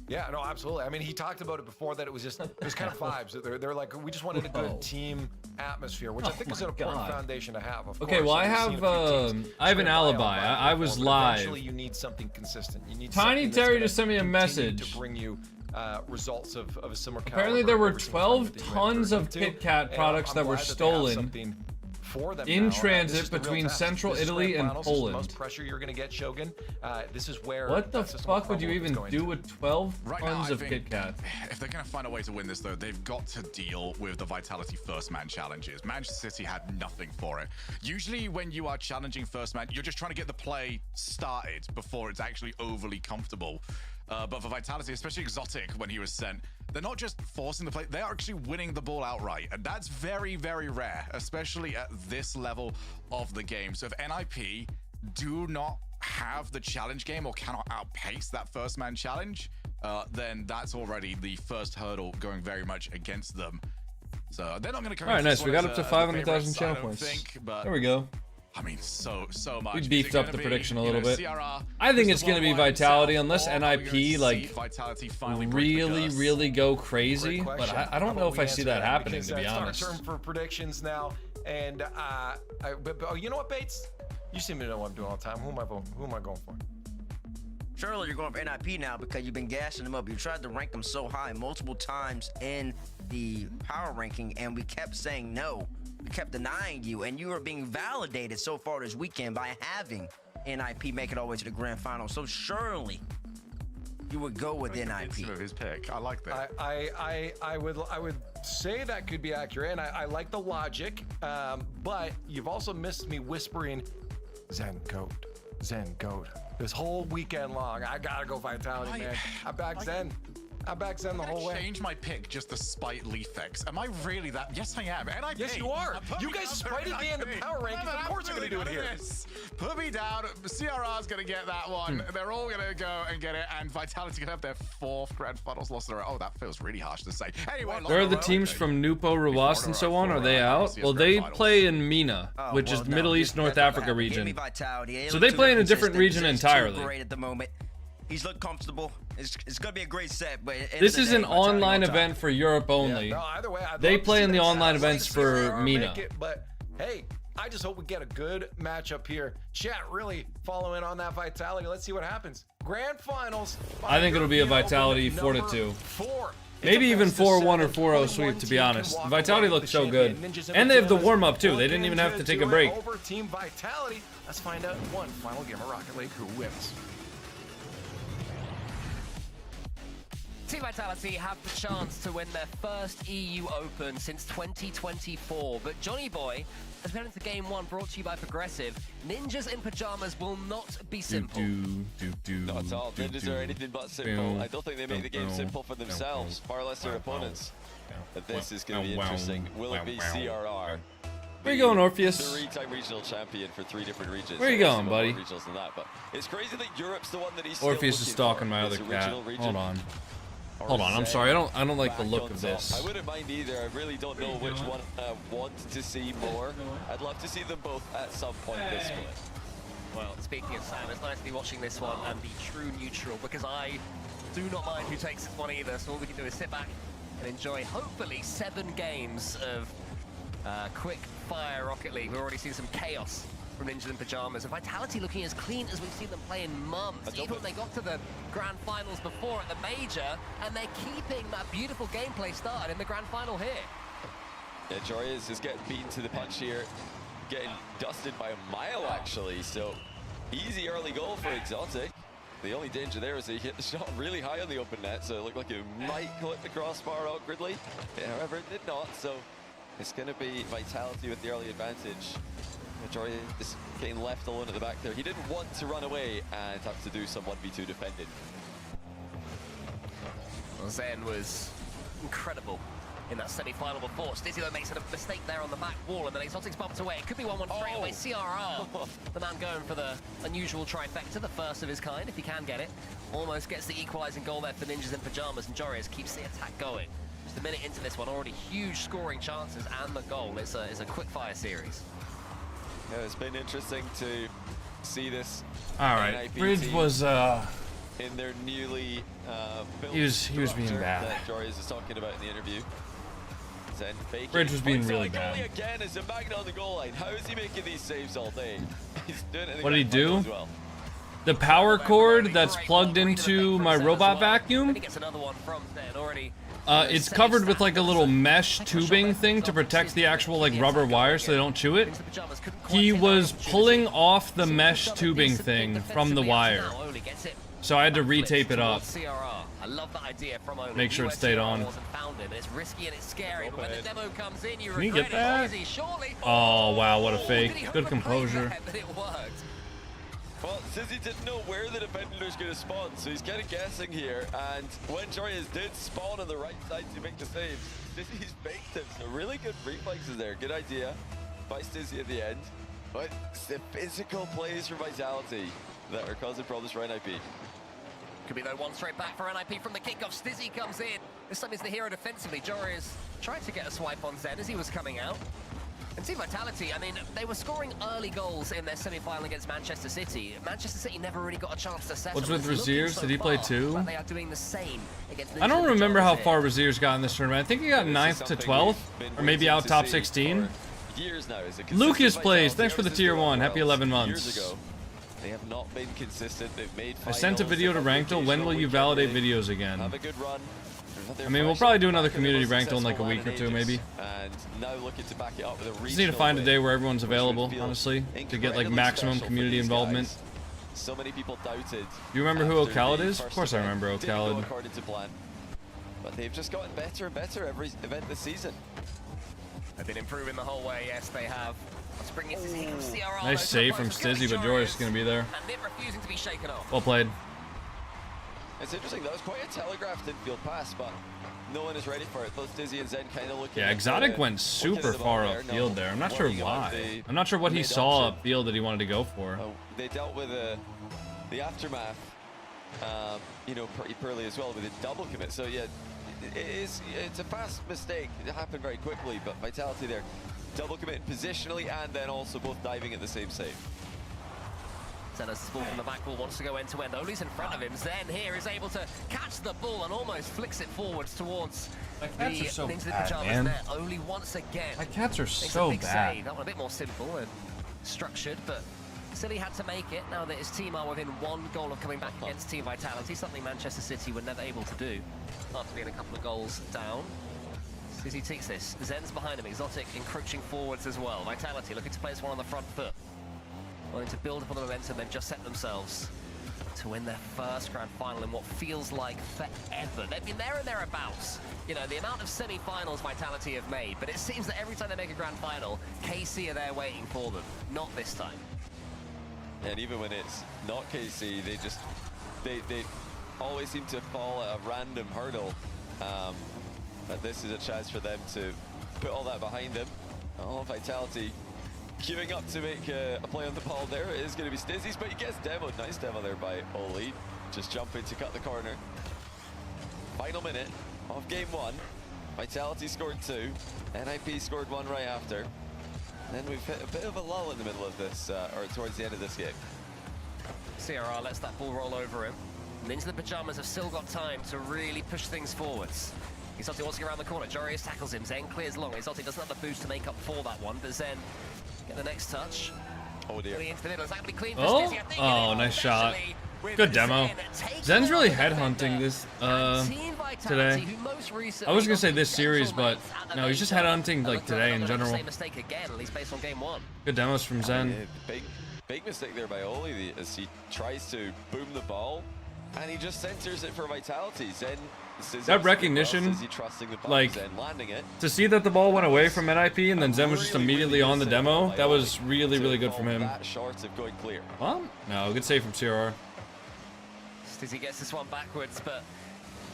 Yeah, no, absolutely. I mean, he talked about it before that it was kind of vibes. They're like, we just wanted a good team atmosphere, which I think is an important foundation to have. Of okay, course. well, I have an alibi. I was live. Eventually, you need something consistent. You need Tiny Terry just sent me a message to bring you results of a similar. Apparently, there were 12 tons of Kit Kat products that were stolen in transit between Central Italy and Poland. Most pressure you're going to get, Shogun. This is where. What the fuck would you even do with 12 tons of Kit Kat? If they're going to find a way to win this, though, they've got to deal with the Vitality first man challenges. Manchester City had nothing for it. Usually, when you are challenging first man, you're just trying to get the play started before it's actually overly comfortable. But for Vitality, especially Exotic, when he was sent, they're not just forcing the play, they are actually winning the ball outright. And that's very, very rare, especially at this level of the game. So if NIP do not have the challenge game or cannot outpace that first man challenge, then that's already the first hurdle going very much against them. So they're not going to come. All right, nice. We got up to 500,000 channel points. There we go. I mean, so much. We beefed up the prediction a little bit. I think it's going to be Vitality unless NIP like really go crazy. But I don't know if I see that happening, to be honest. It's our turn for predictions now, and you know what, Bates? You seem to know what I'm doing all the time. Who am I going for? Surely you're going for NIP now because you've been gassing them up. You tried to rank them so high multiple times in the power ranking, and we kept saying no. We kept denying you, and you are being validated so far this weekend by having NIP make it all the way to the grand final. So surely you would go with NIP. His pick. I like that. I would say that could be accurate, and I like the logic. But you've also missed me whispering Zen Goat. This whole weekend long, I gotta go Vitality, man. I back Zen. I back Zen the I'm whole gonna way. change my pick just to spite Leafex. Am I really that? Yes, I am. NIP. Yes, you are. You guys spited me in the power rankings. Of course you're gonna do it here. Put me down. CRR's gonna get that one. They're all gonna go and get it, and Vitality gonna have their 4th grand finals loss in a row. Oh, that feels really harsh to say. Anyway, Where are the teams from Nupo, Rawas, and so on? Are they out? Well, they play in MENA, which is Middle East, North Africa region. So they play in a different region entirely. Great at the moment. He's looked comfortable. It's gonna be a great set, but This is an online event for Europe only. No, either way, They play in the online events for MENA. But hey, I just hope we get a good matchup here. Chat really following on that Vitality. Let's see what happens. Grand finals. I think it'll be a Vitality 4-2. Maybe even 4-1 or 4-0 sweep, to be honest. Vitality looks so good. And they have the warm-up, too. They didn't even have to take a break. Over Team Vitality. Let's find out one final game of Rocket League who wins. Team Vitality have the chance to win their first EU Open since 2024, but Johnny Boy has been into Game 1 brought to you by Progressive. Ninjas in Pajamas will not be simple. Not at all. Ninjas are anything but simple. I don't think they make the game simple for themselves, far less their opponents. But this is going to be interesting. Will it be CRR? Where you going, Orpheus? 3-time regional champion for 3 different regions. Where you going, buddy? Regionals than that, but it's crazy that Europe's the one that he's Orpheus is stalking my other cat. Hold on. Hold on, I'm sorry. I don't like the look of this. I wouldn't mind either. I really don't know which one I want to see more. I'd love to see them both at some point this split. Well, speaking of Sam, it's nice to be watching this one and be true neutral because I do not mind who takes this one either. So all we can do is sit back and enjoy hopefully 7 games of quick fire Rocket League. We've already seen some chaos from Ninjas in Pajamas, and Vitality looking as clean as we've seen them play in months. Even when they got to the grand finals before at the major, and they're keeping that beautiful gameplay started in the grand final here. Yeah, Jorius is getting beaten to the punch here, getting dusted by a mile actually, so easy early goal for Exotic. The only danger there is he hit the shot really high on the open net, so it looked like it might clip the crossbar awkwardly. Yeah, however, it did not, so it's going to be Vitality with the early advantage. Majority is getting left alone at the back there. He didn't want to run away and have to do some 1v2 defending. Well, Zen was incredible in that semi-final before. Stizzy though makes a mistake there on the back wall, and then Exotic's bumped away. It could be 1-1 straight away. CRR, the man going for the unusual trifecta, the first of his kind, if he can get it. Almost gets the equalizing goal there for Ninjas in Pajamas, and Jorius keeps the attack going. Just a minute into this one, already huge scoring chances and the goal. It's a quick fire series. Yeah, it's been interesting to see this. All right, Bridge was in their newly built he was being bad. That Jorius is talking about in the interview. Bridge was being really bad. Again, as a magnet on the goal line. How is he making these saves all day? He's doing it. What did he do? Well. The power cord that's plugged into my robot vacuum. It's covered with like a little mesh tubing thing to protect the actual like rubber wire so they don't chew it. He was pulling off the mesh tubing thing from the wire, so I had to retape it up. I love that idea from Only. Make sure it stayed on. It's risky and it's scary, but when the demo comes in, Can you get that? Oh wow, what a fake. Good composure. Well, Sizzy didn't know where the defender was going to spawn, so he's kind of guessing here. And when Jorius did spawn on the right side to make the save, Sizzy's baked him. So really good reflexes there. Good idea by Stizzy at the end. But it's the physical plays for Vitality that are causing problems for NIP. Could be though one straight back for NIP from the kickoff. Stizzy comes in. This time he's the hero defensively. Jorius tried to get a swipe on Zen as he was coming out. And Team Vitality, I mean, they were scoring early goals in their semi-final against Manchester City. Manchester City never really got a chance to settle. What's with Raziers? Did he play too? They are doing the same against I don't remember how far Raziers got in this tournament. I think he got 9th to 12th, or maybe out top 16. Lucas plays. Thanks for the tier 1. Happy 11 months. They have not been consistent. They've made I sent a video to Ranked. When will you validate videos again? Have a good run. I mean, we'll probably do another community ranked in like a week or two, maybe. And now looking to back it up with a just need to find a day where everyone's available, honestly, to get like maximum community involvement. So many people doubted. You remember who O'Khaled is? Of course I remember O'Khaled. According to plan. But they've just gotten better and better every event this season. They've been improving the whole way, yes they have. Let's bring it to CRR. Nice save from Stizzy, but Jorius is going to be there. And Nip refusing to be shaken off. Well played. It's interesting, that was quite a telegraphed infield pass, but no one is ready for it. Both Dizzy and Zen kind of looking. Yeah, Exotic went super far upfield there. I'm not sure why. I'm not sure what he saw upfield that he wanted to go for. They dealt with the aftermath, you know, pretty poorly as well with a double commit. So yeah, it's a fast mistake. It happened very quickly, but Vitality there, double commit positionally and then also both diving at the same save. Zen has the ball from the back wall, wants to go end to end. Oli's in front of him. Zen here is able to catch the ball and almost flicks it forwards towards My cats are so into the bad, pajamas man. net. Oli once again. My cats are makes so a big bad. Save. That one a bit more simple and structured, but still he had to make it now that his team are within one goal of coming back against Team Vitality, something Manchester City were never able to do after being a couple of goals down. City takes this. Zen's behind him. Exotic encroaching forwards as well. Vitality looking to place one on the front foot. Wanting to build upon the momentum they've just set themselves to win their first grand final in what feels like forever. They've been there and thereabouts. You know, the amount of semi-finals Vitality have made, but it seems that every time they make a grand final, KC are there waiting for them. Not this time. And even when it's not KC, they just, they always seem to fall at a random hurdle. But this is a chance for them to put all that behind them. Oh, Vitality queuing up to make a play on the ball there. It is going to be Stizzy's, but he gets demoed. Nice demo there by Oli. Just jumping to cut the corner. Final minute of game one. Vitality scored 2. NIP scored 1 right after. Then we've hit a bit of a lull in the middle of this, or towards the end of this game. CRR lets that ball roll over him. And into the pajamas have still got time to really push things forwards. Exotic wants to go around the corner. Jorius tackles him. Zen clears long. Exotic doesn't have the boost to make up for that one, but Zen get the next touch. Oh dear. Into the middle. Is that going to be clean for Oh, Stizzy? I think oh, it is, nice shot. especially with Good demo. Zen Zen's really taking on the headhunting defender. this And Team Vitality, today. who most I recently was gonna got say the this series, but central mates at the no, he's just major. headhunting like Looks today they're in not gonna make the general. same mistake again, at least based on game one. Good demos from Zen. Yeah, big mistake there by Oli as he tries to boom the ball, and he just centers it for Vitality. Zen, That recognition, is he trusting the ball, like, Zen landing it. to see that the ball went away from NIP and then Zen was just immediately on the demo, that was really, really good from him. That short of going clear. Well, no, good save from CRR. Stizzy gets this one backwards, but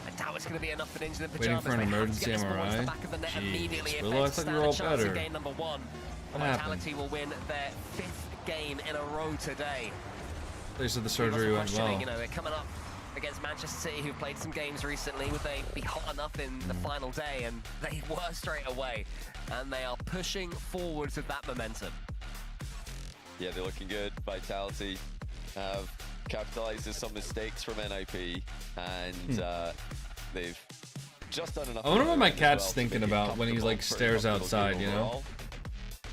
I doubt it's going to be enough for Ninja in the Waiting pajamas. for an They have to emergency get this ball into the MRI. back of the net Jeez, immediately if Willow, they I thought stand you were a all chance in better. game number 1. What happened? Vitality will win their 5th game in a row today. They said the surgery went well. You know, they're coming up against Manchester City, who've played some games recently. Would they be hot enough in the final day? And they were straight away. And they are pushing forwards with that momentum. Yeah, they're looking good. Vitality have capitalized on some mistakes from NIP, and they've just done enough. I wonder what my as cat's well to thinking make it about when he like comfortable for stares a comfortable outside, game you know? overall.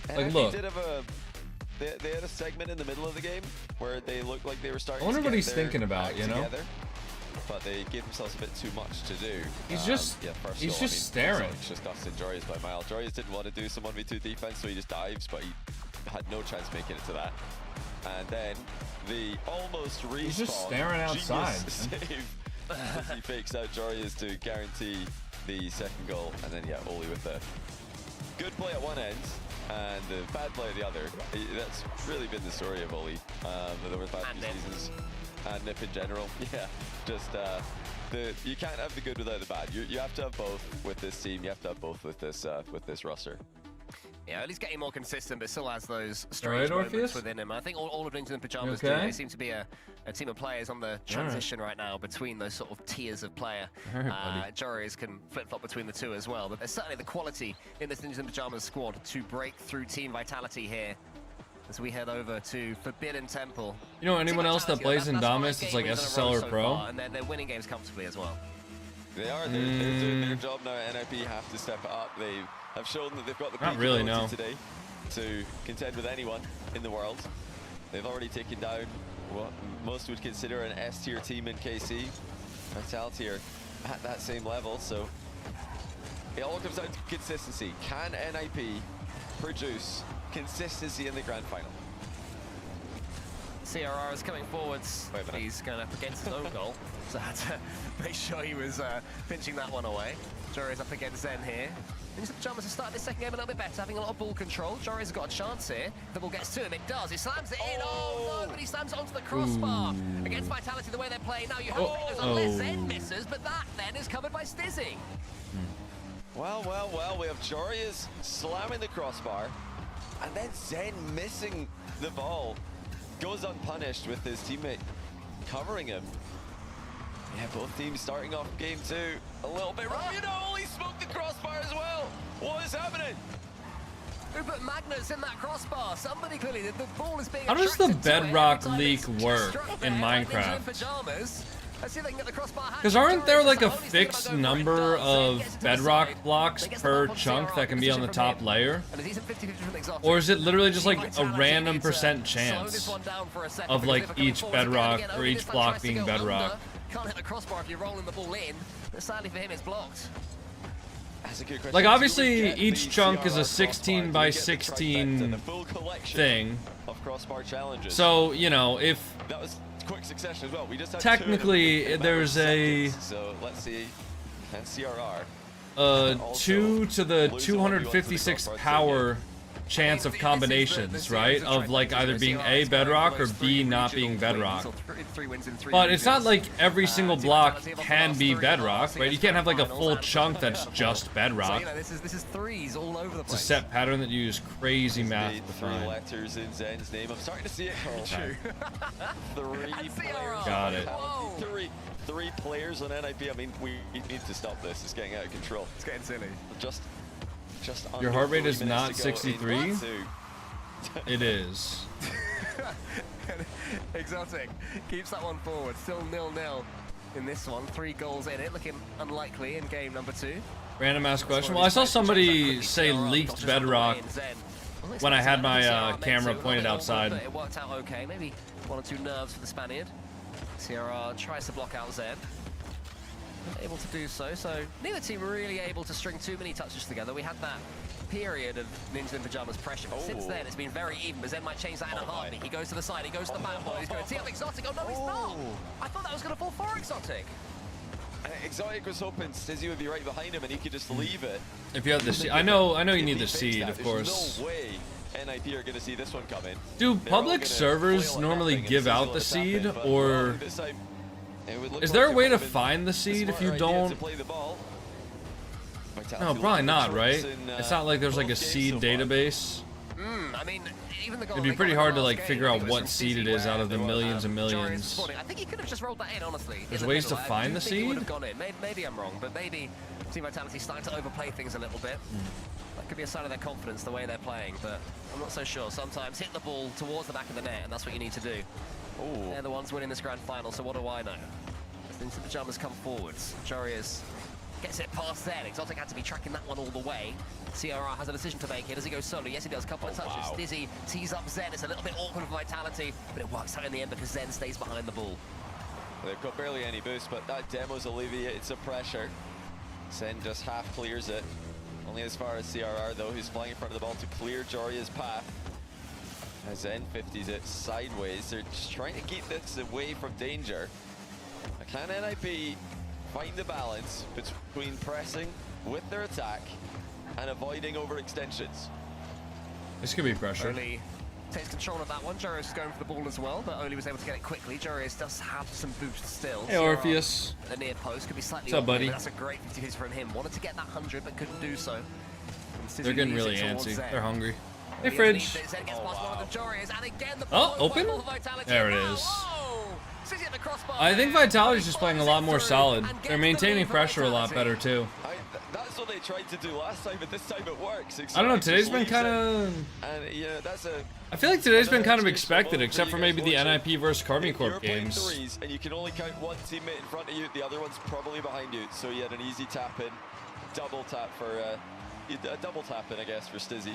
Like, NIP look. did have they had a segment in the middle of the game where they looked like they were starting I wonder to what get he's their thinking about, act you know? together, but they gave themselves a bit too much to do. He's just, yeah, first he's goal, just staring. It's just dusting Jorius by a mile. Jorius didn't want to do some 1v2 defense, so he just dives, but he had no chance making it to that. And then the almost respawn. He's just staring outside. Save. He fakes out Jorius to guarantee the second goal, and then yeah, Oli with the good play at one end and the bad play at the other. That's really been the story of Oli over the past few seasons, and Nip in general. Yeah, just you can't have the good without the bad. You have to have both with this team. You have to have both with this roster. Yeah, Oli's getting more consistent, but still has those strange moments within him. I think all of Ninja in Pajamas do. They seem to be a team of players on the transition right now between those sort of tiers of player. Jorius can flip-flop between the two as well. But there's certainly the quality in this Ninja in Pajamas squad to break through Team Vitality here as we head over to Forbidden Temple. You know, anyone else that plays in Domus, it's like SSL or Pro? And they're winning games comfortably as well. They are. They're doing their job now. NIP have to step it up. They have shown that they've got the peak ability today to contend with anyone in the world. They've already taken down what most would consider an S-tier team in KC. Vitality are at that same level, so it all comes down to consistency. Can NIP produce consistency in the grand final? CRR is coming forwards. He's going up against his own goal, so I had to make sure he was pinching that one away. Jory's up against Zen here. Ninja Pajamas has started this second game a little bit better, having a lot of ball control. Jory's got a chance here. If the ball gets to him, it does. He slams it in. Oh no, but he slams it onto the crossbar. Against Vitality, the way they're playing now, you have unless Zen misses, but that then is covered by Stizzy. Well, we have Jory's slamming the crossbar, and then Zen missing the ball. Goes unpunished with his teammate covering him. Yeah, both teams starting off game 2 a little bit wrong. You know, he smoked the crossbar as well. What is happening? Who put Magnus in that crossbar? Somebody clearly, the ball is being How does the attracted to it bedrock every time leak it's work struck in there. Ninja Minecraft? in pajamas. Let's see if they can get the crossbar. Because aren't there like a fixed number of bedrock blocks per chunk that can be on the top layer? Or is it literally just like a random % chance of like each bedrock or each block being bedrock? Can't hit the crossbar if you're rolling the ball in, but sadly for him it's blocked. That's a good question. Like obviously each chunk is a 16 by 16 thing. Of crossbar challenges. So, you know, if that was quick succession as well. We just had technically there's a so let's see. And CRR 2 to the 256 power chance of combinations, right? Of like either being A, bedrock, or B, not being bedrock. But it's not like every single block can be bedrock, right? You can't have like a full chunk that's just bedrock. This is threes all over the place. It's a set pattern that you use crazy math to 3 find. letters in Zen's name. I'm starting to see it called. 3 players. Got it. Three players on NIP. I mean, we need to stop this. It's getting out of control. It's getting silly. Just Your heart rate is under 3 not minutes to go 63? in round 2. It is. Exotic keeps that one forward. Still 0-0 in this one. 3 goals in it. Looking unlikely in game number 2. Random ass question. Well, I saw somebody say leaked bedrock when I had my camera pointed outside. It worked out okay. Maybe 1 or 2 nerves for the Spaniard. CRR tries to block out Zen. Able to do so, so neither team really able to string too many touches together. We had that period of Ninja in Pajamas pressure, but since then it's been very even, but Zen might change that in a heartbeat. He goes to the side, he goes to the back ball, he's going to tee up Exotic. Oh no, he's not! I thought that was going to fall for Exotic. Exotic was hoping Stizzy would be right behind him and he could just leave it. If you have the seed, I know you need the seed, of course. There's no way NIP are going to see this one coming. Do public servers normally give out the seed, or is there a way to find the seed if you don't? No, probably not, right? It's not like there's like a seed database. I mean, even the It'd be pretty hard to like figure out what seed it is out of the millions and millions. I think he could have just rolled that in, honestly. There's ways to find the seed? Maybe I'm wrong, but maybe Team Vitality's starting to overplay things a little bit. That could be a sign of their confidence, the way they're playing, but I'm not so sure. Sometimes hit the ball towards the back of the net, and that's what you need to do. They're the ones winning this grand final, so what do I know? Ninja Pajamas come forwards. Jorius gets it past there. Exotic had to be tracking that one all the way. CRR has a decision to make here. Does he go solo? Yes, he does. Couple of touches. Stizzy tees up Zen. It's a little bit awkward for Vitality, but it works out in the end because Zen stays behind the ball. They've got barely any boost, but that demo's alleviated some pressure. Zen just half clears it. Only as far as CRR, though, who's flying in front of the ball to clear Joria's path. As Zen 50s it sideways. They're just trying to keep this away from danger. Can NIP find the balance between pressing with their attack and avoiding overextensions? This could be pressure. Oli takes control of that one. Jorius is going for the ball as well, but Oli was able to get it quickly. Jorius does have some boost still. Hey, Orpheus. The near post could be slightly What's up, buddy? but that's a great 50 from him. Wanted to get that 100, but couldn't do so. They're getting really antsy. They're hungry. Hey, Fridge. Oh, open? There it is. I think Vitality's just playing a lot more solid. They're maintaining pressure a lot better, too. That's what they tried to do last time, but this time it works. I don't know, today's been kind of... And, yeah, that's a... I feel like today's been kind of expected, except for maybe the NIP versus Karmine Corp games. Threes, and you can only count one teammate in front of you, the other one's probably behind you. So you had an easy tap in, double tap for... a double tap in, I guess, for Stizzy.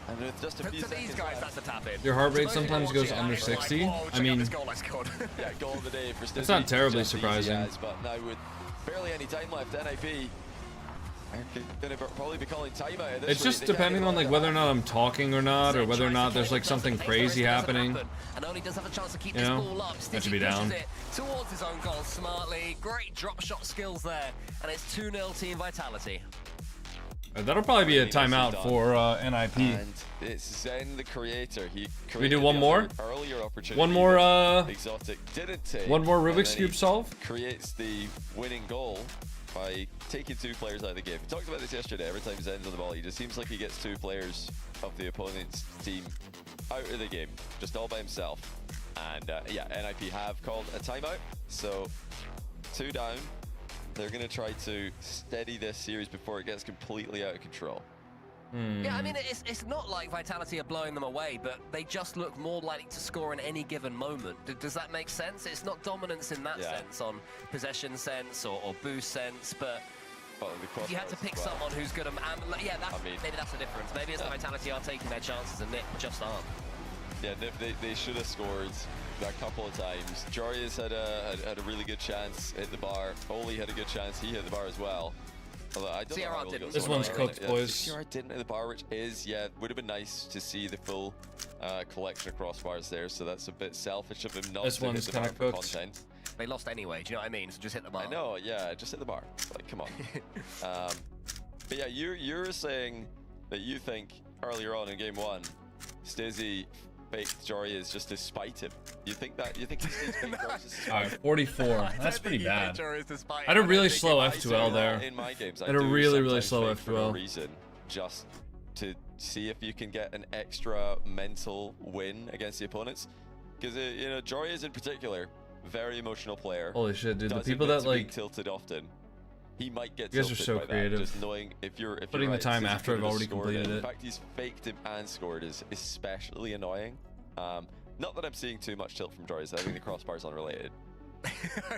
And with just a few these guys, that's a tap in. Your heart rate sometimes goes under 60. I mean, yeah, goal of the day for Stizzy. That's not terribly surprising. But now with barely any time left, NIP Gonna probably be calling timeout at this It's rate. just They can't depending get on away like with whether or not I'm talking or not, or whether or not there's like something crazy happening. And only does have a chance to keep You this know? ball up. That should be Stizzy pushes down. it towards his own goal smartly. Great drop shot skills there. And it's 2-0 Team Vitality. That'll probably be a timeout for NIP. And it's Zen, the creator. He we do created one the more? earlier opportunity. One more, Exotic didn't take. one more and Rubik's then Cube he solve? Creates the winning goal by taking 2 players out of the game. We talked about this yesterday. Every time Zen's on the ball, he just seems like he gets 2 players of the opponent's team out of the game, just all by himself. And yeah, NIP have called a timeout. So 2 down. They're going to try to steady this series before it gets completely out of control. Yeah, I mean, it's not like Vitality are blowing them away, but they just look more likely to score in any given moment. Does that make sense? It's not dominance in that sense, on possession sense or boost sense, but if you had to pick someone who's good, yeah, maybe that's the difference. Maybe it's the Vitality are taking their chances and Nip just aren't. Yeah, Nip, they should have scored a couple of times. Jarius had a really good chance, hit the bar. Oli had a good chance, he hit the bar as well. Although I don't know how didn't. This one's cooked, boys. CR didn't hit the bar, which is, would have been nice to see the full collection of crossbars there. So that's a bit selfish of him not This to hit one's the kind bar of for cooked. content. They lost anyway, do you know what I mean? So just hit the bar. I know, yeah, just hit the bar. Like, come on. But yeah, you're saying that you think earlier on in game 1, Stizzy faked Jarius just to spite him. You think he's faked Jarius to spite him? 44. That's pretty bad. I had a really slow F2L there. In my games, I had a really slow fake for no F2L. reason, just to see if you can get an extra mental win against the opponents. Because you know, Jarius in particular, very emotional player. Holy shit, dude! The Does people admit that to being like tilted often. He might get You guys are tilted so by creative. That, just knowing if you're Putting the right, time Stizzy after I've could've already scored completed In it. fact, he's faked him and scored is especially annoying. Not that I'm seeing too much tilt from Jarius. I think the crossbar's unrelated.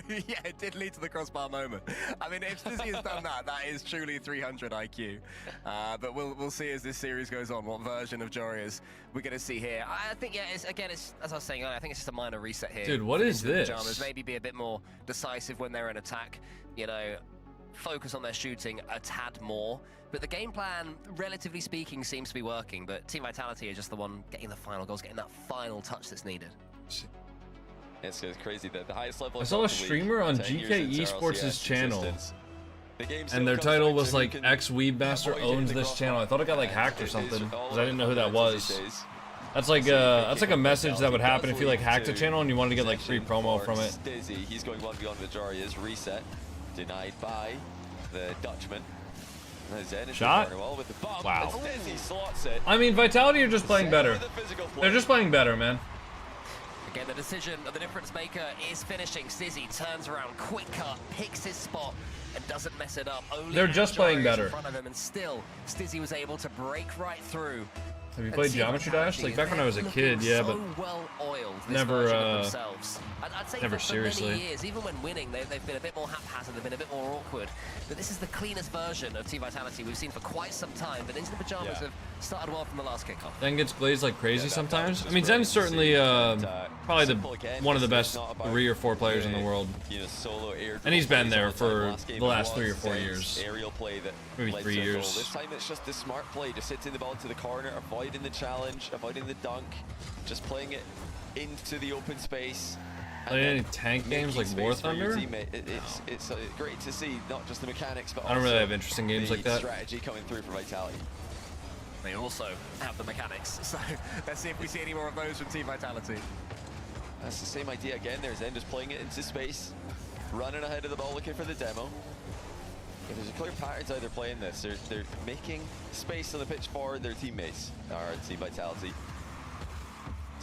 Yeah, it did lead to the crossbar moment. I mean, if Stizzy has done that, that is truly 300 IQ. But we'll see as this series goes on what version of Jarius we're going to see here. I think, yeah, it's as I was saying, I think it's just a minor reset here. Dude, what is this? Pajamas. Maybe be a bit more decisive when they're in attack. You know, focus on their shooting a tad more. But the game plan, relatively speaking, seems to be working. But Team Vitality are just the one getting the final goals, getting that final touch that's needed. It's crazy that the highest level. I saw a streamer on GK Esports' channel, and their title was like X Weebmaster owns this channel. I thought it got like hacked or something because I didn't know who that was. That's like a message that would happen if you like hacked a channel and you wanted to get like free promo from it. Stizzy, he's going 1v1 with Jarius. Reset denied by the Dutchman. Shot? With the bomb, Wow. Stizzy slots it. I mean, Vitality are just playing better. They're just playing better, man. Again, the decision of the difference maker is finishing. Stizzy turns around, quick cut, picks his spot, and doesn't mess it up. Only They're just playing Jarius better. In front of him, and still, Stizzy was able to break right through. Have you played Geometry Dash? Like back when I was a kid, yeah, but well oiled, never, I'd say never for seriously. many years, even when winning, they've been a bit more haphazard, they've been a bit more awkward. But this is the cleanest version of Team Vitality we've seen for quite some time. But Into the Pajamas have started well from the last kickoff. Zen gets glazed like crazy sometimes. I mean, Zen's certainly probably one of the best 3 or 4 players in the world, and he's been there for the last 3 or 4 years, Aerial play that maybe 3 years. This time it's just the smart play, just hitting the ball to the corner, avoiding the challenge, avoiding the dunk, just playing it into the open space. Playing any tank games like War Thunder? It's great to see not just the mechanics, but I don't also really have interesting games like that. strategy coming through for Vitality. They also have the mechanics, so let's see if we see any more of those from Team Vitality. That's the same idea again. There's Zen just playing it into space, running ahead of the ball, looking for the demo. Yeah, there's a clear pattern to how they're playing this. They're making space on the pitch for their teammates, our Team Vitality.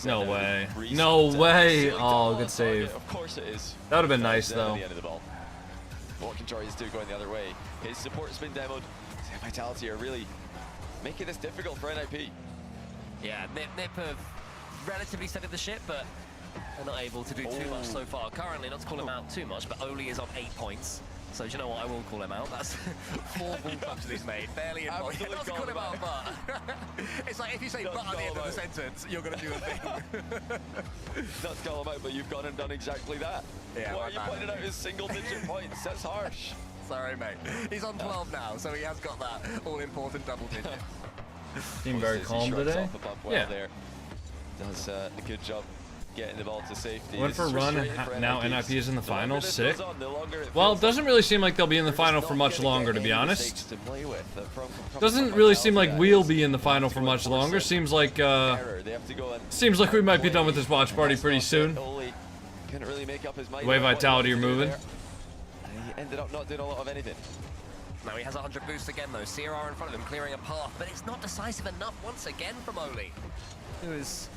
No way. No way. Oh, good save. Of course it is. That would have been nice, though. The end of the ball. What can Jarius do going the other way? His support's been demoed. Vitality are really making this difficult for NIP. Yeah, Nip have relatively steadied the ship, but they're not able to do too much so far. Currently, not to call him out too much, but Oli is on 8 points. So do you know what? I will call him out. That's 4 ball punches he's made. Barely in points. Not to call him out, but it's like if you say but at the end of the sentence, you're going to do a thing. Not to call him out, but you've gone and done exactly that. Yeah, why are you pointing out his single-digit points? That's harsh. Sorry, mate. He's on 12 now, so he has got that all-important double digit. Seem very calm today. Yeah. There. Does a good job getting the ball to safety. Went for a run, now NIP is in the final. Sick. Well, it doesn't really seem like they'll be in the final for much longer, to be honest. Doesn't really seem like we'll be in the final for much longer. Seems like we might be done with this watch party pretty soon. The way Vitality are moving. He ended up not doing a lot of anything. Now he has 100 boost again though. CRR in front of him, clearing a path, but it's not decisive enough once again from Oli, who is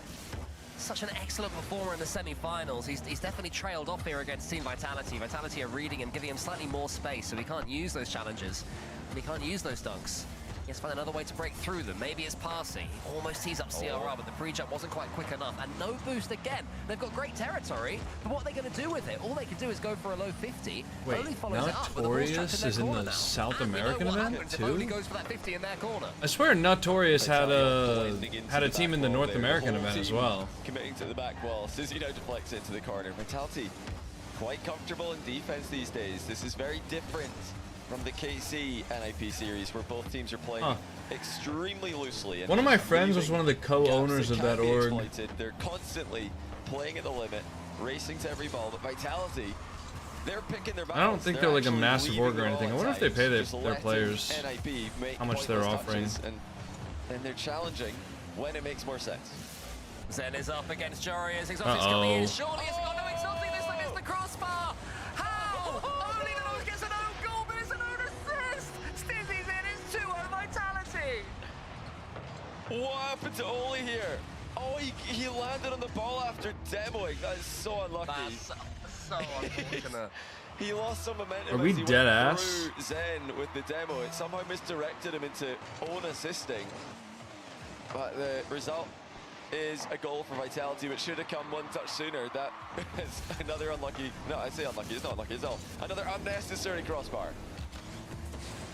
such an excellent performer in the semi-finals. He's definitely trailed off here against Team Vitality. Vitality are reading him, giving him slightly more space, so he can't use those challenges, and he can't use those dunks. He has to find another way to break through them. Maybe it's passing. He almost tees up CRR, but the pre-jump wasn't quite quick enough. And no boost again. They've got great territory, but what are they going to do with it? All they can do is go for a low 50. Wait, Oli follows it up, but the ball's trapped in Notorious their is in corner the now. South And we know American what event happens if too? Oli goes for that 50 in their corner. I swear Notorious had a team in the North American event as well. Committing to the back wall. Sizzy now deflects it to the corner. Vitality quite comfortable in defense these days. This is very different from the KC NIP series where both teams are playing extremely loosely. One of my friends was one of the co-owners of that org. They're constantly playing at the limit, racing to every ball, but Vitality, they're picking their battles. I don't think they're like a massive org or anything. I wonder if they pay their players how much they're offering. And they're challenging when it makes more sense. Zen is up against Jorius. Exotic's coming in. Surely it's got no Exotic. This time it's the crossbar. How? Only the gets an own goal, but it's an own assist. Stizzy's in. It's 2-0 Vitality. What happened to Oli here? Oh, he landed on the ball after demoing. That is so unlucky. That's so unfortunate. He lost some momentum. Are we as he dead went ass? through Zen with the demo. It somehow misdirected him into own assisting. But the result is a goal for Vitality, which should have come one touch sooner. That is another unlucky. No, I say unlucky. It's not unlucky. It's all another unnecessary crossbar.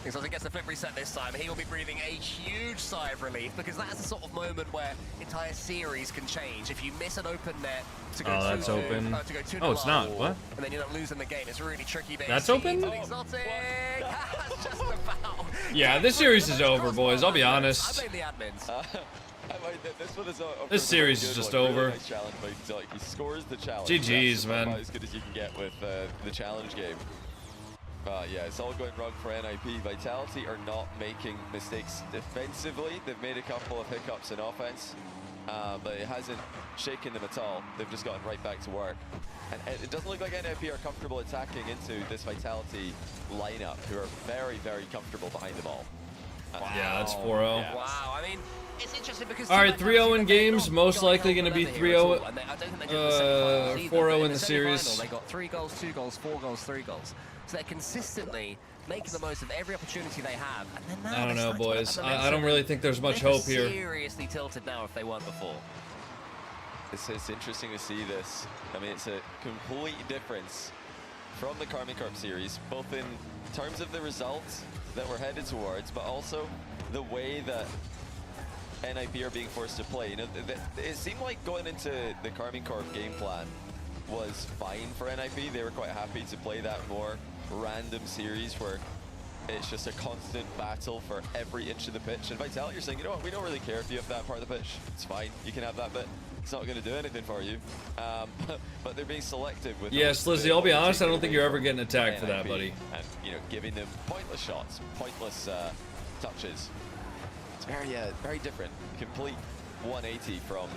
Exotic gets the flip reset this time. He will be breathing a huge sigh of relief because that's the sort of moment where entire series can change. If you miss an open net to go that's open. To go 2-0 Oh, it's not. What? And then you end up losing the game. It's really tricky. There. That's open? Exotic has just about. Yeah, this series is over, boys. I'll be honest. I blame the admins. This series is just over. Nice challenge by Exotic. He scores the challenge. GG's, That's man. about as good as you can get with the challenge game. Yeah, it's all going wrong for NIP. Vitality are not making mistakes defensively. They've made a couple of hiccups in offense, but it hasn't shaken them at all. They've just gotten right back to work. And it doesn't look like NIP are comfortable attacking into this Vitality lineup, who are very, very comfortable behind the ball. Yeah, that's 4-0. Yeah. Wow, I mean, it's interesting because... All right, 3-0 in games, most likely going to be 3-0, 4-0 in the series. They got 3 goals, 2 goals, 4 goals, 3 goals. So they're consistently making the most of every opportunity they have. And then now I don't know, boys. I don't really think there's much hope here. Seriously tilted now if they weren't before. It's interesting to see this. I mean, it's a complete difference from the Karmine Corp series, both in terms of the results that we're headed towards, but also the way that NIP are being forced to play. You know, it seemed like going into the Karmine Corp game plan was fine for NIP. They were quite happy to play that more random series where it's just a constant battle for every inch of the pitch. And Vitality, you're saying, you know what, we don't really care if you have that part of the pitch. It's fine, you can have that bit. It's not going to do anything for you. But they're being selective with. Yeah, Slizzy, I'll be honest, I don't think you're ever getting attacked for that, buddy. And, you know, giving them pointless shots, pointless touches. It's very different. Complete 180 from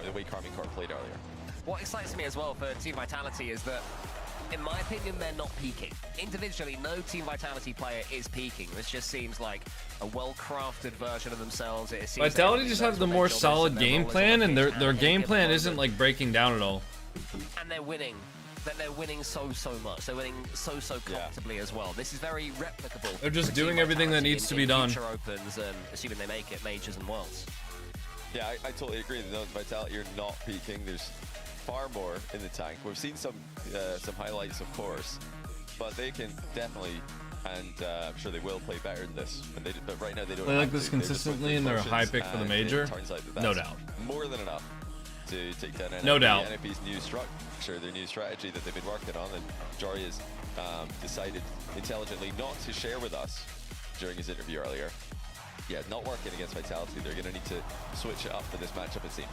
the way Karmine Corp played earlier. What excites me as well for Team Vitality is that, in my opinion, they're not peaking. Individually, no Team Vitality player is peaking. This just seems like a well-crafted version of themselves. It seems Vitality just has the more solid game plan, and their game plan isn't like breaking down at all. And they're winning. They're winning so much. They're winning so comfortably as well. This is very replicable. They're just doing everything that needs to be done. Future opens, and assuming they make it, majors and worlds. Yeah, I totally agree. The Vitality are not peaking. There's far more in the tank. We've seen some highlights, of course, but they can definitely, and I'm sure they will play better than this. But right now they don't. Play like this consistently, and they're a high pick for the major. Turns out No doubt. more than enough to take down NIP. No doubt. NIP's new structure, their new strategy that they've been working on, and Jory has decided intelligently not to share with us during his interview earlier. Yeah, not working against Vitality. They're going to need to switch it up for this matchup, it seems.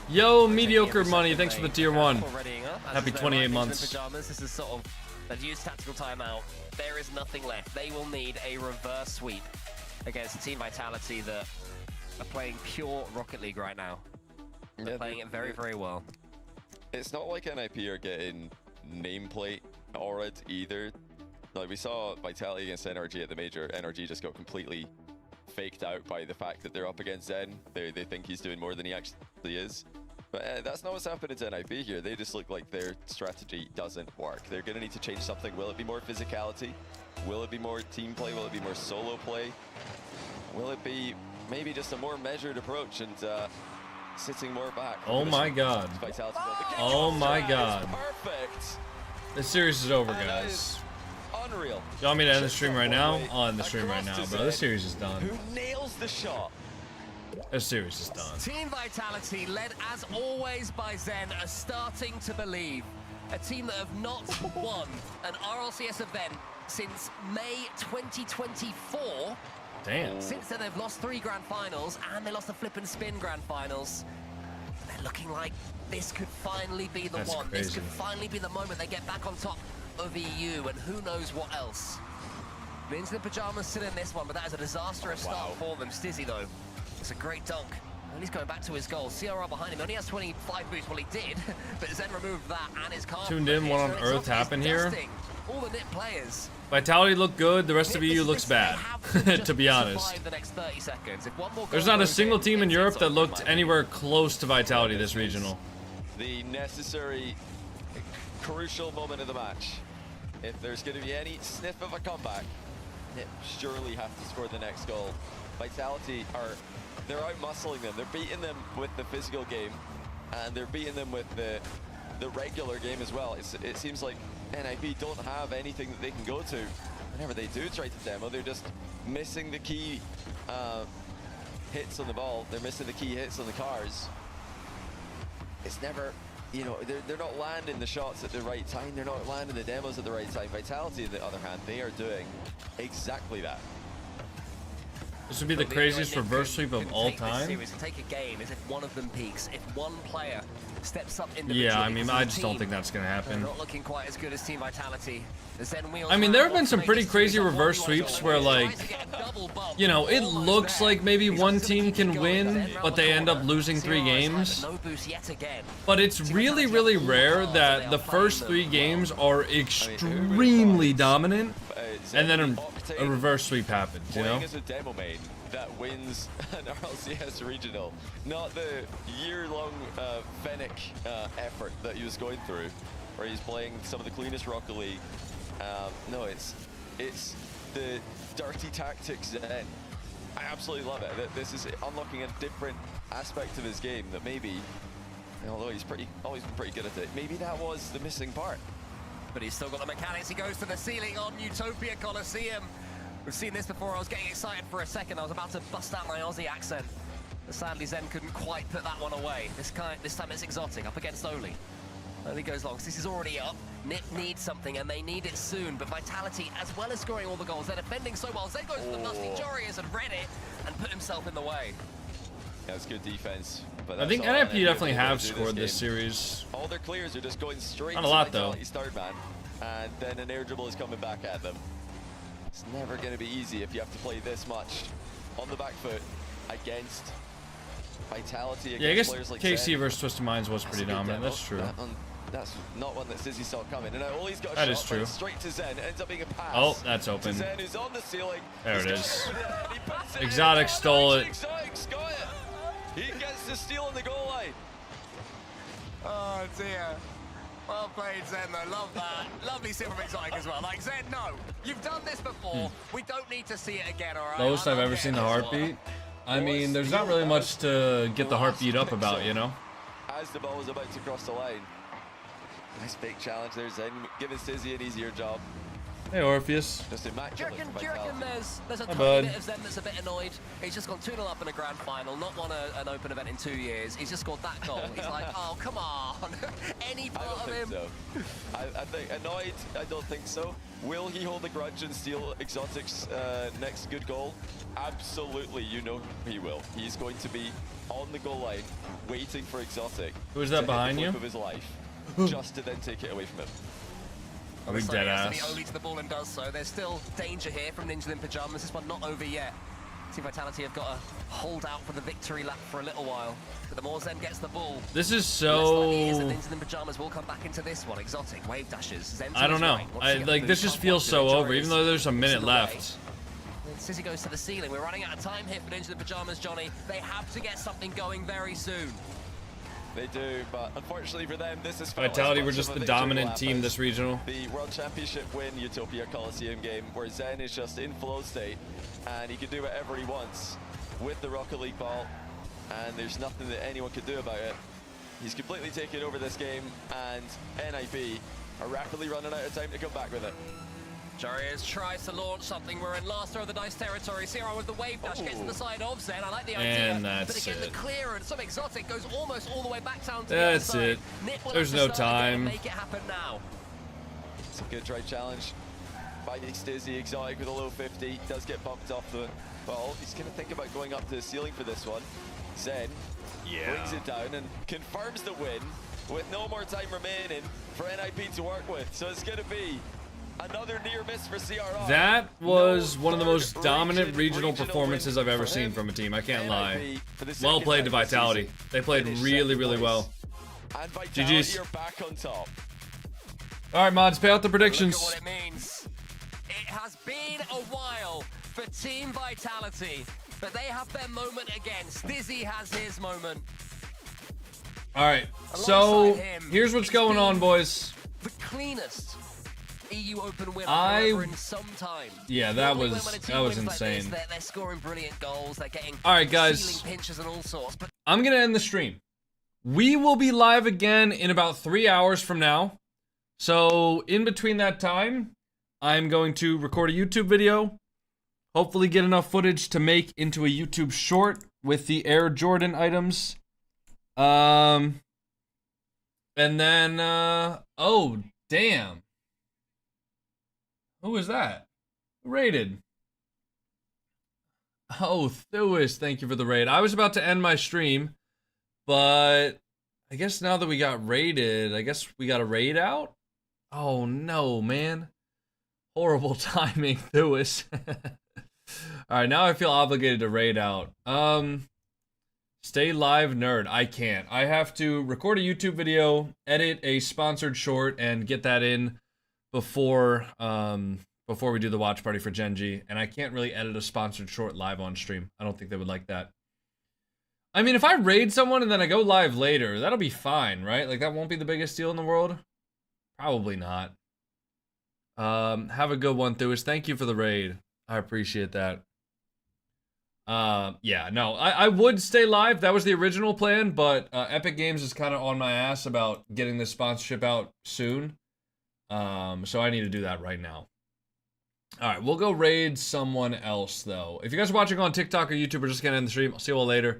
Yo, mediocre money. Thanks for the tier 1. Happy 28 months. Pajamas. This is sort of they've used tactical timeout. There is nothing left. They will need a reverse sweep against Team Vitality that are playing pure Rocket League right now. They're playing it very, very well. It's not like NIP are getting nameplate aura either. Like we saw Vitality against NRG at the major. NRG just got completely faked out by the fact that they're up against Zen. They think he's doing more than he actually is. But that's not what's happening to NIP here. They just look like their strategy doesn't work. They're going to need to change something. Will it be more physicality? Will it be more team play? Will it be more solo play? Will it be maybe just a more measured approach and sitting more back? Oh my god. Oh my god. Perfect. This series is over, guys. Unreal. You want me to end the stream right now? I'll end the stream right now, bro. This series is done. Who nails the shot? This series is done. Team Vitality, led as always by Zen, are starting to believe. A team that have not won an RLCS event since May 2024. Damn. Since then, they've lost 3 grand finals, and they lost the flip and spin grand finals. They're looking like this could finally be the one. Crazy. This could finally be the moment they get back on top of EU, and who knows what else. Into the Pajamas still in this one, but that is a disastrous start for them. Stizzy, though, it's a great dunk. And he's going back to his goal. CRR behind him only has 25 boosts. Well, he did, but Zen removed that and his car. Tuned in, what on earth happened here? All the NIP players. Vitality looked good, the rest of EU looks bad, to be honest. The next 30 seconds. If one more There's not a single team in Europe that looked anywhere close to Vitality this regional. The necessary, crucial moment of the match. If there's going to be any sniff of a comeback, NIP surely have to score the next goal. Vitality they're out-muscling them. They're beating them with the physical game, and they're beating them with the regular game as well. It seems like NIP don't have anything that they can go to. Whenever they do try to demo, they're just missing the key hits on the ball. They're missing the key hits on the cars. It's never, you know, they're not landing the shots at the right time. They're not landing the demos at the right time. Vitality, on the other hand, they are doing exactly that. This would be the craziest reverse sweep of all time. Take a game as if one of them peaks. If one player steps up individually. Yeah, I mean, I just don't think that's going to happen. Not looking quite as good as Team Vitality. I mean, there have been some pretty crazy reverse sweeps where, like, you know, it looks like maybe one team can win, but they end up losing 3 games. But it's really, really rare that the first 3 games are extremely dominant, and then a reverse sweep happens, you know? Playing as a demo main that wins an RLCS regional, not the year-long Fennec effort that he was going through, where he's playing some of the cleanest Rocket League. No, it's the dirty tactics Zen. I absolutely love it. This is unlocking a different aspect of his game that maybe, although he's always been pretty good at it, maybe that was the missing part. But he's still got the mechanics. He goes to the ceiling on Utopia Coliseum. We've seen this before. I was getting excited for a second. I was about to bust out my Aussie accent. But sadly, Zen couldn't quite put that one away. This time it's exotic, up against Oli. Only goes long, because this is already up. NIP needs something, and they need it soon. But Vitality, as well as scoring all the goals, they're defending so well. Zen goes for the musty. Jory has read it and put himself in the way. Yeah, it's good defense. But I think NIP definitely have scored this series. All their clears are just going straight Not a lot, though. Start man, and then an air dribble is coming back at them. It's never going to be easy if you have to play this much on the back foot against Vitality. Yeah, I guess players like KC Zen. versus Twisted Minds was pretty dominant. That's true. That's not one that Sizzy saw coming. And Oli's got a that shot is true. straight to Zen. Ends up being a pass. Oh, that's open. Zen, who's on the ceiling. There it is. Exotic stole it. Exotic's got it. He gets the steal on the goal line. Oh dear. Well played, Zen, though. Love that. Lovely sit from Exotic as well. Like, Zen, no. You've done this before. We don't need to see it again, all right? Lowest I've ever seen the heartbeat. I mean, there's not really much to get the heartbeat up about, you know? As the ball was about to cross the line. Nice big challenge there, Zen, giving Sizzy an easier job. Hey, Orpheus. Just Do you immaculate reckon, for do you reckon Vitality. there's a Hi, tiny bud. bit of Zen that's a bit annoyed? He's just gone 2-0 up in a grand final, not won an open event in 2 years. He's just scored that goal. He's like, oh, come on. Any I part don't of him? think so. I think annoyed, I don't think so. Will he hold a grudge and steal Exotic's next good goal? Absolutely, you know he will. He's going to be on the goal line, waiting for Exotic. Who's that to behind hit the you? flip of his life, just to then take it away from him. Are we dead ass? Only to the ball and does so. There's still danger here from Ninjas in Pajamas. This one not over yet. See, Vitality have got to hold out for the victory lap for a little while. But the more Zen gets the ball, This is less likely it is that so... Ninjas in Pajamas will come back into this one. Exotic, wave dashes. Zen to I don't his know. right. Wants to get the Like, this boost, just can't feels quite so do it. over, even though there's a minute Gets in the way. left. Sizzy goes to the ceiling. We're running out of time here for Ninjas in Pajamas, Johnny. They have to get something going very soon. They do, but unfortunately for them, this is Vitality were just the dominant team this regional. The World Championship win Utopia Coliseum game, where Zen is just in flow state, and he can do whatever he wants with the Rocket League ball, and there's nothing that anyone could do about it. He's completely taken over this game, and NIP are rapidly running out of time to come back with it. Jarius tries to launch something. We're in last row of the dice territory. Zero with the wave dash gets to the side of Zen. I like the idea. And that's but again, it. the clearance, some Exotic goes almost all the way back down to the That's other side. it. Nip will There's have to no start again and time. Make it happen now. It's a good try challenge by Stizzy. Exotic with a low 50. Does get bumped off the ball. He's going to think about going up to the ceiling for this one. Zen brings it down and confirms the win with no more time remaining for NIP to work with. So it's going to be another near miss for CRR. That was one of the most dominant regional performances I've ever seen from a team, I can't lie. Well played to Vitality. They played really, really well. And Vitality GG's. are back on top. Alright, mods, pay out the predictions. Look at what it means. It has been a while for Team Vitality, but they have their moment again. Stizzy has his moment. Alright, so Alongside him, here's what's going on, boys. The cleanest EU Open win I- ever in some time. Yeah, that Normally was when a team that was wins like this, insane. they're scoring brilliant goals. They're getting Alright, guys. ceiling pinches and all sorts. But I'm gonna end the stream. We will be live again in about 3 hours from now. So in between that time, I'm going to record a YouTube video. Hopefully get enough footage to make into a YouTube short with the Air Jordan items. And then, oh, damn. Who was that? Who raided? Oh, Thuis, thank you for the raid. I was about to end my stream, but I guess now that we got raided, I guess we got a raid out? Oh, no, man. Horrible timing, Thuis. Alright, now I feel obligated to raid out. Stay live, nerd. I can't. I have to record a YouTube video, edit a sponsored short, and get that in before we do the watch party for Genji. And I can't really edit a sponsored short live on stream. I don't think they would like that. I mean, if I raid someone and then I go live later, that'll be fine, right? Like, that won't be the biggest deal in the world? Probably not. Have a good one, Thuis. Thank you for the raid. I appreciate that. Yeah, no, I would stay live. That was the original plan, but Epic Games is kind of on my ass about getting this sponsorship out soon. So I need to do that right now. Alright, we'll go raid someone else, though. If you guys are watching on TikTok or YouTube, we're just gonna end the stream. I'll see you all later.